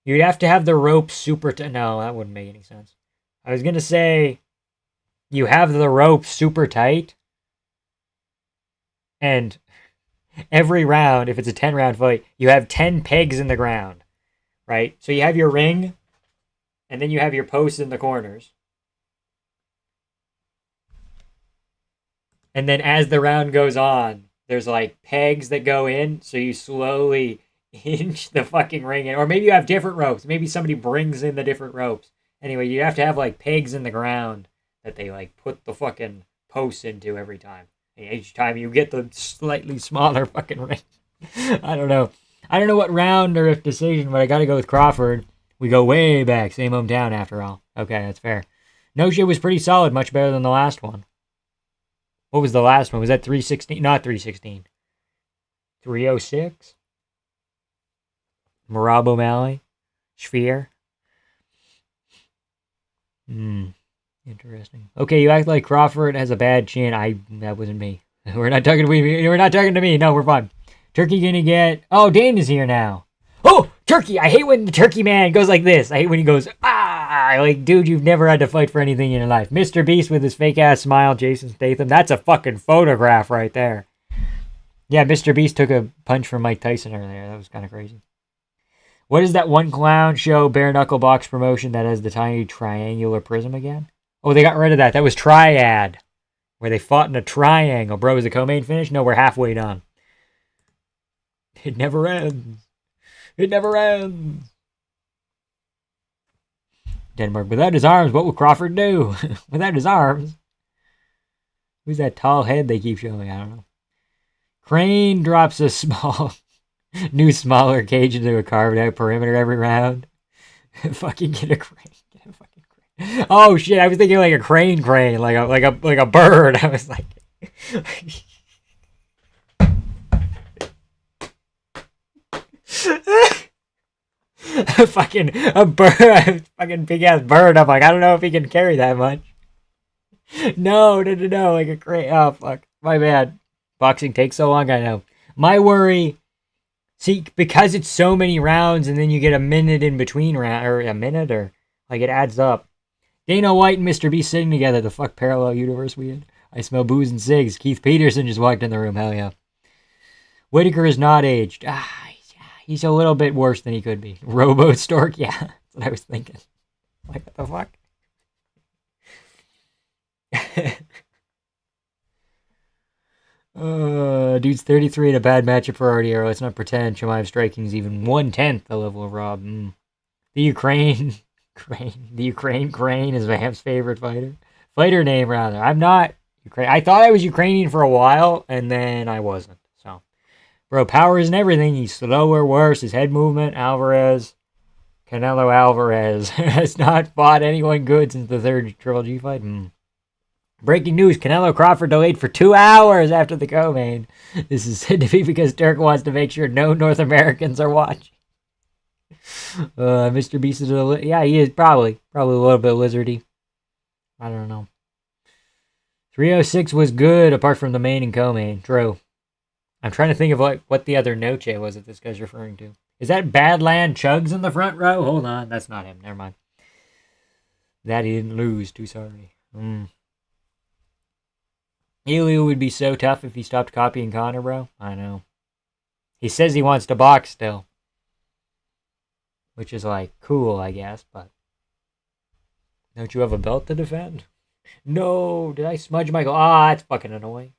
You'd have to have the rope super tight. No, that wouldn't make any sense. I was going to say you have the rope super tight, and every round, if it's a 10-round fight, you have 10 pegs in the ground, right? So you have your ring, and then you have your posts in the corners. And then as the round goes on, there's like pegs that go in, so you slowly inch the fucking ring in. Or maybe you have different ropes. Maybe somebody brings in the different ropes. Anyway, you have to have like pegs in the ground that they like put the fucking posts into every time. And each time you get the slightly smaller fucking ring. I don't know. I don't know what round or if decision, but I gotta go with Crawford. We go way back. Same hometown after all. Okay, that's fair. Noche was pretty solid. Much better than the last one. What was the last one? Was that 316? Not 316. 306? Marab O'Malley? Sphere? Interesting. Okay, you act like Crawford has a bad chin. That wasn't me. We're not talking to me. No, we're fine. Turkey gonna get... Oh, Dane is here now. Oh, Turkey! I hate when the Turkey man goes like this. I hate when he goes, like, dude, you've never had to fight for anything in your life. Mr. Beast with his fake-ass smile, Jason Statham. That's a fucking photograph right there. Yeah, Mr. Beast took a punch from Mike Tyson earlier. That was kind of crazy. What is that one clown show, bare knuckle box promotion that has the tiny triangular prism again? Oh, they got rid of that. That was Triad, where they fought in a triangle. Bro, was the co-main finish? No, we're halfway done. It never ends. It never ends. Denmark, without his arms, what would Crawford do? Without his arms? Who's that tall head they keep showing? I don't know. Crane drops a new smaller cage into a carved out perimeter every round. Fucking get a crane. Get a fucking crane. Oh shit, I was thinking like a crane, like a bird. I was like fucking a bird, a fucking big ass bird. I'm like, I don't know if he can carry that much. No, like a crane. Oh fuck, my bad. Boxing takes so long. I know. My worry, see, because it's so many rounds, and then you get a minute in between round, or a minute, or like it adds up. Dana White and Mr. Beast sitting together. The fuck parallel universe we in. I smell booze and cigs. Keith Peterson just walked in the room. Hell yeah. Whitaker is not aged. He's a little bit worse than he could be. Robo Stork, yeah, that's what I was thinking. Like, what the fuck? Dude's 33 in a bad matchup for RDR. Let's not pretend Chimaev striking is even 1/10 the level of Rob. The Ukraine Crane is Vam's favorite fighter. Fighter name, rather. I'm not Ukraine. I thought I was Ukrainian for a while, and then I wasn't. So, bro, power isn't everything. He's slower, worse. His head movement, Canelo Alvarez has not fought anyone good since the third Triple G fight. Breaking news, Canelo Crawford delayed for 2 hours after the co-main. This is said to be because Turk wants to make sure no North Americans are watching. Mr. Beast is yeah, he is probably a little bit lizardy. I don't know. 306 was good apart from the main and co-main. True. I'm trying to think of what the other Noche was that this guy's referring to. Is that Badland Chugs in the front row? Hold on, that's not him. Never mind. That he didn't lose. Too sorry. Elio would be so tough if he stopped copying Connor, bro. I know. He says he wants to box still. Which is like cool, I guess, but don't you have a belt to defend? No, did I smudge my goal? Ah, that's fucking annoying.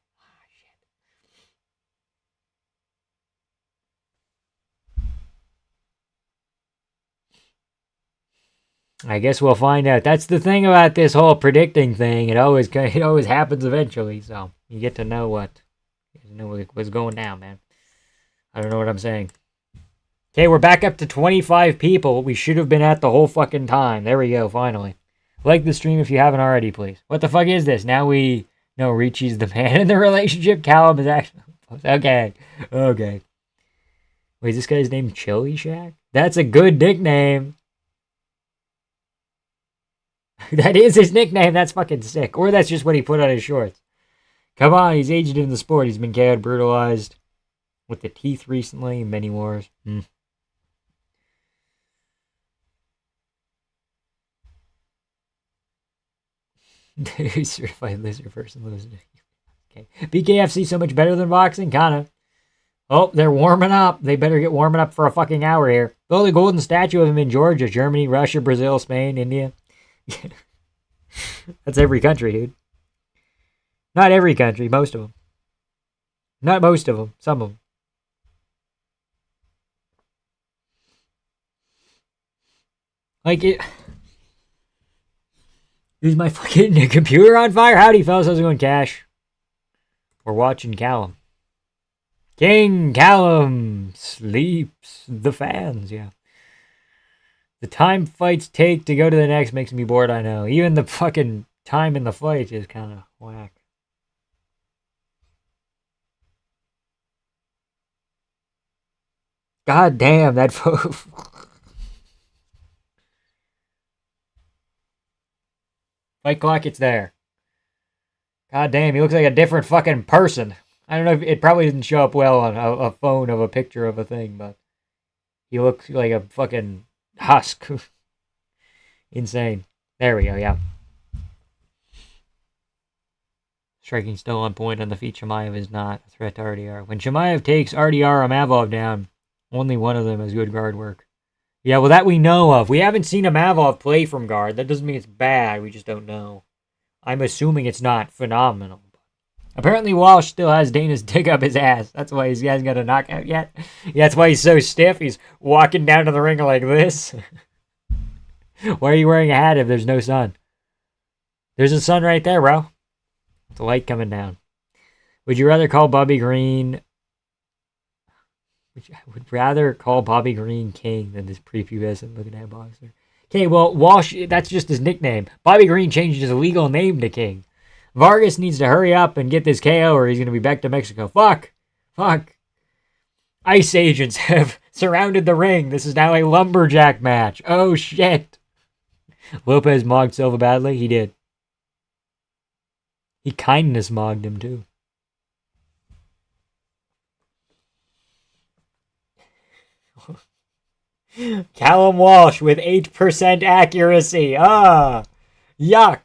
I guess we'll find out. That's the thing about this whole predicting thing. It always happens eventually. So you get to know what's going down, man. I don't know what I'm saying. Okay, we're back up to 25 people. We should have been at the whole fucking time. There we go, finally. Like the stream if you haven't already, please. What the fuck is this? Now we know Ricci's the man in the relationship. Callum is actually... Okay. Wait, is this guy's name Chili Shack? That's a good nickname. That is his nickname. That's fucking sick. Or that's just what he put on his shorts. Come on, he's aged in the sport. He's been KO'd, brutalized with the teeth recently. Many wars. Certified lizard person losing. Okay. BKFC so much better than boxing? Kinda. Oh, they're warming up. They better get warming up for a fucking hour here. Build a golden statue of him in Georgia, Germany, Russia, Brazil, Spain, India. That's every country, dude. Not every country, most of them. Not most of them, some of them. Like it. Is my fucking computer on fire? Howdy, fellas. How's it going, Cash? We're watching Callum. King Callum sleeps. The fans, yeah. The time fights take to go to the next makes me bored, I know. Even the fucking time in the fight is kind of whack. God damn, that photo. Fight clock, it's there. God damn, he looks like a different fucking person. I don't know if it probably didn't show up well on a phone of a picture of a thing, but he looks like a fucking husk. Insane. There we go, yeah. Striking still on point on the feet. Chimaev is not a threat to RDR. When Chimaev takes RDR or Mavov down, only one of them has good guard work. Yeah, well, that we know of. We haven't seen a Mavov play from guard. That doesn't mean it's bad. We just don't know. I'm assuming it's not phenomenal. Apparently, Walsh still has Dana's dick up his ass. That's why he hasn't got a knockout yet. Yeah, that's why he's so stiff. He's walking down to the ring like this. Why are you wearing a hat if there's no sun? There's a sun right there, bro. The light coming down. Would you rather call Bobby Green... I would rather call Bobby Green king than this prepubescent looking at boxer. Okay, well, Walsh, that's just his nickname. Bobby Green changed his legal name to king. Vargas needs to hurry up and get this KO or he's going to be back to Mexico. Fuck. ICE agents have surrounded the ring. This is now a lumberjack match. Oh, shit. Lopez mogged Silva badly. He did. He kindness mogged him, too. Callum Walsh with 8% accuracy. Yuck.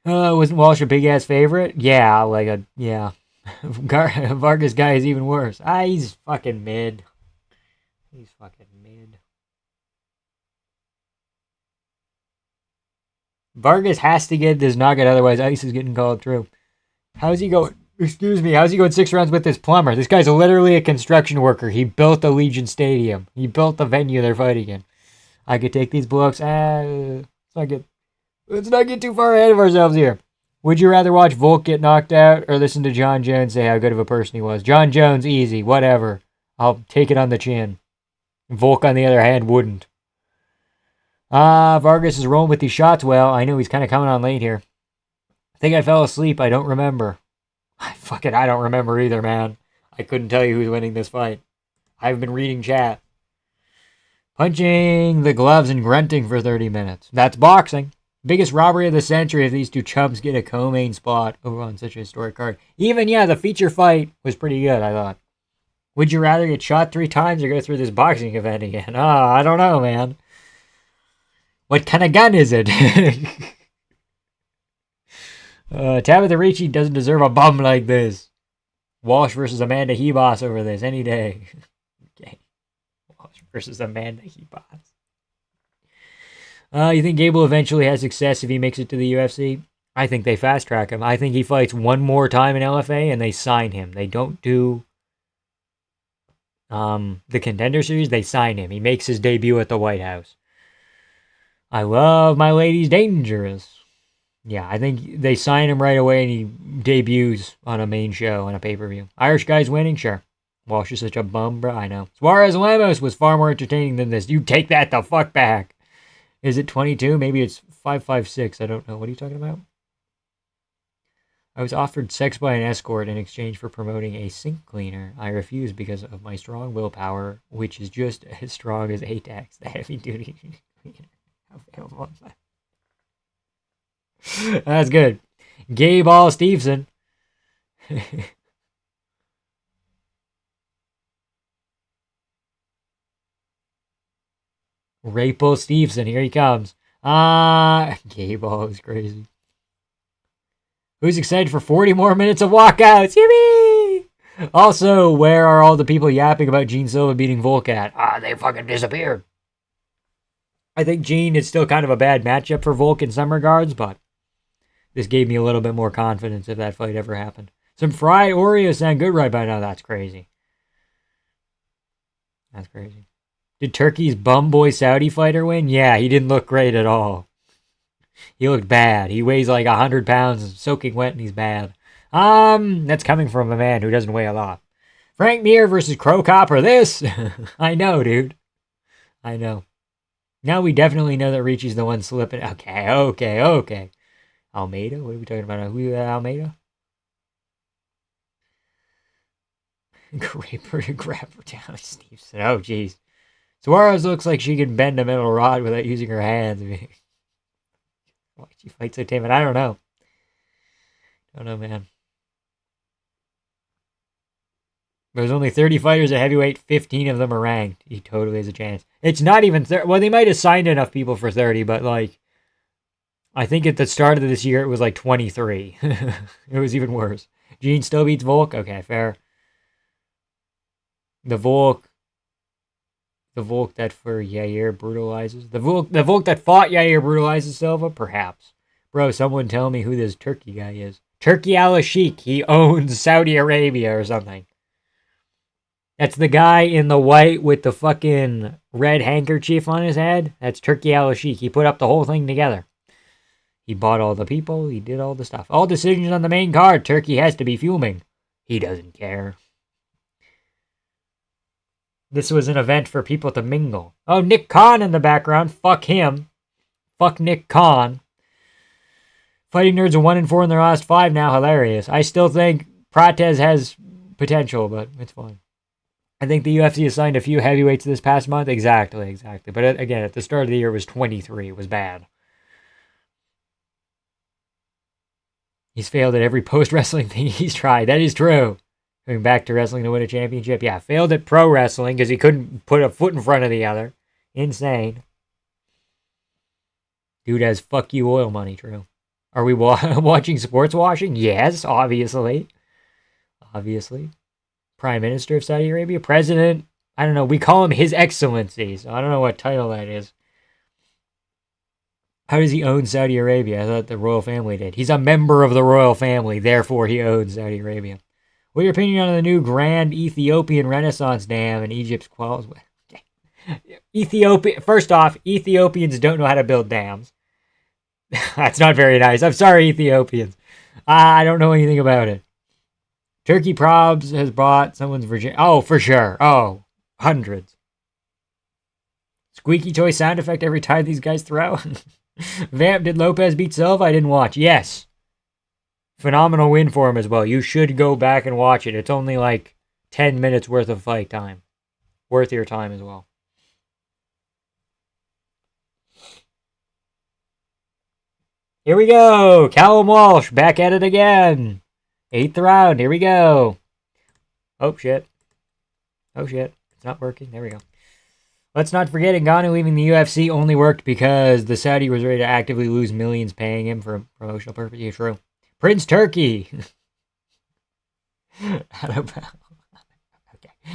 Wasn't Walsh a big ass favorite? Yeah, Vargas guy is even worse. He's fucking mid. Vargas has to get this knockout, otherwise Ice is getting called through. How's he going 6 rounds with this plumber? This guy's literally a construction worker. He built the Legion Stadium. He built the venue they're fighting in. I could take these blocks. Let's not get too far ahead of ourselves here. Would you rather watch Volk get knocked out or listen to John Jones say how good of a person he was? John Jones, easy, whatever. I'll take it on the chin. Volk, on the other hand, wouldn't. Vargas is rolling with these shots well. I know he's kind of coming on late here. I think I fell asleep. I don't remember. Fuck it, I don't remember either, man. I couldn't tell you who's winning this fight. I've been reading chat. Punching the gloves and grunting for 30 minutes. That's boxing. Biggest robbery of the century if these two chumps get a co-main spot over on such a historic card. Even, yeah, the feature fight was pretty good, I thought. Would you rather get shot 3 times or go through this boxing event again? I don't know, man. What kind of gun is it? Tabitha Ricci doesn't deserve a bum like this. Walsh versus Amanda Hebos over this any day. Okay. Walsh versus Amanda Hebos. You think Gable eventually has success if he makes it to the UFC? I think they fast track him. I think he fights one more time in LFA and they sign him. They don't do the Contender Series. They sign him. He makes his debut at the White House. I love My Lady's Dangerous. Yeah, I think they sign him right away and he debuts on a main show on a pay-per-view. Irish guy's winning? Sure. Walsh is such a bum, bro. I know. Suarez Lemos was far more entertaining than this. You take that the fuck back. Is it 22? Maybe it's 556. I don't know. What are you talking about? I was offered sex by an escort in exchange for promoting a sink cleaner. I refused because of my strong willpower, which is just as strong as ATAX, the heavy-duty cleaner. Available. That's good. Gay Ball Stevenson. Rapel Stevenson, here he comes. Gay Ball is crazy. Who's excited for 40 more minutes of walkouts? Yippee! Also, where are all the people yapping about Gene Silva beating Volkat? They fucking disappeared. I think Gene is still kind of a bad matchup for Volk in some regards, but this gave me a little bit more confidence if that fight ever happened. Some fried Oreos sound good right by now. That's crazy. That's crazy. Did Turkey's bum boy Saudi fighter win? Yeah, he didn't look great at all. He looked bad. He weighs like 100 pounds, soaking wet, and he's bad. That's coming from a man who doesn't weigh a lot. Frank Mir versus Crow Copper. This? I know, dude. I know. Now we definitely know that Ricci's the one slipping. Okay. Almeida? What are we talking about? Who, Almeida? Graper to grab her down, Stevenson. Oh, jeez. Suarez looks like she can bend a metal rod without using her hands. Why she fight so tame? I don't know. Don't know, man. There's only 30 fighters at heavyweight. 15 of them are ranked. He totally has a chance. It's not even 30. Well, they might have signed enough people for 30, but like, I think at the start of this year, it was like 23. It was even worse. Gene still beats Volk? Okay, fair. The Volk that for Yair brutalizes. The Volk that fought Yair brutalizes Silva? Perhaps. Bro, someone tell me who this Turkey guy is. Turkey al-Sheikh. He owns Saudi Arabia or something. That's the guy in the white with the fucking red handkerchief on his head. That's Turkey al-Sheikh. He put up the whole thing together. He bought all the people. He did all the stuff. All decisions on the main card. Turkey has to be fuming. He doesn't care. This was an event for people to mingle. Oh, Nick Khan in the background. Fuck him. Fuck Nick Khan. Fighting Nerds are 1-4 in their last 5 now. Hilarious. I still think Prates has potential, but it's fine. I think the UFC assigned a few heavyweights this past month. Exactly. But again, at the start of the year, it was 23. It was bad. He's failed at every post-wrestling thing he's tried. That is true. Going back to wrestling to win a championship. Yeah, failed at pro wrestling because he couldn't put a foot in front of the other. Insane. Dude has fuck you oil money, true. Are we watching sports washing? Yes, obviously. Prime Minister of Saudi Arabia? President? I don't know. We call him His Excellency, so I don't know what title that is. How does he own Saudi Arabia? I thought the royal family did. He's a member of the royal family, therefore he owns Saudi Arabia. What's your opinion on the new Grand Ethiopian Renaissance Dam and Egypt's quells? Ethiopia. First off, Ethiopians don't know how to build dams. That's not very nice. I'm sorry, Ethiopians. I don't know anything about it. Turkey Probs has bought someone's Virginia. Oh, for sure. Oh, hundreds. Squeaky toy sound effect every time these guys throw. Vamp, did Lopez beat Silva? I didn't watch. Yes. Phenomenal win for him as well. You should go back and watch it. It's only like 10 minutes worth of fight time. Worth your time as well. Here we go. Callum Walsh back at it again. 8th round. Here we go. Oh, shit. Oh, shit. It's not working. There we go. Let's not forget, Ngannou leaving the UFC only worked because the Saudi was ready to actively lose millions paying him for promotional purposes. Yeah, true. Prince Turkey. Okay.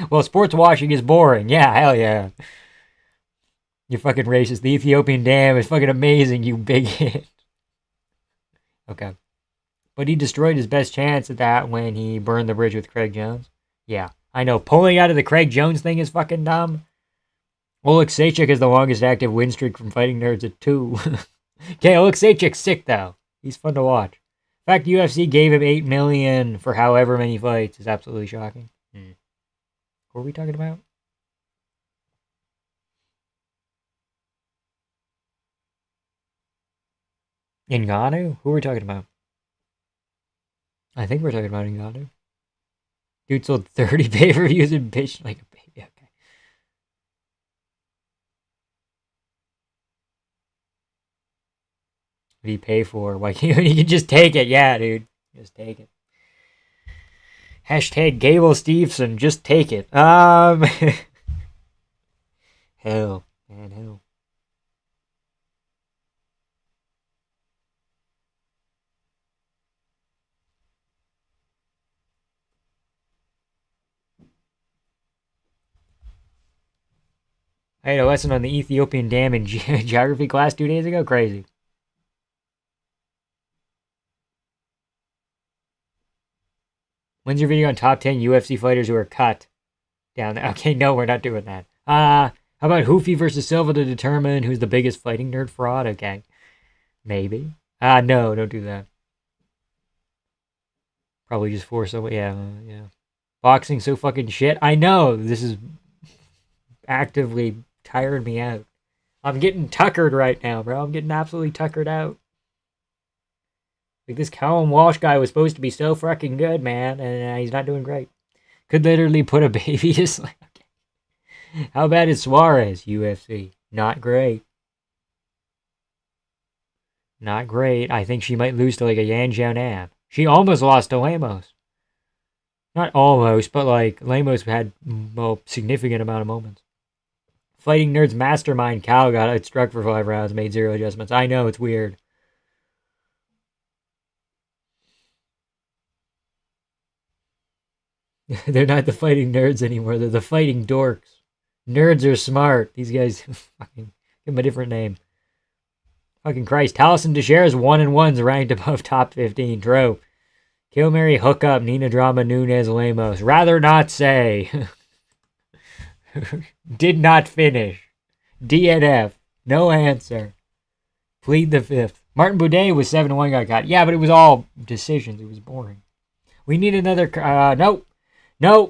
Well, sports washing is boring. Yeah, hell yeah. You fucking racist. The Ethiopian dam is fucking amazing, you bigot. Okay. But he destroyed his best chance at that when he burned the bridge with Craig Jones. Yeah, I know. Pulling out of the Craig Jones thing is fucking dumb. Oleg Sachik is the longest active win streak from Fighting Nerds at 2. Okay, Oleg Sachik's sick, though. He's fun to watch. In fact, UFC gave him $8 million for however many fights. Is absolutely shocking. What are we talking about? Ngannou? Who are we talking about? I think we're talking about Ngannou. Dude sold 30 pay-per-views and bitched like a baby. Okay. What do you pay for? Why can't you can just take it? Yeah, dude. Just take it. Hashtag Gable Steveson. Just take it. Hell. Man, hell. I had a lesson on the Ethiopian dam in geography class 2 days ago. Crazy. When's your video on top 10 UFC fighters who are cut down there? Okay, no, we're not doing that. How about Hoofy versus Silva to determine who's the biggest fighting nerd fraud? Okay. Maybe. No, don't do that. Probably just force someone. Yeah. Boxing so fucking shit. I know. This is actively tired me out. I'm getting tuckered right now, bro. I'm getting absolutely tuckered out. Like, this Callum Walsh guy was supposed to be so fucking good, man, and he's not doing great. Could literally put a baby to sleep. Okay. How bad is Suarez, UFC? Not great. Not great. I think she might lose to, like, a Yan Xiaonan. She almost lost to Lemos. Not almost, but, like, Lemos had a significant amount of moments. Fighting Nerds Mastermind Cal got it struck for 5 rounds, made 0 adjustments. I know, it's weird. They're not the fighting nerds anymore. They're the fighting dorks. Nerds are smart. These guys, fucking, give them a different name. Fucking Christ. Taliesin Teixeira's 1-1's ranked above top 15. True. Kill Mary, hook up, Nina Drama, Nunez, Lemos. Rather not say. Did not finish. DNF. No answer. Plead the 5th. Martin Boudet was 7-1, got caught. Yeah, but it was all decisions. It was boring. We need another. No,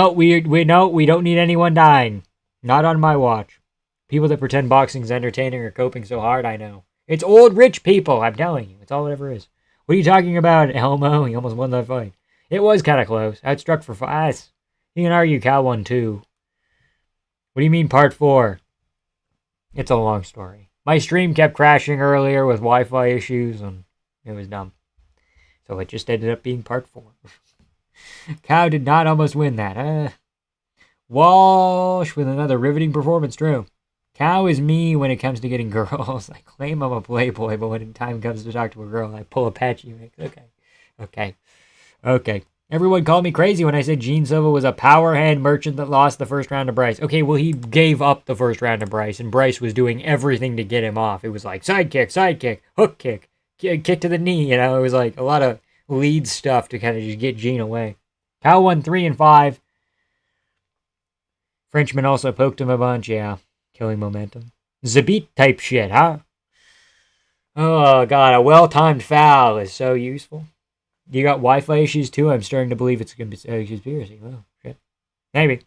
we don't need anyone dying. Not on my watch. People that pretend boxing's entertaining are coping so hard, I know. It's old rich people, I'm telling you. It's all it ever is. What are you talking about, Elmo? He almost won that fight. It was kind of close. Outstruck for 5. You can argue Cal won 2. What do you mean part 4? It's a long story. My stream kept crashing earlier with Wi-Fi issues, and it was dumb. So it just ended up being part 4. Cow did not almost win that. Walsh with another riveting performance, true. Cow is me when it comes to getting girls. I claim I'm a playboy, but when time comes to talk to a girl, I pull a patchy mix. Okay. Everyone called me crazy when I said Gene Silva was a power hand merchant that lost the first round to Bryce. Okay, well, he gave up the first round to Bryce, and Bryce was doing everything to get him off. It was like sidekick, hook kick, kick to the knee. It was like a lot of lead stuff to kind of just get Gene away. Cow won 3 and 5. Frenchman also poked him a bunch, yeah. Killing momentum. Zabit type shit, huh? Oh, God, a well-timed foul is so useful. You got Wi-Fi issues, too? I'm starting to believe it's going to be a conspiracy. Oh, shit. Maybe.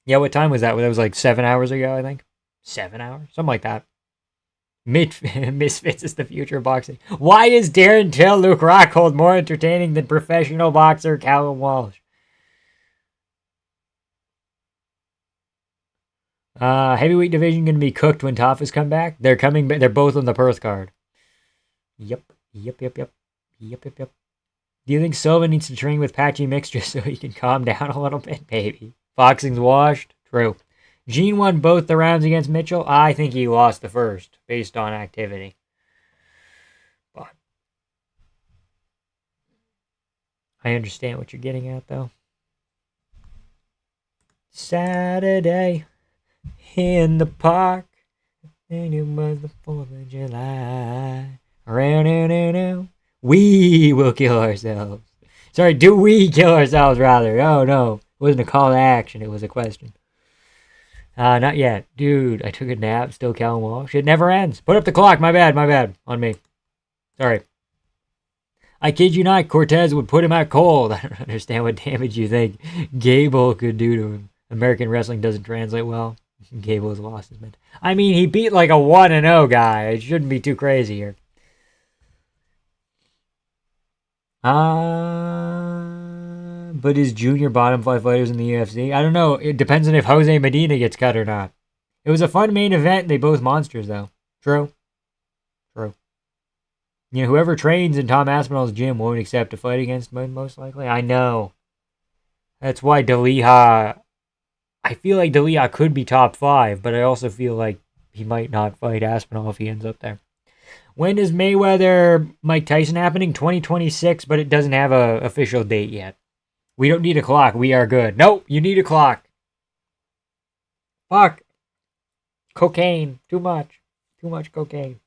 Yeah, what time was that? That was like 7 hours ago, I think. 7 hours? Something like that. Misfits is the future of boxing. Why is Darren Till Luke Rockhold more entertaining than professional boxer Callum Walsh? Heavyweight division going to be cooked when Tafas come back. They're coming. They're both on the Perth card. Yep. Yep. Do you think Silva needs to train with Patchy Mix just so he can calm down a little bit? Maybe. Boxing's washed. True. Gene won both the rounds against Mitchell. I think he lost the first based on activity. But I understand what you're getting at, though. Saturday in the park, and it was the 4th of July. We will kill ourselves. Sorry, do we kill ourselves, rather? Oh, no. It wasn't a call to action. It was a question. Not yet. Dude, I took a nap. Still Callum Walsh. It never ends. Put up the clock. My bad. On me. Sorry. I kid you not, Cortez would put him out cold. I don't understand what damage you think Gable could do to him. American wrestling doesn't translate well. Gable has lost his mind. I mean, he beat like a 1-0 guy. It shouldn't be too crazy here. But is Junior bottom 5 fighters in the UFC? I don't know. It depends on if Jose Medina gets cut or not. It was a fun main event. They both monsters, though. True. You know, whoever trains in Tom Aspinall's gym won't accept a fight against him, most likely. I know. That's why D'Elia... I feel like D'Elia could be top 5, but I also feel like he might not fight Aspinall if he ends up there. When is Mayweather-Mike Tyson happening? 2026, but it doesn't have an official date yet. We don't need a clock. We are good. Nope, you need a clock. Fuck. Cocaine. Too much. Too much cocaine.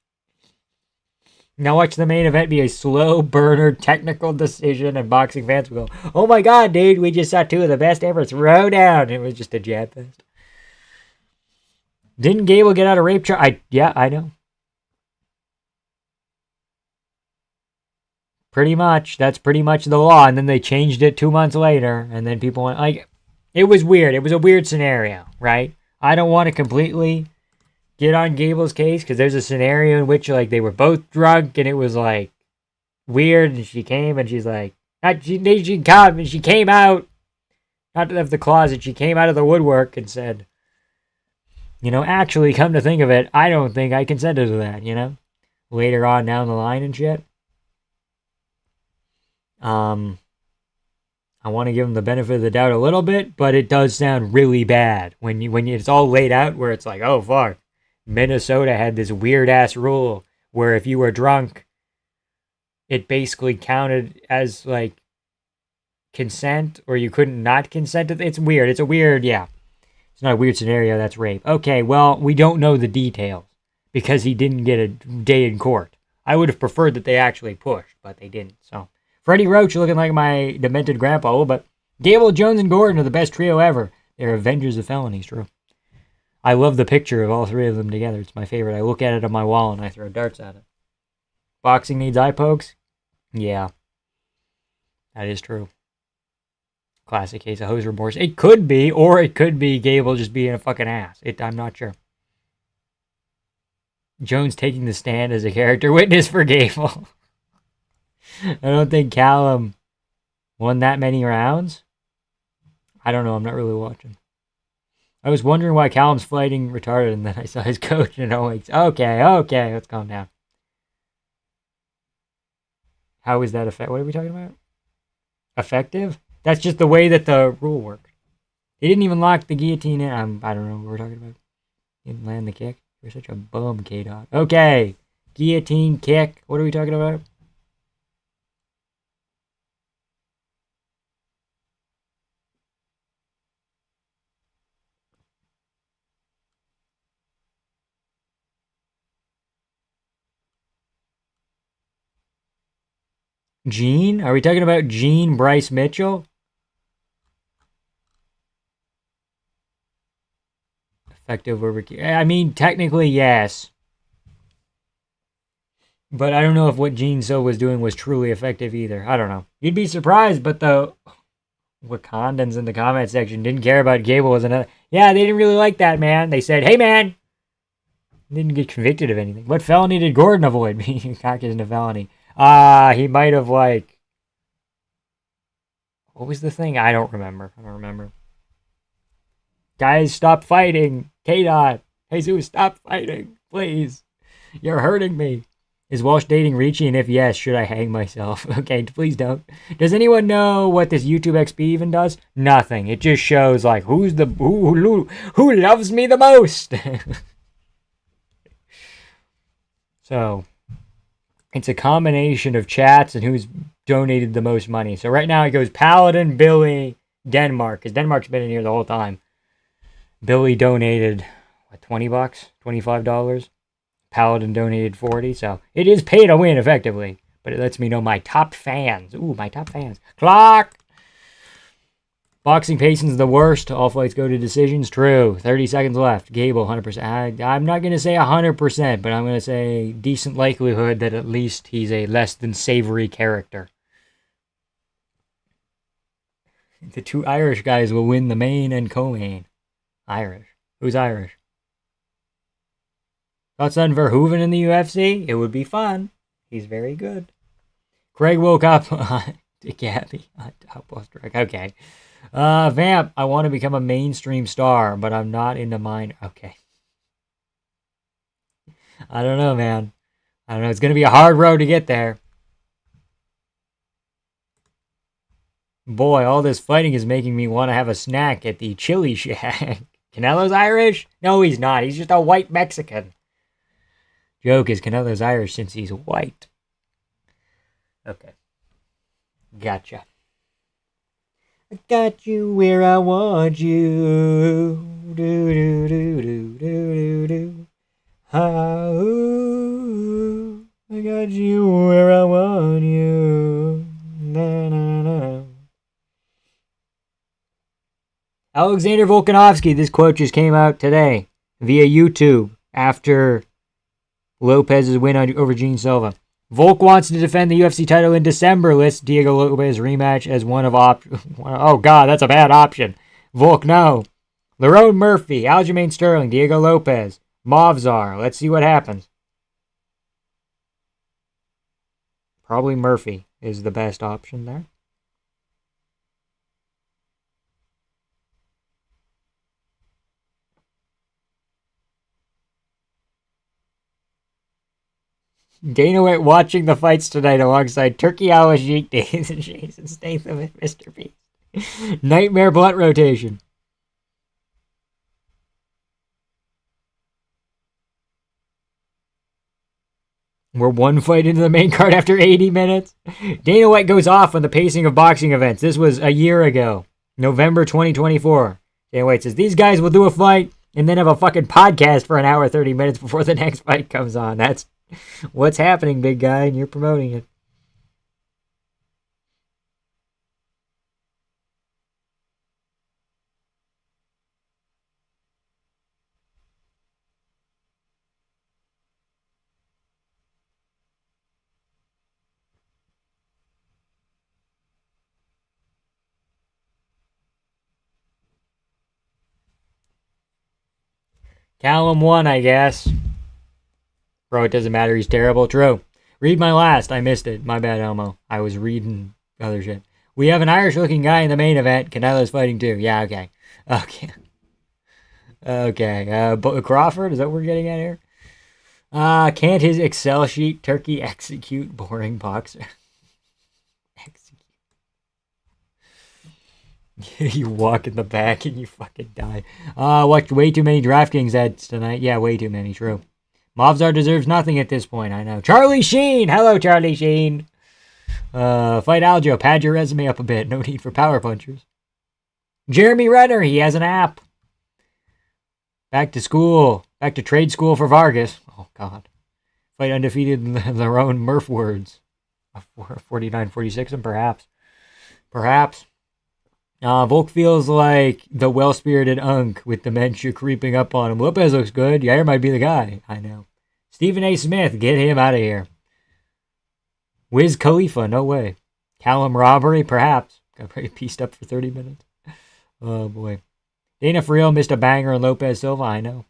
Now watch the main event be a slow burner technical decision, and boxing fans will go, oh my god, dude, we just saw 2 of the best ever throw down. It was just a jab fest. Didn't Gable get out of rape charge? Yeah, I know. Pretty much. That's pretty much the law. And then they changed it 2 months later. And then people went, like, it was weird. It was a weird scenario, right? I don't want to completely get on Gable's case because there's a scenario in which, like, they were both drunk and it was, like, weird. And she came and she's like, she came out, not of the closet, she came out of the woodwork and said, you know, actually, come to think of it, I don't think I consented to that, you know? Later on down the line and shit. I want to give him the benefit of the doubt a little bit, but it does sound really bad when it's all laid out where it's like, oh fuck, Minnesota had this weird ass rule where if you were drunk, it basically counted as like consent, or you couldn't not consent to it. It's weird. It's a weird, yeah. It's not a weird scenario. That's rape. Okay, well, we don't know the details because he didn't get a day in court. I would have preferred that they actually pushed, but they didn't. So. Freddie Roach looking like my demented grandpa a little bit. Gable, Jones, and Gordon are the best trio ever. They're avengers of felonies, true. I love the picture of all 3 of them together. It's my favorite. I look at it on my wall and I throw darts at it. Boxing needs eye pokes? Yeah. That is true. Classic case of hose remorse. It could be, or it could be Gable just being a fucking ass. I'm not sure. Jones taking the stand as a character witness for Gable. I don't think Callum won that many rounds. I don't know. I'm not really watching. I was wondering why Callum's fighting retarded, and then I saw his coach, and I'm like, okay, let's calm down. How is that effective? What are we talking about? Effective? That's just the way that the rule worked. He didn't even lock the guillotine in. I don't know what we're talking about. He didn't land the kick. You're such a bum, K-Dot. Okay. Guillotine kick. What are we talking about? Gene? Are we talking about Gene Bryce Mitchell? Effective over... I mean, technically, yes. But I don't know if what Gene So was doing was truly effective either. I don't know. You'd be surprised, but Wakandans in the comment section didn't care about Gable as another. Yeah, they didn't really like that, man. They said, hey, man. Didn't get convicted of anything. What felony did Gordon avoid being cocked as a felony? He might have, like. What was the thing? I don't remember. Guys, stop fighting. K-Dot. Jesus, stop fighting. Please. You're hurting me. Is Walsh dating Ricci? And if yes, should I hang myself? Okay, please don't. Does anyone know what this YouTube XP even does? Nothing. It just shows, like, who loves me the most? So, it's a combination of chats and who's donated the most money. So right now it goes Paladin, Billy, Denmark, because Denmark's been in here the whole time. Billy donated, what, $20? $25? Paladin donated 40, so it is pay to win effectively. But it lets me know my top fans. Ooh, my top fans. Clock! Boxing pacing's the worst. All fights go to decisions. True. 30 seconds left. Gable, 100%. I'm not going to say 100%, but I'm going to say decent likelihood that at least he's a less than savory character. The two Irish guys will win the main and co-main. Irish. Who's Irish? Thoughts on Verhoeven in the UFC? It would be fun. He's very good. Craig woke up to Gabby on top poster. Okay. Vamp, I want to become a mainstream star, but I'm not into mine. Okay. I don't know, man. I don't know. It's going to be a hard road to get there. Boy, all this fighting is making me want to have a snack at the Chili Shack. Canelo's Irish? No, he's not. He's just a white Mexican. Joke is Canelo's Irish since he's white. Okay. Gotcha. I got you where I want you. Do do do do do do do. I got you where I want you. Na na na. Alexander Volkanovski. This quote just came out today via YouTube after Lopez's win over Gene Silva. Volk wants to defend the UFC title in December. Lists Diego Lopez rematch as one of Oh, God, that's a bad option. Volk, no. Lerone Murphy, Aljamain Sterling, Diego Lopez, Movzar. Let's see what happens. Probably Murphy is the best option there. Dana White watching the fights tonight alongside Turkey Al-Ashik Days and Jason Statham and Mr. Beast. Nightmare blunt rotation. We're one fight into the main card after 80 minutes. Dana White goes off on the pacing of boxing events. This was a year ago, November 2024. Dana White says, these guys will do a fight and then have a fucking podcast for an hour 30 minutes before the next fight comes on. That's what's happening, big guy, and you're promoting it. Callum won, I guess. Bro, it doesn't matter. He's terrible. True. Read my last. I missed it. My bad, Elmo. I was reading other shit. We have an Irish-looking guy in the main event. Canelo's fighting too. Yeah, okay. Okay. Crawford? Is that what we're getting at here? Can't his Excel sheet Turkey execute boring boxer? You walk in the back and you fucking die. Watched way too many DraftKings ads tonight. Yeah, way too many. True. Movzar deserves nothing at this point, I know. Charlie Sheen! Hello, Charlie Sheen! Fight Aljo. Pad your resume up a bit. No need for power punchers. Jeremy Renner. He has an app. Back to school. Back to trade school for Vargas. Oh, God. Fight undefeated in their own Murph words. 49-46 and perhaps. Volk feels like the well-spirited unk with dementia creeping up on him. Lopez looks good. Yair might be the guy. I know. Stephen A. Smith, get him out of here. Wiz Khalifa, no way. Callum robbery, perhaps. Got pretty pieced up for 30 minutes. Oh, boy. Dana for real missed a banger on Lopez Silva. I know.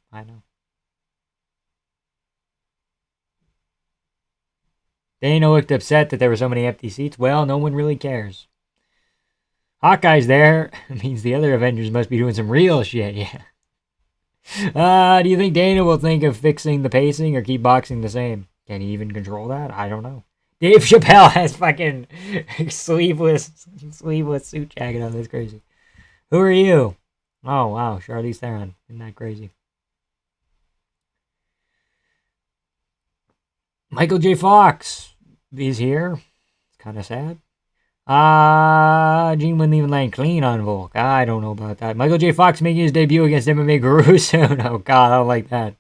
Dana looked upset that there were so many empty seats. Well, no one really cares. Hawkeye's there. It means the other Avengers must be doing some real shit, yeah. Do you think Dana will think of fixing the pacing or keep boxing the same? Can he even control that? I don't know. Dave Chappelle has fucking sleeveless suit jacket on. That's crazy. Who are you? Oh, wow. Charlize Theron. Isn't that crazy? Michael J. Fox is here. It's kind of sad. Gene wouldn't even land clean on Volk. I don't know about that. Michael J. Fox making his debut against MMA Guru soon. Oh, God, I don't like that.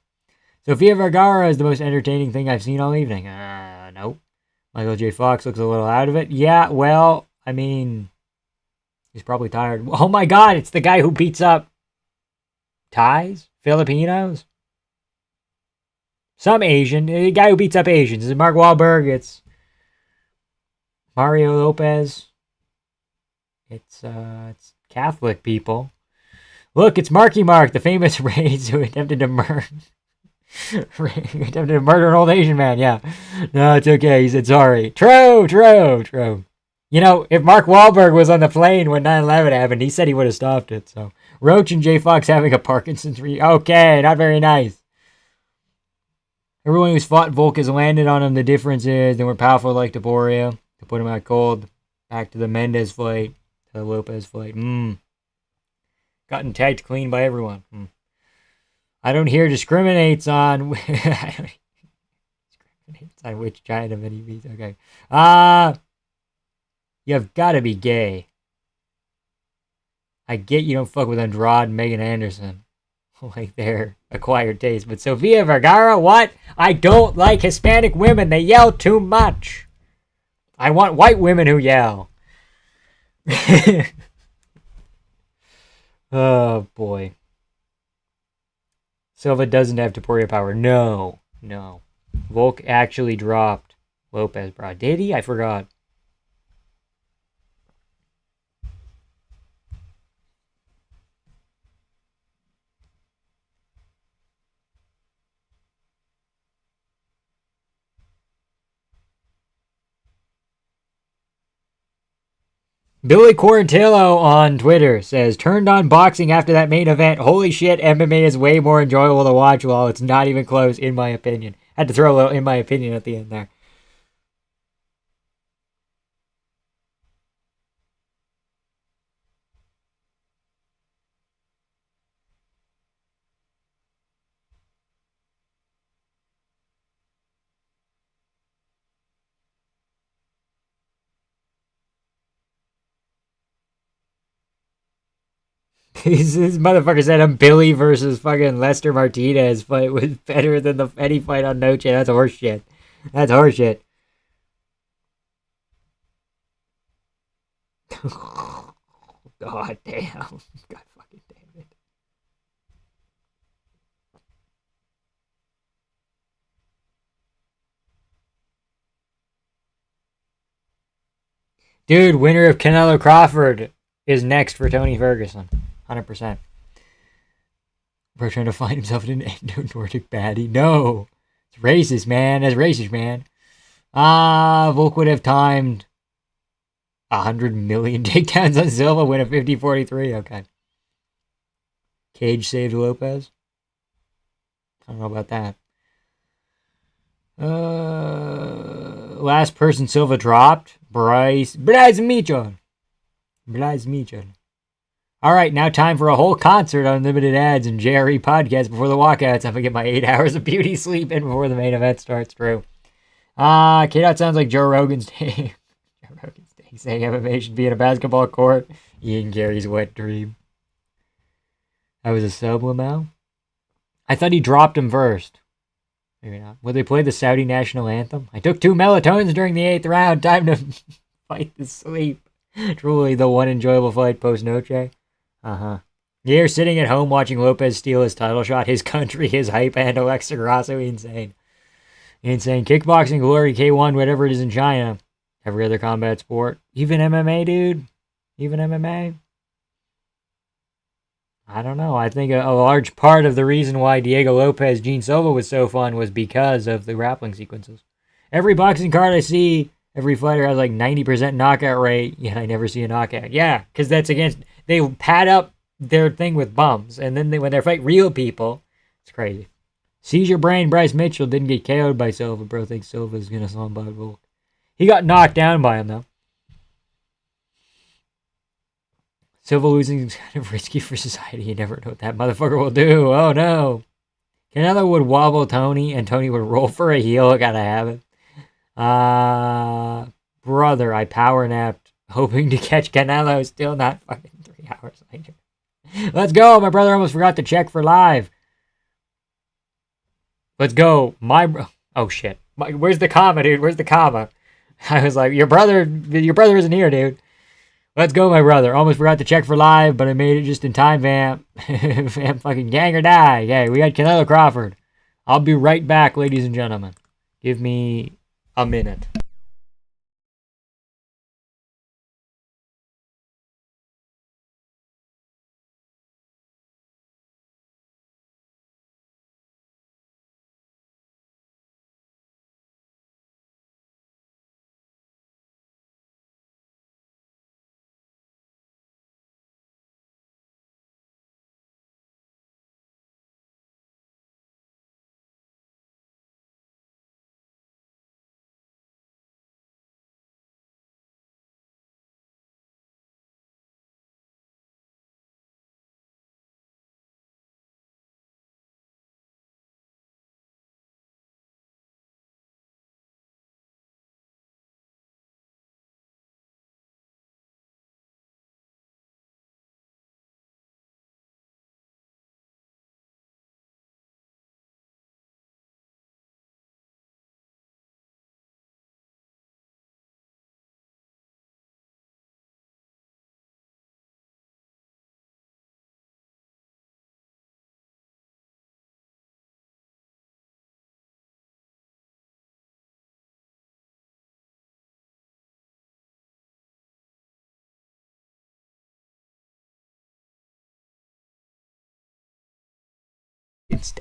Sofia Vergara is the most entertaining thing I've seen all evening. Nope. Michael J. Fox looks a little out of it. Yeah, well, I mean, he's probably tired. Oh, my God, it's the guy who beats up Thais? Filipinos? Some Asian. The guy who beats up Asians. It's Mark Wahlberg. It's Mario Lopez. It's Catholic people. Look, it's Marky Mark, the famous raids who attempted to murder an old Asian man. Yeah. No, it's okay. He said sorry. True. You know, if Mark Wahlberg was on the plane when 9/11 happened, he said he would have stopped it. So Roach and J. Fox having a Parkinson's okay, not very nice. Everyone who's fought Volk has landed on him. The difference is they were powerful like Taporia to put him out cold. Back to the Mendez fight, to the Lopez fight. Gotten tagged clean by everyone. I don't hear discriminates on which giant of any beats. Okay. You've got to be gay. I get you don't fuck with Andrade and Megan Anderson. Like their acquired taste. But Sofia Vergara, what? I don't like Hispanic women. They yell too much. I want white women who yell. Oh, boy. Silva doesn't have Taporia power. No. Volk actually dropped Lopez, bro. Did he? I forgot. Billy Quarantillo on Twitter says, turned on boxing after that main event. Holy shit, MMA is way more enjoyable to watch while it's not even close, in my opinion. Had to throw a little in my opinion at the end there. This motherfucker said I'm Billy versus fucking Lester Martinez fight was better than any fight on Noche. That's horseshit. God damn. God fucking damn it. Dude, winner of Canelo Crawford is next for Tony Ferguson. 100%. Bro trying to find himself in an Endo-Nordic baddie. No. It's racist, man. That's racist, man. Volk would have timed 100 million takedowns on Silva, win a 50-43. Okay. Cage saved Lopez. I don't know about that. Last person Silva dropped. Bryce Mitchell. All right, now time for a whole concert, unlimited ads, and JRE podcast before the walkouts. I'm going to get my 8 hours of beauty sleep in before the main event starts. True. K-Dot sounds like Joe Rogan's day. Joe Rogan's day saying MMA should be in a basketball court. Ian Gary's wet dream. That was a subliminal. I thought he dropped him first. Maybe not. Will they play the Saudi national anthem? I took 2 melatonins during the 8th round. Time to fight the sleep. Truly the one enjoyable fight post-Noche. You're sitting at home watching Lopez steal his title shot, his country, his hype, and Alexa Grasso. Insane. Kickboxing, glory, K1, whatever it is in China. Every other combat sport. Even MMA, dude. Even MMA? I don't know. I think a large part of the reason why Diego Lopez, Gene Silva was so fun was because of the grappling sequences. Every boxing card I see, every fighter has like 90% knockout rate, yet I never see a knockout. Yeah, because that's against, they pad up their thing with bums, and then when they fight real people, it's crazy. Seize your brain, Bryce Mitchell didn't get KO'd by Silva. Bro thinks Silva's going to slump Volk. He got knocked down by him, though. Silva losing is kind of risky for society. You never know what that motherfucker will do. Oh, no. Canelo would wobble Tony, and Tony would roll for a heel. Gotta have it. Brother, I power napped, hoping to catch Canelo. Still not fucking 3 hours later. Let's go. My brother almost forgot to check for live. Let's go. Oh, shit. Where's the comma, dude? Where's the comma? I was like, your brother isn't here, dude. Let's go, my brother. Almost forgot to check for live, but I made it just in time, vamp. Vamp fucking gang or die. Yeah, we got Canelo Crawford. I'll be right back, ladies and gentlemen. Give me a minute.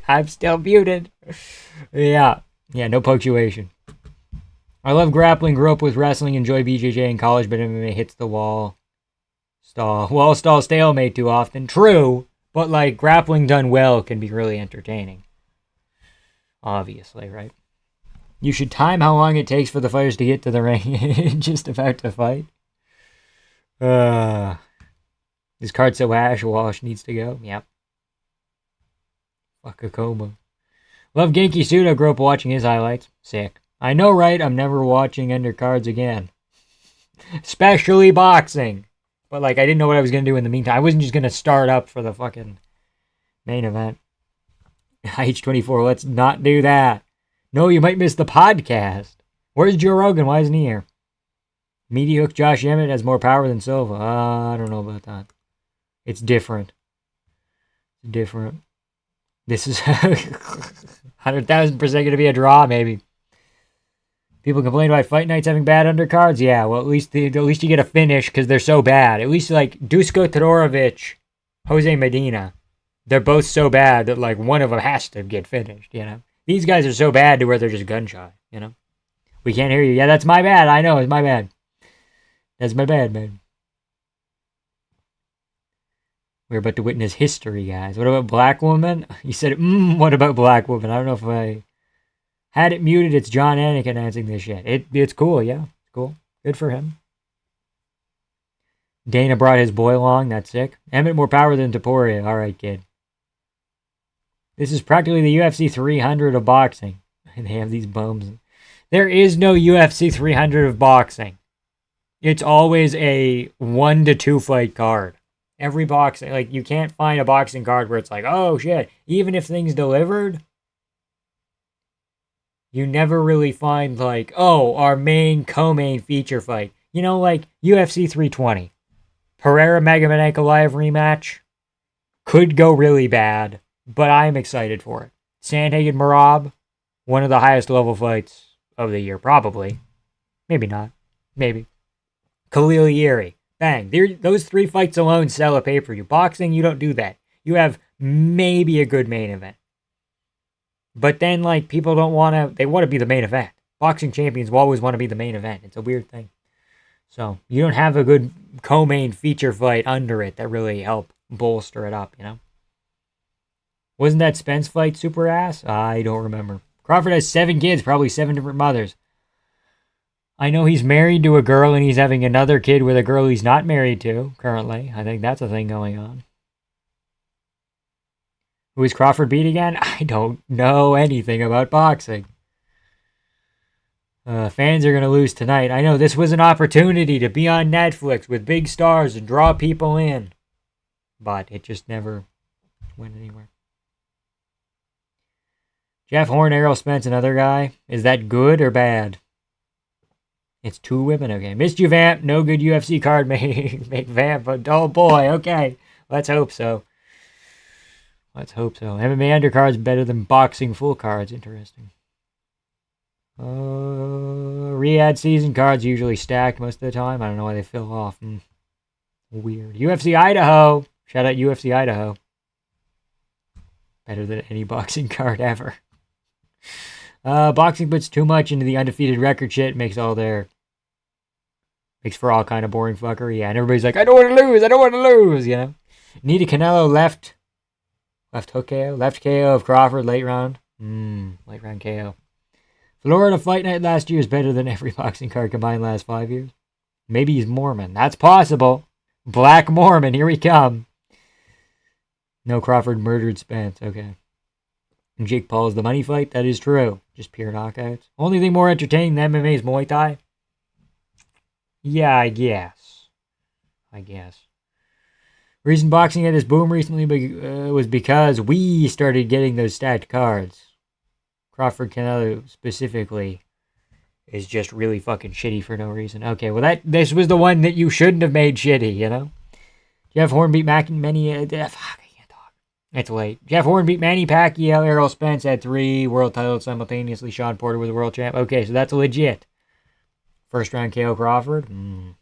I'm still muted. Yeah, no punctuation. I love grappling, grew up with wrestling, enjoy BJJ in college, but MMA hits the wall. Stall stalemate too often. True, but like grappling done well can be really entertaining. Obviously, right? You should time how long it takes for the fighters to get to the ring just about to fight. This card's so ash, Walsh needs to go. Yep. Fuck a coma. Love Genki Sudo, grew up watching his highlights. Sick. I know, right? I'm never watching undercards again. Especially boxing. But, like, I didn't know what I was going to do in the meantime. I wasn't just going to start up for the fucking main event. H24, let's not do that. No, you might miss the podcast. Where's Joe Rogan? Why isn't he here? Meaty Hook Josh Emmett has more power than Silva. I don't know about that. It's different. It's different. This is 100,000% going to be a draw, maybe. People complain about fight nights having bad undercards. Yeah, well, at least you get a finish because they're so bad. At least like Dusko Todorovic, Jose Medina, they're both so bad that like one of them has to get finished. You know, these guys are so bad to where they're just gun shy. You know, we can't hear you. Yeah, that's my bad. I know it's my bad. That's my bad, man. We're about to witness history, guys. What about Black Woman? You said, what about Black Woman? I don't know if I had it muted. It's John Anik announcing this shit. It's cool, yeah. It's cool. Good for him. Dana brought his boy along. That's sick. Emmett more power than Taporia. All right, kid. This is practically the UFC 300 of boxing. And they have these bums. There is no UFC 300 of boxing. It's always a 1 to 2 fight card. Every boxing, like, you can't find a boxing card where it's like, oh, shit. Even if things delivered, you never really find, like, oh, our main, co-main feature fight. You know, like, UFC 320. Pereira Magomed live rematch could go really bad, but I'm excited for it. Sandhagen Marab, one of the highest level fights of the year, probably. Maybe not. Maybe. Khalil Yeri. Bang. Those 3 fights alone sell a pay-per-view. Boxing, you don't do that. You have maybe a good main event. But then, like, people don't want to... They want to be the main event. Boxing champions will always want to be the main event. It's a weird thing. So, you don't have a good co-main feature fight under it that really help bolster it up, you know? Wasn't that Spence fight super ass? I don't remember. Crawford has 7 kids, probably 7 different mothers. I know he's married to a girl and he's having another kid with a girl he's not married to currently. I think that's a thing going on. Who is Crawford beat again? I don't know anything about boxing. Fans are going to lose tonight. I know this was an opportunity to be on Netflix with big stars and draw people in. But it just never went anywhere. Jeff Horn, Errol Spence, another guy. Is that good or bad? It's 2 women, okay. Missed you, Vamp. No good UFC card make Vamp a dull boy. Okay, let's hope so. Let's hope so. MMA undercards better than boxing full cards. Interesting. Riyadh season cards usually stacked most of the time. I don't know why they fill off. Weird. UFC Idaho. Shout out UFC Idaho. Better than any boxing card ever. Boxing puts too much into the undefeated record shit. Makes for all kind of boring fuckery. Yeah, and everybody's like, I don't want to lose. I don't want to lose. You know. Need a Canelo left hook KO. Left KO of Crawford late round. Late round KO. Florida Fight Night last year is better than every boxing card combined last 5 years. Maybe he's Mormon. That's possible. Black Mormon. Here we come. No, Crawford murdered Spence. Okay. And Jake Paul's the money fight. That is true. Just pure knockouts. Only thing more entertaining than MMA is Muay Thai. Yeah, I guess. Reason boxing had this boom recently was because we started getting those stacked cards. Crawford Canelo specifically is just really fucking shitty for no reason. Okay, well this was the one that you shouldn't have made shitty, you know? Jeff Horn beat fuck, I can't talk. It's late. Jeff Horn beat Manny Pacquiao. Errol Spence had 3 world titles simultaneously. Sean Porter was a world champ. Okay, so that's legit. First round KO Crawford. Wonder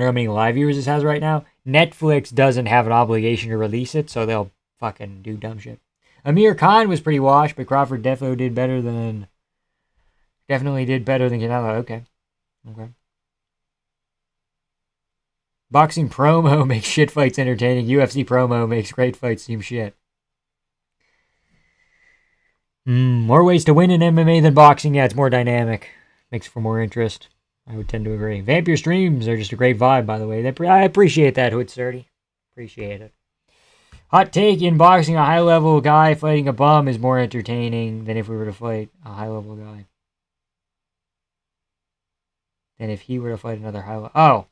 how many live viewers this has right now. Netflix doesn't have an obligation to release it, so they'll fucking do dumb shit. Amir Khan was pretty washed, but Crawford definitely did better than Canelo. Okay. Boxing promo makes shit fights entertaining. UFC promo makes great fights seem shit. More ways to win in MMA than boxing. Yeah, it's more dynamic. Makes for more interest. I would tend to agree. Vamp your streams are just a great vibe, by the way. I appreciate that, Hood Sturdy. Appreciate it. Hot take, in boxing, a high-level guy fighting a bum is more entertaining than if we were to fight a high-level guy. Than if he were to fight another high-level... Oh!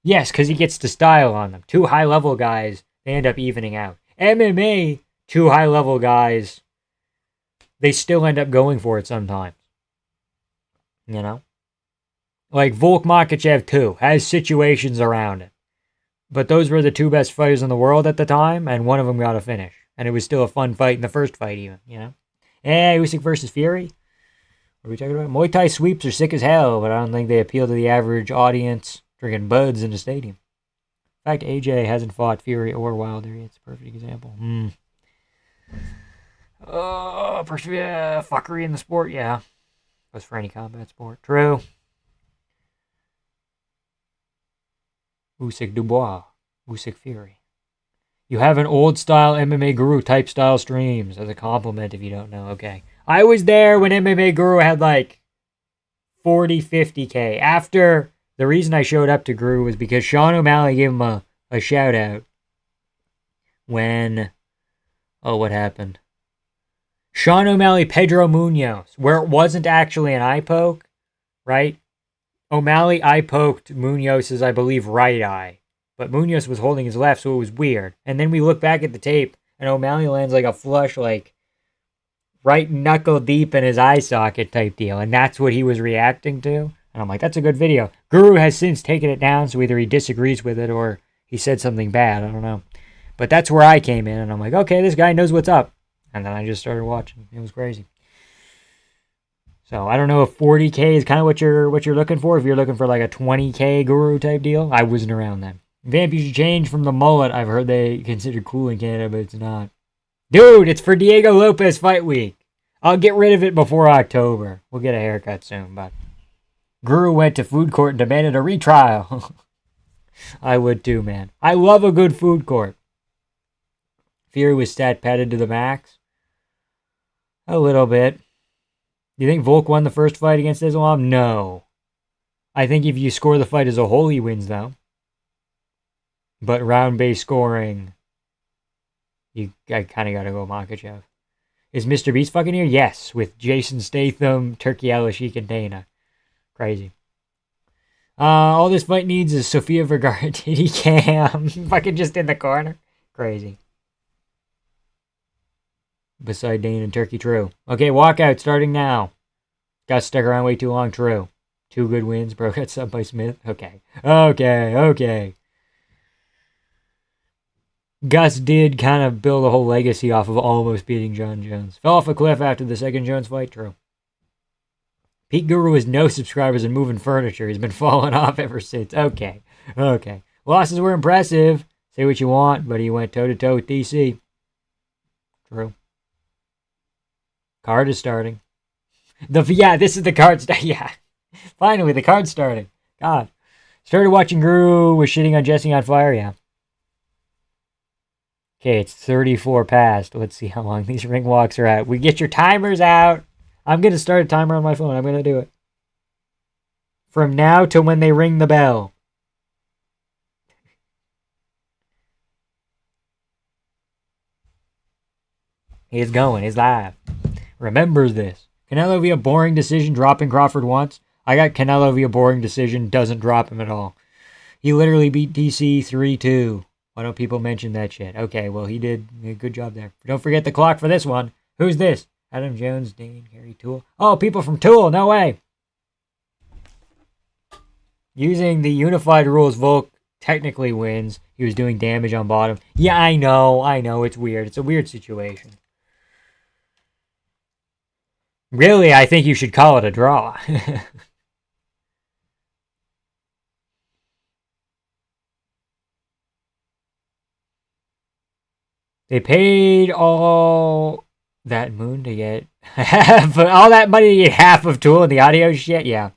Yes, because he gets to style on them. 2 high-level guys, they end up evening out. MMA, 2 high-level guys, they still end up going for it sometimes. You know? Like, Volk Makachev 2 has situations around it. But those were the 2 best fighters in the world at the time, and one of them got a finish. And it was still a fun fight in the first fight, even, you know? Hey, Usyk versus Fury? What are we talking about? Muay Thai sweeps are sick as hell, but I don't think they appeal to the average audience drinking buds in the stadium. In fact, AJ hasn't fought Fury or Wilder. It's a perfect example. Fuckery in the sport, yeah. Goes for any combat sport. True. Usyk Dubois. Usyk Fury. You have an old-style MMA Guru type style streams as a compliment if you don't know. Okay. I was there when MMA Guru had like 40, 50K. After, the reason I showed up to Guru was because Sean O'Malley gave him a shout-out when... Oh, what happened? Sean O'Malley, Pedro Munoz, where it wasn't actually an eye poke, right? O'Malley eye poked Munoz's, I believe, right eye. But Munoz was holding his left, so it was weird. And then we look back at the tape, and O'Malley lands like a flush, like, right knuckle deep in his eye socket type deal. And that's what he was reacting to. And I'm like, that's a good video. Guru has since taken it down, so either he disagrees with it or he said something bad. I don't know. But that's where I came in, and I'm like, okay, this guy knows what's up. And then I just started watching. It was crazy. So I don't know if 40K is kind of what you're looking for. If you're looking for like a 20K guru type deal, I wasn't around then. Vamp, you should change from the mullet. I've heard they consider cool in Canada, but it's not. Dude, it's for Diego Lopez fight week. I'll get rid of it before October. We'll get a haircut soon, but Guru went to food court and demanded a retrial. I would too, man. I love a good food court. Fury was stat padded to the max. A little bit. Do you think Volk won the first fight against Islam? No. I think if you score the fight as a whole, he wins, though. But round-based scoring, I kind of got to go Makachev. Is Mr. Beast fucking here? Yes, with Jason Statham, Turkey Hellish, and Dana. Crazy. All this fight needs is Sofia Vergara titty cam. Fucking just in the corner. Crazy. Beside Dane and Turkey, true. Okay, walkout starting now. Got stuck around way too long, true. 2 good wins, bro. Got subbed by Smith. Okay. Gus did kind of build a whole legacy off of almost beating John Jones. Fell off a cliff after the second Jones fight, true. Pete Guru has no subscribers and moving furniture. He's been falling off ever since. Okay. Losses were impressive. Say what you want, but he went toe-to-toe with DC. True. Card is starting. This is the card. Yeah. Finally, the card's starting. God. Started watching Guru, was shitting on Jesse on fire, yeah. Okay, it's 34 past. Let's see how long these ring walks are at. We get your timers out. I'm going to start a timer on my phone. I'm going to do it. From now to when they ring the bell. He's going. He's live. Remembers this. Canelo via boring decision dropping Crawford once. I got Canelo via boring decision. Doesn't drop him at all. He literally beat DC 3-2. Why don't people mention that shit? Okay, well, he did a good job there. Don't forget the clock for this one. Who's this? Adam Jones, Dane, Gary, Tool. Oh, people from Tool. No way. Using the unified rules, Volk technically wins. He was doing damage on bottom. Yeah, I know. It's weird. It's a weird situation. Really, I think you should call it a draw. They paid all that moon to get all that money to get half of Tool and the audio shit. Yeah.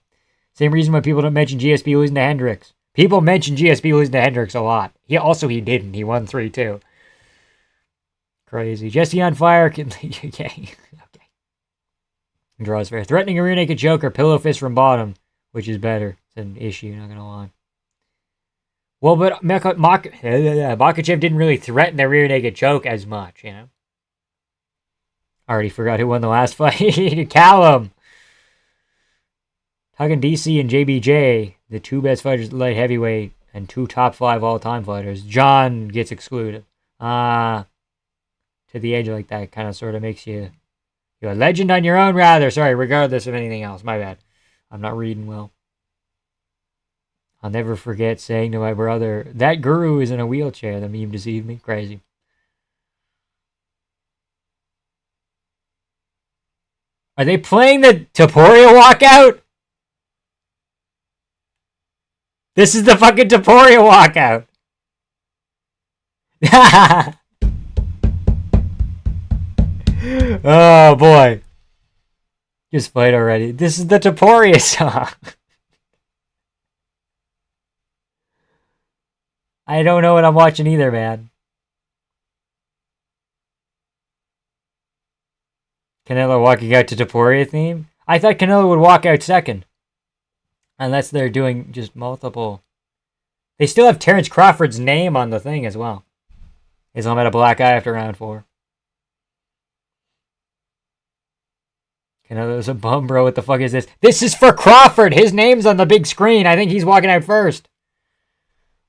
Same reason why people don't mention GSP losing to Hendricks. People mention GSP losing to Hendricks a lot. He didn't. He won 3-2. Crazy. Jesse on fire. Okay. Draws fair. Threatening a rear naked choke or pillow fist from bottom, which is better. It's an issue, not gonna lie. Well, but Makachev didn't really threaten the rear naked choke as much, you know? Already forgot who won the last fight. Callum. Talking DC and JBJ, the 2 best fighters at light heavyweight and 2 top 5 all-time fighters. John gets excluded. To the edge like that kind of sort of makes you... You're a legend on your own, rather. Sorry, regardless of anything else. My bad. I'm not reading well. I'll never forget saying to my brother, that Guru is in a wheelchair. The meme deceived me. Crazy. Are they playing the Taporia walkout? This is the fucking Taporia walkout. Oh, boy. Just fight already. This is the Taporia song. I don't know what I'm watching either, man. Canelo walking out to Taporia theme? I thought Canelo would walk out second. Unless they're doing just multiple. They still have Terrence Crawford's name on the thing as well. Islam had a black eye after round 4. Canelo's a bum, bro. What the fuck is this? This is for Crawford. His name's on the big screen. I think he's walking out first.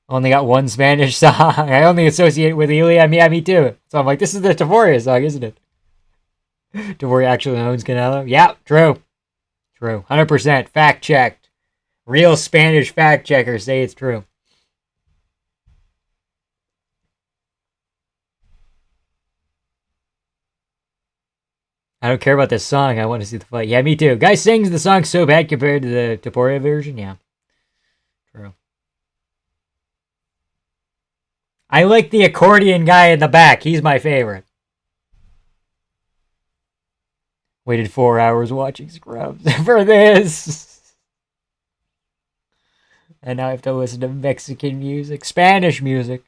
Only got one Spanish song. I only associate with Ilya. Yeah, me too. So I'm like, this is the Taporia song, isn't it? Taporia actually owns Canelo? Yeah, true. 100%. Fact checked. Real Spanish fact checkers say it's true. I don't care about this song. I want to see the fight. Yeah, me too. Guy sings the song so bad compared to the Topuria version. Yeah, true. I like the accordion guy in the back. He's my favorite. Waited 4 hours watching Scrubs for this. And now I have to listen to Mexican music, Spanish music.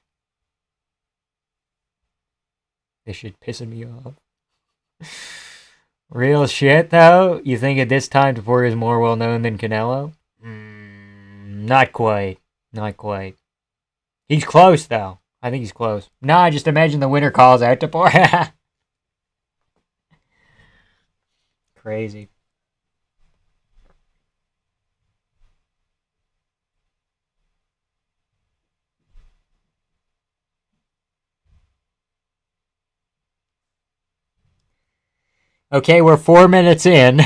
This shit pissing me off. Real shit, though? You think at this time Topuria is more well known than Canelo? Not quite. Not quite. He's close, though. I think he's close. Nah, just imagine the winner calls out Topuria. Crazy. Okay, we're 4 minutes in.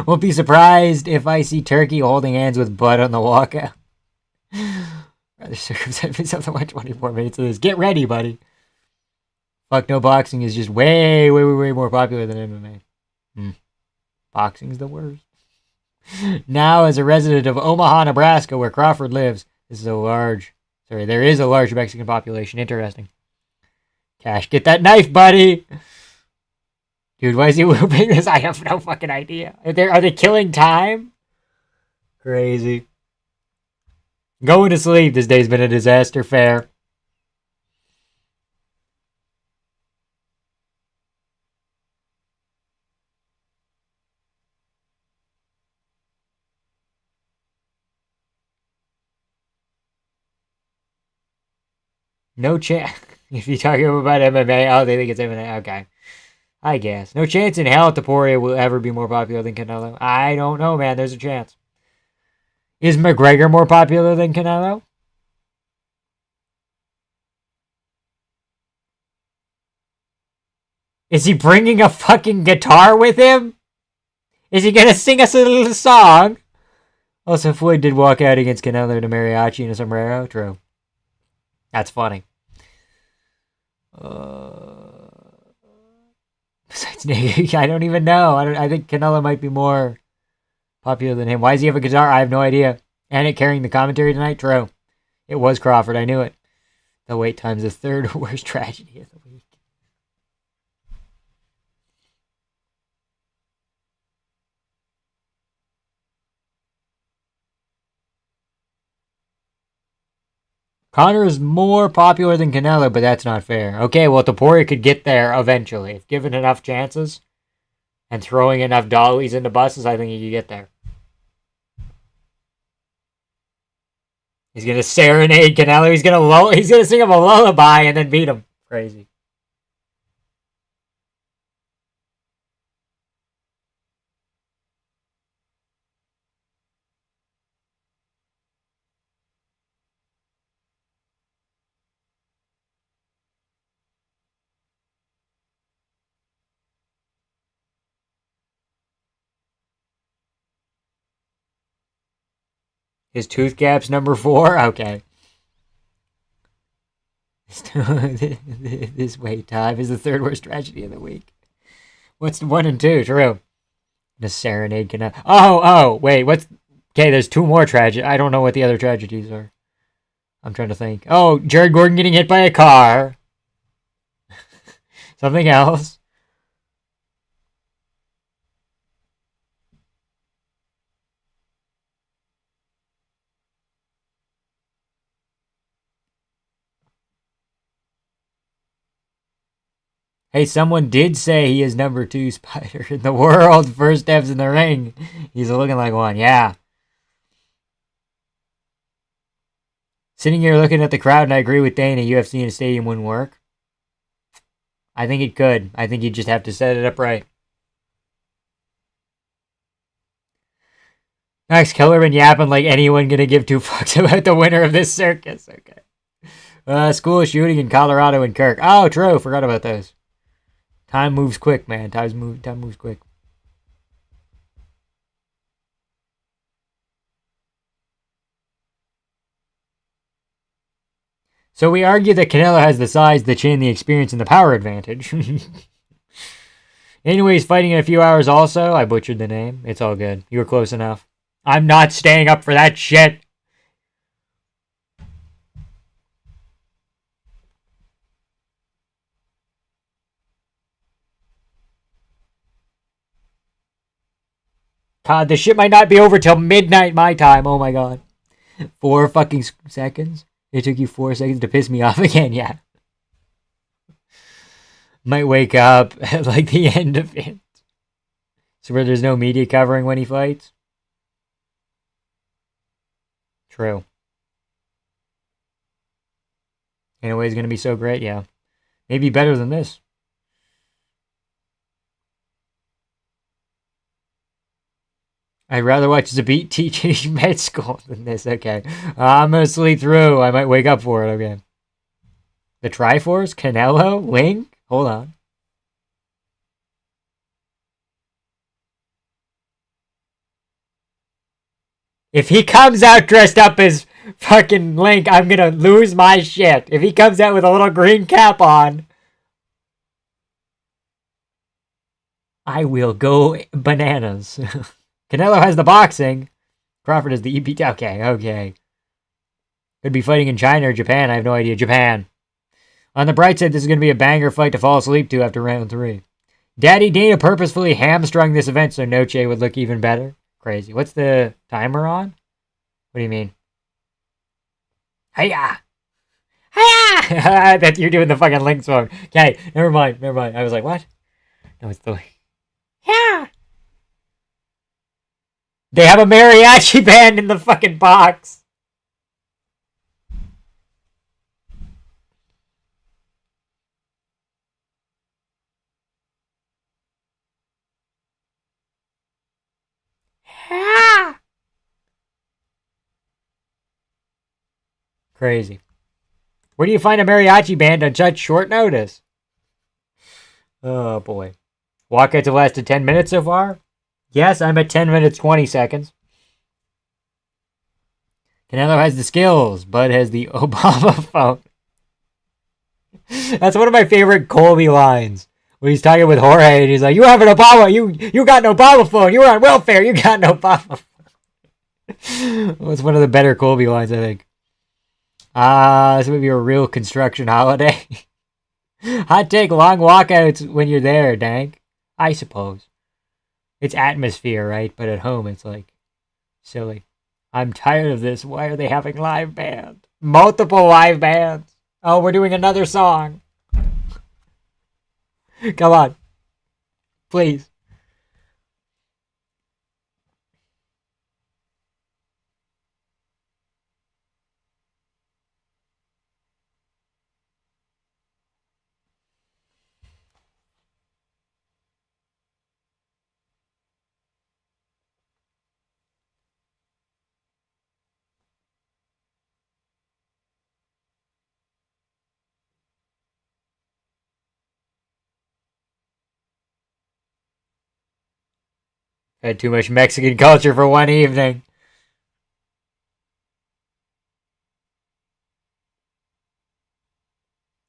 Won't be surprised if I see Turkey holding hands with Bud on the walkout. Rather circumcised myself to watch 24 minutes of this. Get ready, buddy. Fuck no, boxing is just way more popular than MMA. Boxing's the worst. Now, as a resident of Omaha, Nebraska, where Crawford lives, there is a large Mexican population. Interesting. Cash, get that knife, buddy. Dude, why is he whooping this? I have no fucking idea. Are they killing time? Crazy. Going to sleep. This day's been a disaster. Fair. No chance. If you're talking about MMA, oh, they think it's MMA. Okay. I guess. No chance in hell Topuria will ever be more popular than Canelo. I don't know, man. There's a chance. Is McGregor more popular than Canelo? Is he bringing a fucking guitar with him? Is he gonna sing us a little song? Also, Floyd did walk out against Canelo in a mariachi and a sombrero. True. That's funny. Besides Nigga, I don't even know. I think Canelo might be more popular than him. Why does he have a guitar? I have no idea. And it carrying the commentary tonight? True. It was Crawford. I knew it. The wait time's the third worst tragedy of the week. Conor is more popular than Canelo, but that's not fair. Okay, well, Topuria could get there eventually. If given enough chances and throwing enough dollies into buses, I think he could get there. He's going to serenade Canelo. He's going to sing him a lullaby and then beat him. Crazy. His tooth gap's number 4? Okay. This wait time is the third worst tragedy of the week. What's 1 and 2? True. The serenade Canelo. Oh, wait. Okay, there's 2 more tragedies. I don't know what the other tragedies are. I'm trying to think. Oh, Jared Gordon getting hit by a car. Something else. Hey, someone did say he is number 2 spider in the world. First steps in the ring. He's looking like one. Yeah. Sitting here looking at the crowd, and I agree with Dana. UFC in a stadium wouldn't work. I think it could. I think you just have to set it up right. Max Kellerman yapping like anyone gonna give 2 fucks about the winner of this circus. Okay. School shooting in Colorado and Kirk. Oh, true. Forgot about those. Time moves quick, man. Time moves quick. So we argue that Canelo has the size, the chin, the experience, and the power advantage. Anyway, he's fighting in a few hours also. I butchered the name. It's all good. You were close enough. I'm not staying up for that shit. God, this shit might not be over till midnight my time. Oh my god. 4 fucking seconds? It took you 4 seconds to piss me off again, yeah. Might wake up at like the end of it. So where there's no media covering when he fights? True. Anyway, he's gonna be so great, yeah. Maybe better than this. I'd rather watch Zabit teaching med school than this. Okay. I'm gonna sleep through. I might wake up for it. Okay. The Triforce? Canelo? Link? Hold on. If he comes out dressed up as fucking Link, I'm gonna lose my shit. If he comes out with a little green cap on, I will go bananas. Canelo has the boxing. Crawford has the EPT. Okay. Could be fighting in China or Japan. I have no idea. Japan. On the bright side, this is going to be a banger fight to fall asleep to after round 3. Daddy Dana purposefully hamstrung this event so Noche would look even better. Crazy. What's the timer on? What do you mean? Hiya! Hiya! That you're doing the fucking Link song. Okay, never mind. I was like, what? No, it's the... Yeah! They have a mariachi band in the fucking box. Yeah! Crazy. Where do you find a mariachi band on such short notice? Oh, boy. Walkouts have lasted 10 minutes so far? Yes, I'm at 10 minutes, 20 seconds. Canelo has the skills. Bud has the Obama phone. That's one of my favorite Colby lines. When he's talking with Jorge and he's like, you have an Obama, you got an Obama phone. You were on welfare, you got an Obama phone. Well, it's one of the better Colby lines, I think. This would be a real construction holiday. Hot take, long walkouts when you're there, Dank. I suppose. It's atmosphere, right? But at home, it's like silly. I'm tired of this. Why are they having live bands? Multiple live bands. Oh, we're doing another song. Come on. Please. Had too much Mexican culture for one evening.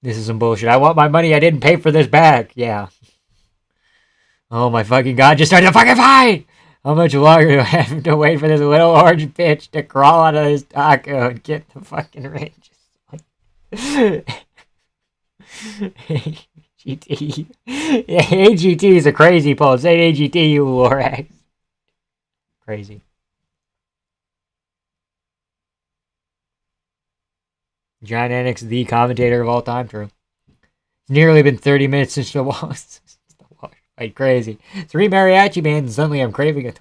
This is some bullshit. I want my money. I didn't pay for this back. Yeah. Oh my fucking god, just started a fucking fight! How much longer do I have to wait for this little orange bitch to crawl out of this taco and get the fucking range? AGT. Yeah, AGT is a crazy poll. Say AGT, you Lorax. Crazy. John Enix, the commentator of all time, true. It's nearly been 30 minutes since the Walsh fight. Crazy. 3 mariachi bands, and suddenly I'm craving it.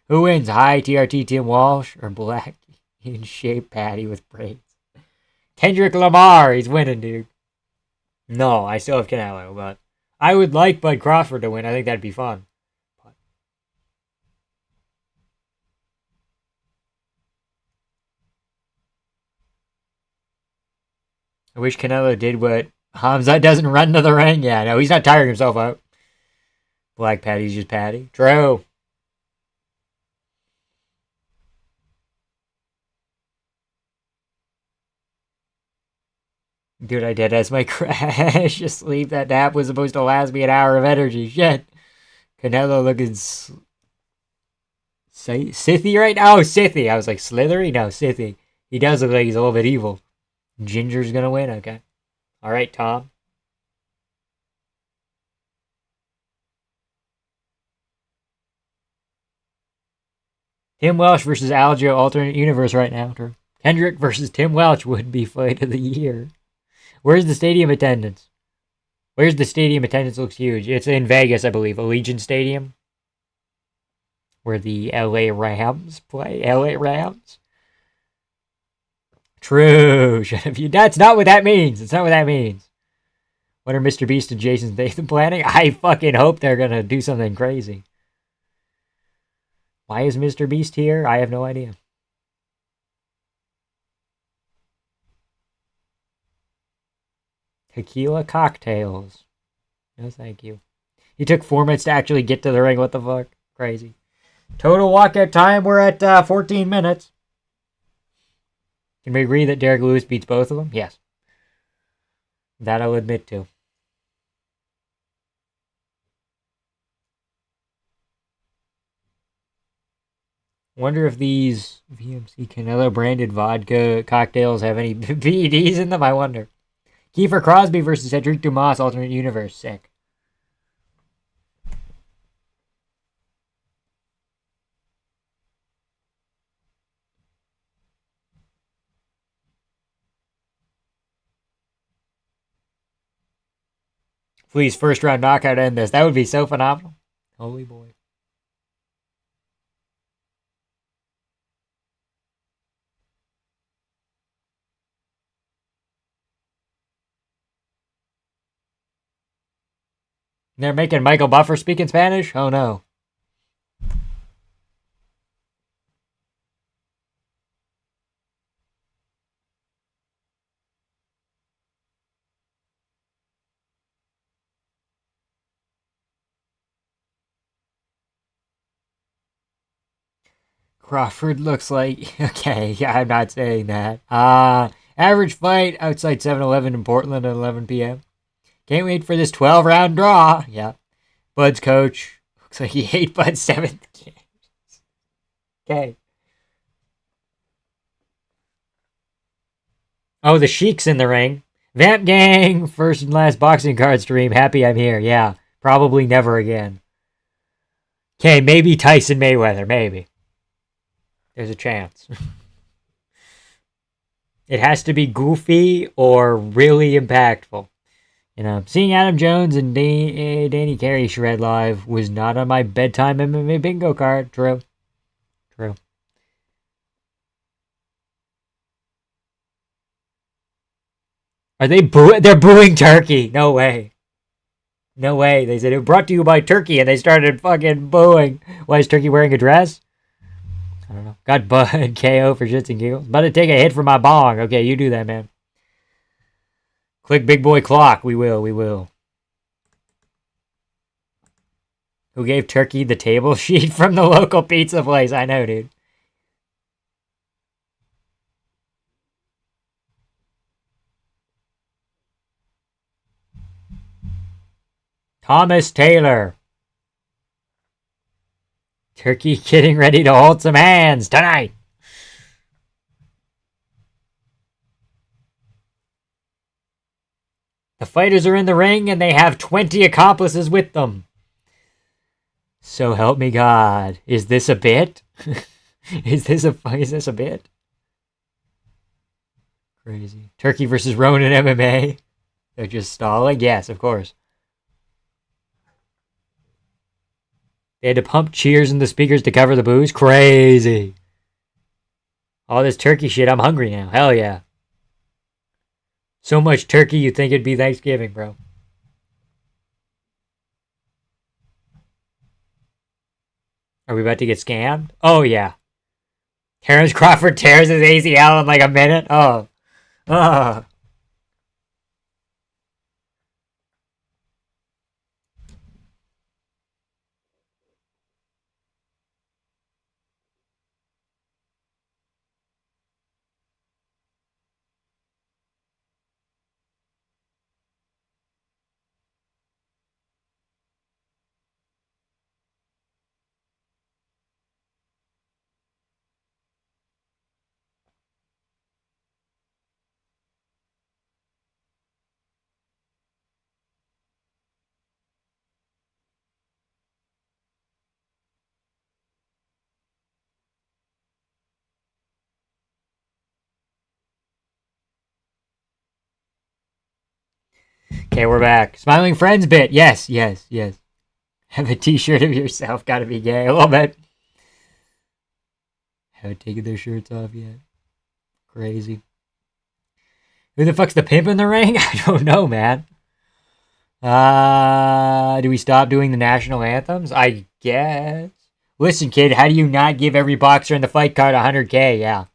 Who wins? High TRT Tim Walsh or Black in shape Patty with braids? Kendrick Lamar, he's winning, dude. No, I still have Canelo, but I would like Bud Crawford to win. I think that'd be fun. I wish Canelo did what Hamzat doesn't run to the ring. Yeah, no, he's not tiring himself out. Black Patty's just Patty. True. Dude, I did as my crash asleep. That nap was supposed to last me an hour of energy. Shit. Canelo looking Sithy right now? Oh, Sithy. I was like, Slithery? No, Sithy. He does look like he's a little bit evil. Ginger's gonna win? Okay. Alright, Tom. Tim Welch versus Aljo, alternate universe right now. Kendrick versus Tim Welch would be fight of the year. Where's the stadium attendance? Where's the stadium attendance? Looks huge. It's in Vegas, I believe. Allegiant Stadium. Where the LA Rams play. LA Rams? True. That's not what that means. It's not what that means. What are Mr. Beast and Jason Statham planning? I fucking hope they're gonna do something crazy. Why is Mr. Beast here? I have no idea. Tequila cocktails. No, thank you. He took 4 minutes to actually get to the ring. What the fuck? Crazy. Total walkout time, we're at 14 minutes. Can we agree that Derek Lewis beats both of them? Yes. That I'll admit to. Wonder if these VMC Canelo branded vodka cocktails have any PEDs in them. I wonder. Kiefer Crosby versus Cedric Dumas, alternate universe. Sick. Please, first round knockout end this. That would be so phenomenal. Holy boy. They're making Michael Buffer speak in Spanish? Oh no. Crawford looks like... Okay, yeah, I'm not saying that. Average fight outside 7-Eleven in Portland at 11 p.m. Can't wait for this 12-round draw. Yeah. Bud's coach. Looks like he ate Bud's 7th game. Okay. Oh, the Sheik's in the ring. Vamp Gang, first and last boxing card stream. Happy I'm here. Yeah, probably never again. Okay, maybe Tyson Mayweather. Maybe. There's a chance. It has to be goofy or really impactful. You know, seeing Adam Jones and Danny Carey shred live was not on my bedtime MMA bingo card. True. True. Are they They're booing Turkey. No way. No way. They said it brought to you by Turkey and they started fucking booing. Why is Turkey wearing a dress? I don't know. Got Bud KO for shits and giggles. About to take a hit from my bong. Okay, you do that, man. Click big boy clock. We will. We will. Who gave Turkey the table sheet from the local pizza place? I know, dude. Thomas Taylor. Turkey getting ready to hold some hands tonight. The fighters are in the ring and they have 20 accomplices with them. So help me God. Is this a bit? Is this a bit? Crazy. Turkey versus Ronan MMA. They're just stalling? Yes, of course. They had to pump cheers in the speakers to cover the boos? Crazy. All this turkey shit, I'm hungry now. Hell yeah. So much turkey you'd think it'd be Thanksgiving, bro. Are we about to get scammed? Oh, yeah. Terrence Crawford tears his ACL in like a minute? Oh. Oh. Okay, we're back. Smiling Friends bit. Yes, yes, yes. Have a t-shirt of yourself. Gotta be gay. A little bit. Haven't taken their shirts off yet. Crazy. Who the fuck's the pimp in the ring? I don't know, man. Do we stop doing the national anthems? I guess. Listen, kid, how do you not give every boxer in the fight card 100K? Yeah.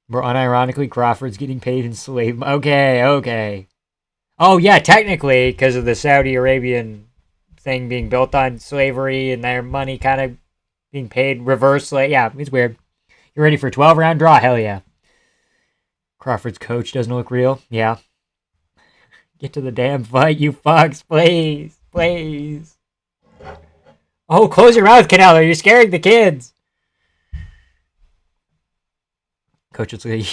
But unironically, Crawford's getting paid in slave. Okay, okay. Oh, yeah, technically, because of the Saudi Arabian thing being built on slavery and their money kind of being paid reversely. Yeah, it's weird. You ready for a 12-round draw? Hell yeah. Crawford's coach doesn't look real. Yeah. Get to the damn fight, you fucks. Please. Please. Oh, close your mouth, Canelo. You're scaring the kids. Coach looks like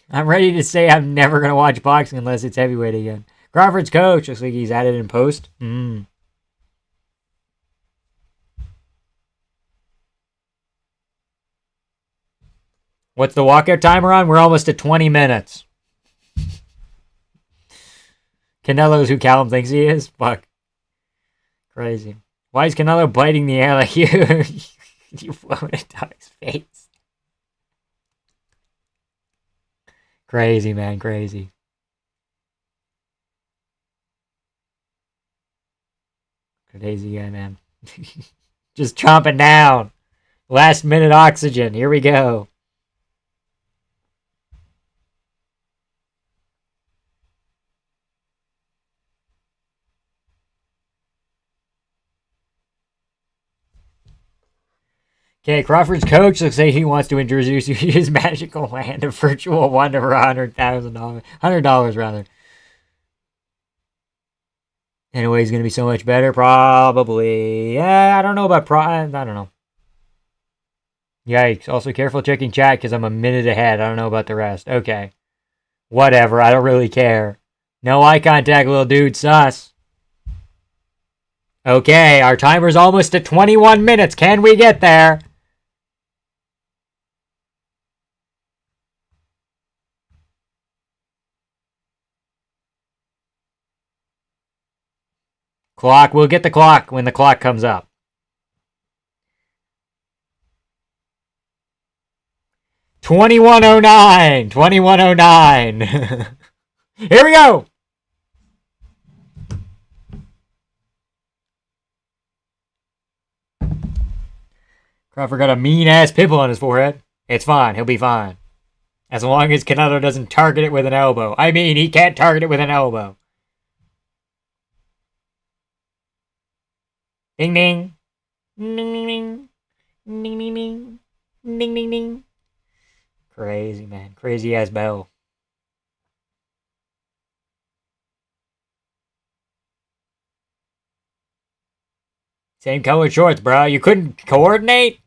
I'm ready to say I'm never going to watch boxing unless it's heavyweight again. Crawford's coach looks like he's at it in post. What's the walkout timer on? We're almost at 20 minutes. Canelo's who Callum thinks he is? Fuck. Crazy. Why is Canelo biting the air like you? You flown a dog's face. Crazy, man. Crazy. Crazy guy, man. Just chomping down. Last minute oxygen. Here we go. Okay, Crawford's coach looks like he wants to introduce you to his magical land of virtual wonder for $100,000. $100 rather. Anyway, he's going to be so much better. Probably. Yeah, I don't know about I don't know. Yikes. Also, careful checking chat because I'm a minute ahead. I don't know about the rest. Okay. Whatever. I don't really care. No eye contact, little dude. Sus. Okay, our timer's almost at 21 minutes. Can we get there? Clock. We'll get the clock when the clock comes up. 2109. 2109. Here we go. Crawford got a mean-ass pimple on his forehead. It's fine. He'll be fine. As long as Canelo doesn't target it with an elbow. I mean, he can't target it with an elbow. Ding, ding. Ding, ding, ding. Ding, ding, ding. Ding, ding, ding. Crazy, man. Crazy-ass bell. Same colored shorts, bro. You couldn't coordinate?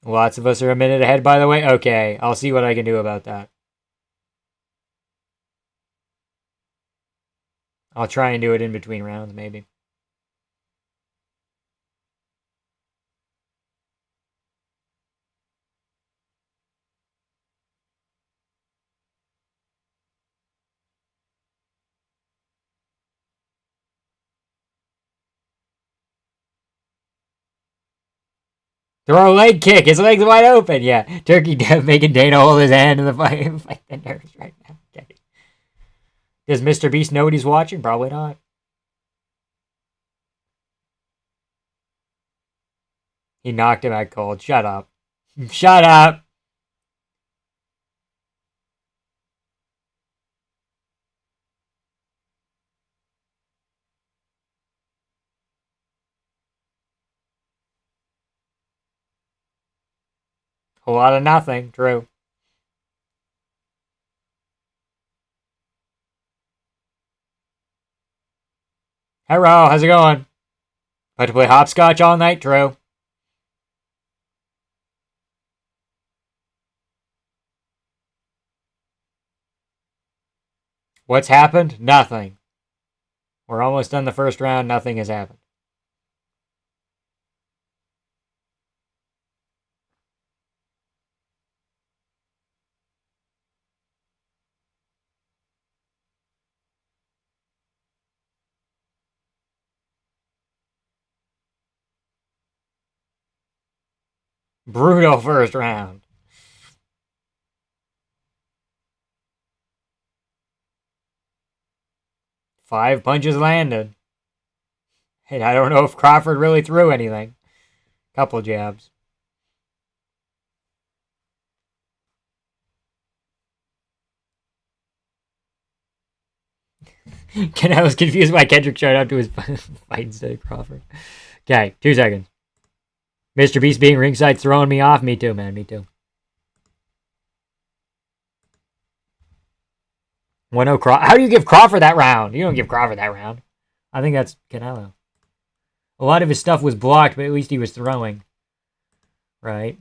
Lots of us are a minute ahead, by the way. Okay, I'll see what I can do about that. I'll try and do it in between rounds, maybe. Throw a leg kick. His leg's wide open. Yeah. Turkey Dev making Dana hold his hand in the fight. Fight the nerves right now. Okay. Does Mr. Beast know what he's watching? Probably not. He knocked him out cold. Shut up. Shut up. A lot of nothing. True. Hello, how's it going? About to play hopscotch all night? True. What's happened? Nothing. We're almost done the first round. Nothing has happened. Brutal first round. Five punches landed. And I don't know if Crawford really threw anything. Couple jabs. I was confused why Kendrick showed up to his fight instead of Crawford. Okay, 2 seconds. Mr. Beast being ringside throwing me off. Me too, man. Me too. 1-0 Crawford. How do you give Crawford that round? You don't give Crawford that round. I think that's Canelo. A lot of his stuff was blocked, but at least he was throwing. Right?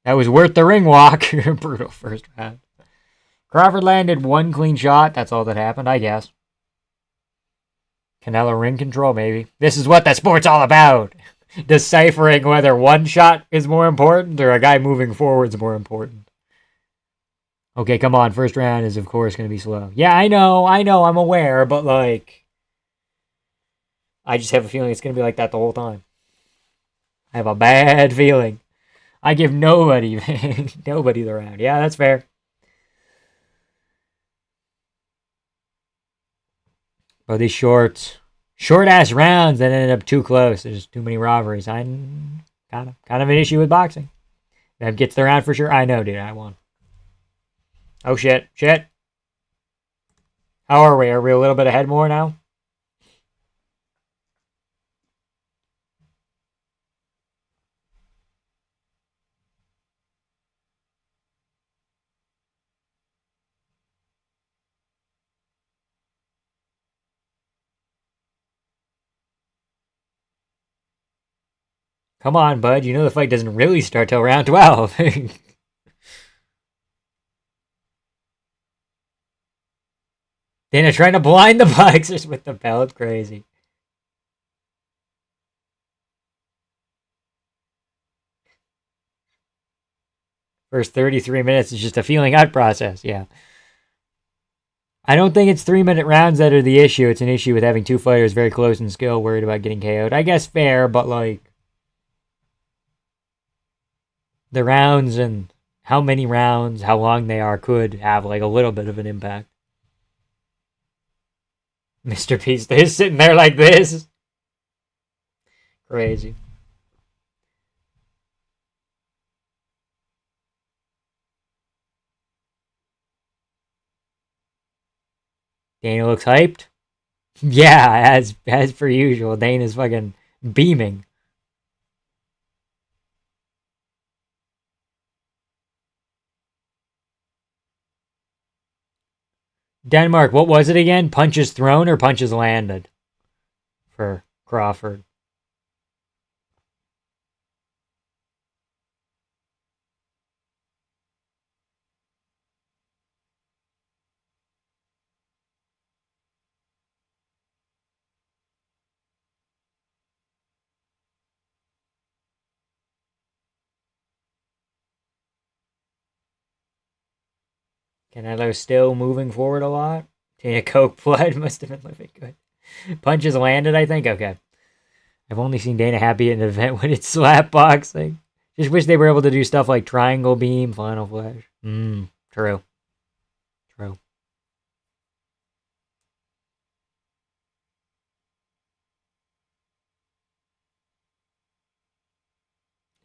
That was worth the ring walk. Brutal first round. Crawford landed 1 clean shot. That's all that happened, I guess. Canelo ring control, maybe. This is what the sport's all about. Deciphering whether 1 shot is more important or a guy moving forward is more important. Okay, come on. First round is, of course, going to be slow. Yeah, I know, I'm aware, but, like, I just have a feeling it's going to be like that the whole time. I have a bad feeling. I give nobody the round. Yeah, that's fair. But these short-ass rounds that ended up too close. There's too many robberies. I'm kind of an issue with boxing. That gets the round for sure. I know, dude. I won. Oh, shit. How are we? Are we a little bit ahead more now? Come on, bud. You know the fight doesn't really start till round 12. Dana trying to blind the boxers with the belt. Crazy. First 33 minutes is just a feeling out process. Yeah. I don't think it's 3-minute rounds that are the issue. It's an issue with having 2 fighters very close in skill, worried about getting KO'd. I guess fair, but like the rounds and how many rounds, how long they are could have like a little bit of an impact. Mr. Beast is sitting there like this. Crazy. Dana looks hyped. Yeah, as per usual. Dana's fucking beaming. Denmark, what was it again? Punches thrown or punches landed for Crawford? Canelo still moving forward a lot. Dana Coke blood must have been living good. Punches landed, I think? Okay. I've only seen Dana happy at an event when it's slap boxing. Just wish they were able to do stuff like triangle beam, final flash. True.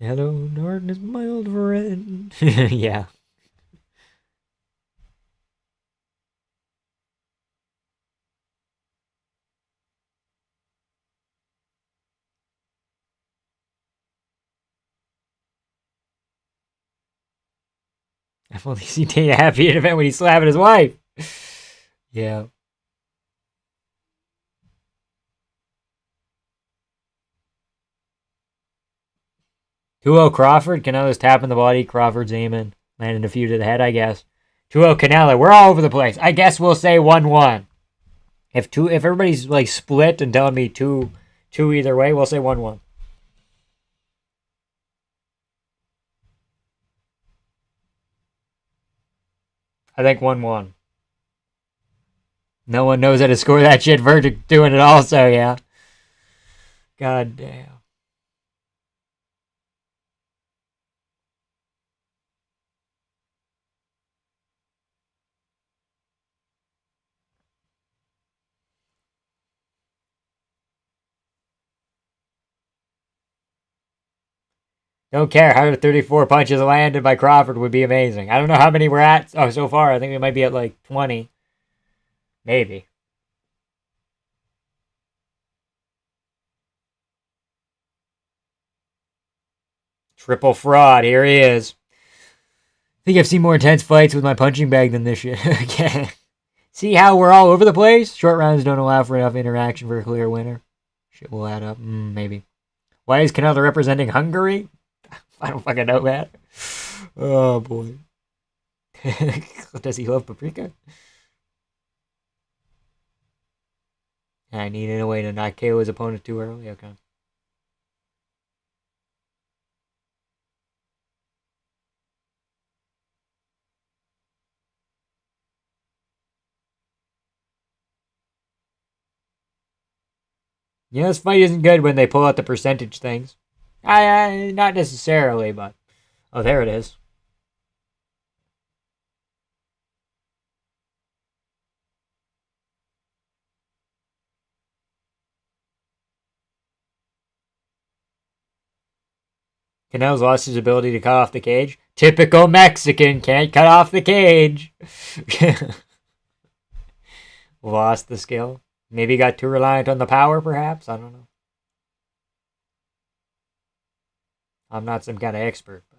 Hello, darkness, my old friend. Yeah. I've only seen Dana happy at an event when he's slapping his wife. Yeah. Two-0 Crawford. Canelo's tapping the body. Crawford's aiming. Landing a few to the head, I guess. 2-0 Canelo. We're all over the place. I guess we'll say 1-1. If everybody's like split and telling me two either way, we'll say 1-1. I think 1-1. No one knows how to score that shit. Verdict doing it also, yeah. God damn. Don't care. 134 punches landed by Crawford would be amazing. I don't know how many we're at so far. I think we might be at like 20. Maybe. Triple fraud. Here he is. I think I've seen more intense fights with my punching bag than this shit. Okay. See how we're all over the place? Short rounds don't allow for enough interaction for a clear winner. Shit will add up. Maybe. Why is Canelo representing Hungary? I don't fucking know, man. Oh, boy. Does he love paprika? I needed a way to not KO his opponent too early. Okay. Yeah, this fight isn't good when they pull out the percentage things. Not necessarily, but... Oh, there it is. Canelo's lost his ability to cut off the cage. Typical Mexican, can't cut off the cage. Lost the skill. Maybe got too reliant on the power, perhaps? I don't know. I'm not some kind of expert. But...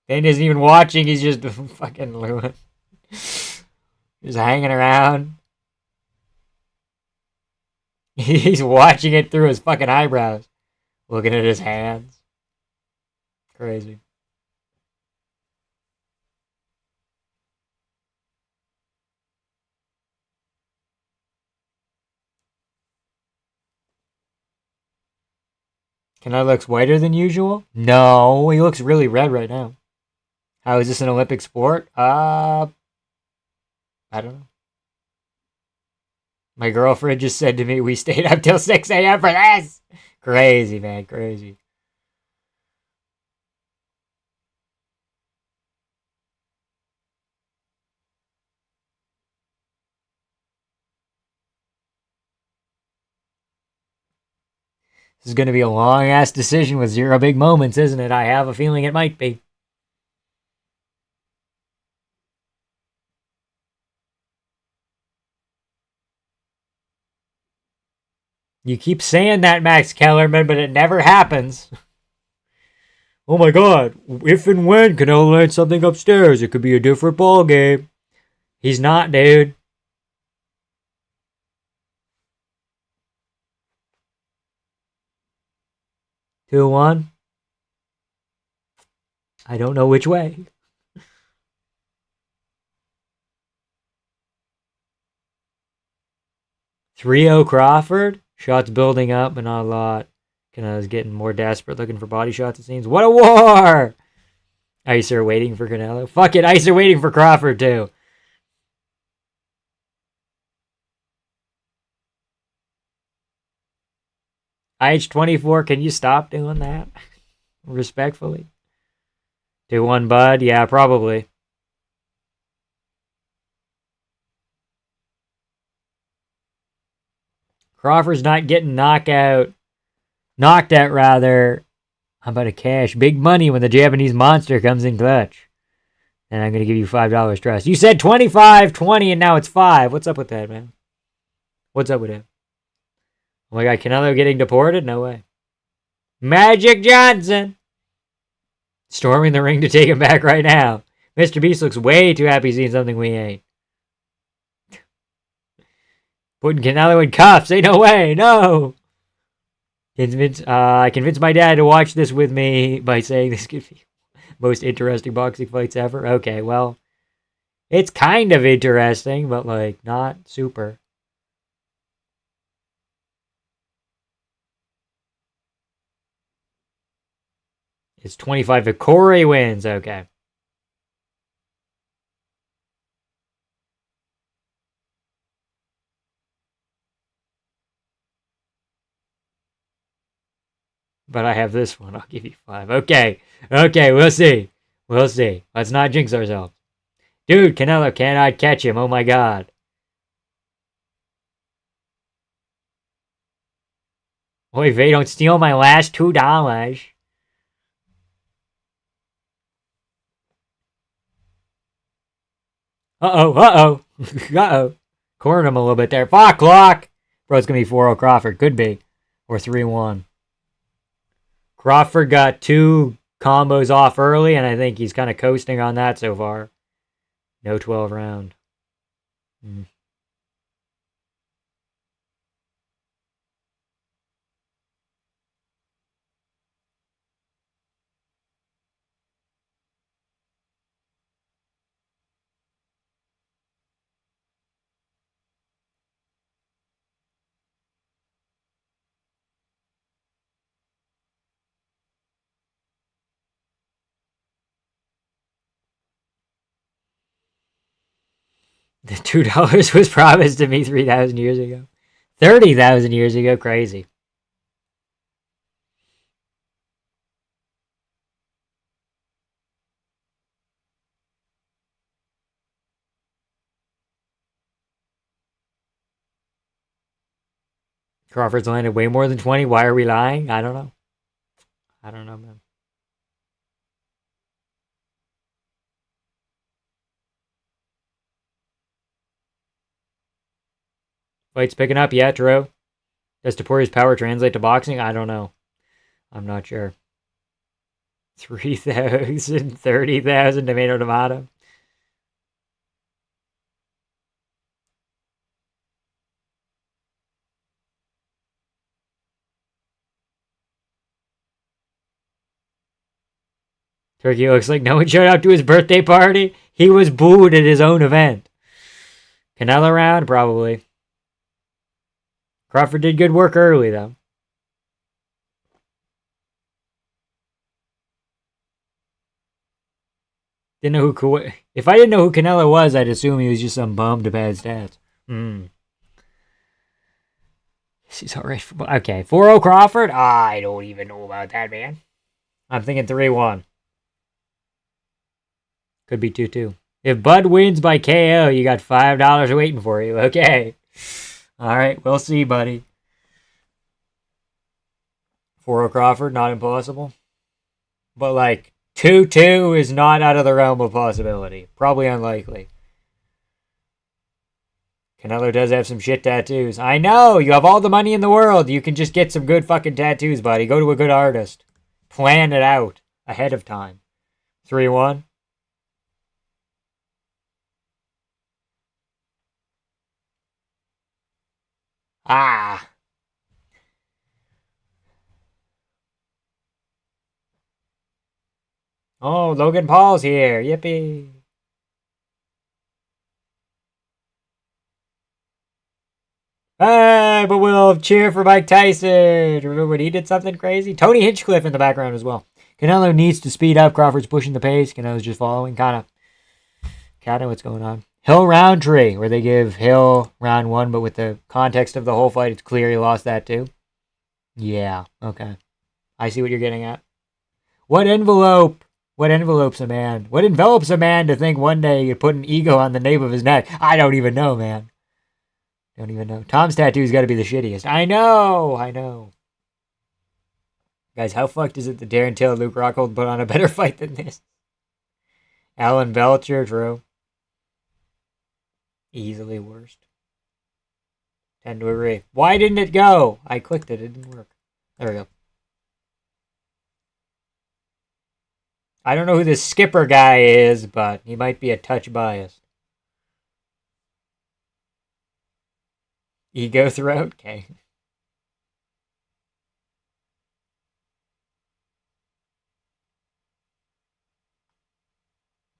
Dane isn't even watching, he's just fucking just hanging around. He's watching it through his fucking eyebrows. Looking at his hands. Crazy. Canelo looks whiter than usual? No, he looks really red right now. How is this an Olympic sport? I don't know. My girlfriend just said to me, we stayed up till 6 a.m. for this. Crazy, man, crazy. This is going to be a long-ass decision with 0 big moments, isn't it? I have a feeling it might be. You keep saying that, Max Kellerman, but it never happens. Oh my god, if and when Canelo lands something upstairs, it could be a different ball game. He's not, dude. Two one. I don't know which way. 3-0 Crawford. Shots building up, but not a lot. Canelo's getting more desperate, looking for body shots, it seems. What a war! Icer waiting for Canelo. Fuck it, Icer waiting for Crawford, too. IH24, can you stop doing that? Respectfully. 2-1, bud. Yeah, probably. Crawford's not getting knocked out, rather. I'm about to cash big money when the Japanese monster comes in clutch. And I'm going to give you $5 trust. You said 25, 20, and now it's 5. What's up with that, man? What's up with him? Oh my god, Canelo getting deported? No way. Magic Johnson! Storming the ring to take him back right now. Mr. Beast looks way too happy seeing something we ain't. Putting Canelo in cuffs. Ain't no way. No. I convinced my dad to watch this with me by saying this could be most interesting boxing fights ever. Okay, well, it's kind of interesting, but like not super. It's 25 if Corey wins. Okay. But I have this one. I'll give you 5. Okay. Okay, we'll see. We'll see. Let's not jinx ourselves. Dude, Canelo cannot catch him. Oh my god. Boy, Vay, don't steal my last $2. Uh-oh, uh-oh. Uh-oh. Cornered him a little bit there. Fuck, clock! Bro, it's going to be 4-0 Crawford. Could be. Or 3-1. Crawford got 2 combos off early, and I think he's kind of coasting on that so far. No 12 round. The $2 was promised to me 3,000 years ago. 30,000 years ago. Crazy. Crawford's landed way more than 20. Why are we lying? I don't know. I don't know, man. Fight's picking up yet, Drew? Does Tapori's power translate to boxing? I don't know. I'm not sure. 3,000, 30,000 tomato. Turkey looks like no one showed up to his birthday party. He was booed at his own event. Canelo round? Probably. Crawford did good work early, though. Didn't know who... If I didn't know who Canelo was, I'd assume he was just some bum to bad stats. He's alright. Okay, 4-0 Crawford? I don't even know about that, man. I'm thinking 3-1. Could be 2-2. If Bud wins by KO, you got $5 waiting for you. Okay. Alright, we'll see, buddy. 4-0 Crawford, not impossible. But, like, 2-2 is not out of the realm of possibility. Probably unlikely. Canelo does have some shit tattoos. I know! You have all the money in the world. You can just get some good fucking tattoos, buddy. Go to a good artist. Plan it out ahead of time. 3-1. Ah! Oh, Logan Paul's here. Yippee. Hey, but we'll cheer for Mike Tyson. Remember when he did something crazy? Tony Hinchcliffe in the background as well. Canelo needs to speed up. Crawford's pushing the pace. Canelo's just following. Kind of what's going on. Hill Roundtree, where they give Hill round 1, but with the context of the whole fight, it's clear he lost that too. Yeah, okay. I see what you're getting at. What envelope? What envelopes a man? What envelops a man to think one day you could put an ego on the nape of his neck? I don't even know, man. Don't even know. Tom's tattoo's got to be the shittiest. I know. Guys, how fucked is it that Darren Till and Luke Rockhold put on a better fight than this? Alan Belcher, true. Easily worst. Tend to agree. Why didn't it go? I clicked it. It didn't work. There we go. I don't know who this skipper guy is, but he might be a touch biased. Ego throat? Okay.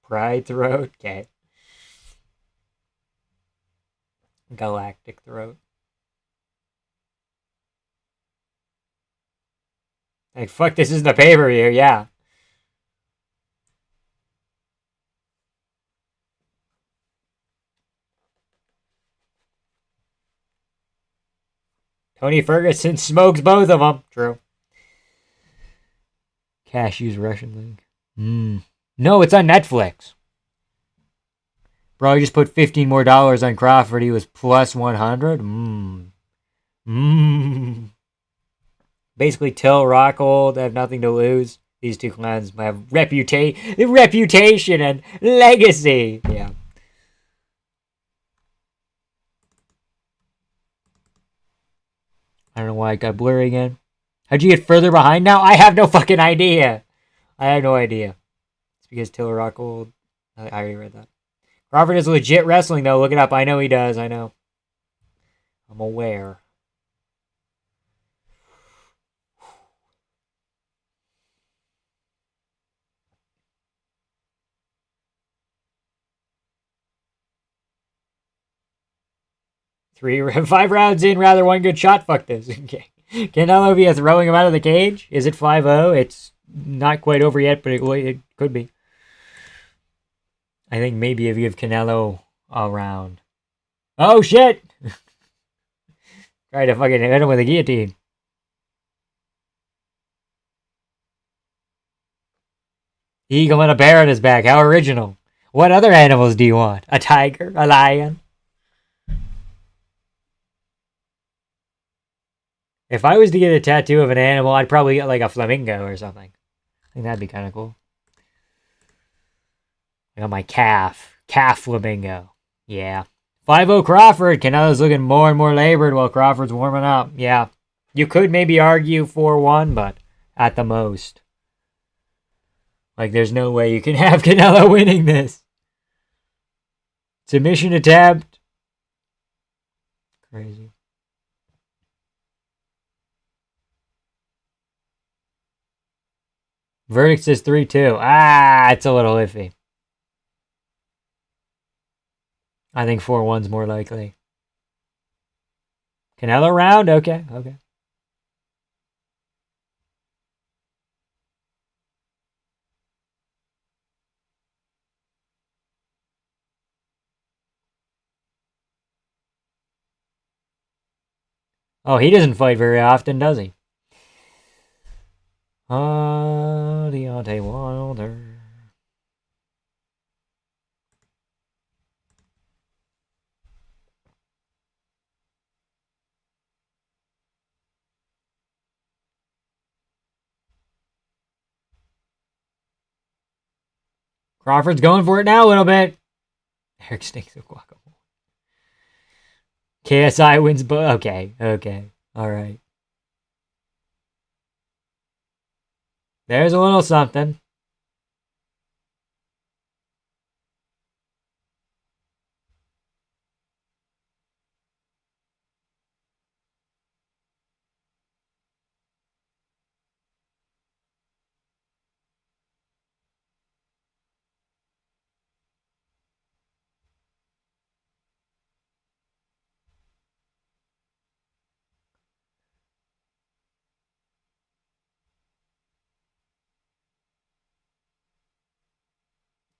Pride throat? Okay. Galactic throat. Like, fuck, this isn't a pay-per-view, yeah. Tony Ferguson smokes both of them. True. Cashew's Russian League. No, it's on Netflix. Bro, I just put $15 more on Crawford. He was plus 100. Basically, Till, Rockhold have nothing to lose. These two clans have reputation and legacy. Yeah. I don't know why it got blurry again. How'd you get further behind now? I have no fucking idea. I have no idea. It's because Till, Rockhold. I already read that. Crawford is legit wrestling, though. Look it up. I know he does. I know. I'm aware. Five rounds in, rather one good shot. Fuck this. Okay. Canelo via throwing him out of the cage. Is it 5-0? It's not quite over yet, but it could be. I think maybe if you give Canelo a round. Oh, shit! Try to fucking hit him with a guillotine. Eagle and a bear on his back. How original. What other animals do you want? A tiger? A lion? If I was to get a tattoo of an animal, I'd probably get like a flamingo or something. I think that'd be kind of cool. I got my calf. Calf flamingo. Yeah. 5-0 Crawford. Canelo's looking more and more labored while Crawford's warming up. Yeah. You could maybe argue 4-1, but at the most. Like, there's no way you can have Canelo winning this. Submission attempt. Crazy. Verdict says 3-2. It's a little iffy. I think 4-1's more likely. Canelo round? Okay. Oh, he doesn't fight very often, does he? Deontay Wilder. Crawford's going for it now a little bit. Eric stinks of guacamole. KSI wins, but okay. All right. There's a little something.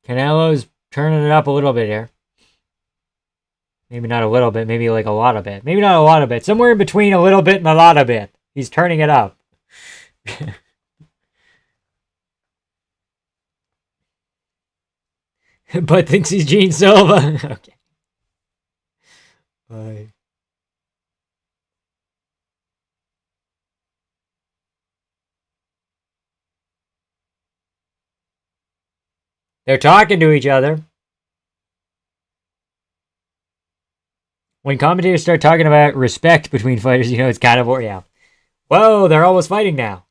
Canelo's turning it up a little bit here. Maybe not a little bit, maybe like a lot of bit. Maybe not a lot of bit. Somewhere in between a little bit and a lot of bit. He's turning it up. But thinks he's Gene Silva. Okay. Bye. They're talking to each other. When commentators start talking about respect between fighters, you know it's kind of, yeah. Whoa, they're almost fighting now.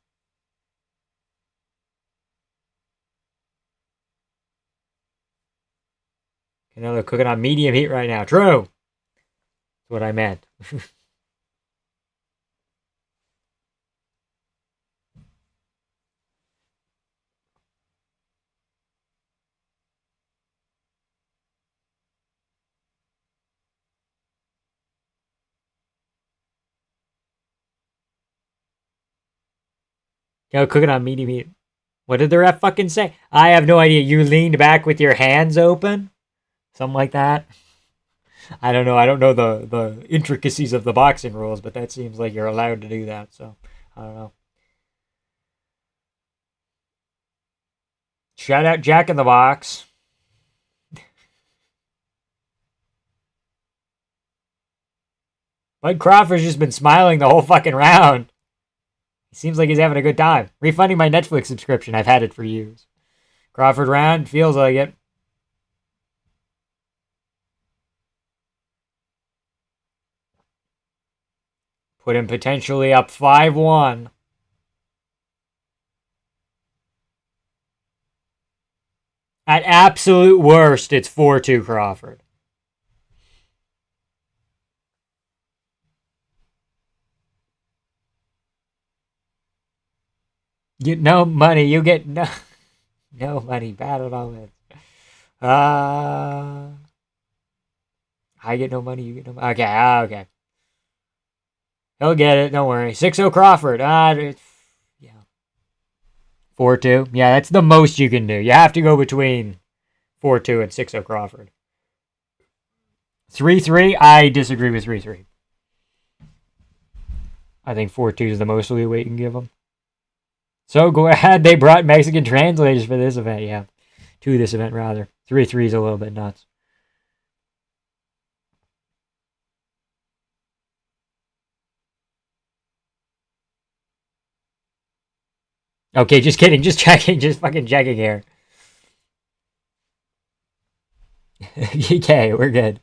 Canelo cooking on medium heat right now. True. That's what I meant. Yo, cooking on medium heat. What did the ref fucking say? I have no idea. You leaned back with your hands open? Something like that. I don't know. I don't know the intricacies of the boxing rules, but that seems like you're allowed to do that. So I don't know. Shout out Jack in the Box. Bud Crawford's just been smiling the whole fucking round. He seems like he's having a good time. Refunding my Netflix subscription. I've had it for years. Crawford round. Feels like it. Put him potentially up 5-1. At absolute worst, it's 4-2 Crawford. Get no money. You get no money. Battle on it. I get no money. You get no money. Okay. Okay. He'll get it. Don't worry. 6-0 Crawford. Yeah. 4-2. Yeah, that's the most you can do. You have to go between 4-2 and 6-0 Crawford. 3-3. I disagree with 3-3. I think 4-2 is the most leeway you can give them. So go ahead. They brought Mexican translators for this event. Yeah. To this event, rather. 3-3 is a little bit nuts. Okay, just kidding. Just checking. Just fucking checking here. Okay, we're good.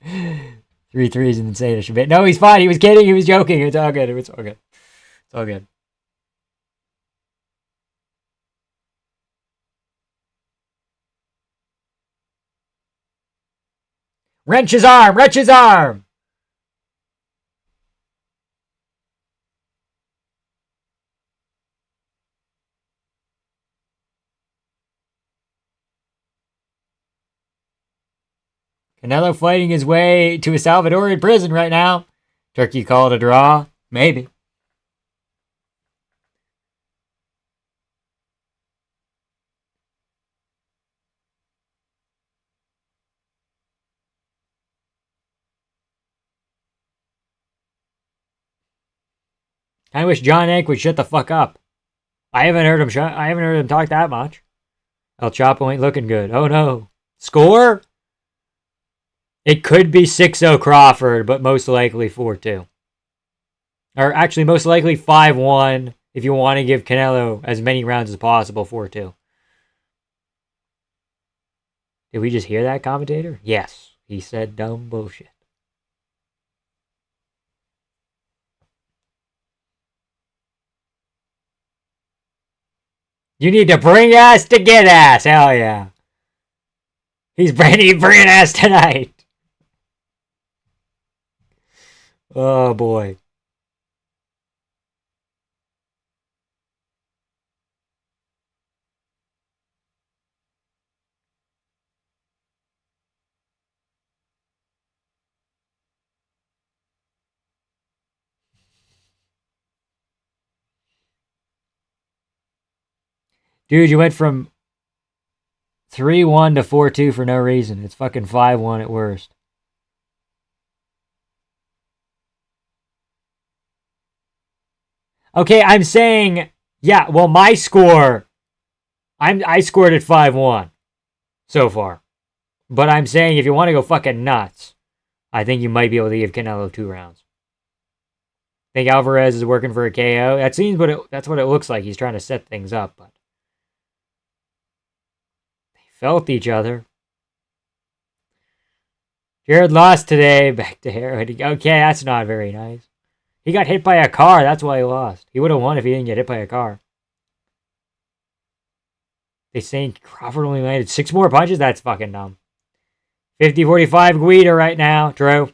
3-3 is insane. No, he's fine. He was kidding. He was joking. It's all good. It's all good. It's all good. Wrench his arm! Wrench his arm! Canelo fighting his way to a Salvadorian prison right now. Turkey called a draw. Maybe. I wish John Ank would shut the fuck up. I haven't heard him talk that much. El Chapo ain't looking good. Oh no. Score? It could be 6-0 Crawford, but most likely 4-2. Or actually, most likely 5-1 if you want to give Canelo as many rounds as possible, 4-2. Did we just hear that, commentator? Yes. He said dumb bullshit. You need to bring ass to get ass. Hell yeah. He's bringing ass tonight. Oh boy. Dude, you went from 3-1 to 4-2 for no reason. It's fucking 5-1 at worst. Okay, I'm saying, yeah, well, my score, I scored at 5-1 so far. But I'm saying if you want to go fucking nuts, I think you might be able to give Canelo 2 rounds. I think Alvarez is working for a KO. That's what it looks like. He's trying to set things up, but they felt each other. Jared lost today. Back to Harold. Okay, that's not very nice. He got hit by a car. That's why he lost. He would have won if he didn't get hit by a car. They saying Crawford only landed 6 more punches? That's fucking dumb. 50-45 Guida right now. True.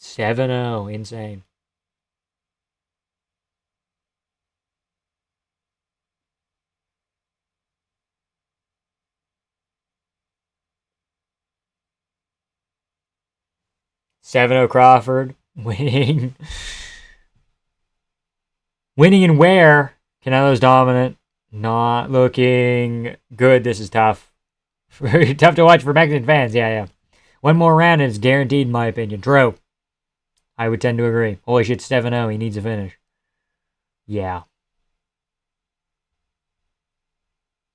7-0. Insane. Crawford winning. Winning and where? Canelo's dominant. Not looking good. This is tough. Tough to watch for Mexican fans. Yeah. One more round and it's guaranteed, in my opinion. True. I would tend to agree. Holy shit, 7-0. He needs a finish. Yeah.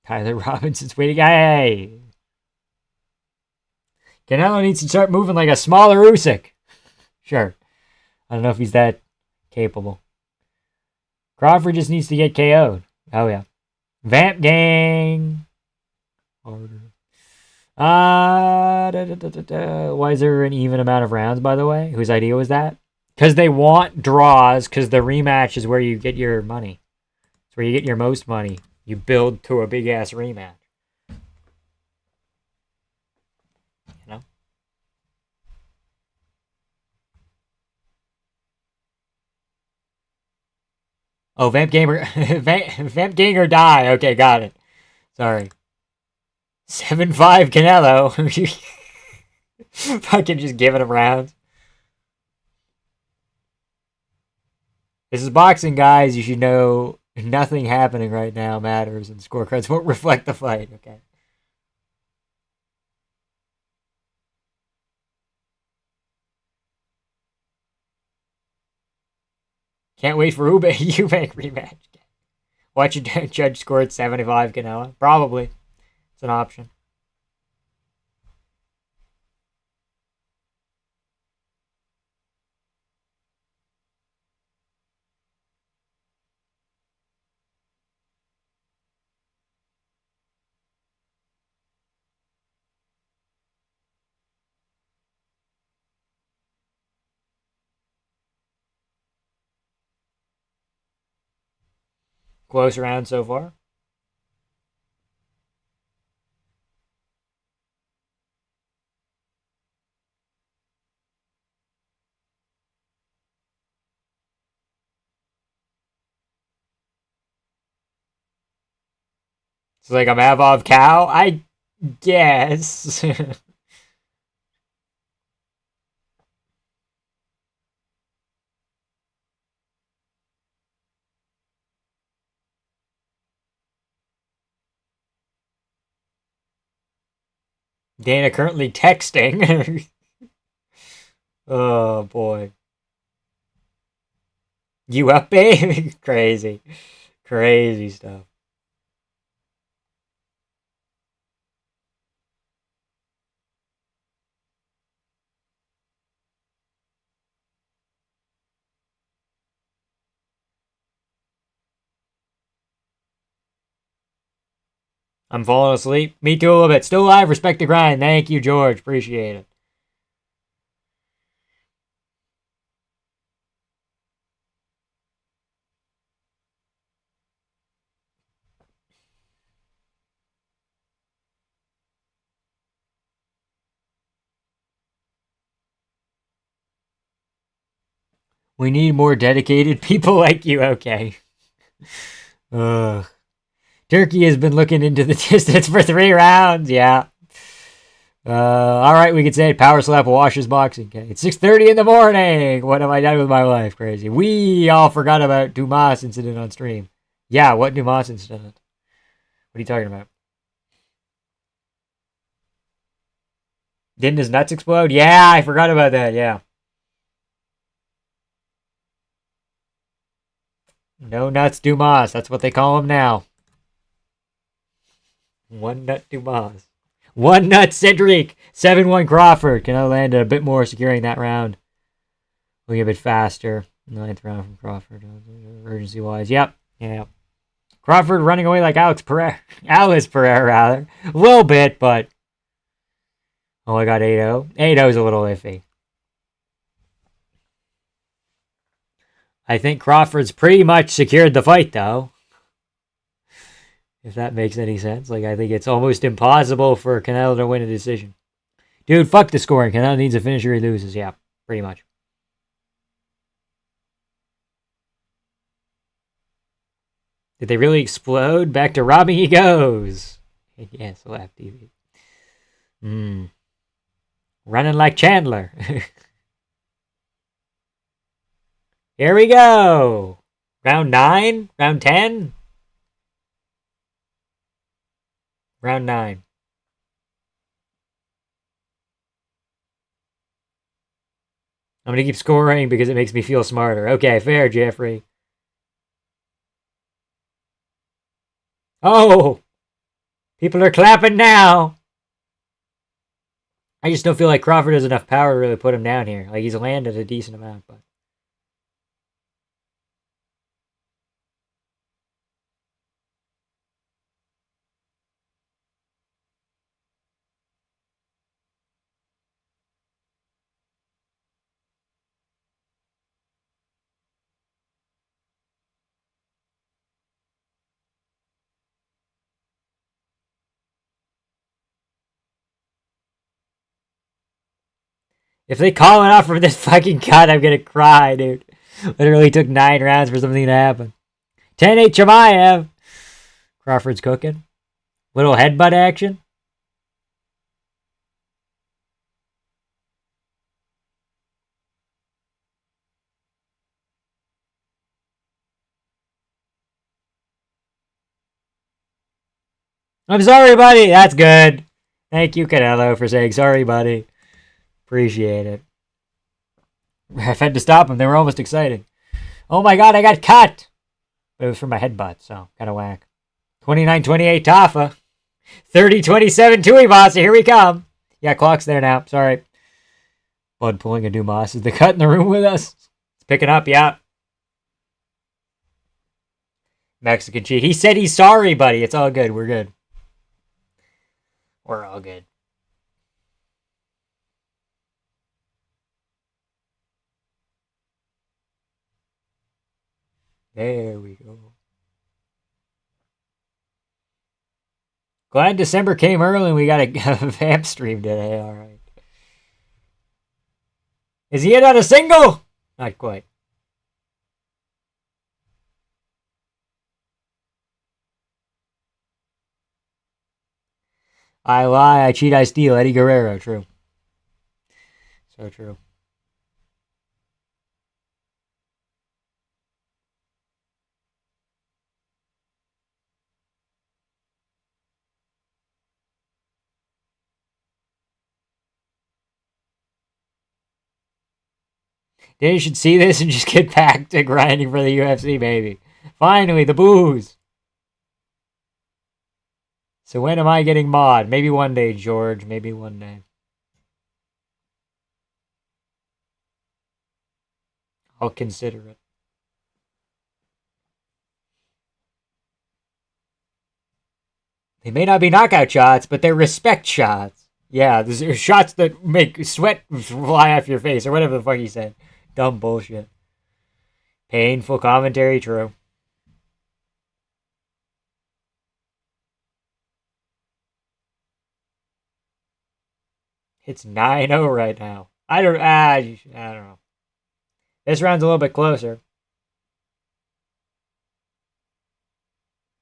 Tyler Robinson's waiting. Hey! Canelo needs to start moving like a smaller Usyk. Sure. I don't know if he's that capable. Crawford just needs to get KO'd. Oh, yeah. Vamp gang. Harder. Why is there an even amount of rounds, by the way? Whose idea was that? Because they want draws, because the rematch is where you get your money. It's where you get your most money. You build to a big-ass rematch. You know? Oh, Vamp Gamer. Vamp Gang or die. Okay, got it. Sorry. 7-5 Canelo. Fucking just giving him rounds. This is boxing, guys. You should know nothing happening right now matters, and scorecards won't reflect the fight. Okay. Can't wait for Eubank rematch. Watch a judge score at 75 Canelo. Probably. It's an option. Close round so far. It's like a Mavov cow? I guess. Dana currently texting. Oh, boy. You up, babe? Crazy. Crazy stuff. I'm falling asleep. Me too a little bit. Still alive. Respect the grind. Thank you, George. Appreciate it. We need more dedicated people like you. Okay. Turkey has been looking into the distance for 3 rounds. Yeah. All right, we could say Power Slap washes boxing. Okay. It's 6:30 in the morning. What have I done with my life? Crazy. We all forgot about Dumas incident on stream. Yeah, what Dumas incident? What are you talking about? Didn't his nuts explode? Yeah, I forgot about that. Yeah. No nuts Dumas. That's what they call him now. One nut Dumas. One nut Cedric. 7-1 Crawford. Can I land a bit more securing that round? Going a bit faster. 9th round from Crawford. Urgency wise. Yep. Yeah. Crawford running away like Alice Pereira, rather. A little bit, but. Oh, I got 8-0. 8-0 is a little iffy. I think Crawford's pretty much secured the fight, though. If that makes any sense. Like, I think it's almost impossible for Canelo to win a decision. Dude, fuck the scoring. Canelo needs a finisher, he loses. Yeah, pretty much. Did they really explode? Back to robbing he goes. Yes, laugh TV. Running like Chandler. Here we go. Round 9? Round 10? Round 9. I'm going to keep scoring because it makes me feel smarter. Okay, fair, Jeffrey. Oh! People are clapping now! I just don't feel like Crawford has enough power to really put him down here. Like, he's landed a decent amount, but... If they call it off for this fucking cut, I'm gonna cry, dude. Literally took 9 rounds for something to happen. 10-8 Chimaev. Crawford's cooking. Little headbutt action. I'm sorry, buddy. That's good. Thank you, Canelo, for saying sorry, buddy. Appreciate it. I've had to stop them. They were almost exciting. Oh my god, I got cut! But it was from my headbutt, so kind of whack. 29-28 Tafa. 30-27 Tuivasa. Here we come. Yeah, clock's there now. Sorry. Blood pulling a Dumas. Is the cut in the room with us? It's picking up, yeah. Mexican cheat. He said he's sorry, buddy. It's all good. We're good. We're all good. There we go. Glad December came early and we got a vamp stream today. All right. Is he in on a single? Not quite. I lie, I cheat, I steal. Eddie Guerrero. True. So true. Danny should see this and just get back to grinding for the UFC, baby. Finally, the booze. So when am I getting mod? Maybe one day, George. Maybe one day. I'll consider it. They may not be knockout shots, but they're respect shots. Yeah, there's shots that make sweat fly off your face, or whatever the fuck he said. Dumb bullshit. Painful commentary, true. It's 9-0 right now. I don't know. This round's a little bit closer.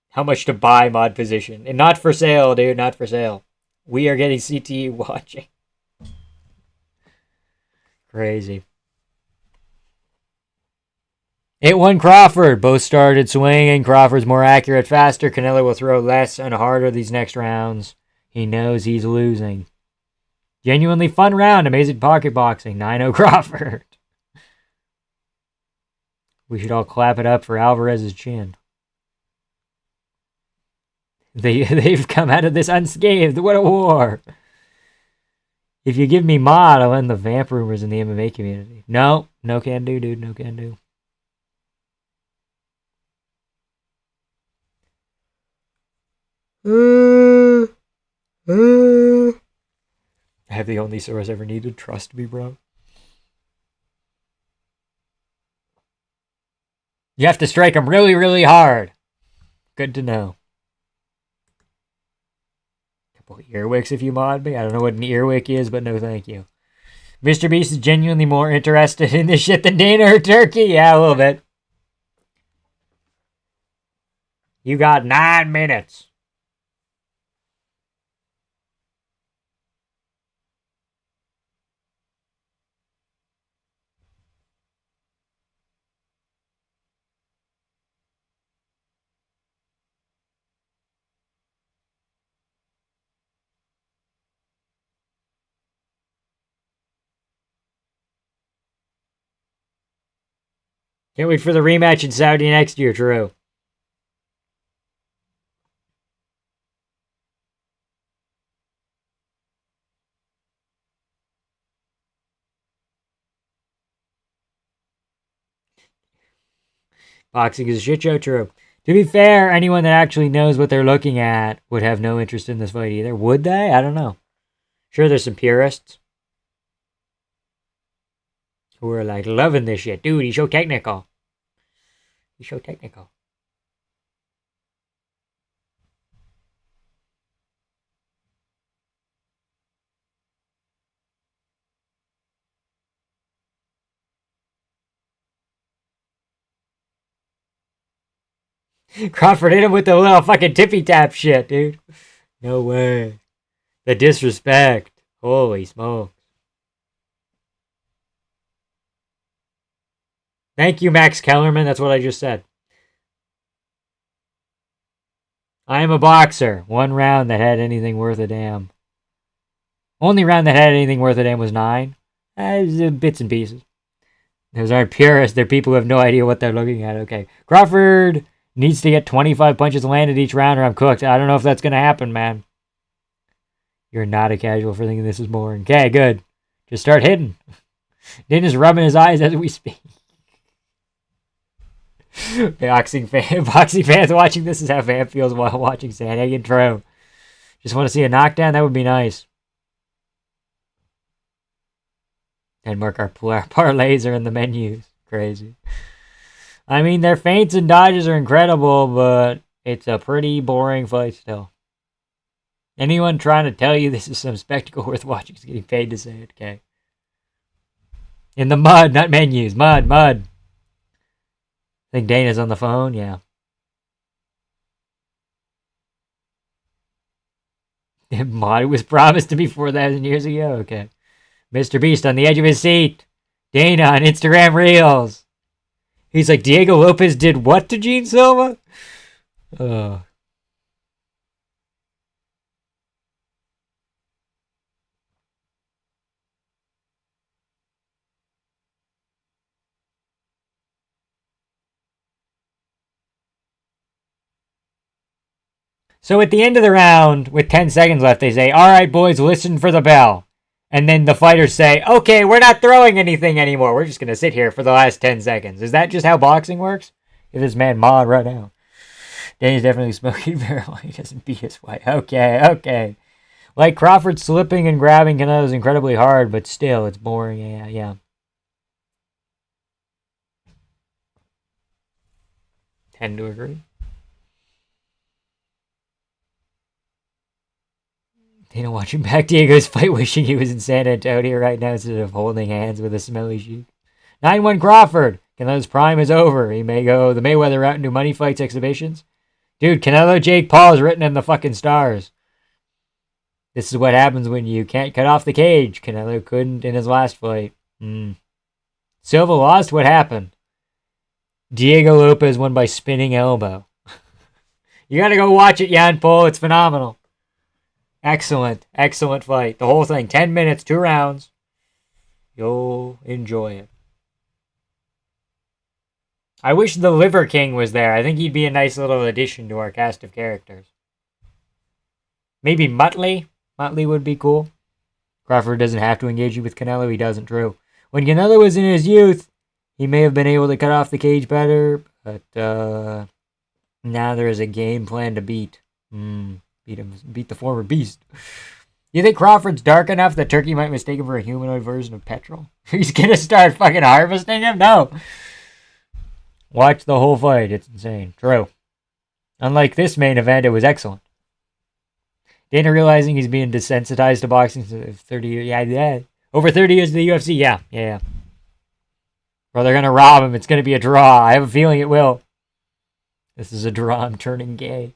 How much to buy mod position? And not for sale, dude, not for sale. We are getting CTE watching. Crazy. 8-1 Crawford. Both started swinging. Crawford's more accurate, faster. Canelo will throw less and harder these next rounds. He knows he's losing. Genuinely fun round. Amazing pocket boxing. 9-0 Crawford. We should all clap it up for Alvarez's chin. They've come out of this unscathed. What a war. If you give me mod, I'll end the vamp rumors in the MMA community. No can do, dude. No can do. I have the only source ever needed. Trust me, bro. You have to strike them really, really hard. Good to know. Couple earwicks if you mod me. I don't know what an earwick is, but no thank you. Mr. Beast is genuinely more interested in this shit than Dana or Turkey. Yeah, a little bit. You got 9 minutes. Can't wait for the rematch in Saudi next year, Drew. Boxing is a shit show, true. To be fair, anyone that actually knows what they're looking at would have no interest in this fight either. Would they? I don't know. Sure, there's some purists who are like loving this shit. Dude, he's so technical. He's so technical. Crawford hit him with the little fucking tippy tap shit, dude. No way. The disrespect. Holy smoke. Thank you, Max Kellerman. That's what I just said. I am a boxer. One round that had anything worth a damn. Only round that had anything worth a damn was 9. Bits and pieces. Those aren't purists. They're people who have no idea what they're looking at. Okay. Crawford needs to get 25 punches landed each round or I'm cooked. I don't know if that's going to happen, man. You're not a casual for thinking this is boring. Okay, good. Just start hitting. Dana's rubbing his eyes as we speak. Boxing fans watching this is how Van feels while watching Sandhagen True. Just want to see a knockdown? That would be nice. And mark our parlays are in the menus. Crazy. I mean, their feints and dodges are incredible, but it's a pretty boring fight still. Anyone trying to tell you this is some spectacle worth watching is getting paid to say it, okay? In the mud, not menus. Mud. Think Dana's on the phone? Yeah. Mod was promised to me 4,000 years ago? Okay. Mr. Beast on the edge of his seat. Dana on Instagram Reels. He's like, Diego Lopez did what to Gene Silva? So at the end of the round, with 10 seconds left, they say, all right, boys, listen for the bell. And then the fighters say, okay, we're not throwing anything anymore. We're just going to sit here for the last 10 seconds. Is that just how boxing works? Give this man mod right now. Danny's definitely smoking marijuana. He doesn't beat his wife. Okay. Like Crawford slipping and grabbing Canelo is incredibly hard, but still, it's boring. Yeah. Tend to agree. Dana watching back Diego's fight, wishing he was in San Antonio right now instead of holding hands with a smelly sheep. 9-1 Crawford. Canelo's prime is over. He may go the Mayweather route and do money fights exhibitions. Dude, Canelo Jake Paul is written in the fucking stars. This is what happens when you can't cut off the cage. Canelo couldn't in his last fight. Silva lost. What happened? Diego Lopez won by spinning elbow. You gotta go watch it, Jan Paul. It's phenomenal. Excellent fight. The whole thing, 10 minutes, 2 rounds. You'll enjoy it. I wish the Liver King was there. I think he'd be a nice little addition to our cast of characters. Maybe Muttley. Muttley would be cool. Crawford doesn't have to engage you with Canelo. He doesn't, true. When Canelo was in his youth, he may have been able to cut off the cage better, but now there is a game plan to beat. Beat the former beast. You think Crawford's dark enough that Turkey might mistake him for a humanoid version of Petrol? He's gonna start fucking harvesting him? No. Watch the whole fight. It's insane. True. Unlike this main event, it was excellent. Dana realizing he's being desensitized to boxing for 30 years. Yeah. Over 30 years of the UFC. Yeah. Bro, they're gonna rob him. It's gonna be a draw. I have a feeling it will. This is a draw. I'm turning gay.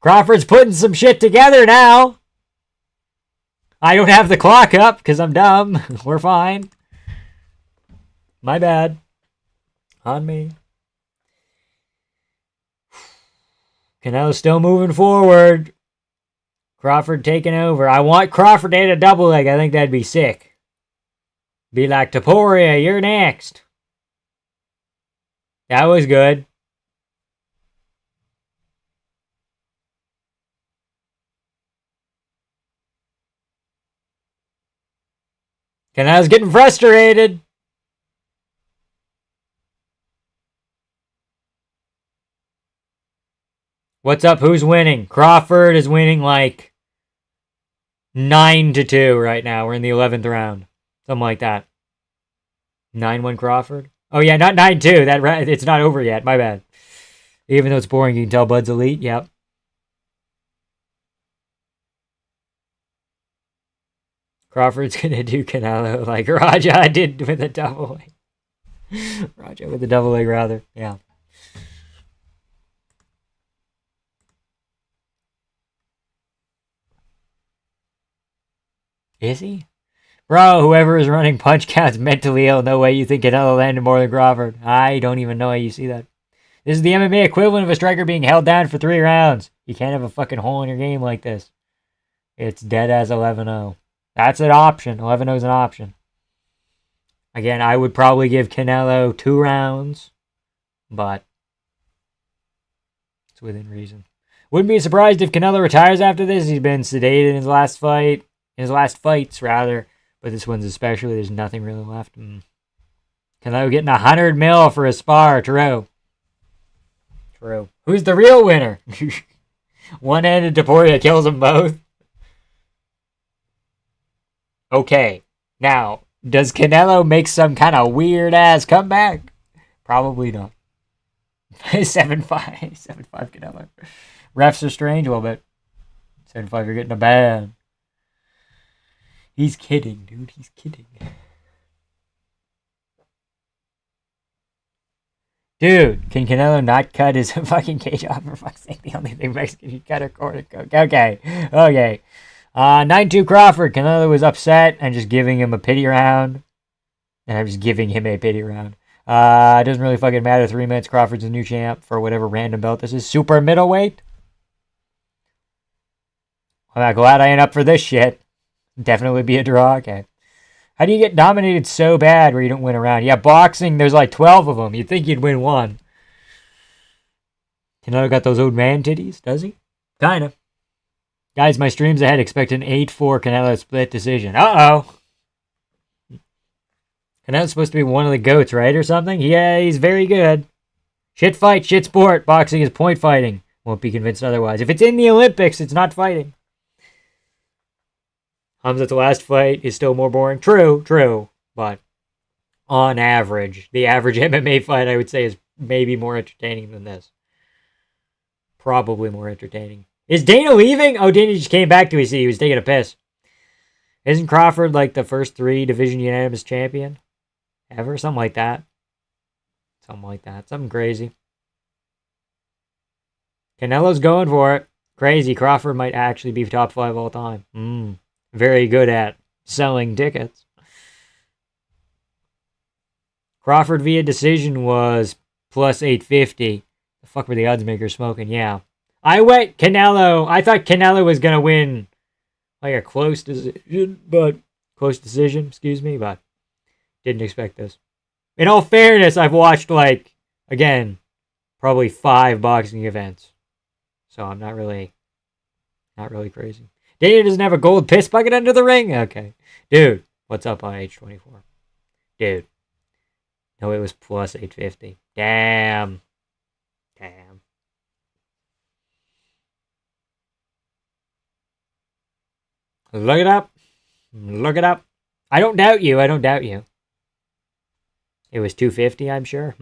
Crawford's putting some shit together now. I don't have the clock up because I'm dumb. We're fine. My bad. On me. Canelo's still moving forward. Crawford taking over. I want Crawford to hit a double leg. I think that'd be sick. Be like, Taporia, you're next. That was good. Canelo's getting frustrated. What's up? Who's winning? Crawford is winning like 9-2 right now. We're in the 11th round. Something like that. 9-1 Crawford. Oh yeah, not 9-2. It's not over yet. My bad. Even though it's boring, you can tell Bud's elite. Yep. Crawford's gonna do Canelo like Raja did with a double leg. Raja with a double leg, rather. Yeah. Is he? Bro, whoever is running punch counts mentally ill. No way you think Canelo landed more than Crawford. I don't even know how you see that. This is the MMA equivalent of a striker being held down for 3 rounds. You can't have a fucking hole in your game like this. It's dead as 11-0. That's an option. 11-0 is an option. Again, I would probably give Canelo 2 rounds, but it's within reason. Wouldn't be surprised if Canelo retires after this. He's been sedated in his last fights, rather. But this one's especially, there's nothing really left. Canelo getting 100 mil for a spar. True. Who's the real winner? One-handed Taporia kills them both. Okay. Now, does Canelo make some kind of weird-ass comeback? Probably not. 7-5. 7-5 Canelo. Refs are strange a little bit. 7-5, you're getting a ban. He's kidding, dude. He's kidding. Dude, can Canelo not cut his fucking cage off, for fuck's sake? The only thing Mexican can cut a quarter coke. Okay. 9-2 Crawford. Canelo was upset and just giving him a pity round. And I'm just giving him a pity round. It doesn't really fucking matter. 3 minutes. Crawford's a new champ for whatever random belt this is. Super middleweight. I'm glad I ain't up for this shit. Definitely be a draw. Okay. How do you get dominated so bad where you don't win a round? Yeah, boxing, there's like 12 of them. You'd think you'd win one. Canelo got those old man titties, does he? Kinda. Guys, my stream's ahead. Expect an 8-4 Canelo split decision. Uh-oh. Canelo's supposed to be one of the GOATs, right, or something? Yeah, he's very good. Shit fight, shit sport. Boxing is point fighting. Won't be convinced otherwise. If it's in the Olympics, it's not fighting. Hamzat's last fight is still more boring. True. But on average, the average MMA fight, I would say, is maybe more entertaining than this. Probably more entertaining. Is Dana leaving? Oh, Dana just came back to his seat. He was taking a piss. Isn't Crawford like the first 3 division unanimous champion? Ever? Something like that. Something crazy. Canelo's going for it. Crazy. Crawford might actually be top 5 all time. Very good at selling tickets. Crawford via decision was plus 850. The fuck were the odds makers smoking? Yeah. I went Canelo. I thought Canelo was going to win like a close decision, but didn't expect this. In all fairness, I've watched probably 5 boxing events. So I'm not really crazy. Dana doesn't have a gold piss bucket under the ring? Okay. Dude, what's up on age 24? Dude. No, it was plus 850. Damn. Look it up. I don't doubt you. It was 250, I'm sure.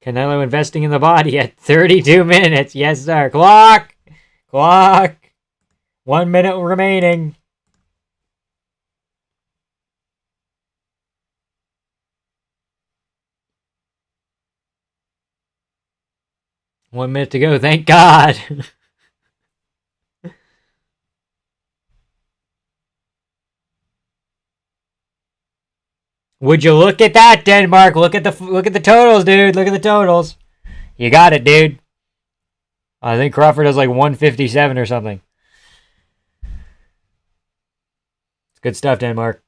Canelo investing in the body at 32 minutes. Yes, sir. Clock. 1 minute remaining. One minute to go. Thank God. Would you look at that, Denmark? Look at the totals, dude. Look at the totals. You got it, dude. I think Crawford has like 157 or something. It's good stuff, Denmark.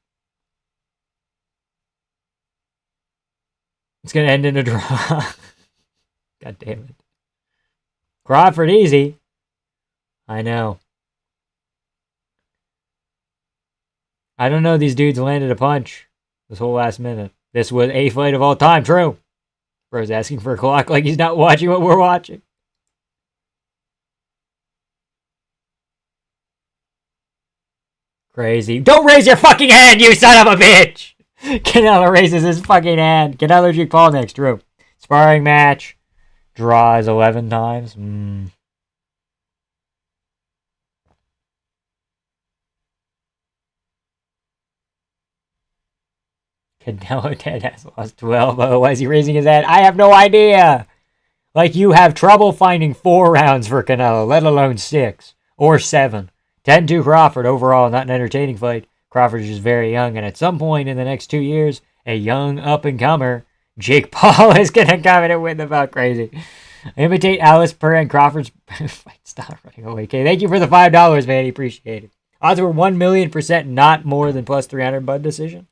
It's going to end in a draw. God damn it. Crawford easy. I know. I don't know. These dudes landed a punch this whole last minute. This was a fight of all time. True. Bro's asking for a clock like he's not watching what we're watching. Crazy. Don't raise your fucking hand, you son of a bitch! Canelo raises his fucking hand. Canelo Jake Paul next. True. Sparring match. Draws 11 times. Canelo Ted has lost 12. Oh, why is he raising his hand? I have no idea. Like you have trouble finding 4 rounds for Canelo, let alone 6 or 7. 10-2 Crawford. Overall, not an entertaining fight. Crawford is just very young, and at some point in the next 2 years, a young up-and-comer, Jake Paul, is going to come in and win the belt. Crazy. Imitate Alice Per and Crawford's fight. Stop running away. Okay, thank you for the $5, man. Appreciate it. Odds were 1,000,000% not more than plus 300 Bud decision.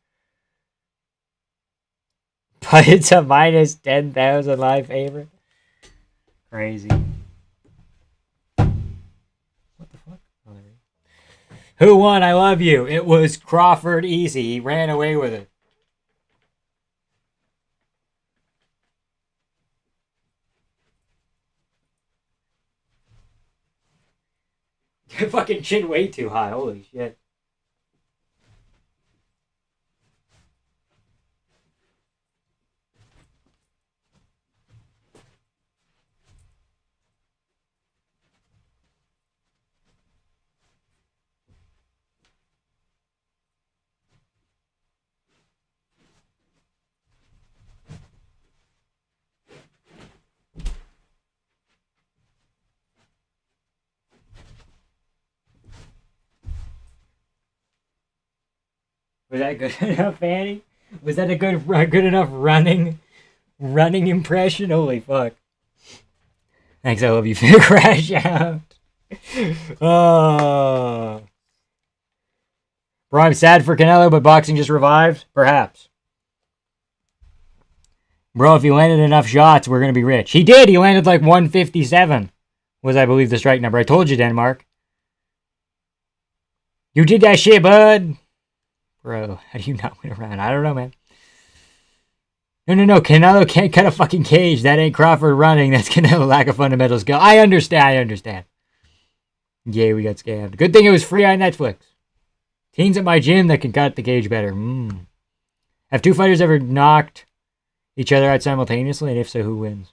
But it's a minus 10,000 live favorite. Crazy. What the fuck? Who won? I love you. It was Crawford easy. He ran away with it. Your fucking chin way too high. Holy shit. Was that good enough, Fanny? Was that a good enough running impression? Holy fuck. Thanks, I love you for your crash out. Oh. Bro, I'm sad for Canelo, but boxing just revived? Perhaps. Bro, if he landed enough shots, we're going to be rich. He did. He landed like 157. Was, I believe, the strike number. I told you, Denmark. You did that shit, bud. Bro, how do you not win a round? I don't know, man. No. Canelo can't cut a fucking cage. That ain't Crawford running. That's Canelo lack of fundamental skill. I understand. Yeah, we got scammed. Good thing it was free on Netflix. Teens at my gym that can cut the cage better. Have 2 fighters ever knocked each other out simultaneously? And if so, who wins?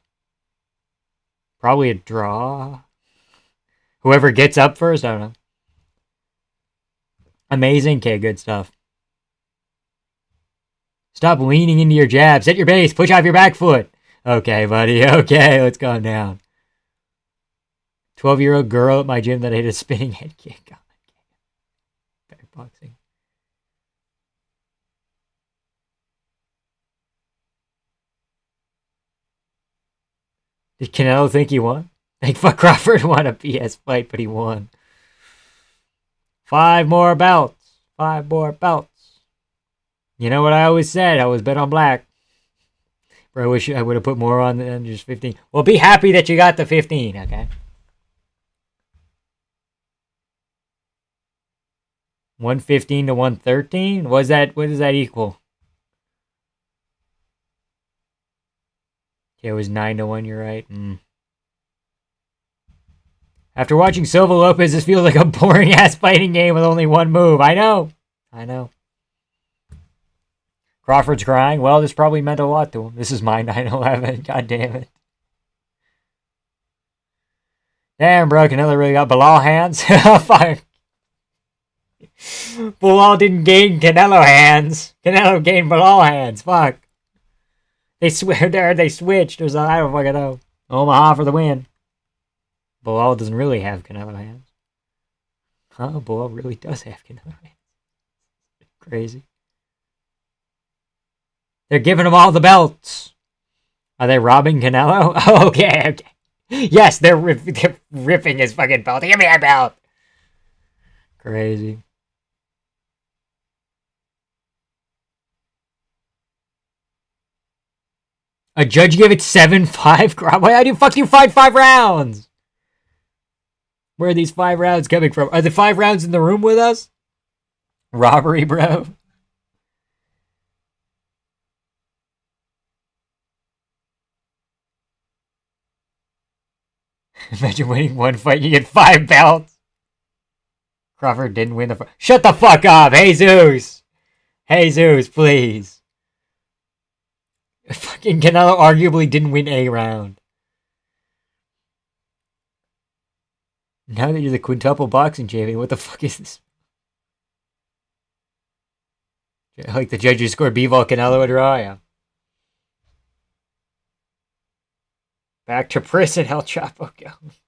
Probably a draw. Whoever gets up first? I don't know. Amazing. Okay, good stuff. Stop leaning into your jab. Set your base. Push off your back foot. Okay, buddy. Okay, let's calm down. 12-year-old girl at my gym that hit a spinning head kick. God, better boxing. Did Canelo think he won? Like, fuck, Crawford won a BS fight, but he won. 5 more belts. 5 more belts. You know what I always said? I always bet on black. Bro, I wish I would have put more on than just 15. Well, be happy that you got the 15, okay? 115 to 113? What does that equal? Okay, it was 9 to 1, you're right. After watching Silva Lopez, this feels like a boring-ass fighting game with only one move. I know. Crawford's crying. Well, this probably meant a lot to him. This is my 9/11. God damn it. Damn, bro. Canelo really got Bilal hands. Fuck. Bilal didn't gain Canelo hands. Canelo gained Bilal hands. Fuck. They switched. There's I don't fucking know. Omaha for the win. Bilal doesn't really have Canelo hands. Huh? Bilal really does have Canelo hands. Crazy. They're giving him all the belts. Are they robbing Canelo? Oh, okay. Yes, they're ripping his fucking belt. Give me that belt. Crazy. A judge gave it 7-5. Why do you fuck you fight 5 rounds? Where are these 5 rounds coming from? Are the 5 rounds in the room with us? Robbery, bro. Imagine winning 1 fight, you get 5 belts. Crawford didn't win the fight. Shut the fuck up, Jesus. Jesus, please. Fucking Canelo arguably didn't win a round. Now that you're the quintuple boxing champion, what the fuck is this? Like the judges scored Bivol Canelo a draw, yeah. Back to prison, El Chapo goes.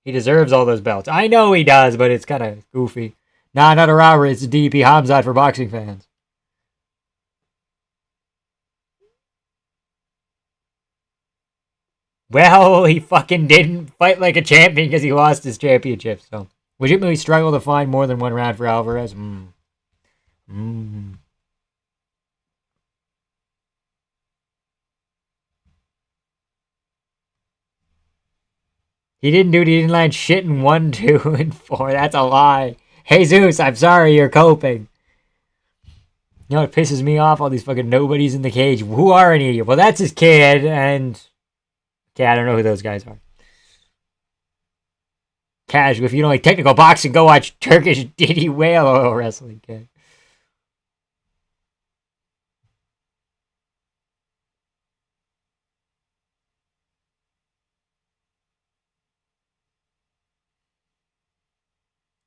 He deserves all those belts. I know he does, but it's kind of goofy. Nah, not a robbery. It's a DDP Hamzat for boxing fans. Well, he fucking didn't fight like a champion because he lost his championship. So, legitimately struggle to find more than 1 round for Alvarez. He didn't do it. He didn't land shit in 1, 2, and 4. That's a lie. Jesus, I'm sorry you're coping. You know what pisses me off? All these fucking nobodies in the cage. Who are any of you? Well, that's his kid, and... Okay, I don't know who those guys are. Casual. If you don't like technical boxing, go watch Turkish Diddy Whale Oil Wrestling, kid.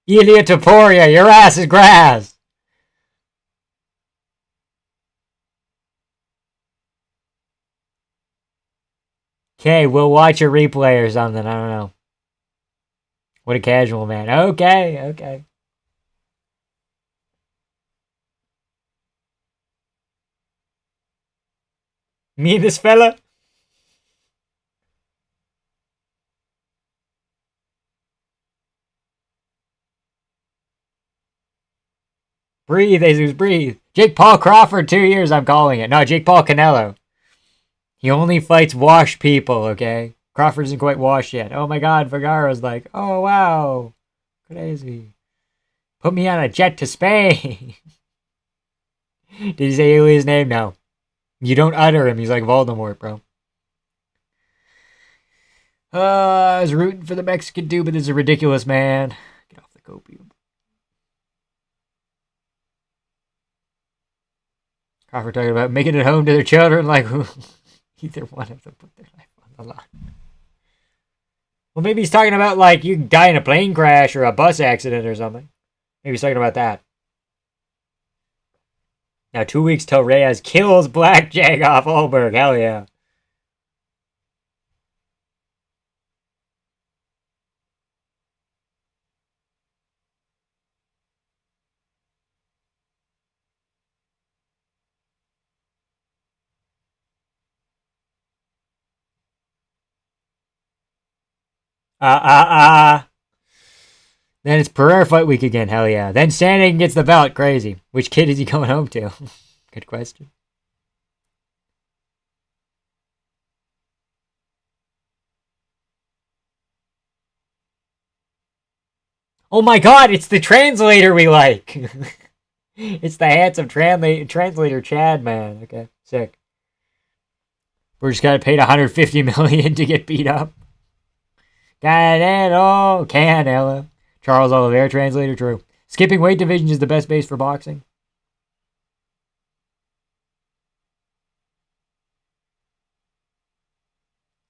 Ilya Taporia, your ass is grass. Okay, we'll watch a replay or something. I don't know. What a casual man. Okay. Me and this fella? Breathe, Jesus, breathe. Jake Paul Crawford, 2 years, I'm calling it. No, Jake Paul Canelo. He only fights washed people, okay? Crawford isn't quite washed yet. Oh my god, Vergara's like, oh wow. Crazy. Put me on a jet to Spain. Did he say Ilya's name? No. You don't utter him. He's like Voldemort, bro. I was rooting for the Mexican dude, but this is a ridiculous man. Get off the copium. Crawford talking about making it home to their children. Like, either one of them put their life on the line. Well, maybe he's talking about, like, you die in a plane crash or a bus accident or something. Maybe he's talking about that. Now, 2 weeks till Reyes kills Blackjack off Olberg. Hell yeah. Then it's Pereira fight week again. Hell yeah. Then Sandhagen gets the belt. Crazy. Which kid is he going home to? Good question. Oh my god, it's the translator we like. It's the handsome translator Chad, man. Okay, sick. We're just got paid $150 million to get beat up. Canelo. Charles Oliveira, translator, true. Skipping weight division is the best base for boxing.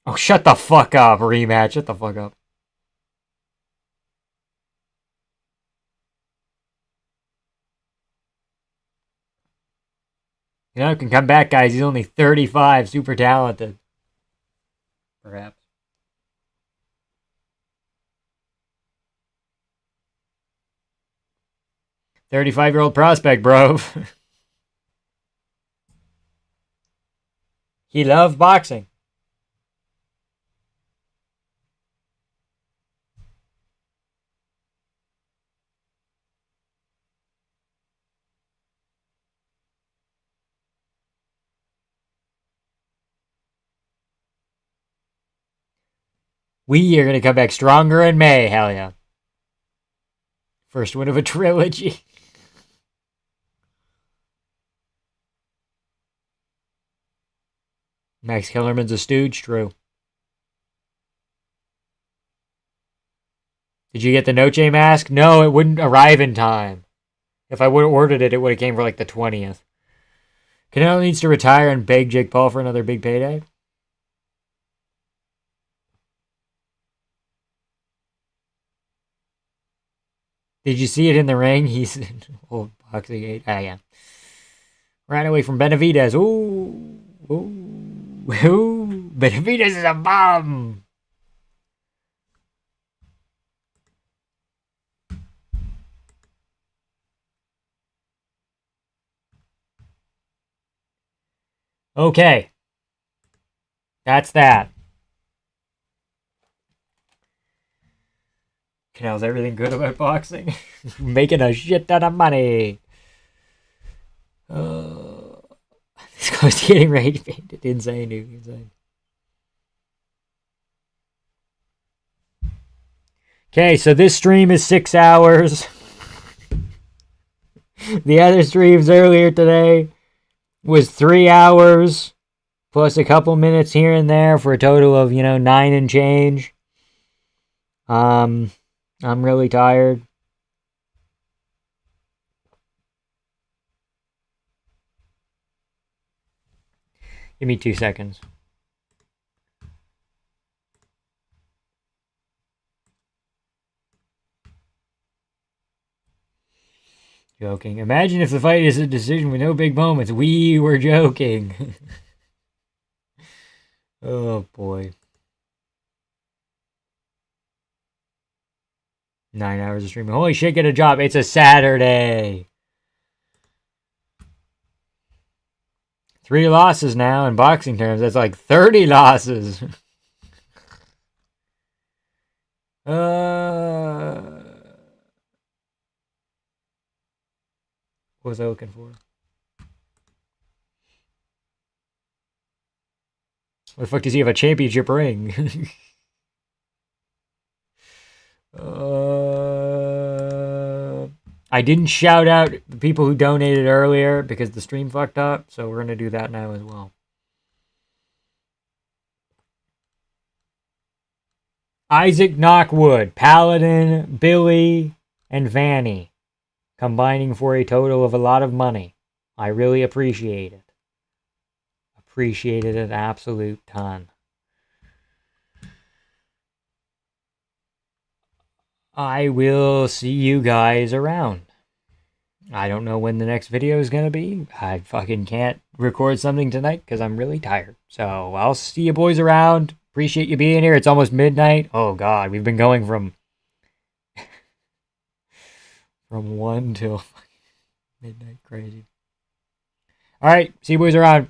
Oh, shut the fuck up, rematch. Shut the fuck up. You know, can come back, guys. He's only 35, super talented. Perhaps. 35-year-old prospect, bro. He loved boxing. We are going to come back stronger in May. Hell yeah. First one of a trilogy. Max Kellerman's a stooge, true. Did you get the Noche mask? No, it wouldn't arrive in time. If I would have ordered it, it would have came for like the 20th. Canelo needs to retire and beg Jake Paul for another big payday. Did you see it in the ring? He's old boxing 8. Ah, yeah. Ran away from Benavidez. Ooh. Ooh. Ooh. Benavidez is a bomb. Okay. That's that. Canel's everything good about boxing. Making a shit ton of money. This guy's getting ready to paint it. Insane, dude. Insane. Okay, so this stream is 6 hours. The other streams earlier today was 3 hours plus a couple minutes here and there for a total of, 9 and change. I'm really tired. Give me 2 seconds. Joking. Imagine if the fight is a decision with no big moments. We were joking. Oh, boy. 9 hours of streaming. Holy shit, get a job. It's a Saturday. 3 losses now in boxing terms. That's like 30 losses. What was I looking for? What the fuck does he have a championship ring? I didn't shout out the people who donated earlier because the stream fucked up, so we're going to do that now as well. Isaac Knockwood, Paladin, Billy, and Vanny, combining for a total of a lot of money. I really appreciate it. Appreciated an absolute ton. I will see you guys around. I don't know when the next video is going to be. I fucking can't record something tonight because I'm really tired. So I'll see you boys around. Appreciate you being here. It's almost midnight. Oh, God. We've been going from 1 till midnight. Crazy. All right. See you boys around.